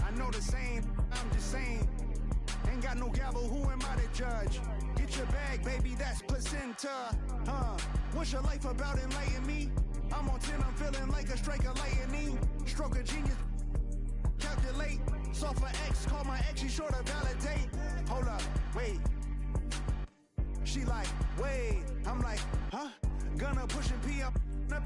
I know the same, I'm just saying. Ain't got no gavel, who am I to judge? Get your bag, baby, that's placenta. What's your life about, enlighten me? I'm on 10, I'm feeling like a strike of lightning. Stroke of genius, calculate. Soft for X, call my ex, she sure to validate. Hold up, wait. She like, wait. I'm like, huh? Gonna push and pee up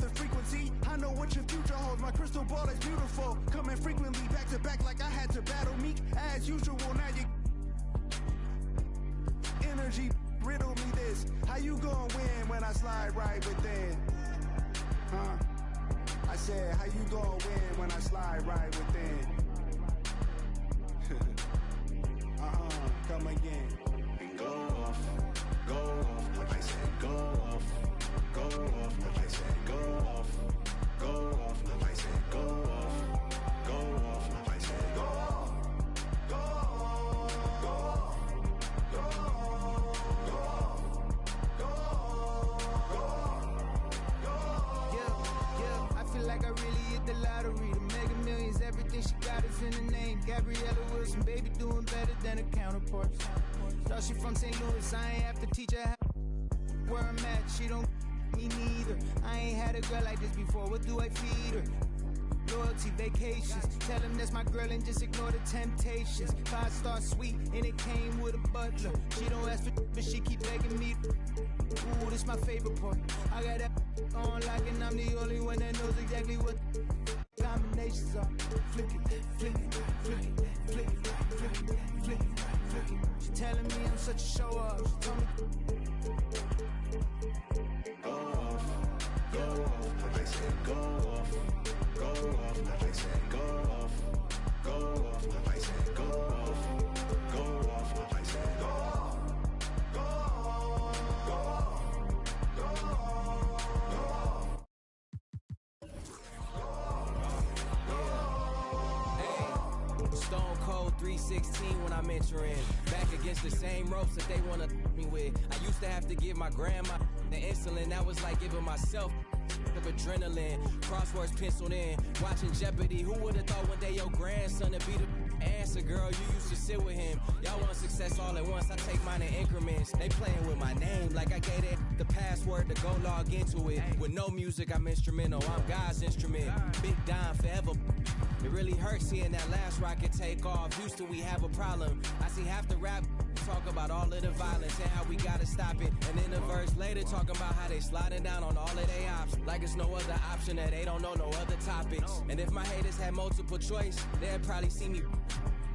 the frequency. I know what your future holds. My crystal ball is beautiful. Coming frequently back to back like I had to battle Meek. As usual, now you energy riddle me this. How you gonna win when I slide right within? I said, how you gonna win when I slide right within? Come again. And go off, I said go off, go off, I said go off, go off, I said go off, go off, I said go off, go off, go off, go off, go off. Yeah, I feel like I really hit the lottery. The Mega Millions, everything she got is in the name. Gabriella Wilson, baby, doing better than her counterparts. Thought she from St. Louis, I ain't have to teach her how where I'm at. She don't me neither. I ain't had a girl like this before. What do I feed her? Loyalty, vacations. Tell him that's my girl and just ignore the temptations. 5-star suite and it came with a butler. She don't ask for but she keep begging me. Ooh, this my favorite part. I got that on like and I'm the only one that knows exactly what combinations are. Flick it, flick it, flick it, flick it, flick it, flick it, flick it. She telling me I'm such a show off. She told me go off, I said go off, go off, I said go off, go off, I said go off, go off, I said go off, go off, go off. Stone Cold 316 when I'm entering. Back against the same ropes that they wanna me with. I used to have to give my grandma the insulin. That was like giving myself of adrenaline. Crosswords penciled in. Watching Jeopardy. Who would've thought one day your grandson would be the answer, girl? You used to sit with him. Y'all want success all at once. I take mine in increments. They playing with my name like I gave it the password to go log into it. With no music, I'm instrumental. I'm God's instrument. Big Don forever. It really hurts seeing that last rocket take off. Houston, we have a problem. I see half the rap talk about all of the violence and how we gotta stop it. And then the verse later talking about how they sliding down on all of their options. Like it's no other option, that they don't know no other topics. And if my haters had multiple choice, they'd probably see me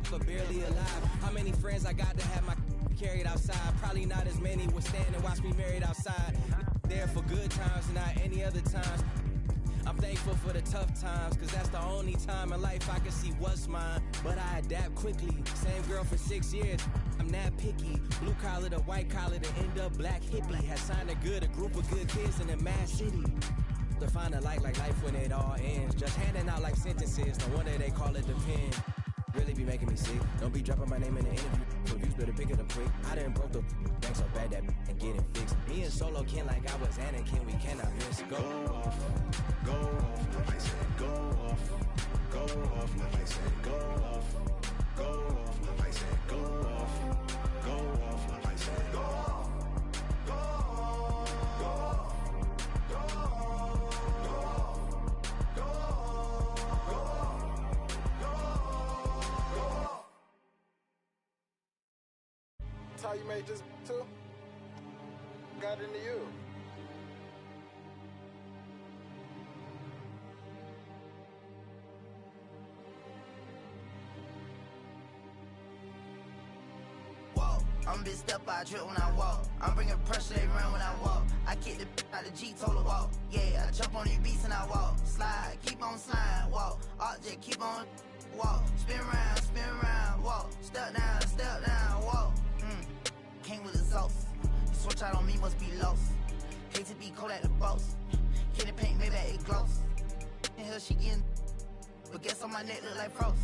but barely alive. How many friends I got to have my carried outside? Probably not as many would stand and watch me married outside. There for good times and not any other times. I'm thankful for the tough times, cause that's the only time in life I can see what's mine. But I adapt quickly. Same girl for 6 years. I'm not picky. Blue collar to white collar to end up black hippie. Has signed a group of good kids in a mad city. To find a light like life when it all ends. Just handing out life sentences. No wonder they call it the pen. Really be making me sick. Don't be dropping my name in the interview. Reviews better pick it up quick. I done broke the bank so bad that and get it fixed. Me and Solo Ken like I was Anakin. We cannot miss. Go off, go off. I said go off, go off. I said go off, go off. I said go off, go off. I said go off, go off, go off, go off, go off. That's how you made this too? Got into you. I'm a big step I trip when I walk. I'm bringing pressure, they run when I walk. I kick the out the G, told her walk. Yeah, I jump on these beats and I walk. Slide, keep on sliding, walk. Object, keep on walk. Spin around, walk. Step down, walk. Came with exhaust. You switch out on me, must be lost. Hate to be cold at the boss. Candy paint, maybe it gloss. In here she getting, but guess on my neck look like frost.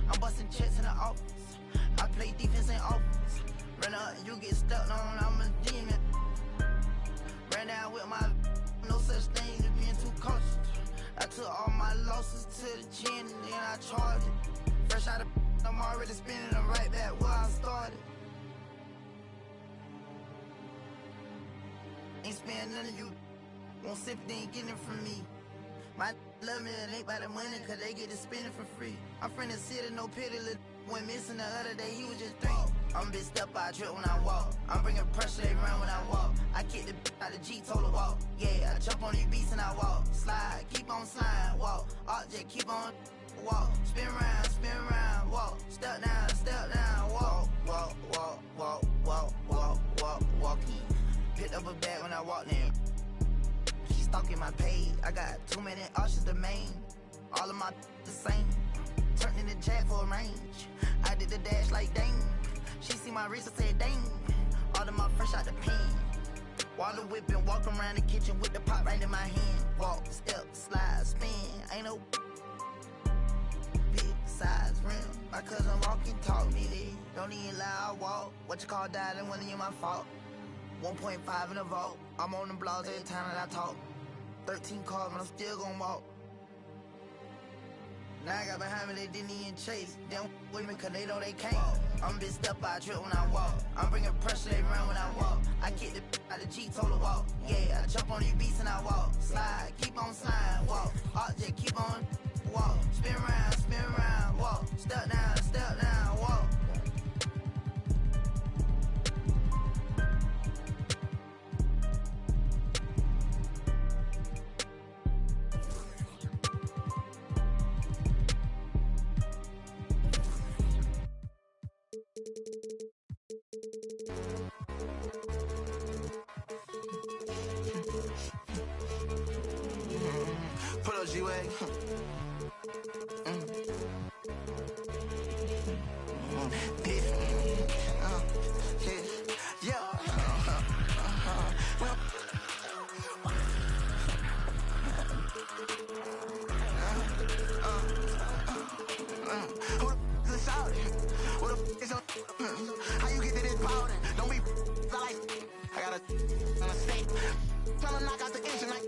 I'm busting checks in the office. I play defense in offense. Run up, you get stuck on, I'm a demon. Ran down with my, no such thing as being too cautious. I took all my losses to the chin and then I charged it. Fresh out of I'm already spinning them right back where I started. Ain't spending none of you. Won't sympathy, ain't getting it from me. My love me, it ain't by the money, cause they get to spend it for free. I'm from the city, no pity, went missing the other day, he was just 3. I'm big step by a trip when I walk. I'm bringing pressure around when I walk. I kick the out the G, told her walk. Yeah, I jump on these beats and I walk. Slide, keep on sliding, walk. Object, keep on walk. Spin round, walk. Step down, walk. Walk, walk, walk, walk, walk, walk, walking. Picked up a bag when I walked in. She stalking my page. I got too many options to main. All of my the same. Turned in the jack for a range. I did the dash like dang. She see my wrist and said dang. All of my fresh out the pen. Water whipping, walk around the kitchen with the pot right in my hand. Walk, step, slide, spin. Ain't no big size rim. My cousin walking taught me this. Don't even lie, I walk. What you call died and wasn't even my fault. 1.5 in the vault. I'm on the blogs every time that I talk. 13 cars, but I'm still gon' walk. Now I got behind me, they didn't even chase. They don't with me cause they know they can't. I'm big step by a trip when I walk. I'm bringing pressure around when I walk. I kick the out the G, told her walk. Yeah, I jump on these beats and I walk. Slide, keep on sliding, walk. Object, keep on walk. Spin round, walk. Step down, walk. Pull up G-Way. How you get to this powder? Don't be like I got a state. Tryna knock out the engine like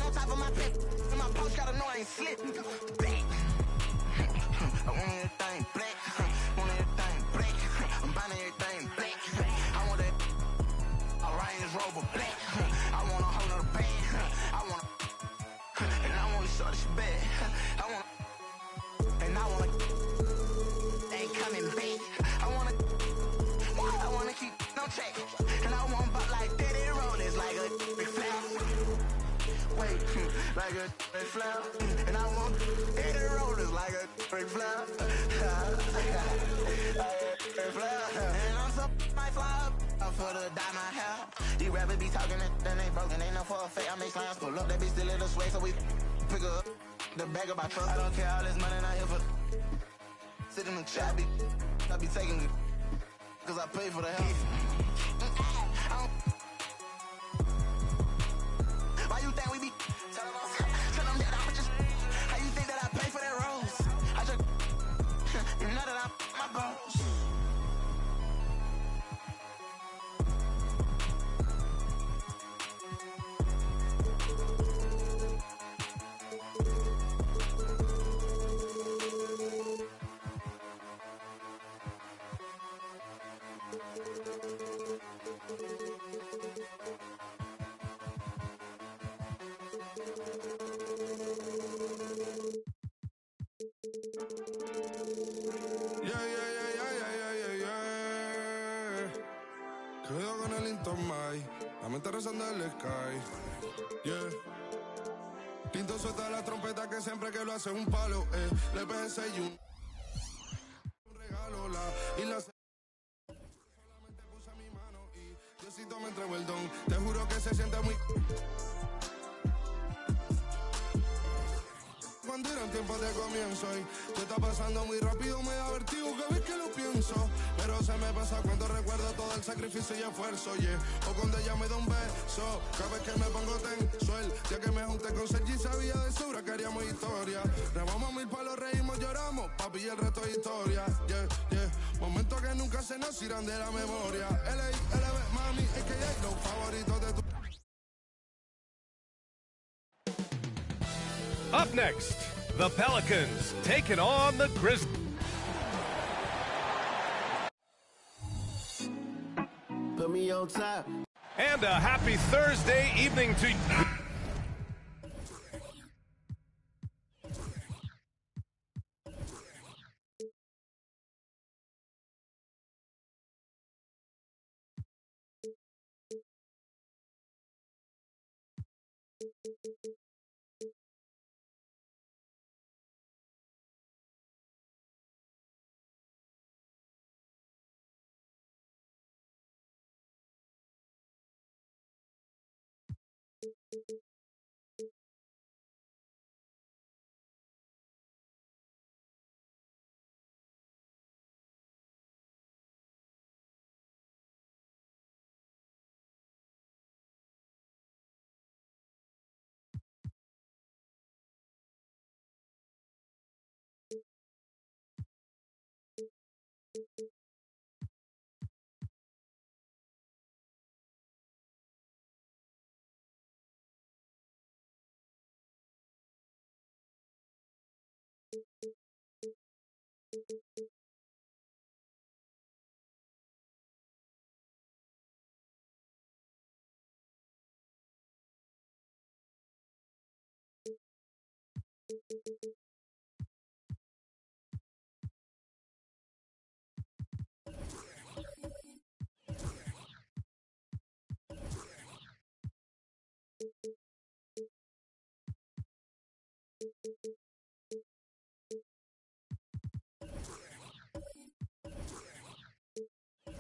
on top of my pit. And my post gotta know I ain't slipping. Bang. I want everything black. Want everything black. I'm buying everything black. I want that Range Rover black. I want a whole nother bag. I want and I want to show this bad. I want and I want ain't coming back. I wanna keep no check. And I want butt like that. It roll is like a big flap. Wait, like a big flap. And I want it roll is like a big flap. And I'm so my fly up for the dye my hair. These rappers be talking and then they broken. Ain't no for a fake. I make slimes pull up. They be still in the sway, so we pick up the bag of my truck. I don't care all this money not here for. Sit in the trap, I be taking it. Cause I pay for the help. Why you think we be tell them that I'm just how you think that I pay for that rose? I just you know that I'm my boss. Cuidado con el Intomai, la mente rezando el sky. Yeah. Tinto suelta la trompeta que siempre que lo hace un palo, le pensé y un regalo y la solamente puse mi mano y Diosito me entregó el don. Te juro que se siente muy. Cuando eran tiempos de comienzo y se está pasando muy rápido, me da vertigo cada vez que lo pienso. Pero se me pasa cuando recuerdo todo el sacrificio y esfuerzo, yeah. O cuando ella me da un beso, cada vez que me pongo tenso. El día que me junté con Sergi sabía de sobra que haríamos historia. Rebamos 1000 palos, reímos, lloramos, papi, y el resto es historia, yeah, yeah. Momentos que nunca se nos irán de la memoria. L.A., LB, mami, es que hay los favoritos de tu... Up next, the Pelicans taking on the Grizzlies. Put me on top. And a happy Thursday evening to you.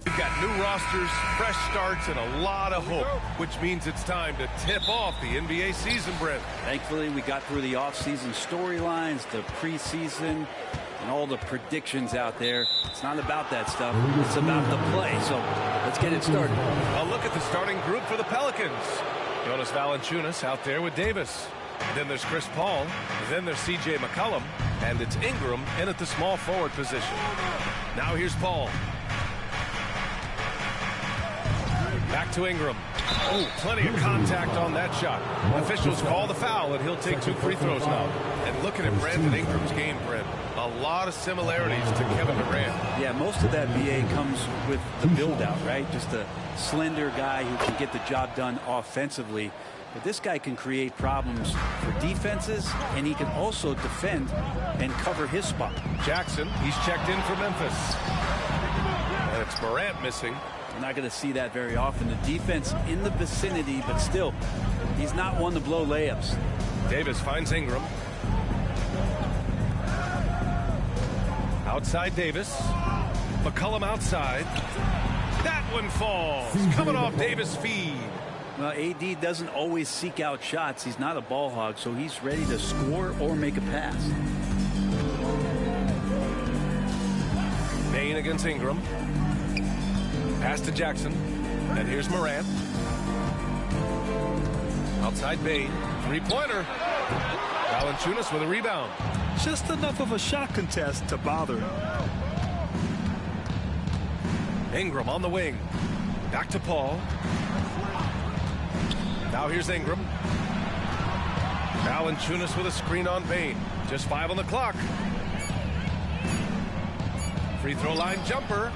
We've got new rosters, fresh starts, and a lot of hope, which means it's time to tip off the NBA season, Brent. Thankfully, we got through the offseason storylines, the preseason, and all the predictions out there. It's not about that stuff. It's about the play. So let's get it started. A look at the starting group for the Pelicans. Jonas Valanciunas out there with Davis. Then there's Chris Paul. Then there's C.J. McCollum. And it's Ingram in at the small forward position. Now here's Paul. Back to Ingram. Oh, plenty of contact on that shot. Officials call the foul, and he'll take 2 free throws now. And looking at Brandon Ingram's game, Brent, a lot of similarities to Kevin Durant. Yeah, most of that BA comes with the build-out, right? Just a slender guy who can get the job done offensively. But this guy can create problems for defenses, and he can also defend and cover his spot. Jackson, he's checked in for Memphis. And it's Morant missing. You're not going to see that very often. The defense in the vicinity, but still, he's not one to blow layups. Davis finds Ingram. Outside Davis. McCollum outside. That one falls. Coming off Davis' feed. Well, AD doesn't always seek out shots. He's not a ball hog, so he's ready to score or make a pass. Bain against Ingram. Pass to Jackson. And here's Morant. Outside Bain. Three-pointer. Valanciunas with a rebound. Just enough of a shot contest to bother him. Ingram on the wing. Back to Paul. Now here's Ingram. Valanciunas with a screen on Bain. Just 5 on the clock. Free throw line jumper.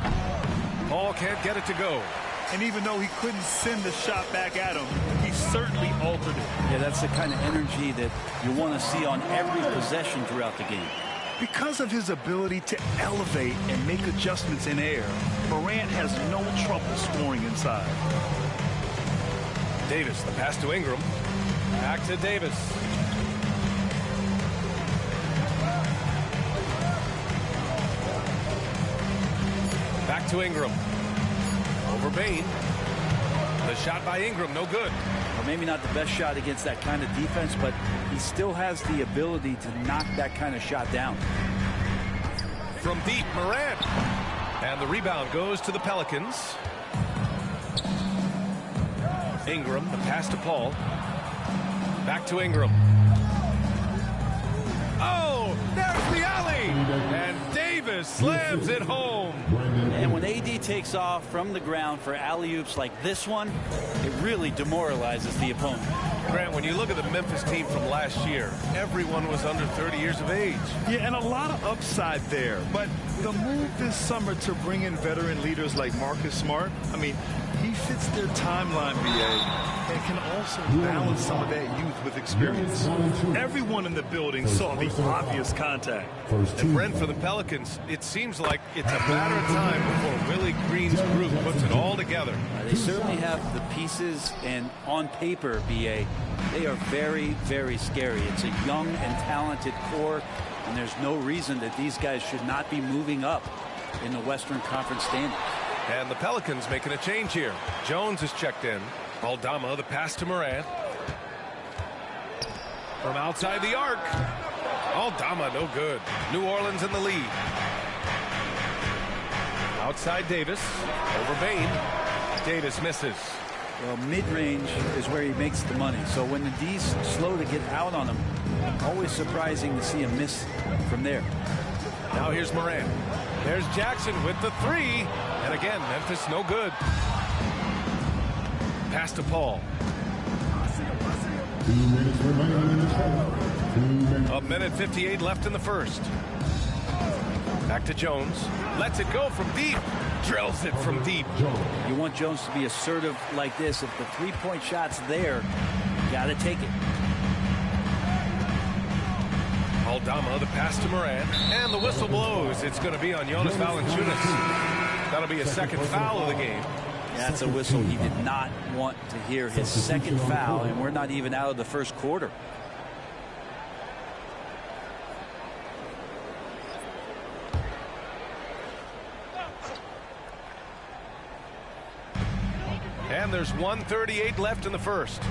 Paul can't get it to go. And even though he couldn't send the shot back at him, he certainly altered it. Yeah, that's the kind of energy that you want to see on every possession throughout the game. Because of his ability to elevate and make adjustments in air, Morant has no trouble scoring inside. Davis, the pass to Ingram. Back to Davis. Back to Ingram. Over Bain. The shot by Ingram, no good. Well, maybe not the best shot against that kind of defense, but he still has the ability to knock that kind of shot down. From deep, Morant. And the rebound goes to the Pelicans. Ingram, the pass to Paul. Back to Ingram. Oh, there's the alley! And Davis slams it home. And when AD takes off from the ground for alley-oops like this one, it really demoralizes the opponent. Grant, when you look at the Memphis team from last year, everyone was under 30 years of age. Yeah, and a lot of upside there. But the move this summer to bring in veteran leaders like Marcus Smart, I mean, he fits their timeline, BA, and can also balance some of that youth with experience. Everyone in the building saw the obvious contact. And Brent, for the Pelicans, it seems like it's a matter of time before Willie Green's group puts it all together. They certainly have the pieces, and on paper, BA, they are very, very scary. It's a young and talented core, and there's no reason that these guys should not be moving up in the Western Conference standings. And the Pelicans making a change here. Jones is checked in. Aldama, the pass to Morant. From outside the arc. Aldama, no good. New Orleans in the lead. Outside Davis. Over Bain. Davis misses. Well, mid-range is where he makes the money. So when the D's slow to get out on him, always surprising to see him miss from there. Now here's Morant. There's Jackson with the three. And again, Memphis no good. Pass to Paul. 2 minutes remaining in the quarter. 2 minutes. A minute 58 left in the first. Back to Jones. Lets it go from deep. Drills it from deep. You want Jones to be assertive like this. If the three-point shot's there, you got to take it. Aldama, the pass to Morant, and the whistle blows. It's going to be on Jonas Valanciunas. That'll be a second foul of the game. That's a whistle he did not want to hear. His second foul, and we're not even out of the first quarter. And there's 1:38 left in the first.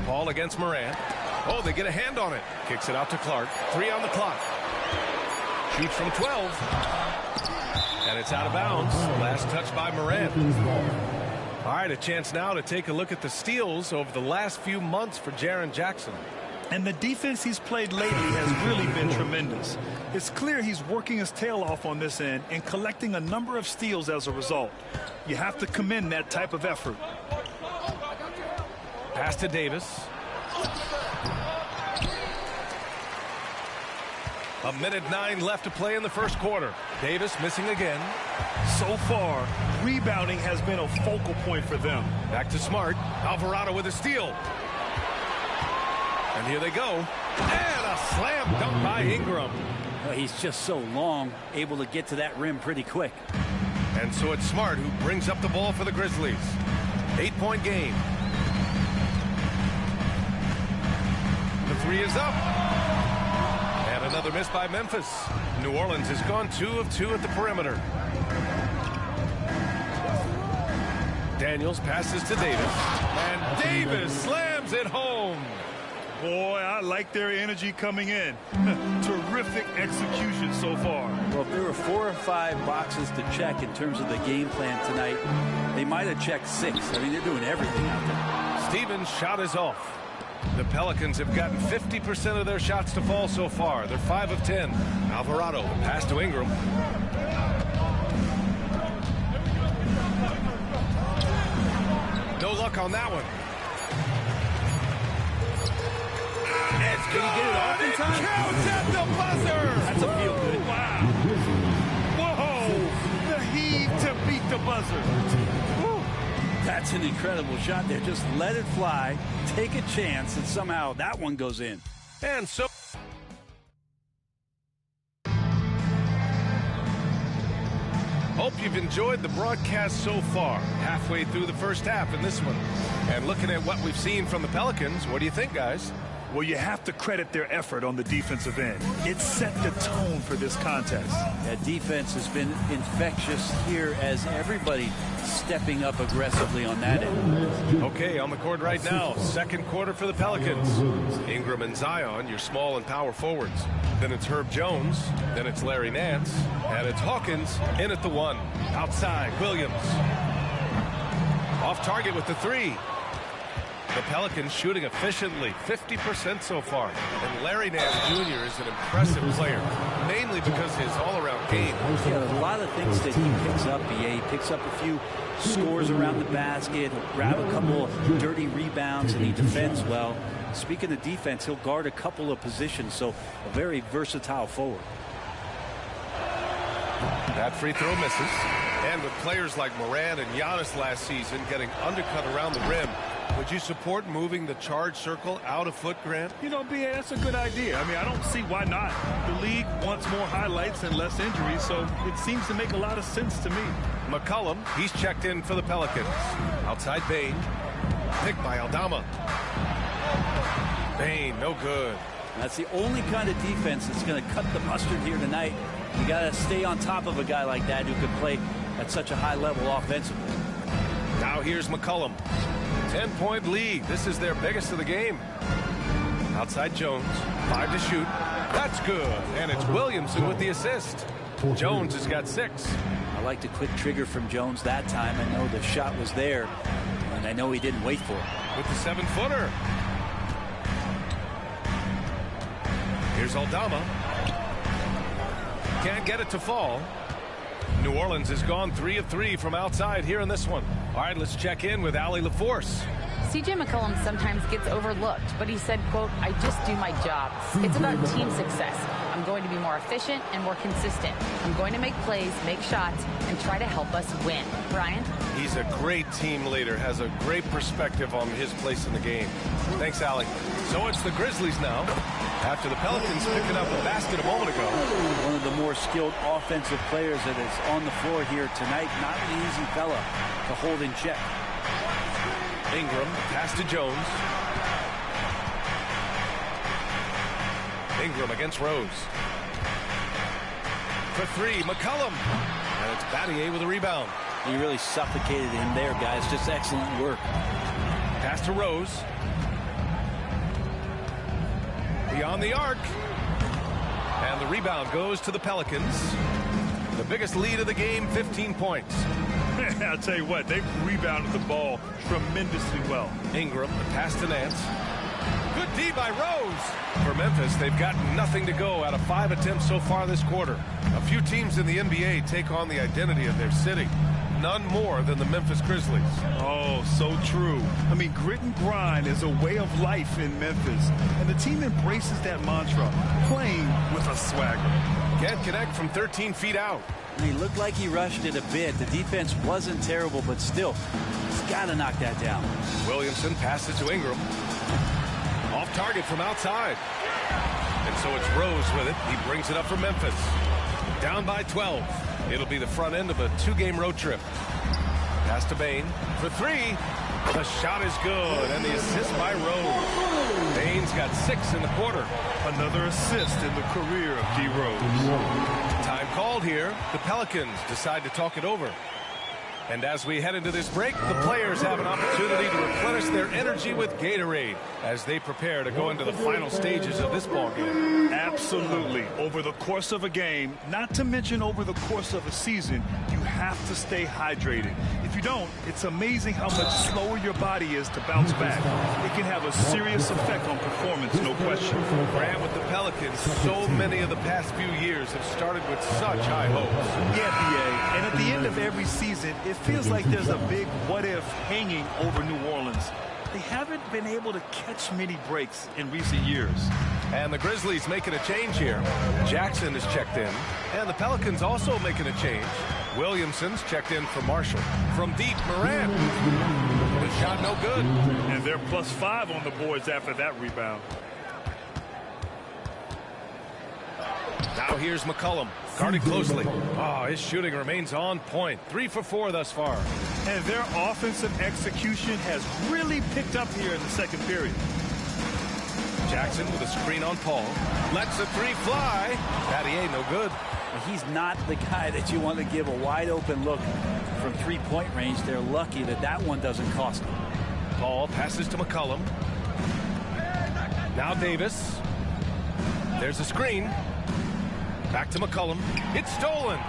Paul against Morant. Oh, they get a hand on it. Kicks it out to Clark. 3 on the clock. Shoots from 12. And it's out of bounds. Last touch by Morant. All right, a chance now to take a look at the steals over the last few months for Jaren Jackson. And the defense he's played lately has really been tremendous. It's clear he's working his tail off on this end and collecting a number of steals as a result. You have to commend that type of effort. Pass to Davis. A minute 9 left to play in the first quarter. Davis missing again. So far, rebounding has been a focal point for them. Back to Smart. Alvarado with a steal. And here they go. And a slam dunk by Ingram. Well, he's just so long, able to get to that rim pretty quick. And so it's Smart who brings up the ball for the Grizzlies. 8-point game. The three is up. And another miss by Memphis. New Orleans has gone 2 of 2 at the perimeter. Daniels passes to Davis. And Davis slams it home. Boy, I like their energy coming in. Terrific execution so far. Well, if there were 4 or 5 boxes to check in terms of the game plan tonight, they might have checked 6. I mean, they're doing everything out there. Stevens' shot is off. The Pelicans have gotten 50% of their shots to fall so far. They're 5 of 10. Alvarado, pass to Ingram. No luck on that one. It's Did he get it off in time? It counts at the buzzer. That's a feel good. Wow. Whoa. The heave to beat the buzzer. Woo. That's an incredible shot there. Just let it fly, take a chance, and somehow that one goes in. And so hope you've enjoyed the broadcast so far. Halfway through the first half in this one. And looking at what we've seen from the Pelicans, what do you think, guys? Well, you have to credit their effort on the defensive end. It set the tone for this contest. That defense has been infectious here as everybody stepping up aggressively on that end. Okay, on the court right now, second quarter for the Pelicans. Ingram and Zion, your small and power forwards. Then it's Herb Jones. Then it's Larry Nance. And it's Hawkins in at the 1. Outside, Williams. Off target with the 3. The Pelicans shooting efficiently, 50% so far. And Larry Nance Jr. is an impressive player, mainly because his all-around game. Yeah, a lot of things that he picks up, BA. He picks up a few scores around the basket, he'll grab a couple of dirty rebounds, and he defends well. Speaking of defense, he'll guard a couple of positions, so a very versatile forward. That free throw misses. And with players like Moran and Giannis last season getting undercut around the rim, would you support moving the charge circle out a foot, Grant? You know, BA, that's a good idea. I mean, I don't see why not. The league wants more highlights and less injuries, so it seems to make a lot of sense to me. McCollum, he's checked in for the Pelicans. Outside Bain. Picked by Aldama. Bain, no good. That's the only kind of defense that's going to cut the mustard here tonight. You got to stay on top of a guy like that who can play at such a high level offensively. Now here's McCollum. 10-point lead. This is their biggest of the game. Outside Jones. 5 to shoot. That's good. And it's Williamson with the assist. Jones has got 6. I like the quick trigger from Jones that time. I know the shot was there, and I know he didn't wait for it. With the 7-footer. Here's Aldama. Can't get it to fall. New Orleans has gone 3 of 3 from outside here in this one. All right, let's check in with Allie LaForce. CJ McCollum sometimes gets overlooked, but he said, quote, "I just do my job. It's about team success. I'm going to be more efficient and more consistent. I'm going to make plays, make shots, and try to help us win." Brian? He's a great team leader, has a great perspective on his place in the game. Thanks, Allie. So it's the Grizzlies now, after the Pelicans picking up a basket a moment ago. One of the more skilled offensive players that is on the floor here tonight. Not an easy fella to hold in check. Ingram, pass to Jones. Ingram against Rose. For 3, McCollum. And it's Battier with a rebound. He really suffocated him there, guys. Just excellent work. Pass to Rose. Beyond the arc. And the rebound goes to the Pelicans. The biggest lead of the game, 15 points. I'll tell you what, they rebounded the ball tremendously well. Ingram, the pass to Nance. Good D by Rose. For Memphis, they've got nothing to go out of 5 attempts so far this quarter. A few teams in the NBA take on the identity of their city. None more than the Memphis Grizzlies. Oh, so true. I mean, grit and grind is a way of life in Memphis. And the team embraces that mantra, playing with a swagger. Can't connect from 13 feet out. He looked like he rushed it a bit. The defense wasn't terrible, but still, he's got to knock that down. Williamson passes to Ingram. Off target from outside. And so it's Rose with it. He brings it up for Memphis. Down by 12. It'll be the front end of a 2-game road trip. Pass to Bain for 3. The shot is good, and the assist by Rose. Bain's got 6 in the quarter. Another assist in the career of D. Rose. Time called here. The Pelicans decide to talk it over. And as we head into this break, the players have an opportunity to replenish their energy with Gatorade as they prepare to go into the final stages of this ballgame. Absolutely. Over the course of a game, not to mention over the course of a season, you have to stay hydrated. If you don't, it's amazing how much slower your body is to bounce back. It can have a serious effect on performance, no question. Grant, with the Pelicans, so many of the past few years have started with such high hopes. Yeah, BA. And at the end of every season, it feels like there's a big what-if hanging over New Orleans. They haven't been able to catch many breaks in recent years. And the Grizzlies making a change here. Jackson is checked in. And the Pelicans also making a change. Williamson's checked in for Marshall. From deep, Moran. The shot no good. And they're +5 on the boards after that rebound. Now here's McCollum, guarded closely. Oh, his shooting remains on point. 3 for 4 thus far. And their offensive execution has really picked up here in the second period. Jackson with a screen on Paul. Lets the 3 fly. Battier no good. He's not the guy that you want to give a wide open look from 3-point range. They're lucky that that one doesn't cost them. Paul passes to McCollum. Now Davis. There's a screen. Back to McCollum. It's stolen.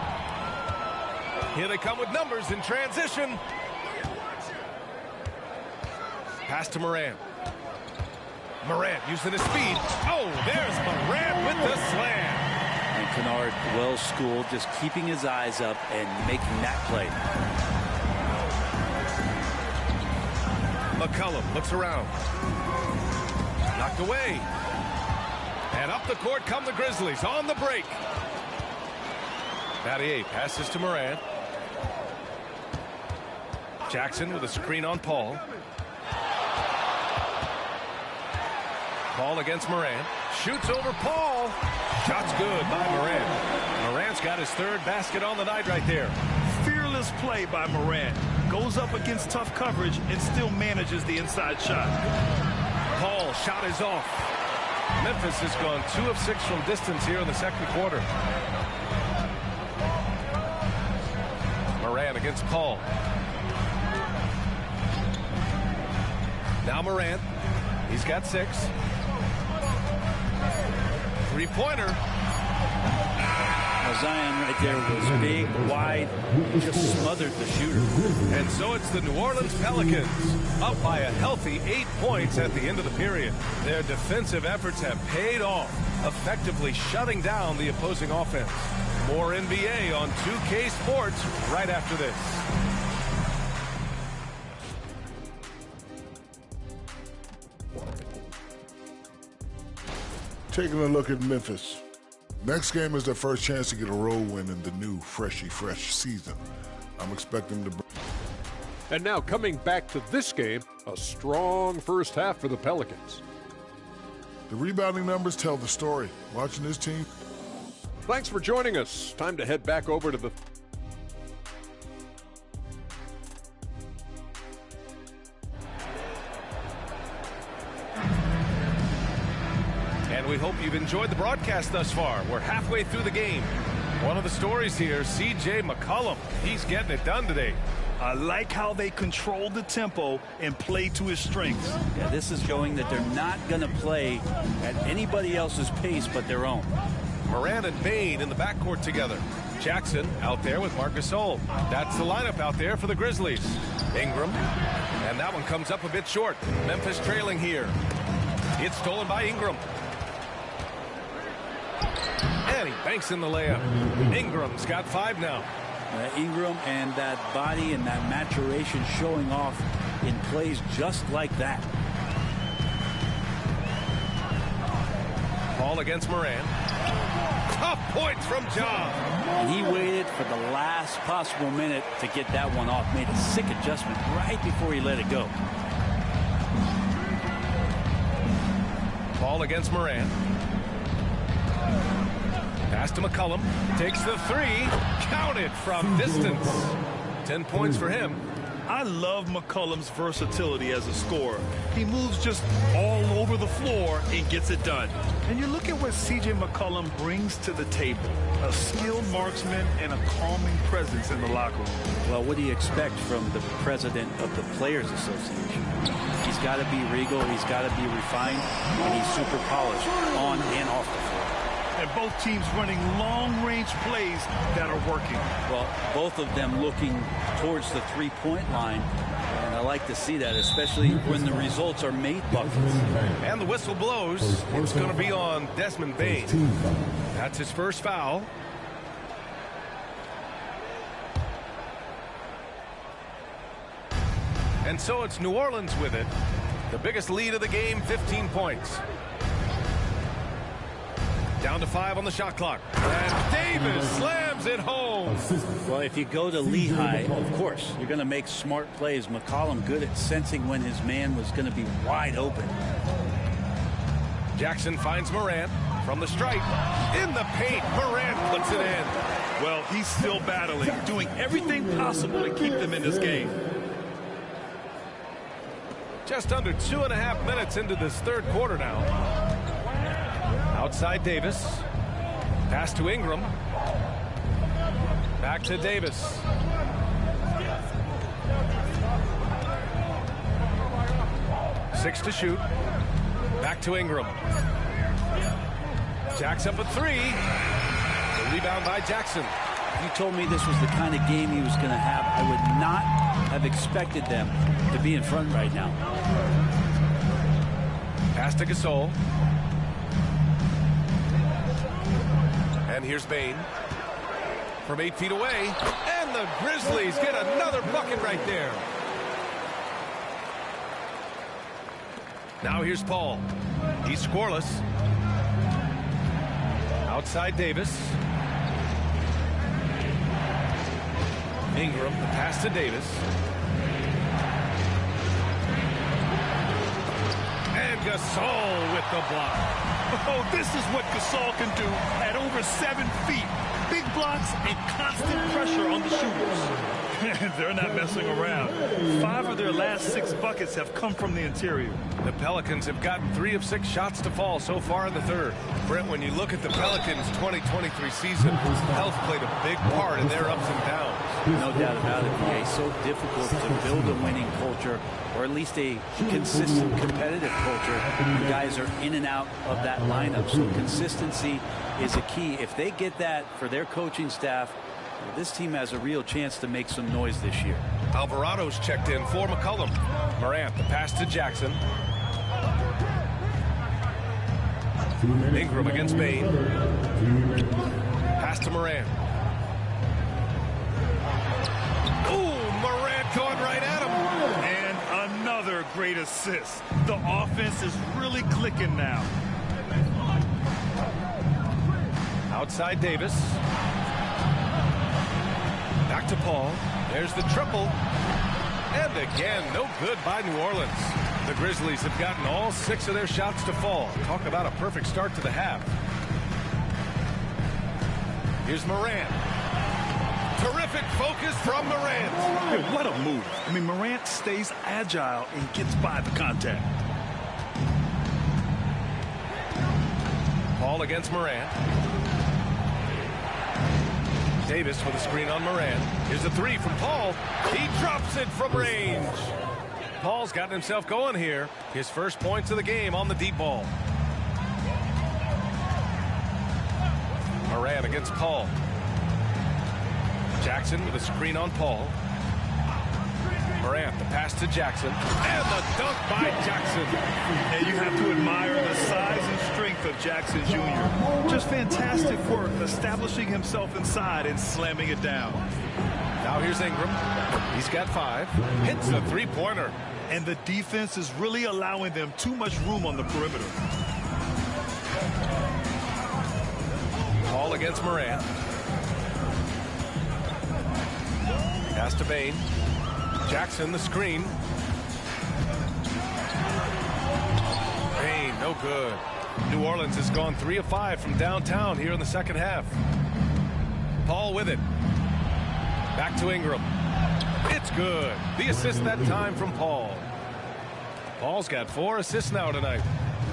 Here they come with numbers in transition. Pass to Moran. Moran using his speed. Oh, there's Moran with the slam. And Kennard, well schooled, just keeping his eyes up and making that play. McCollum looks around. Knocked away. And up the court come the Grizzlies on the break. Battier passes to Moran. Jackson with a screen on Paul. Paul against Moran. Shoots over Paul. Shot's good by Moran. Moran's got his third basket on the night right there. Fearless play by Moran. Goes up against tough coverage and still manages the inside shot. Paul shot is off. Memphis has gone 2 of 6 from distance here in the second quarter. Moran against Paul. Now Moran. He's got 6. Three-pointer. Zion right there was big, wide, just smothered the shooter. And so it's the New Orleans Pelicans up by a healthy 8 points at the end of the period. Their defensive efforts have paid off, effectively shutting down the opposing offense. More NBA on 2K Sports right after this. Taking a look at Memphis. Next game is their first chance to get a road win in the new fresh season. I'm expecting them to. And now coming back to this game, a strong first half for the Pelicans. The rebounding numbers tell the story. Watching this team. Thanks for joining us. Time to head back over to the And we hope you've enjoyed the broadcast thus far. We're halfway through the game. One of the stories here, C.J. McCollum. He's getting it done today. I like how they control the tempo and play to his strengths. Yeah, this is showing that they're not going to play at anybody else's pace but their own. Moran and Bain in the backcourt together. Jackson out there with Marc Gasol. That's the lineup out there for the Grizzlies. Ingram. And that one comes up a bit short. Memphis trailing here. It's stolen by Ingram. And he banks in the layup. Ingram's got 5 now. Ingram and that body and that maturation showing off in plays just like that. Paul against Moran. Tough points from John. And he waited for the last possible minute to get that one off. Made a sick adjustment right before he let it go. Paul against Moran. Pass to McCollum. Takes the 3. Counted from distance. 10 points for him. I love McCollum's versatility as a scorer. He moves just all over the floor and gets it done. And you look at what C.J. McCollum brings to the table. A skilled marksman and a calming presence in the locker room. Well, what do you expect from the president of the Players Association? He's got to be regal, he's got to be refined, and he's super polished on and off the floor. And both teams running long-range plays that are working. Well, both of them looking towards the three-point line. And I like to see that, especially when the results are made buckets. And the whistle blows. It's going to be on Desmond Bain. That's his first foul. And so it's New Orleans with it. The biggest lead of the game, 15 points. Down to 5 on the shot clock. And Davis slams it home. Well, if you go to Lehigh, of course, you're going to make smart plays. McCollum good at sensing when his man was going to be wide open. Jackson finds Moran from the stripe. In the paint, Moran puts it in. Well, he's still battling, doing everything possible to keep them in this game. Just under 2.5 minutes into this third quarter now. Outside Davis. Pass to Ingram. Back to Davis. Six to shoot. Back to Ingram. Jack's up at 3. The rebound by Jackson. If you told me this was the kind of game he was going to have, I would not have expected them to be in front right now. Pass to Gasol. And here's Bain from 8 feet away. And the Grizzlies get another bucket right there. Now here's Paul. He's scoreless. Outside Davis. Ingram, the pass to Davis. And Gasol with the block. Oh, this is what Gasol can do at over 7 feet. Big blocks and constant pressure on the shooters. They're not messing around. 5 of their last 6 buckets have come from the interior. The Pelicans have gotten 3 of 6 shots to fall so far in the third. Brent, when you look at the Pelicans' 2023 season, health played a big part in their ups and downs. No doubt about it, BA. So difficult to build a winning culture, or at least a consistent competitive culture. The guys are in and out of that lineup, so consistency is a key. If they get that for their coaching staff, this team has a real chance to make some noise this year. Alvarado's checked in for McCollum. Morant, the pass to Jackson. Ingram against Bain. Pass to Morant. Ooh, Morant going right at him. And another great assist. The offense is really clicking now. Outside Davis. Back to Paul. There's the triple. And again, no good by New Orleans. The Grizzlies have gotten all 6 of their shots to fall. Talk about a perfect start to the half. Here's Morant. Terrific focus from Morant. Hey, what a move. I mean, Morant stays agile and gets by the contact. Paul against Morant. Davis with a screen on Morant. Here's a 3 from Paul. He drops it from range. Paul's gotten himself going here. His first points of the game on the deep ball. Morant against Paul. Jackson with a screen on Paul. Morant, the pass to Jackson. And the dunk by Jackson. And you have to admire the size and strength of Jackson Jr. Just fantastic work establishing himself inside and slamming it down. Now here's Ingram. He's got 5. Hits a 3-pointer. And the defense is really allowing them too much room on the perimeter. Paul against Morant. Pass to Bain. Jackson, the screen. Bain, no good. New Orleans has gone 3 of 5 from downtown here in the second half. Paul with it. Back to Ingram. It's good. The assist that time from Paul. Paul's got 4 assists now tonight.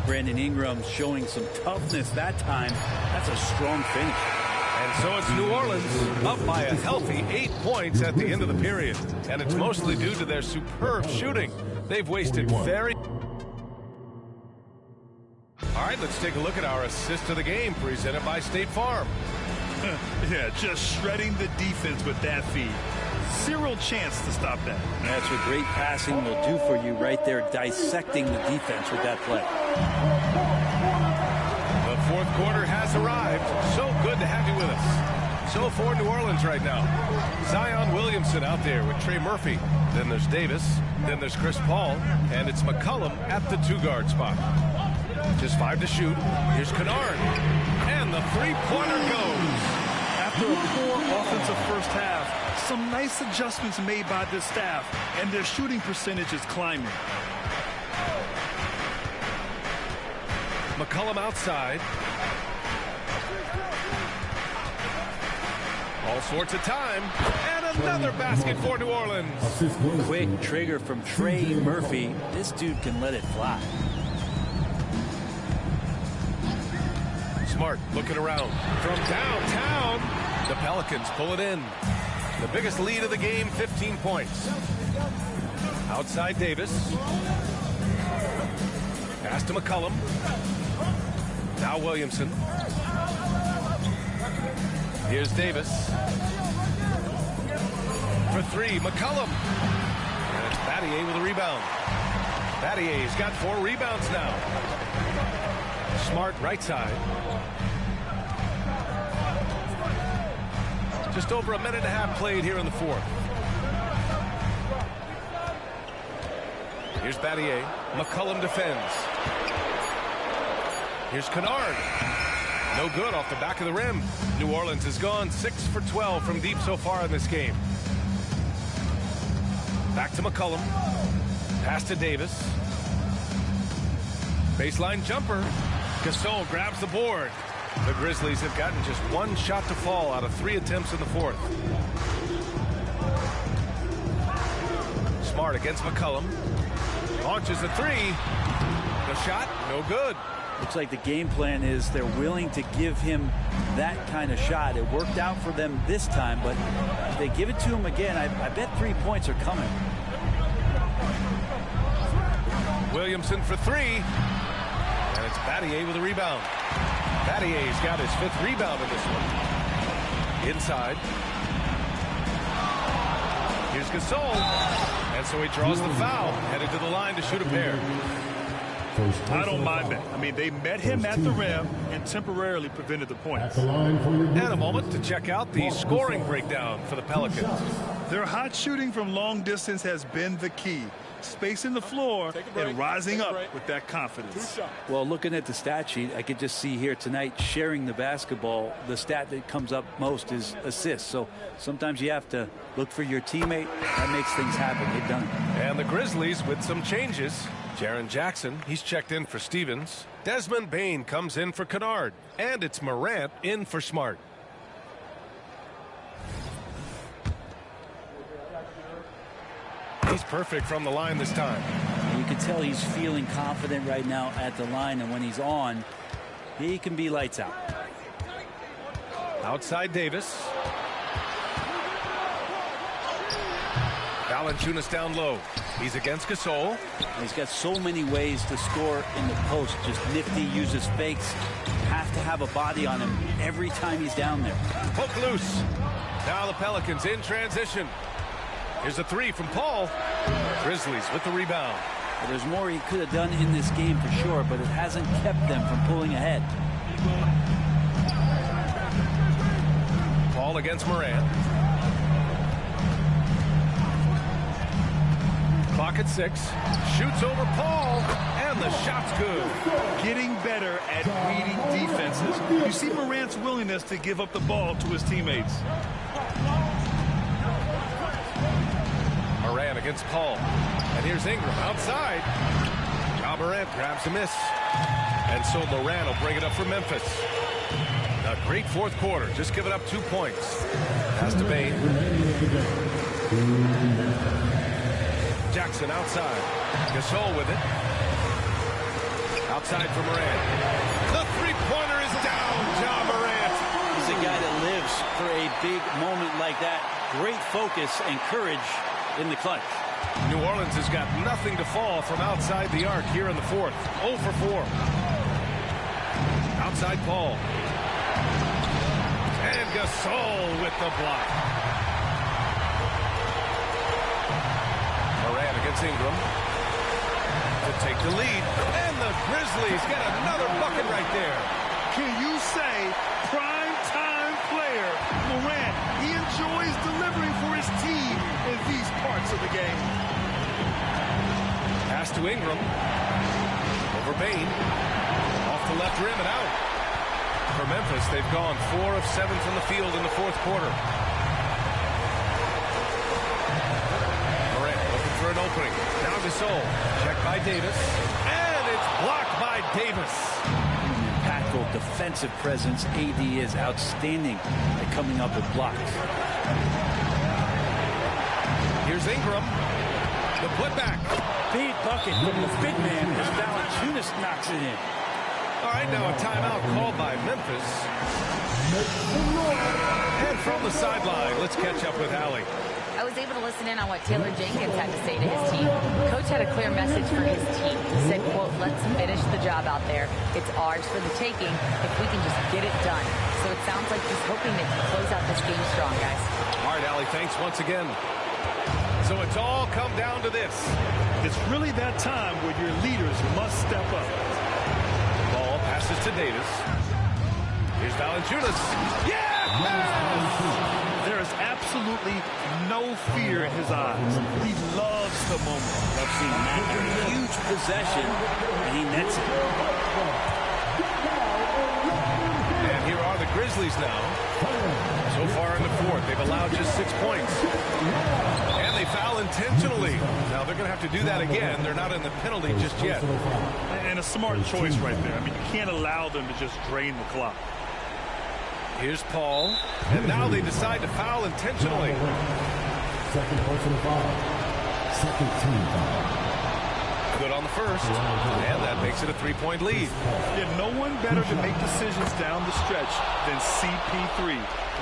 Brandon Ingram showing some toughness that time. That's a strong finish. And so it's New Orleans up by a healthy 8 points at the end of the period. And it's mostly due to their superb shooting. They've wasted very... All right, let's take a look at our assist of the game presented by State Farm. Yeah, just shredding the defense with that feed. Zero chance to stop that. That's what great passing will do for you right there, dissecting the defense with that play. The fourth quarter has arrived. So good to have you with us. So for New Orleans right now, Zion Williamson out there with Trey Murphy. Then there's Davis. Then there's Chris Paul. And it's McCollum at the 2-guard spot. Just 5 to shoot. Here's Kennard. And the 3-pointer goes. After a poor offensive first half, some nice adjustments made by this staff, and their shooting percentage is climbing. McCollum outside. All sorts of time. And another basket for New Orleans. Quick trigger from Trey Murphy. This dude can let it fly. Smart looking around from downtown. The Pelicans pull it in. The biggest lead of the game, 15 points. Outside Davis. Pass to McCollum. Now Williamson. Here's Davis. For 3, McCollum. And it's Battier with a rebound. Battier's got 4 rebounds now. Smart right side. Just over a minute and a half played here in the fourth. Here's Battier. McCullum defends. Here's Kennard. No good off the back of the rim. New Orleans has gone 6 for 12 from deep so far in this game. Back to McCullum. Pass to Davis. Baseline jumper. Gasol grabs the board. The Grizzlies have gotten just one shot to fall out of 3 attempts in the fourth. Smart against McCullum. Launches the 3. The shot, no good. Looks like the game plan is they're willing to give him that kind of shot. It worked out for them this time, but if they give it to him again, I bet 3 points are coming. Williamson for 3. And it's Battier with a rebound. Battier's got his 5th rebound in this one. Inside. Here's Gasol. And so he draws the foul. Headed to the line to shoot a pair. I don't mind that. I mean, they met him at the rim and temporarily prevented the points. And a moment to check out the scoring breakdown for the Pelicans. Their hot shooting from long distance has been the key. Spacing the floor and rising up with that confidence. Well, looking at the stat sheet, I could just see here tonight sharing the basketball. The stat that comes up most is assists. So sometimes you have to look for your teammate. That makes things happen. They've done it. And the Grizzlies with some changes. Jaren Jackson, he's checked in for Stevens. Desmond Bane comes in for Kennard. And it's Morant in for Smart. He's perfect from the line this time. You can tell he's feeling confident right now at the line, and when he's on, he can be lights out. Outside Davis. Valanciunas down low. He's against Gasol. He's got so many ways to score in the post. Just nifty, uses fakes. Have to have a body on him every time he's down there. Poke loose. Now the Pelicans in transition. Here's a 3 from Paul. Grizzlies with the rebound. Well, there's more he could have done in this game for sure, but it hasn't kept them from pulling ahead. Paul against Morant. Clock at 6. Shoots over Paul, and the shot's good. Getting better at reading defenses. You see Morant's willingness to give up the ball to his teammates. Morant against Paul. And here's Ingram outside. Ja Morant grabs a miss. And so Morant will bring it up for Memphis. A great fourth quarter. Just giving up 2 points. Pass to Bane. Jackson outside. Gasol with it. Outside for Morant. The three-pointer is down. Ja Morant. He's a guy that lives for a big moment like that. Great focus and courage in the clutch. New Orleans has got nothing to fall from outside the arc here in the fourth. 0 for 4. Outside Paul. And Gasol with the block. Morant against Ingram. To take the lead. And the Grizzlies get another bucket right there. Can you say prime time player Morant? He enjoys delivering for his team in these parts of the game. Pass to Ingram. Over Bane. Off the left rim and out. For Memphis, they've gone 4 of 7 from the field in the fourth quarter. Morant looking for an opening. Now Gasol. Checked by Davis. And it's blocked by Davis. Impactful defensive presence. AD is outstanding at coming up with blocks. Here's Ingram. The putback. Big bucket from the big man as Valanciunas knocks it in. All right, now a timeout called by Memphis. And from the sideline, let's catch up with Allie. I was able to listen in on what Taylor Jenkins had to say to his team. Coach had a clear message for his team. He said, quote, let's finish the job out there. It's ours for the taking if we can just get it done. So it sounds like he's hoping to close out this game strong, guys. All right, Allie, thanks once again. So it's all come down to this. It's really that time where your leaders must step up. Ball passes to Davis. Here's Valanciunas. Yeah! They're no fear in his eyes. He loves the moment. I've seen that. A huge possession, and he nets it. And here are the Grizzlies now. So far in the fourth, they've allowed just 6 points. And they foul intentionally. Now they're going to have to do that again. They're not in the penalty just yet. And a smart choice right there. I mean, you can't allow them to just drain the clock. Here's Paul. And now they decide to foul intentionally. Second personal foul. Second team foul. Good on the first. And that makes it a 3-point lead. Yeah, no one better to make decisions down the stretch than CP3.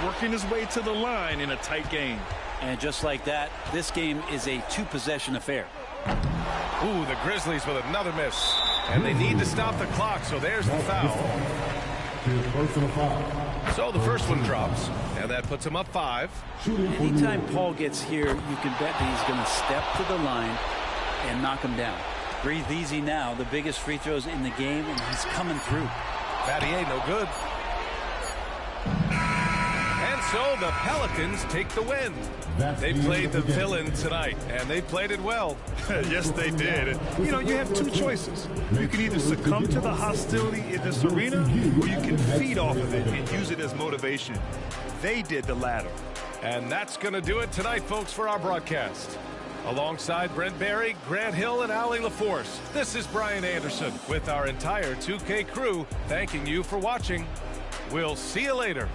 Working his way to the line in a tight game. And just like that, this game is a 2-possession affair. Ooh, the Grizzlies with another miss. And they need to stop the clock, so there's the foul. Personal foul. So the first one drops, and that puts him up 5. Anytime Paul gets here, you can bet that he's going to step to the line and knock him down. Breathe easy now. The biggest free throws in the game, and he's coming through. Battier, no good. And so the Pelicans take the win. They played the villain tonight, and they played it well. Yes, they did. You know, you have two choices. You can either succumb to the hostility in this arena, or you can feed off of it and use it as motivation. They did the latter. And that's going to do it tonight, folks, for our broadcast. Alongside Brent Barry, Grant Hill, and Allie LaForce, this is Brian Anderson with our entire 2K crew thanking you for watching. We'll see you later.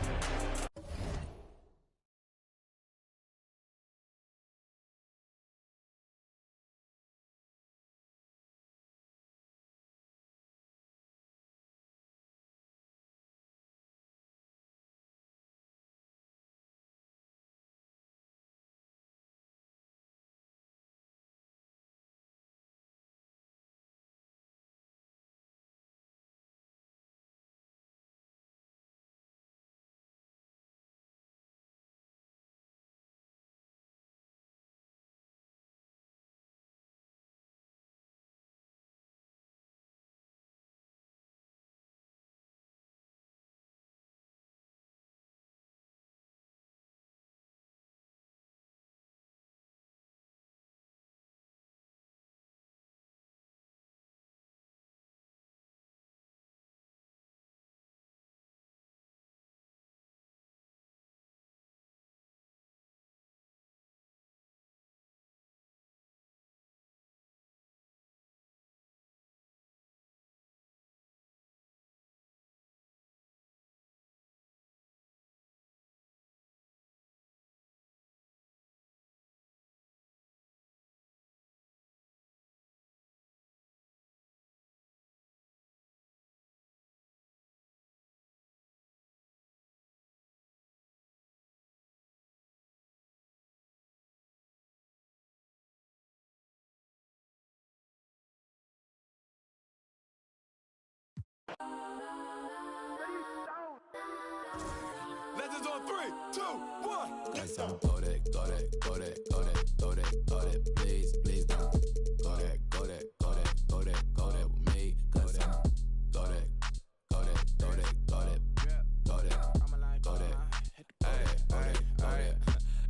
Legends on 3, 2, 1. Guys, I'm go that, go that, go that, go that, go that, go that, please, please don't. Go that, go that, go that, go that, go that with me. Go that, go that, go that, go that, go that, go that, go that.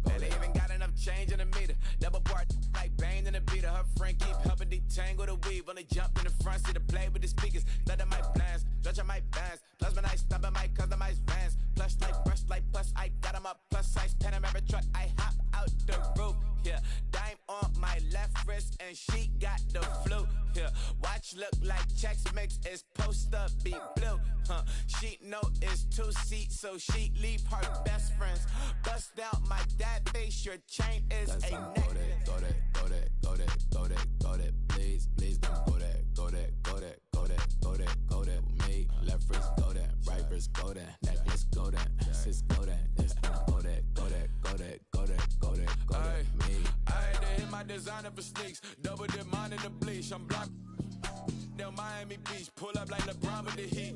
Man, they even got enough change in the meter. Double part like Bane in the beater. Her friend keep helping detangle the weave. When they jump in the front seat to play with the speakers. Let them my plans, stretch on my bands. Plus when I stop at my customized vans. Plush like brush like plus I got them up plus size Panamera truck. I hop out the roof. Yeah, dime on my left wrist and she got the flu. Yeah, watch look like checks mix is post up be blue. She know it's 2 seats so she leave her best friends. Bust down my dad face. Your chain is a necklace. Go that, go that, go that, go that, go that. Please, please don't go that, go that, go that, go that, go that, go that with me. Left wrist go that, right wrist go that, necklace go that, sis go that, this go that, go that, go that, go that, go that, go that. Me. I had to hit my designer for sneaks. Double dip mine in the bleach. I'm blocked down Miami Beach. Pull up like LeBron with the heat.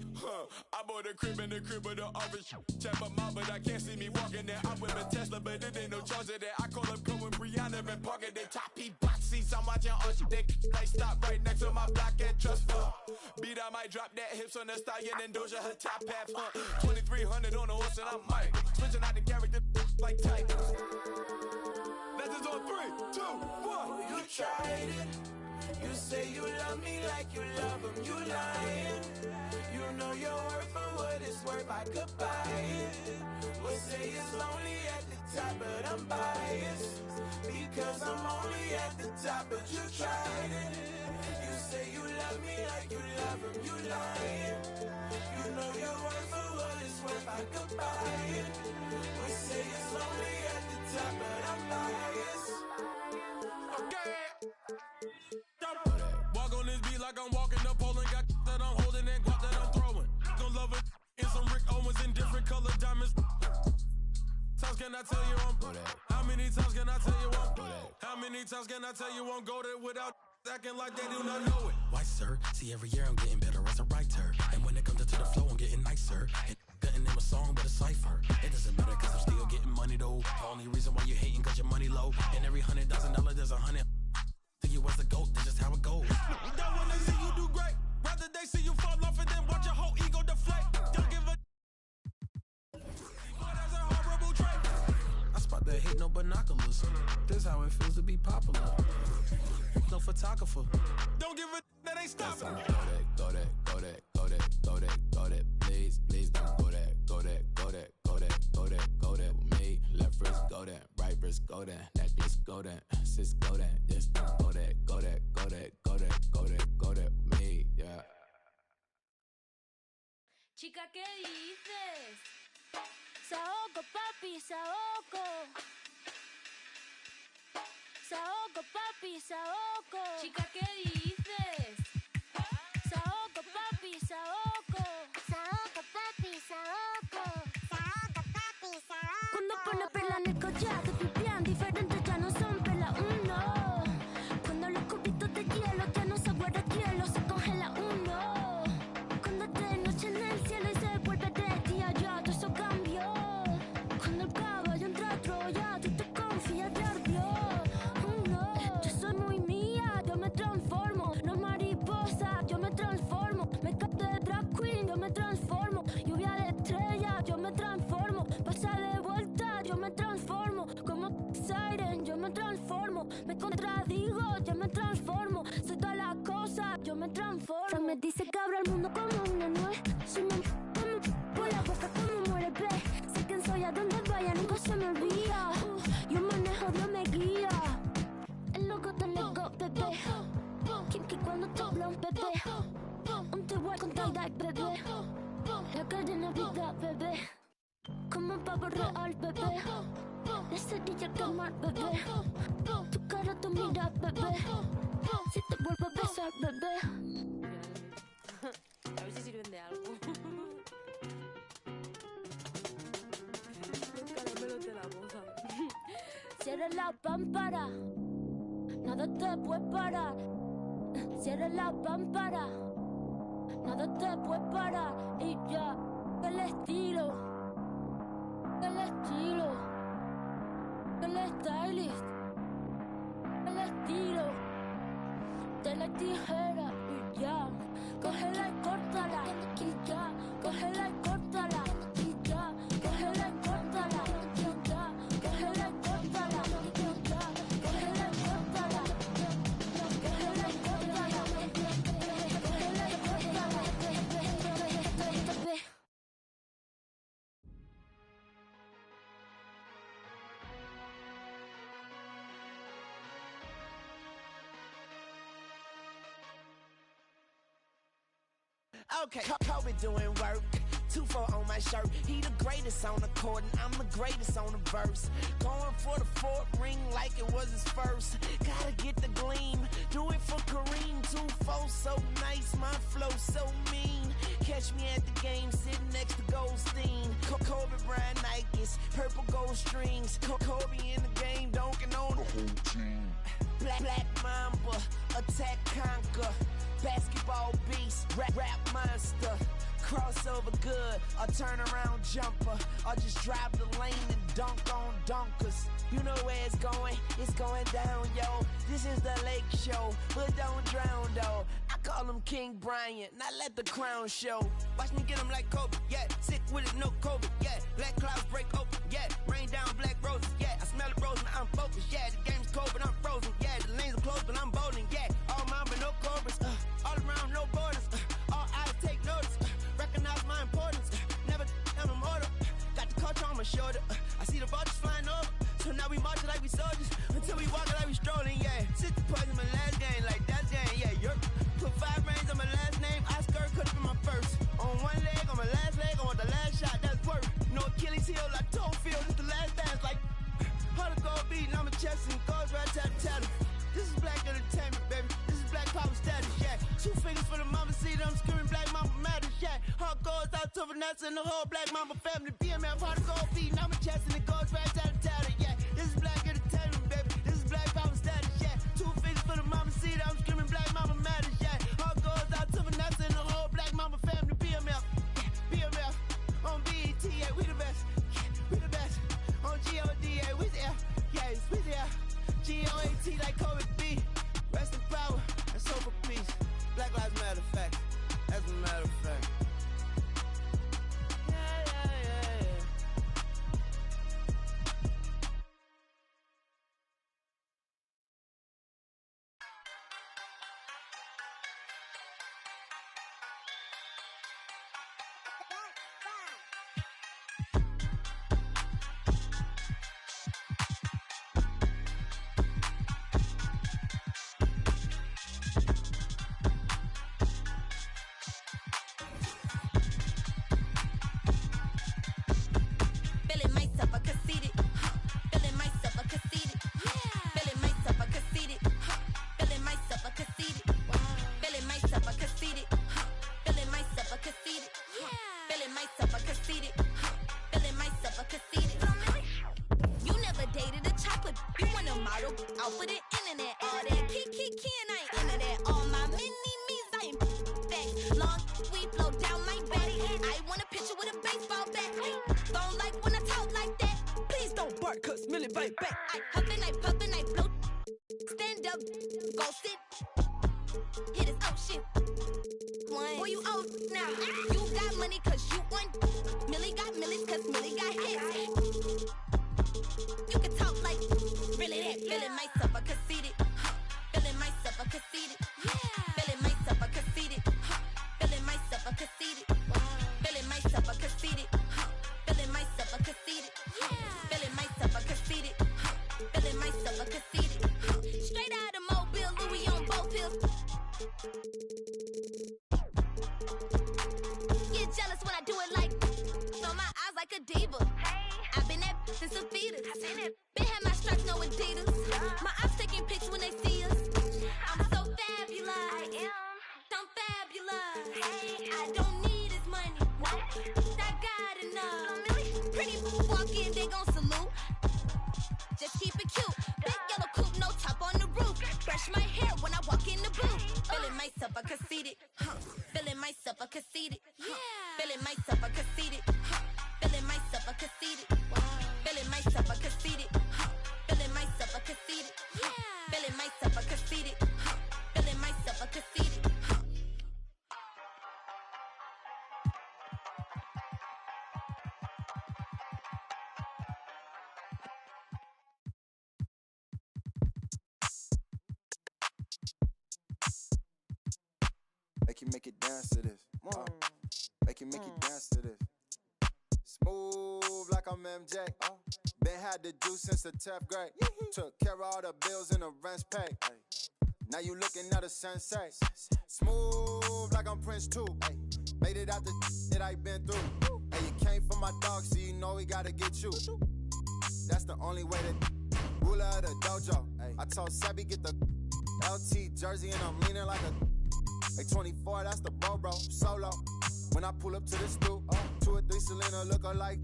I bought a crib in the crib with the office. Check my mouth, but I can't see me walking there. I'm with a Tesla, but it ain't no charge of that. I call up Cohen, Brianna, and parking their top heat box seats. I'm watching on dick. Like stop right next to my block at Trust Fund. Beat, I might drop that hips on the stallion and Doja her top half. 2300 on the horse and I'm Mike. Switching out the character like Tigers. like you love him, you lying. You know your worth for what it's worth, I could buy it. We'll say it's lonely at the top, but I'm biased. Because I'm only at the top, but you tried it. You say you love me like you love him, you lying. You know your worth for what it's worth, I could buy it. We say it's lonely at the top, but I'm biased. Okay. Walk on this beat like I'm walking the pole and got that I'm holding and guap that I'm throwing. Gonna love it in some Rick Owens in different colored diamonds. Times can I tell you I'm how many times can I tell you I'm how many times can I tell you I'm go there without acting like they do not know it? Why, sir? See, every year I'm getting better as a writer. And when it comes to the flow, I'm getting nicer. And couldn't name a song but a cipher. It doesn't matter cause I'm still getting money though. The only reason why you hating cause your money low. And every $100,000 there's $100 to you as a goat. That's just how it goes. Don't wanna see you do great. Rather they see you fall off and then watch your whole ego deflate. Don't give a but that's a horrible trait. I spot that hate, no binoculars. This how it feels to be popular. No photographer. Don't give a that ain't stopping. Go that, go that, go that, go that, go that, go that. Please, please don't go that, go that, go that, go that, go that, go that with me. Left wrist, go that, right wrist, go that, necklace, go that, sis, go that, yes, go that, go that, go that, go that, go that, go that with me, yeah. Chica, ¿qué dices? Saoco, papi, saoco. Saoco, papi, saoco. Chica, ¿qué dices? Saoco, papi, saoco. Saoco, papi, saoco. Saoco, papi, saoco. Cuando pone perla en el collar, te pipián diferentes, ya no son perla uno. Cuando los cubitos de hielo ya no se guarda hielo, se congela uno. Cuando de noche en el cielo y se vuelve de día, ya todo eso cambió. Cuando el caballo entra a Troya, tú te confías de ardió. Yo soy muy mía, yo me transformo. No mariposa, yo me transformo. Me capté de drag queen, yo me transformo. Lluvia de estrella, yo me transformo. Pasa de vuelta, yo me transformo. Como Siren, yo me transformo. Me contradigo, yo me transformo. Soy todas las cosas, yo me transformo. Me dice que abro el mundo como una nuez. Soy como por la boca como muere ve. Sé quién soy, a donde vaya, nunca se me olvida. Yo manejo, Dios me guía. El loco del ego, bebé. Kinky cuando te hablo, bebé. Un te voy con tal de bebé. La cadena vida, bebé. Como un pavo real, bebé. La cerilla que mal, bebé. Tu cara, tu mira, bebé. Si te vuelvo a besar, bebé. A ver si sirven de algo. Los caramelos de la boca. Cierra la pámpara. Nada te puede parar. Cierra la pámpara. Nada te puede parar. Y ya, el estilo. El estilo. El stylist. El estilo. De la tijera. Y ya, cógela y córtala. Y ya, cógela y córtala. Y ya, cógela y córtala. Y ya, cógela y córtala. Y ya, cógela y córtala. Cógela y córtala. Cógela y córtala. Okay, Kobe doing work. 2-4 on my shirt. He the greatest on the court, and I'm the greatest on the verse. Going for the fourth ring like it was his first. Gotta get the gleam. Do it for Kareem. 2-4 so nice, my flow so mean. Catch me at the game, sitting next to Goldstein. Kobe Bryant Nikes, purple gold strings. Kobe in the game, dunking on the whole team. Black Mamba, attack conquer. Basketball beast, rap monster. Crossover good, a turnaround jumper. Or just drive the lane and dunk on dunkers. You know where it's going down, yo. This is the Lake Show, but don't drown, though. I call him King Bryant, not let the crown show. Watch me get him like Kobe, yeah. Sick with it, no COVID, yeah. Black clouds break open, yeah. Rain down black roses, yeah. I smell the rose and I'm focused, yeah. The game's cold, but I'm frozen, yeah. The lanes are closed, but I'm bowling, yeah. All mine, but no cobras, all around. to Vanessa and the whole Black Mama family. BMF, hard to go beating. I'm a chest and it goes right down the tather. Yeah, this is Black Entertainment, baby. This is Black Power status. Yeah, 2 fingers for the mama seat. I'm screaming Black Mama matters. Yeah, all goes out to Vanessa and the whole Black Mama family. BMF, yeah, BMF on BET. Yeah, we the best. Yeah, we the best on GODA. We there. Yeah, we there. GOAT like COVID B. Rest in power and soul for peace. Black Lives Matter fact. As a matter of fact. Make it dance to this. Make it dance to this. Smooth like I'm MJ. Been had the juice since the 10th grade. Took care of all the bills and the rent's paid. Now you looking at a sensei. Smooth like I'm Prince too. Made it out the that I been through. And you came for my dog, so you know we gotta get you. That's the only way to ruler of the dojo. I told Sebby get the LT jersey and I'm leaning like a. Hey, 24, that's the bro, solo. When I pull up to the stoop, 2 or 3 Selena look alike.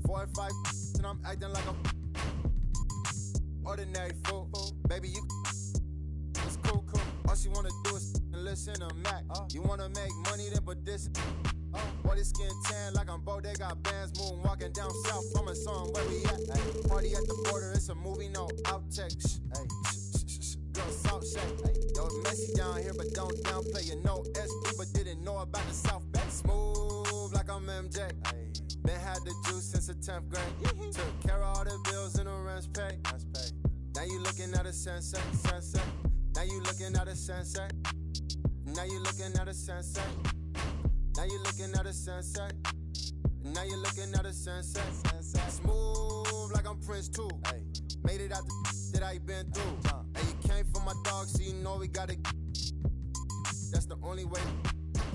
4 or 5, and I'm acting like I'm ordinary fool. Baby, you it's cool. All she wanna do is listen to Mac. You wanna make money, then put this. Boy, this skin tan like I'm Bo. They got bands moving, walking down south from a song where we at. Ay, party at the border, it's a movie, no outtakes. Girl, South shake. Yo, messy down here, but don't downplay. You know SD, but didn't know about the South Bay. Smooth like I'm MJ. Been had the juice since the 10th grade. Took care of all the bills and the rent's paid. Now you looking at a sensei. Now you looking at a sensei. Now you looking at a sensei. Now you looking at a sensei. Now you looking at a sensei. Smooth like I'm Prince too. Made it out the that I been through. And you came for my dog, so you know we gotta. That's the only way.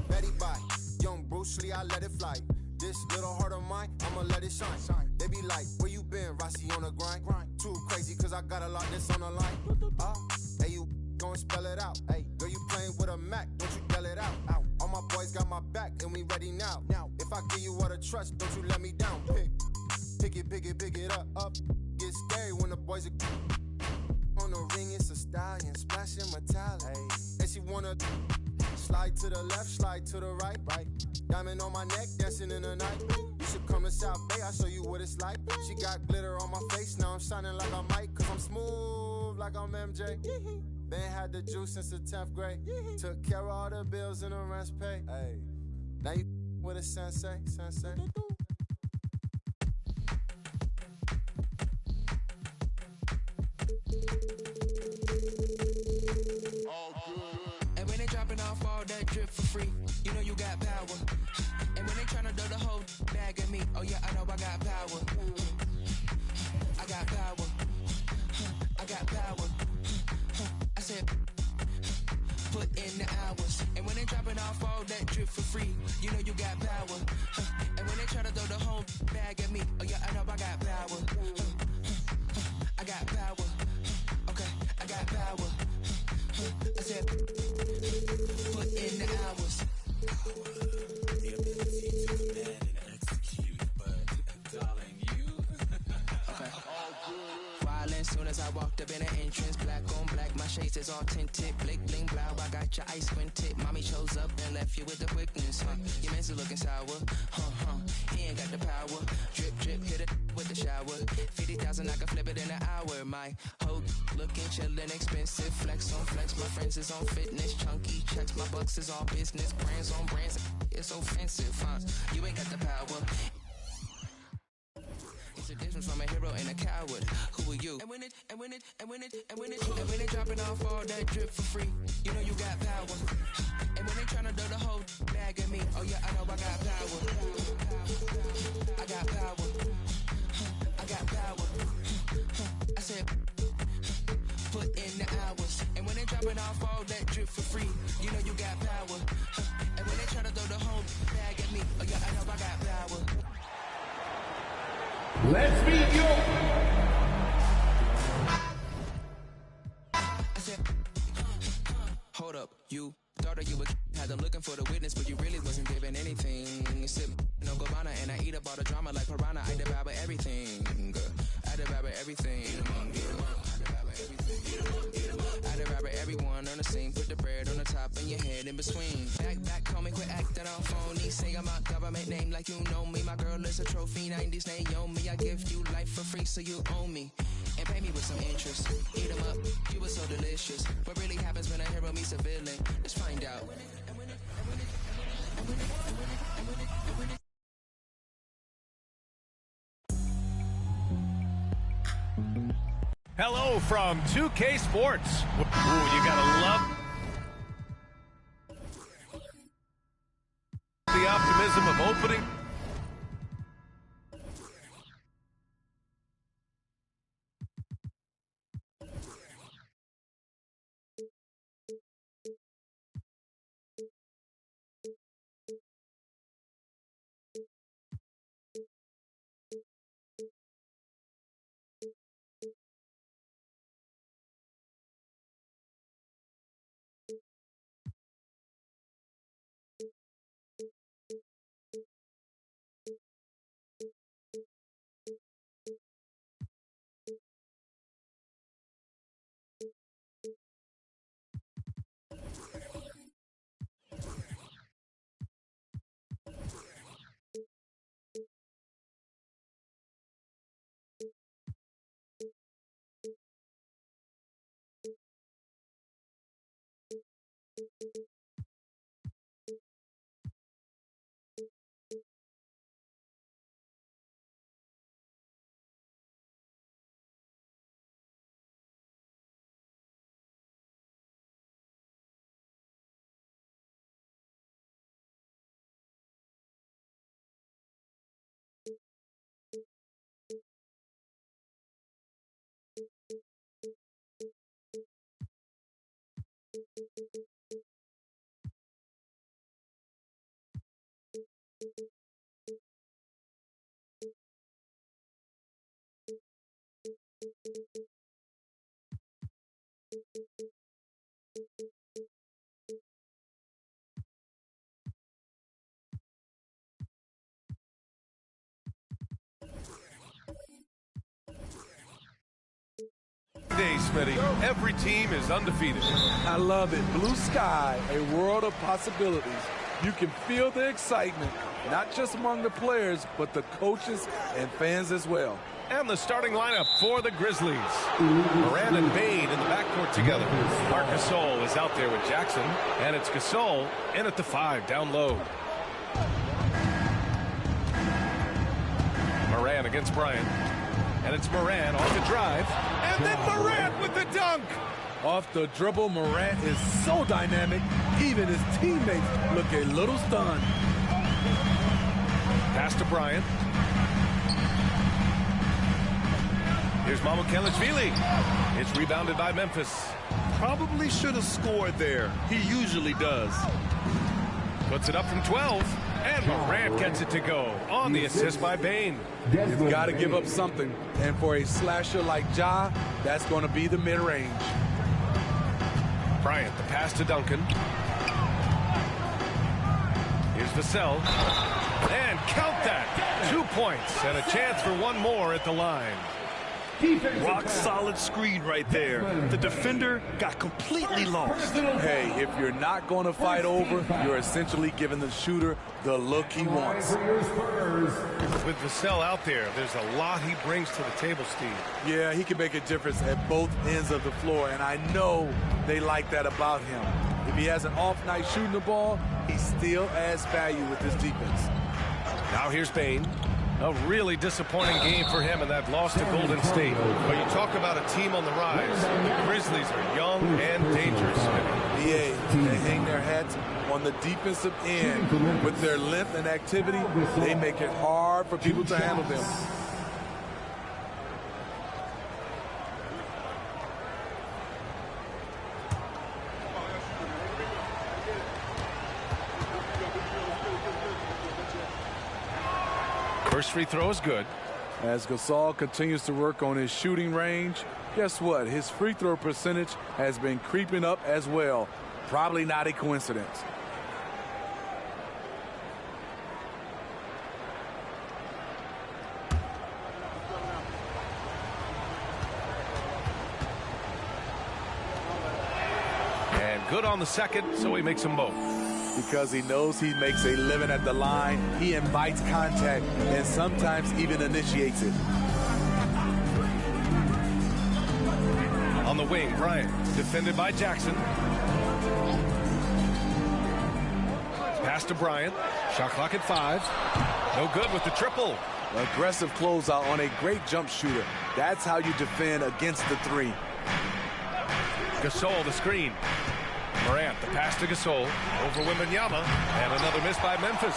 Betty Bye, young Bruce Lee, I let it fly. This little heart of mine, I'ma let it shine. They be like, where you been, Rossi on the grind? Too crazy, cause I got a lot this on the line. Hey, you gon' spell it out. Hey, girl, you playing with a Mac, don't you yell it out. All my boys got my back, and we ready now. If I give you all the trust, don't you let me down. Pick it up. Get scary when the boys are on the ring. It's a stallion, splashing metallic. And she wanna slide to the left, slide to the right. Diamond on my neck, dancing in the night. You should come to South Bay, I'll show you what it's like. She got glitter on my face, now I'm shining like I might. Cause I'm smooth like I'm MJ. Been had the juice since the 10th grade. Took care of all the bills and the rent's paid. Now you with a sensei. And when they dropping off all that drip for free, you know you got power. And when they tryna do the whole bag of me, oh yeah, I know I got power. I got power. I got power. I said, put in the hours. And when they dropping off all that drip for free, you know you got power. And when they tryna throw the whole bag at me, oh yeah, I know I got power. I got power. Okay, I got power. I said, put in the hours. The ability to command and execute, but darling, you. Okay. Violin soon as I walked up in the entrance, black on black, my shades is all tinted, blick bling blow, I got your eyes squinted. Mommy chose up and left you with the quickness, huh? Your man's looking sour, he ain't got the power. Drip drip, hit it with the shower. 50,000, I can flip it in an hour. My hoe looking chillin', expensive, flex on flex. My friends is on fitness, chunky checks. My bucks is on business, brands on brands. It's offensive, huh? You ain't got the power. It's a difference from a hero and a coward. Who are you? And when they dropping off all that drip for free, you know you got power. And when they tryna do the whole bag of me, oh yeah, I know I got power. I got power. I got power. I said, put in the hours. And when they dropping off all that drip for free, you know you got power. And when they tryna throw the whole bag at me, oh yeah, I know I got power. Let's meet you. I said, hold up, you thought that you would had them looking for the witness, but you really wasn't giving anything. Sip no Gabbana and I eat up all the drama like piranha. I devour everything. I devour everything. I devour everyone on the scene. Put the bread on the top and your head in between. Back, call me, quit acting all phony. Say I'm a government name like you know me. My girl is a trophy, 90s Naomi. I give you life for free, so you own me. And pay me with some interest. Eat them up, you were so delicious. What really happens when a hero meets a villain? Let's find out. Hello from 2K Sports. Ooh, you gotta love the optimism of opening. Smitty. Every team is undefeated. I love it. Blue sky, a world of possibilities. You can feel the excitement, not just among the players, but the coaches and fans as well. And the starting lineup for the Grizzlies. Moran and Bain in the backcourt together. Marc Gasol is out there with Jackson. And it's Gasol in at the 5, down low. Moran against Bryant. And it's Moran off the drive. And then Morant with the dunk. Off the dribble, Morant is so dynamic, even his teammates look a little stunned. Pass to Bryant. Here's Mamukelashvili. It's rebounded by Memphis. Probably should have scored there. He usually does. Puts it up from 12. And Morant gets it to go on the assist by Bain. You've got to give up something. And for a slasher like Ja, that's going to be the mid-range. Bryant, the pass to Duncan. Here's Vassell. And count that. 2 points and a chance for one more at the line. Rock solid screen right there. The defender got completely lost. Hey, if you're not going to fight over, you're essentially giving the shooter the look he wants. With Vassell out there, there's a lot he brings to the table, Steve. Yeah, he can make a difference at both ends of the floor, and I know they like that about him. If he has an off night shooting the ball, he still adds value with his defense. Now here's Bain. A really disappointing game for him in that loss to Golden State. But you talk about a team on the rise. The Grizzlies are young and dangerous. They hang their hats on the defensive end. With their length and activity, they make it hard for people to handle them. First free throw is good. As Gasol continues to work on his shooting range, guess what? His free throw percentage has been creeping up as well. Probably not a coincidence. And good on the second, so he makes them both. Because he knows he makes a living at the line, he invites contact and sometimes even initiates it. On the wing, Bryant, defended by Jackson. Pass to Bryant. Shot clock at 5. No good with the triple. Aggressive closeout on a great jump shooter. That's how you defend against the 3. Gasol, the screen. Morant, the pass to Gasol over Wembanyama, and another miss by Memphis.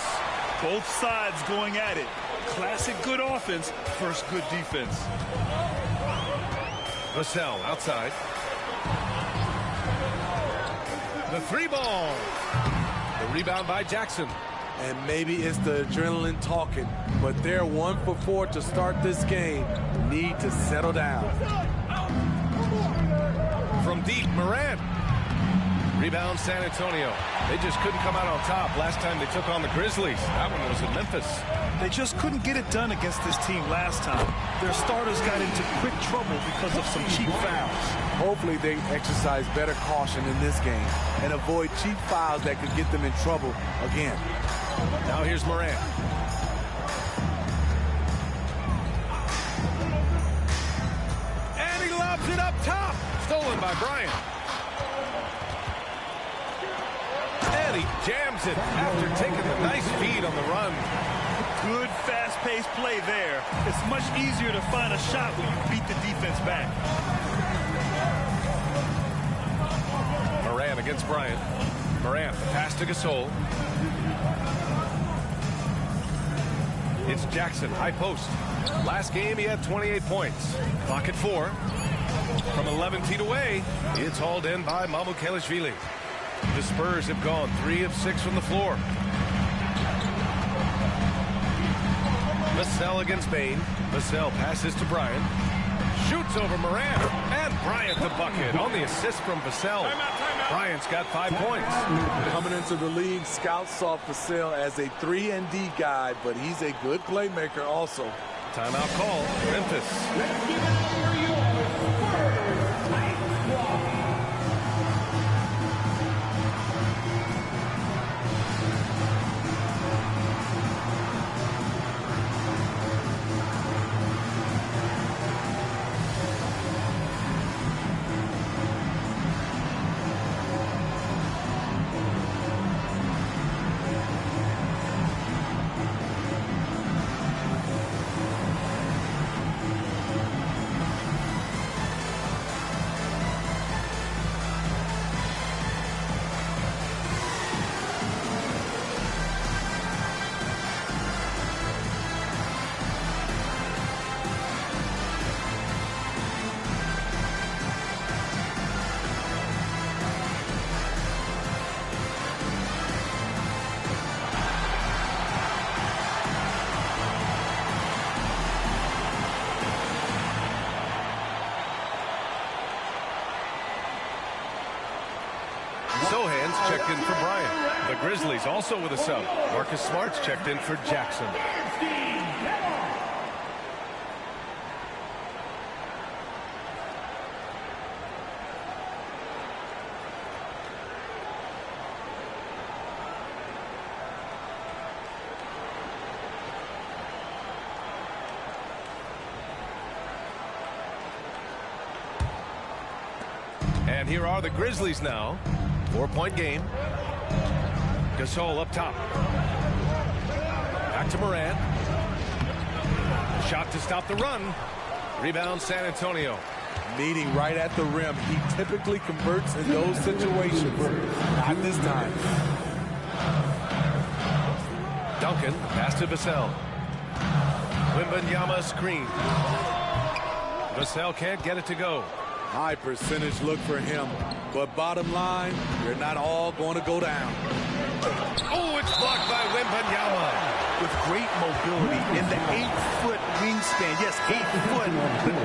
Both sides going at it. Classic good offense, first good defense. Vassell outside. The 3-ball. The rebound by Jackson. And maybe it's the adrenaline talking, but they're 1 for 4 to start this game. Need to settle down. From deep, Morant. Rebound San Antonio. They just couldn't come out on top last time they took on the Grizzlies. That one was in Memphis. They just couldn't get it done against this team last time. Their starters got into quick trouble because of some cheap fouls. Hopefully they exercise better caution in this game and avoid cheap fouls that could get them in trouble again. Now here's Morant. And he lobs it up top. Stolen by Bryant. And he jams it after taking a nice feed on the run. Good fast-paced play there. It's much easier to find a shot when you beat the defense back. Moran against Bryant. Morant, the pass to Gasol. It's Jackson, high post. Last game, he had 28 points. Clock at 4. From 11 feet away, it's hauled in by Mamukelashvili. The Spurs have gone 3 of 6 from the floor. Vassell against Bain. Vassell passes to Bryant. Shoots over Morant. And Bryant the bucket on the assist from Vassell. Bryant's got 5 points. Coming into the league, scouts saw Vassell as a 3-and-D guy, but he's a good playmaker also. Timeout call, Memphis. Sohan's checked in for Bryant. The Grizzlies also with a sub. Marcus Smart's checked in for Jackson. And here are the Grizzlies now. 4-point game. Gasol up top. Back to Morant. Shot to stop the run. Rebound San Antonio. Meeting right at the rim. He typically converts in those situations. Not this time. Duncan, pass to Vassell. Wembanyama screen. Vassell can't get it to go. High percentage look for him. But bottom line, they're not all going to go down. Oh, it's blocked by Wembanyama. With great mobility in the 8-foot wingspan. Yes, 8 foot.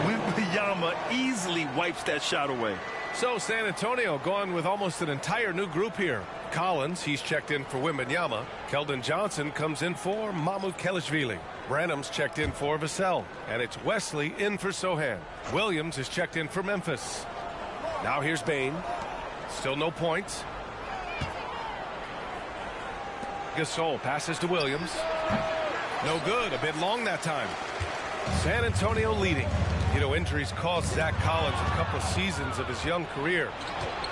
Wembanyama easily wipes that shot away. So San Antonio going with almost an entire new group here. Collins, he's checked in for Wembanyama. Keldon Johnson comes in for Mamoukelashvili. Branham's checked in for Vassell. And it's Wesley in for Sohan. Williams is checked in for Memphis. Now here's Bane. Still no points. Gasol passes to Williams. No good. A bit long that time. San Antonio leading. You know, injuries cost Zach Collins a couple of seasons of his young career.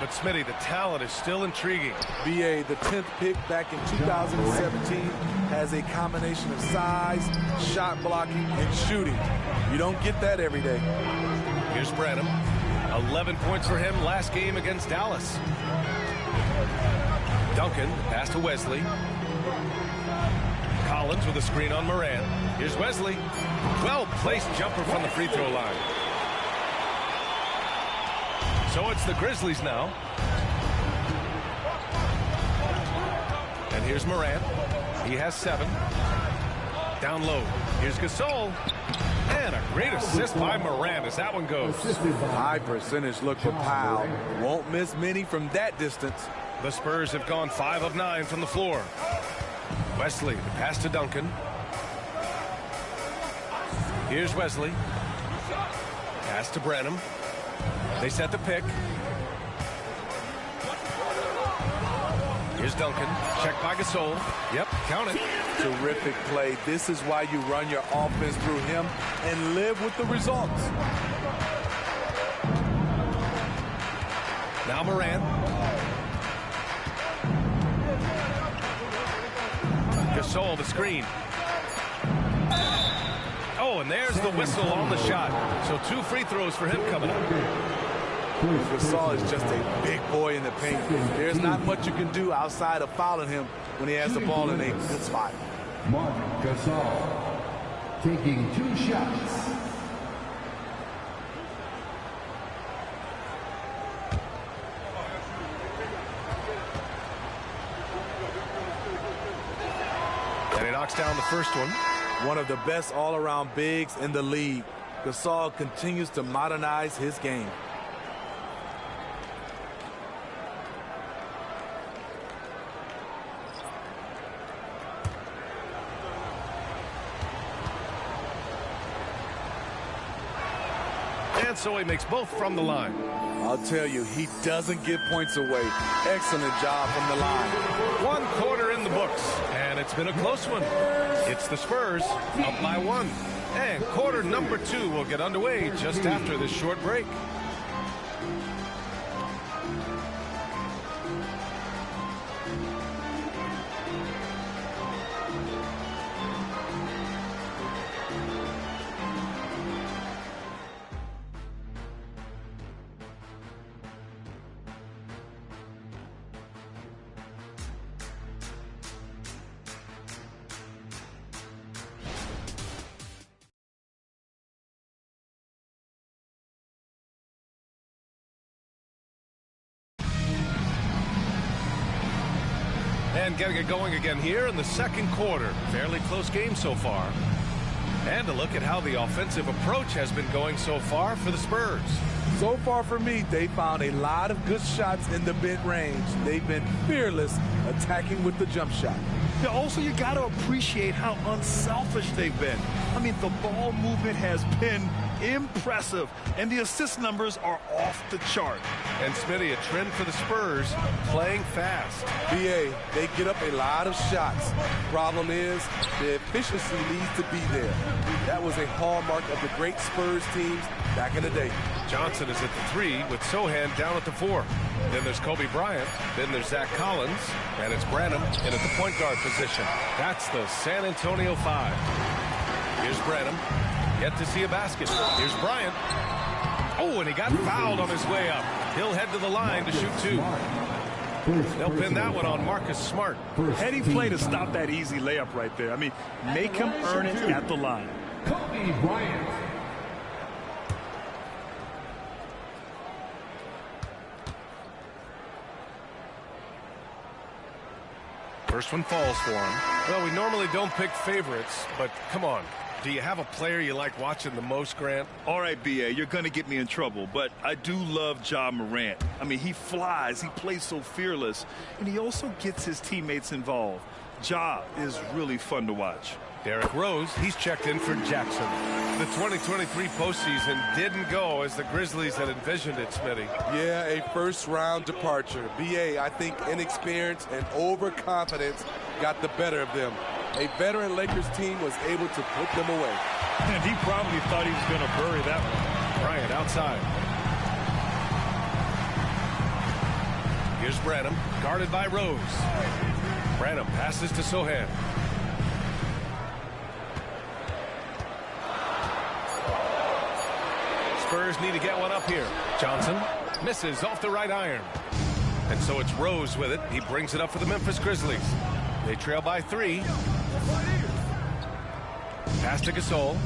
But Smitty, the talent is still intriguing. BA, the 10th pick back in 2017, has a combination of size, shot blocking, and shooting. You don't get that every day. Here's Branham. 11 points for him last game against Dallas. Duncan, pass to Wesley. Collins with a screen on Moran. Here's Wesley. Well-placed jumper from the free throw line. So it's the Grizzlies now. And here's Moran. He has 7. Down low. Here's Gasol. And a great assist by Moran as that one goes. High percentage look for Powell. Won't miss many from that distance. The Spurs have gone 5 of 9 from the floor. Wesley, the pass to Duncan. Here's Wesley. Pass to Branham. They set the pick. Here's Duncan. Checked by Gasol. Yep, count it. Terrific play. This is why you run your offense through him and live with the results. Now Moran. Gasol, the screen. Oh, and there's the whistle on the shot. So 2 free throws for him coming up. Gasol is just a big boy in the paint. There's not much you can do outside of fouling him when he has the ball in a good spot. Marc Gasol taking 2 shots. And he knocks down the first one. One of the best all-around bigs in the league. Gasol continues to modernize his game. And so he makes both from the line. I'll tell you, he doesn't give points away. Excellent job from the line. 1 quarter in the books, and it's been a close one. It's the Spurs up by 1. And quarter number 2 will get underway just after this short break. And getting it going again here in the second quarter. Fairly close game so far. And a look at how the offensive approach has been going so far for the Spurs. So far for me, they found a lot of good shots in the mid-range. They've been fearless attacking with the jump shot. Yeah, also, you got to appreciate how unselfish they've been. I mean, the ball movement has been impressive, and the assist numbers are off the chart. And Smitty, a trend for the Spurs, playing fast. BA, they get up a lot of shots. Problem is, the efficiency needs to be there. That was a hallmark of the great Spurs teams back in the day. Johnson is at the 3 with Sohan down at the 4. Then there's Kobe Bryant. Then there's Zach Collins. And it's Branham in at the point guard position. That's the San Antonio 5. Here's Branham. Yet to see a basket. Here's Bryant. Oh, and he got fouled on his way up. He'll head to the line to shoot 2. They'll pin that one on Marcus Smart. Heady play to stop that easy layup right there. I mean, make him earn it at the line. Kobe Bryant. First one falls for him. Well, we normally don't pick favorites, but come on. Do you have a player you like watching the most, Grant? All right, B.A., you're going to get me in trouble, but I do love Ja Morant. I mean, he flies, he plays so fearless, and he also gets his teammates involved. Ja is really fun to watch. Derrick Rose, he's checked in for Jackson. The 2023 postseason didn't go as the Grizzlies had envisioned it, Smitty. Yeah, a first-round departure. B.A., I think inexperience and overconfidence got the better of them. A veteran Lakers team was able to put them away. And he probably thought he was going to bury that one. Bryant outside. Here's Branham, guarded by Rose. Branham passes to Sohan. Spurs need to get one up here. Johnson misses off the right iron. And so it's Rose with it. He brings it up for the Memphis Grizzlies. They trail by 3. Pass to Gasol.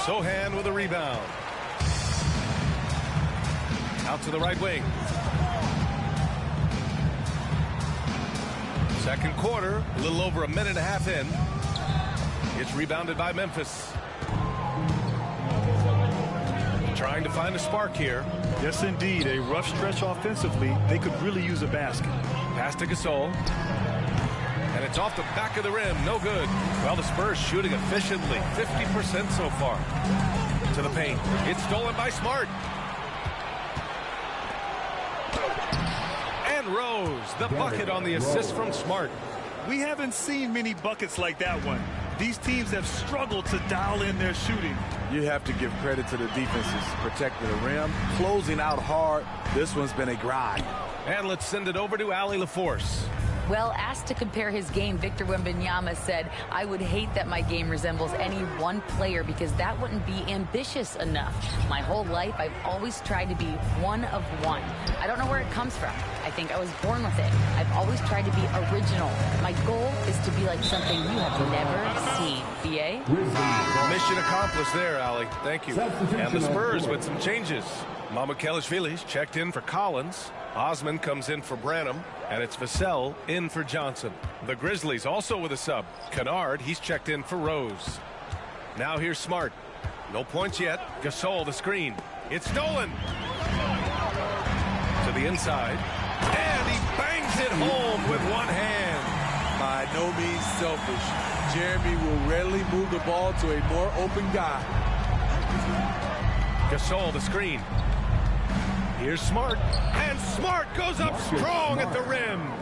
Sohan with a rebound. Out to the right wing. Second quarter, a little over a minute and a half in. It's rebounded by Memphis. Trying to find a spark here. Yes, indeed. A rough stretch offensively. They could really use a basket. Pass to Gasol. And it's off the back of the rim. No good. Well, the Spurs shooting efficiently. 50% so far. To the paint. It's stolen by Smart. And Rose, the bucket on the assist from Smart. We haven't seen many buckets like that one. These teams have struggled to dial in their shooting. You have to give credit to the defenses. Protecting the rim, closing out hard. This one's been a grind. And let's send it over to Allie LaForce. Well, asked to compare his game, Victor Wembanyama said, "I would hate that my game resembles any one player because that wouldn't be ambitious enough. My whole life, I've always tried to be one of one. I don't know where it comes from. I think I was born with it. I've always tried to be original. My goal is to be like something you have never seen." B.A.? Mission accomplished there, Allie. Thank you. And the Spurs with some changes. Mamukelashvili's checked in for Collins. Osman comes in for Branham. And it's Vassell in for Johnson. The Grizzlies also with a sub. Kennard, he's checked in for Rose. Now here's Smart. No points yet. Gasol, the screen. It's stolen. To the inside. And he bangs it home with one hand. By no means selfish. Jeremy will readily move the ball to a more open guy. Gasol, the screen. Here's Smart. And Smart goes up strong at the rim.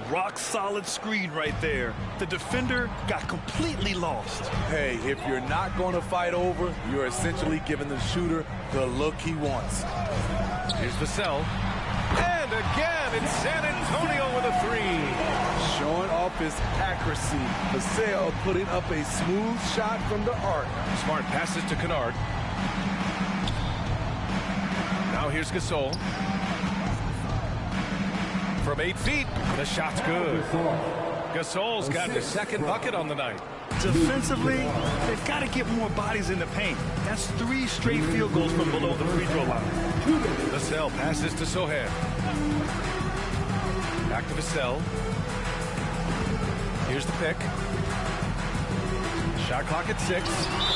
Rock solid screen right there. The defender got completely lost. Hey, if you're not going to fight over, you're essentially giving the shooter the look he wants. Here's Vassell. And again, it's San Antonio with a 3. Showing off his accuracy. Vassell putting up a smooth shot from the arc. Smart passes to Kennard. Now here's Gasol. From 8 feet, the shot's good. Gasol's got his second bucket on the night. Defensively, they've got to get more bodies in the paint. That's 3 straight field goals from below the free throw line. Vassell passes to Sohan. Back to Vassell. Here's the pick. Shot clock at 6,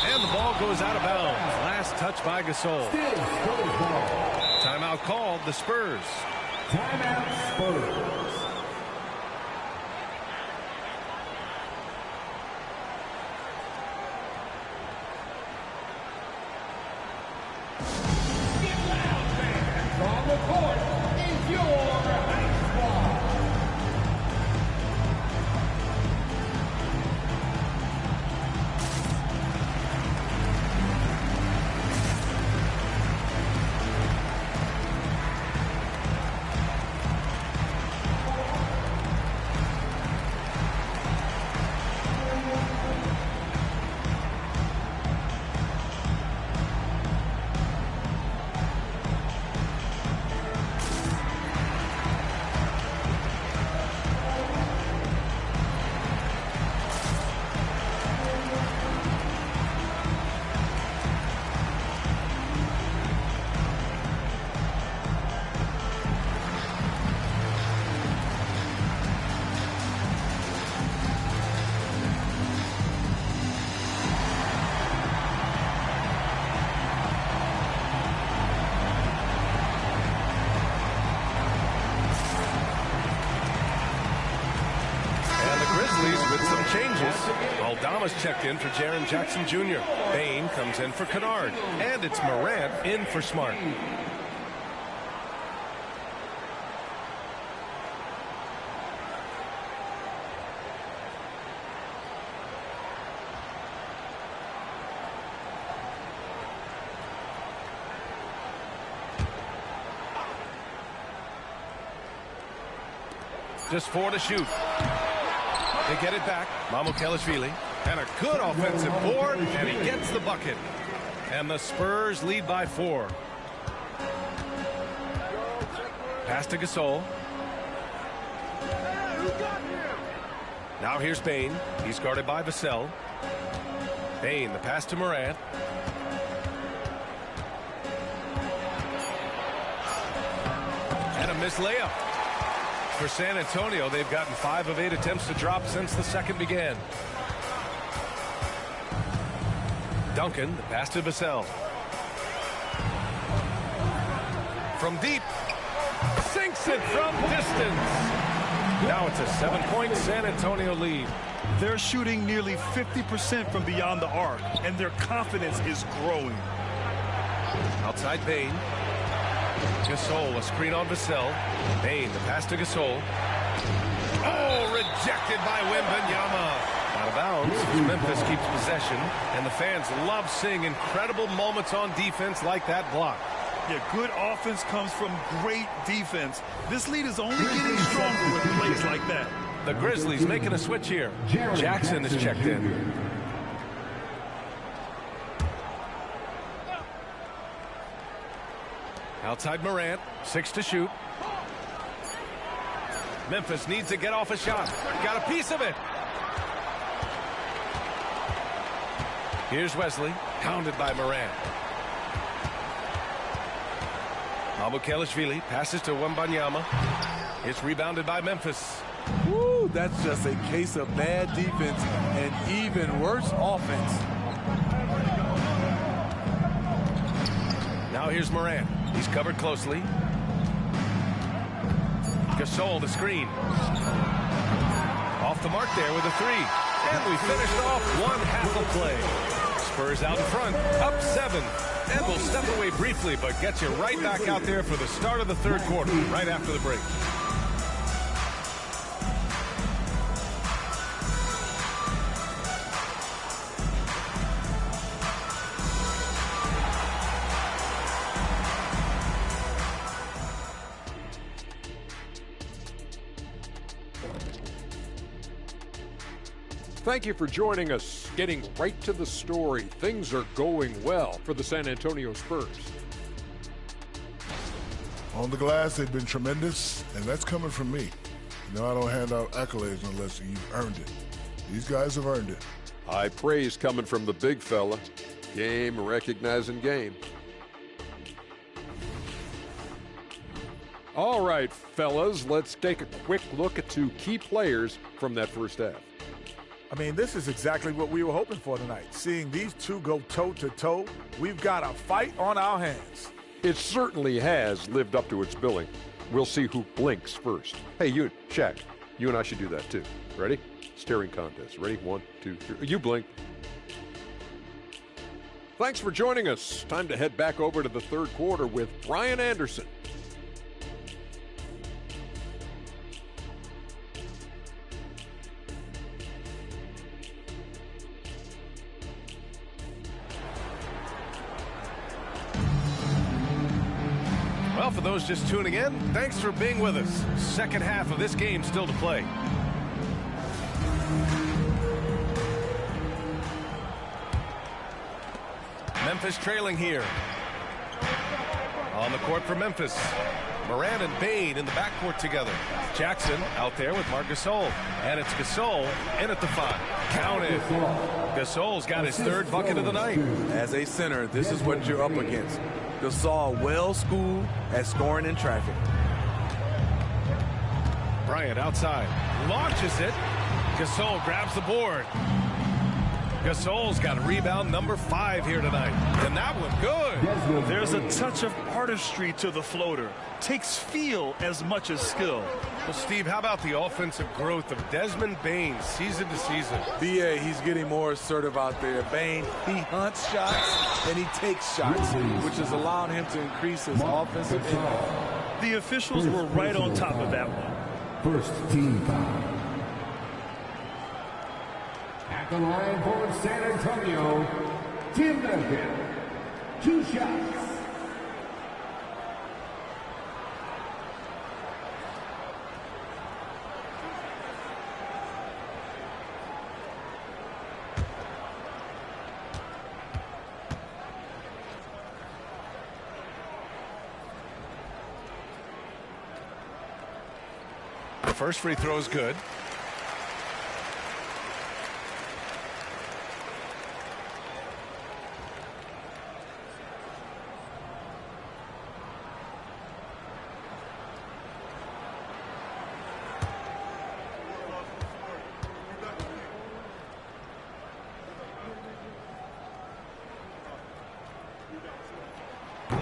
and the ball goes out of bounds. Last touch by Gasol. Timeout called, the Spurs. Timeout, Spurs. On the court is your ice ball. With some changes, Aldama's checked in for Jaren Jackson Jr. Bain comes in for Kennard. And it's Morant in for Smart. Just 4 to shoot. They get it back. Mamukelashvili. And a good offensive board. And he gets the bucket. And the Spurs lead by 4. Pass to Gasol. Now here's Bain. He's guarded by Vassell. Bain, the pass to Morant. And a missed layup. For San Antonio, they've gotten 5 of 8 attempts to drop since the second began. Duncan, the pass to Vassell. From deep. Sinks it from distance. Now it's a 7-point San Antonio lead. They're shooting nearly 50% from beyond the arc, and their confidence is growing. Outside Bain. Gasol, a screen on Vassell. Bain, the pass to Gasol. Oh, rejected by Wembanyama. Out of bounds as Memphis keeps possession, and the fans love seeing incredible moments on defense like that block. Yeah, good offense comes from great defense. This lead is only getting stronger with plays like that. The Grizzlies making a switch here. Jackson is checked in. Outside Morant, 6 to shoot. Memphis needs to get off a shot. Got a piece of it. Here's Wesley, pounded by Morant. Mamukelashvili passes to Wembanyama. It's rebounded by Memphis. Woo, that's just a case of bad defense and even worse offense. Now here's Morant. He's covered closely. Gasol, the screen. Off the mark there with a 3. And we finished off one half of play. Spurs out in front, up 7. And we'll step away briefly, but get you right back out there for the start of the third quarter, right after the break. Thank you for joining us. Getting right to the story. Things are going well for the San Antonio Spurs. On the glass, they've been tremendous, and that's coming from me. You know, I don't hand out accolades unless you've earned it. These guys have earned it. High praise coming from the big fella. Game recognizing game. All right, fellas, let's take a quick look at 2 key players from that first half. I mean, this is exactly what we were hoping for tonight. Seeing these two go toe-to-toe, we've got a fight on our hands. It certainly has lived up to its billing. We'll see who blinks first. Hey, you, Shaq, you and I should do that too. Ready? Staring contest. Ready? 1, 2, 3. You blink. Thanks for joining us. Time to head back over to the third quarter with Brian Anderson. Well, for those just tuning in, thanks for being with us. Second half of this game still to play. Memphis trailing here. On the court for Memphis. Moran and Bain in the backcourt together. Jackson out there with Marc Gasol. And it's Gasol in at the 5. Counted. Gasol's got his third bucket of the night. As a center, this is what you're up against. Gasol well-schooled at scoring in traffic. Bryant outside. Launches it. Gasol grabs the board. Gasol's got rebound number 5 here tonight. And that one good. There's a touch of artistry to the floater. Takes feel as much as skill. Well, Steve, how about the offensive growth of Desmond Bain season to season? B.A., he's getting more assertive out there. Bain, he hunts shots and he takes shots, which has allowed him to increase his offensive impact. The officials were right on top of that one. First team foul. At the line for San Antonio, Tim Duncan. 2 shots. The first free throw is good.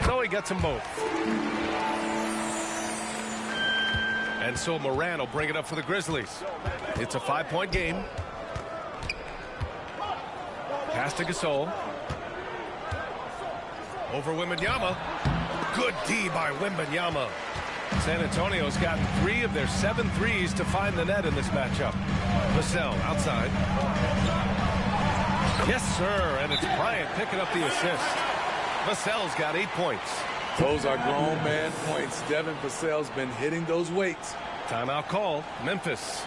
So he gets them both. And so Moran will bring it up for the Grizzlies. It's a 5-point game. Pass to Gasol. Over Wembanyama. Good D by Wembanyama. San Antonio's gotten 3 of their 7 threes to find the net in this matchup. Vassell outside. Yes, sir. And it's Bryant picking up the assist. Vassell's got 8 points. Those are grown man points. Devin Vassell's been hitting those weights. Timeout call. Memphis.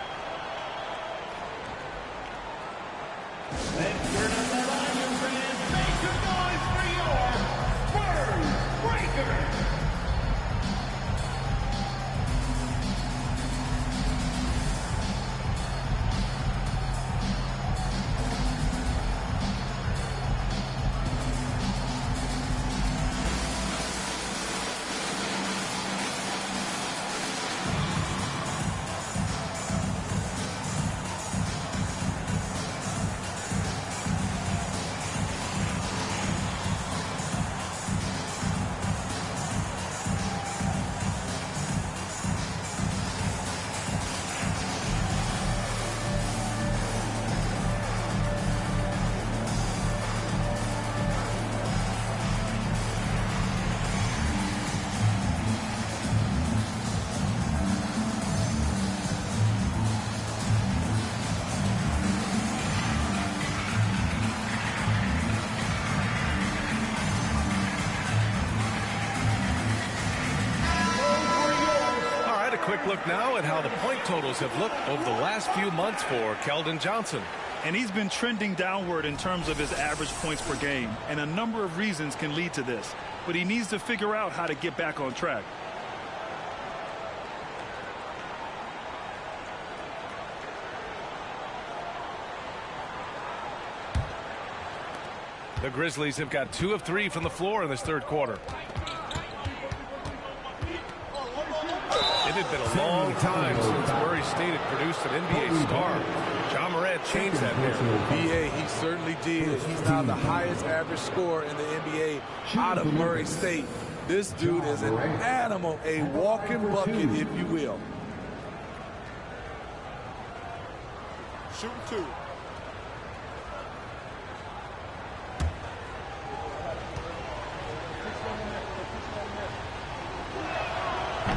Quick look now at how the point totals have looked over the last few months for Keldon Johnson. And he's been trending downward in terms of his average points per game. And a number of reasons can lead to this. But he needs to figure out how to get back on track. The Grizzlies have got 2 of 3 from the floor in this third quarter. It had been a long time since Murray State had produced an NBA star. Ja Morant Morant change that narrative. BA, he certainly did. He's now the highest average scorer in the NBA out of Murray State. This dude is an animal, a walking bucket, if you will. Shooting 2.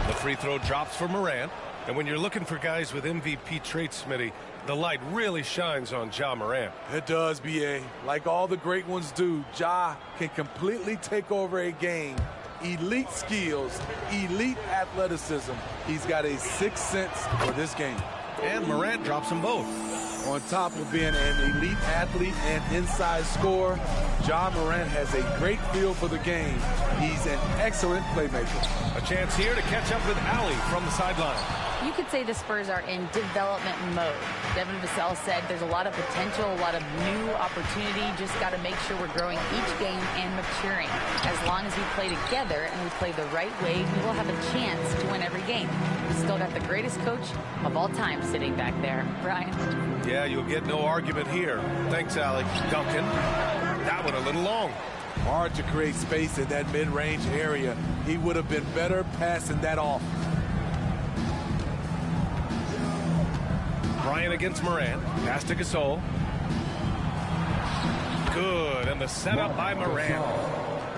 The free throw drops for Morant. And when you're looking for guys with MVP traits, Smitty, the light really shines on Ja Morant. It does, BA. Like all the great ones do, Ja can completely take over a game. Elite skills, elite athleticism. He's got a sixth sense for this game. And Morant drops them both. On top of being an elite athlete and inside scorer, Ja Morant has a great feel for the game. He's an excellent playmaker. A chance here to catch up with Allie from the sideline. You could say the Spurs are in development mode. Devin Vassell said there's a lot of potential, a lot of new opportunity. Just got to make sure we're growing each game and maturing. As long as we play together and we play the right way, we will have a chance to win every game. We still got the greatest coach of all time sitting back there. Brian? Yeah, you'll get no argument here. Thanks, Allie. Duncan. That one a little long. Hard to create space in that mid-range area. He would have been better passing that off. Bryant against Morant. Pass to Gasol. Good, and the setup by Morant.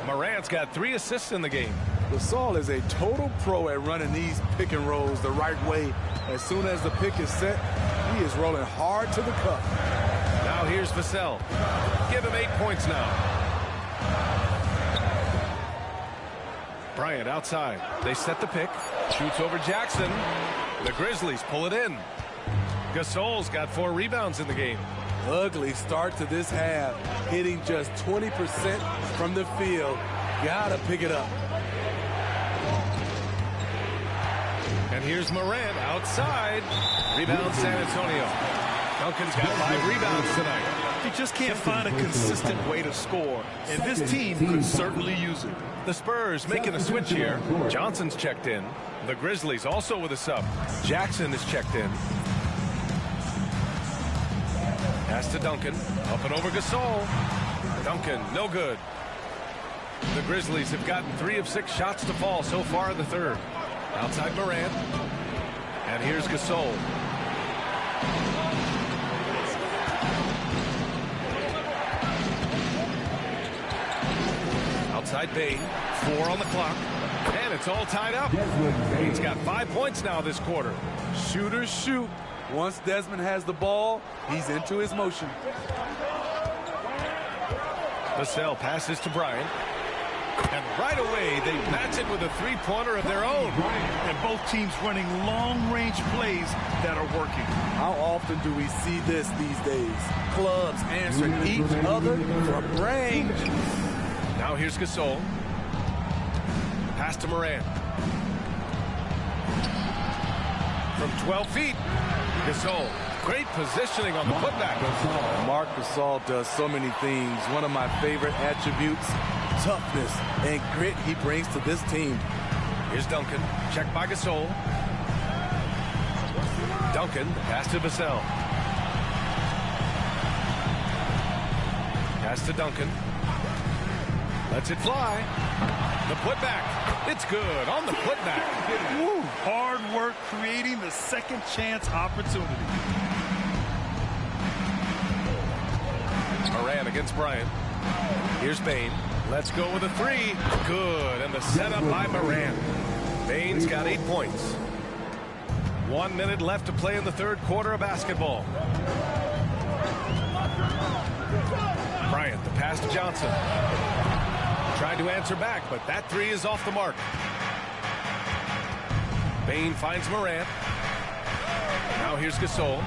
Morant's got 3 assists in the game. Gasol is a total pro at running these pick and rolls the right way. As soon as the pick is set, he is rolling hard to the cup. Now here's Vassell. Give him 8 points now. Bryant outside. They set the pick. Shoots over Jackson. The Grizzlies pull it in. Gasol's got 4 rebounds in the game. Ugly start to this half. Hitting just 20% from the field. Gotta pick it up. And here's Morant outside. Rebound San Antonio. Duncan's got 5 rebounds tonight. You just can't find a consistent way to score, and this team could certainly use it. The Spurs making a switch here. Johnson's checked in. The Grizzlies also with a sub. Jackson is checked in. Pass to Duncan. Up and over Gasol. Duncan, no good. The Grizzlies have gotten 3 of 6 shots to fall so far in the third. Outside Morant. And here's Gasol. Outside Bane. 4 on the clock. And it's all tied up. Bane's got 5 points now this quarter. Shooters shoot. Once Desmond has the ball, he's into his motion. Vassell passes to Bryant. And right away, they match it with a 3-pointer of their own. And both teams running long-range plays that are working. How often do we see this these days? Clubs answering each other from range. Now here's Gasol. Pass to Morant. From 12 feet. Gasol. Great positioning on the putback. Marc Gasol does so many things. One of my favorite attributes, toughness and grit he brings to this team. Here's Duncan. Checked by Gasol. Duncan. Pass to Vassell. Pass to Duncan. Lets it fly. The putback. It's good on the putback. Woo. Hard work creating the second chance opportunity. Morant against Bryant. Here's Bane. Let's go with a 3. Good. And the setup by Morant. Bane's got 8 points. 1 minute left to play in the third quarter of basketball. Bryant, the pass to Johnson. Tried to answer back, but that 3 is off the mark. Bane finds Morant. Now here's Gasol.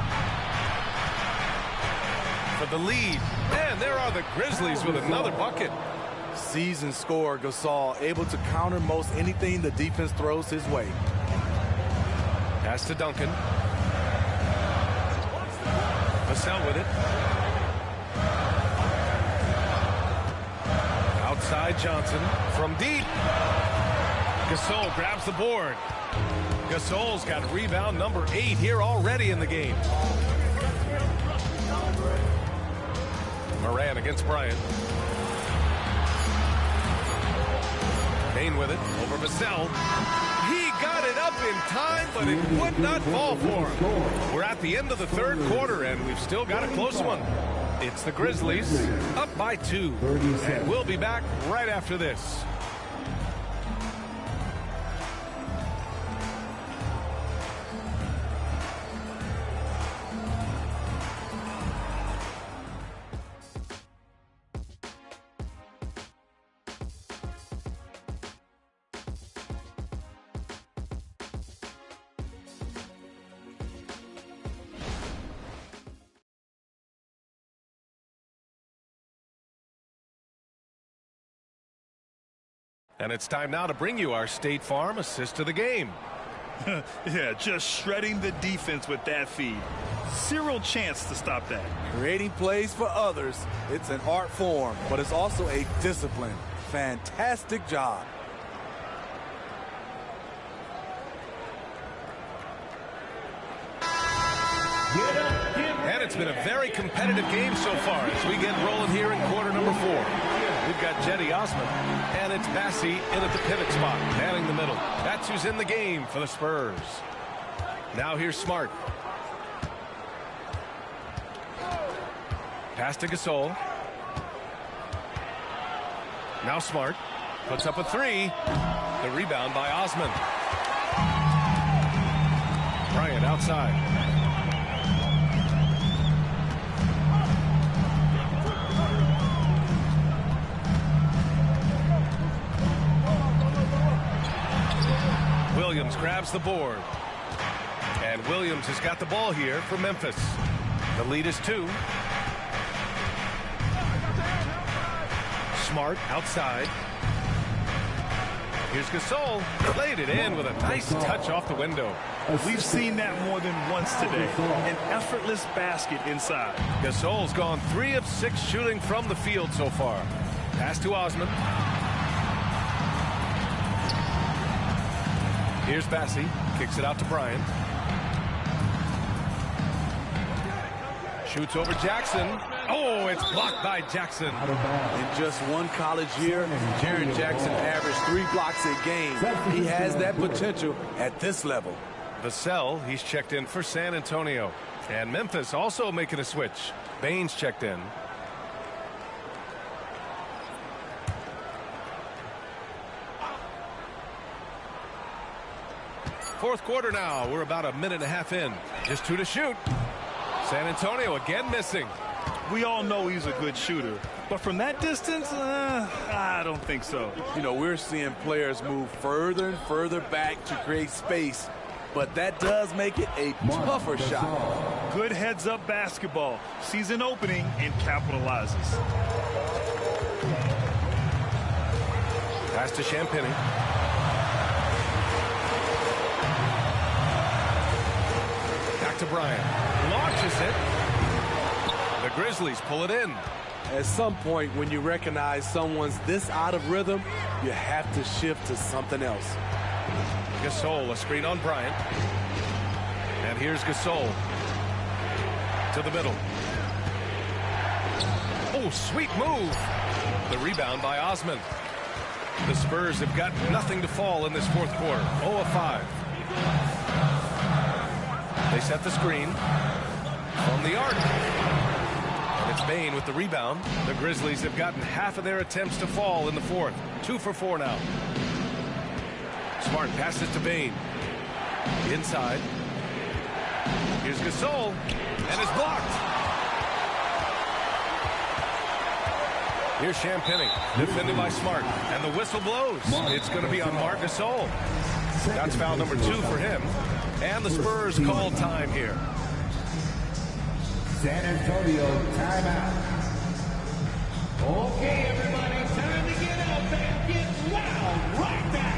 For the lead. And there are the Grizzlies with another bucket. Seasoned scorer Gasol, able to counter most anything the defense throws his way. Pass to Duncan. Vassell with it. Outside Johnson from deep. Gasol grabs the board. Gasol's got rebound number 8 here already in the game. Moran against Bryant. Bain with it over Vassell. He got it up in time, but it would not fall for him. We're at the end of the third quarter, and we've still got a close one. It's the Grizzlies up by 2. And we'll be back right after this. And it's time now to bring you our State Farm assist of the game. Yeah, just shredding the defense with that feed. Zero chance to stop that. Creating plays for others, it's an art form, but it's also a discipline. Fantastic job. And it's been a very competitive game so far as we get rolling here in quarter number 4. We've got Jetty Osman, and it's Bassey in at the pivot spot, manning the middle. That's who's in the game for the Spurs. Now here's Smart. Pass to Gasol. Now Smart puts up a 3. The rebound by Osman. Bryant outside. Williams grabs the board. And Williams has got the ball here for Memphis. The lead is 2. Smart outside. Here's Gasol. Laid it in with a nice touch off the window. We've seen that more than once today. An effortless basket inside. Gasol's gone 3 of 6 shooting from the field so far. Pass to Osman. Here's Bassey. Kicks it out to Bryant. Shoots over Jackson. Oh, it's blocked by Jackson. In just one college year, Jaren Jackson averaged 3 blocks a game. He has that potential at this level. Vassell, he's checked in for San Antonio. And Memphis also making a switch. Baines checked in. Fourth quarter now. We're about a minute and a half in. Just 2 to shoot. San Antonio again missing. We all know he's a good shooter. But from that distance, I don't think so. You know, we're seeing players move further and further back to create space. But that does make it a tougher shot. Good heads-up basketball. Sees an opening and capitalizes. Pass to Champagny. Back to Bryant. Launches it. The Grizzlies pull it in. At some point, when you recognize someone's this out of rhythm, you have to shift to something else. Gasol, a screen on Bryant. And here's Gasol. To the middle. Oh, sweet move. The rebound by Osman. The Spurs have got nothing to fall in this fourth quarter. 0 of 5. They set the screen from the arc. And it's Bain with the rebound. The Grizzlies have gotten half of their attempts to fall in the fourth. 2 for 4 now. Smart passes to Bain. Inside. Here's Gasol. And it's blocked. Here's Champagny. Defended by Smart. And the whistle blows. It's going to be on Marc Gasol. That's foul number 2 for him. And the Spurs call time here. San Antonio timeout. Okay, everybody, time to get up and get loud right now.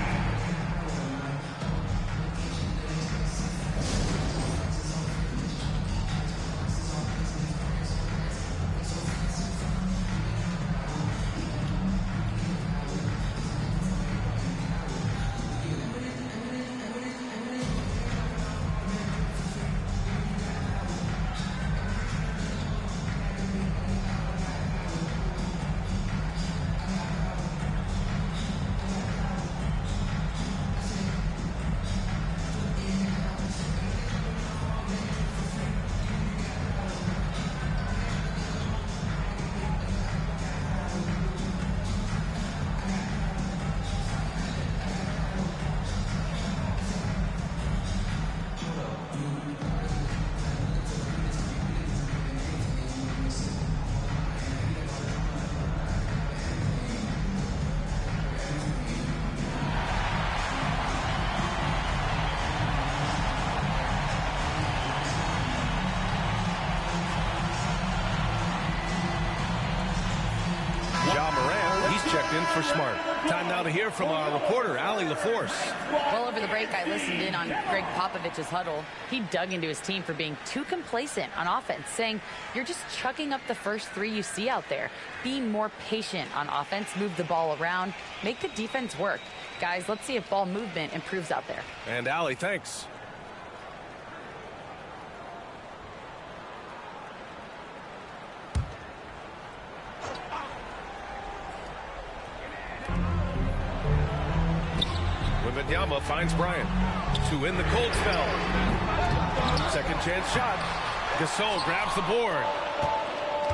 checked in for Smart. Time now to hear from our reporter, Allie LaForce. Well, over the break, I listened in on Greg Popovich's huddle. He dug into his team for being too complacent on offense, saying, you're just chucking up the first three you see out there. Be more patient on offense, move the ball around, make the defense work. Guys, let's see if ball movement improves out there. And Allie, thanks. Wembanyama finds Bryant to win the cold spell. Second chance shot. Gasol grabs the board.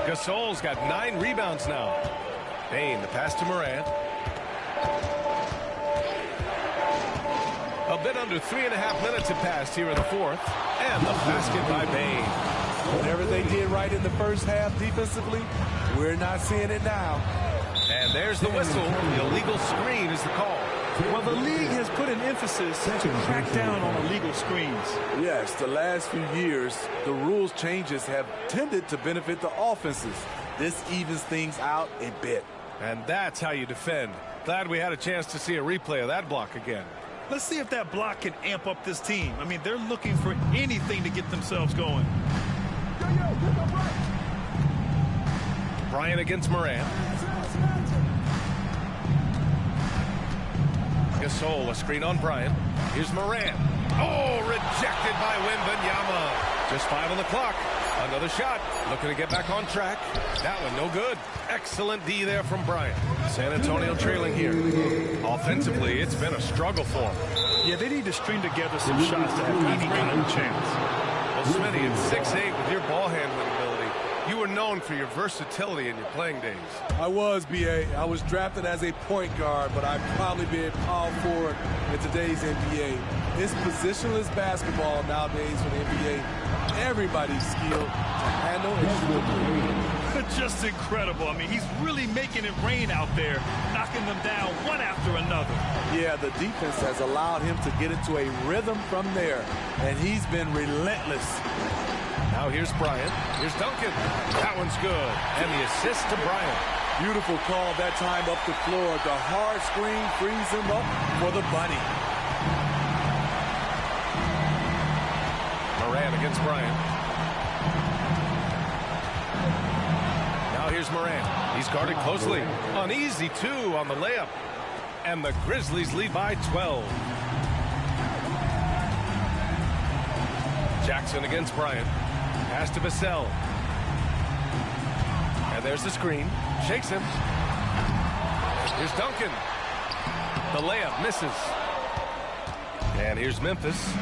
Gasol's got 9 rebounds now. Bane, the pass to Morant. A bit under 3.5 minutes have passed here in the fourth. And the basket by Bane. Whatever they did right in the first half defensively, we're not seeing it now. And there's the whistle. The illegal screen is the call. Well, the league has put an emphasis to crack down on illegal screens. Yes, the last few years, the rules changes have tended to benefit the offenses. This evens things out a bit. And that's how you defend. Glad we had a chance to see a replay of that block again. Let's see if that block can amp up this team. I mean, they're looking for anything to get themselves going. Bryant against Morant. Gasol, a screen on Bryant. Here's Morant. Oh, rejected by Wembanyama. Just 5 on the clock. Another shot. Looking to get back on track. That one no good. Excellent D there from Bryant. San Antonio trailing here. Offensively, it's been a struggle for them. Yeah, they need to string together some shots to have any kind of chance. Well, Smitty, at 6'8" with your ball handling ability, you were known for your versatility in your playing days. I was, B.A. I was drafted as a point guard, but I'd probably be a power forward in today's NBA. It's positionless basketball nowadays for the NBA. Everybody's skilled. And no issue. Just incredible. I mean, he's really making it rain out there, knocking them down one after another. Yeah, the defense has allowed him to get into a rhythm from there, and he's been relentless. Now here's Bryant. Here's Duncan. That one's good. And the assist to Bryant. Beautiful call that time up the floor. The hard screen frees him up for the bunny. Morant against Bryant. Now here's Morant. He's guarded closely. An easy 2 on the layup. And the Grizzlies lead by 12. Jackson against Bryant. Pass to Vassell. And there's the screen. Shakes him. Here's Duncan. The layup misses. And here's Memphis.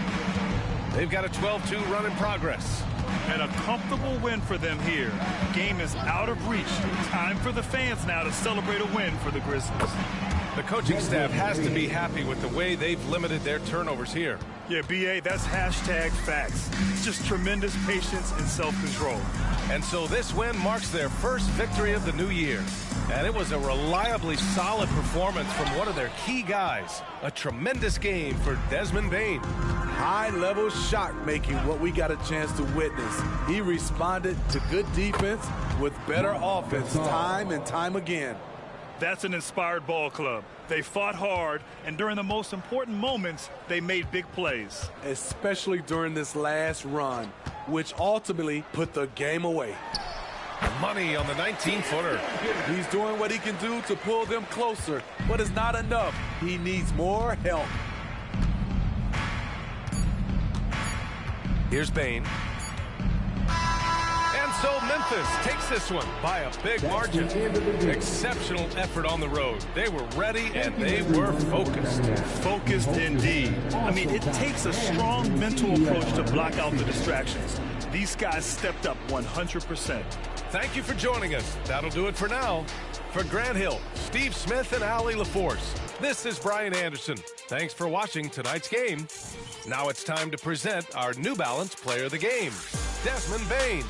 They've got a 12-2 run in progress. And a comfortable win for them here. Game is out of reach. Time for the fans now to celebrate a win for the Grizzlies. The coaching staff has to be happy with the way they've limited their turnovers here. Yeah, B.A., that's hashtag facts. Just tremendous patience and self-control. And so this win marks their first victory of the new year. And it was a reliably solid performance from one of their key guys. A tremendous game for Desmond Bane. High-level shot making, what we got a chance to witness. He responded to good defense with better offense time and time again. That's an inspired ball club. They fought hard, and during the most important moments, they made big plays. Especially during this last run, which ultimately put the game away. Money on the 19-footer. He's doing what he can do to pull them closer, but it's not enough. He needs more help. Here's Bane. And so Memphis takes this one by a big margin. Exceptional effort on the road. They were ready and they were focused. Focused indeed. I mean, it takes a strong mental approach to block out the distractions. These guys stepped up 100%. Thank you for joining us. That'll do it for now. For Grant Hill, Steve Smith, and Allie LaForce, this is Brian Anderson. Thanks for watching tonight's game. Now it's time to present our New Balance Player of the Game, Desmond Bane.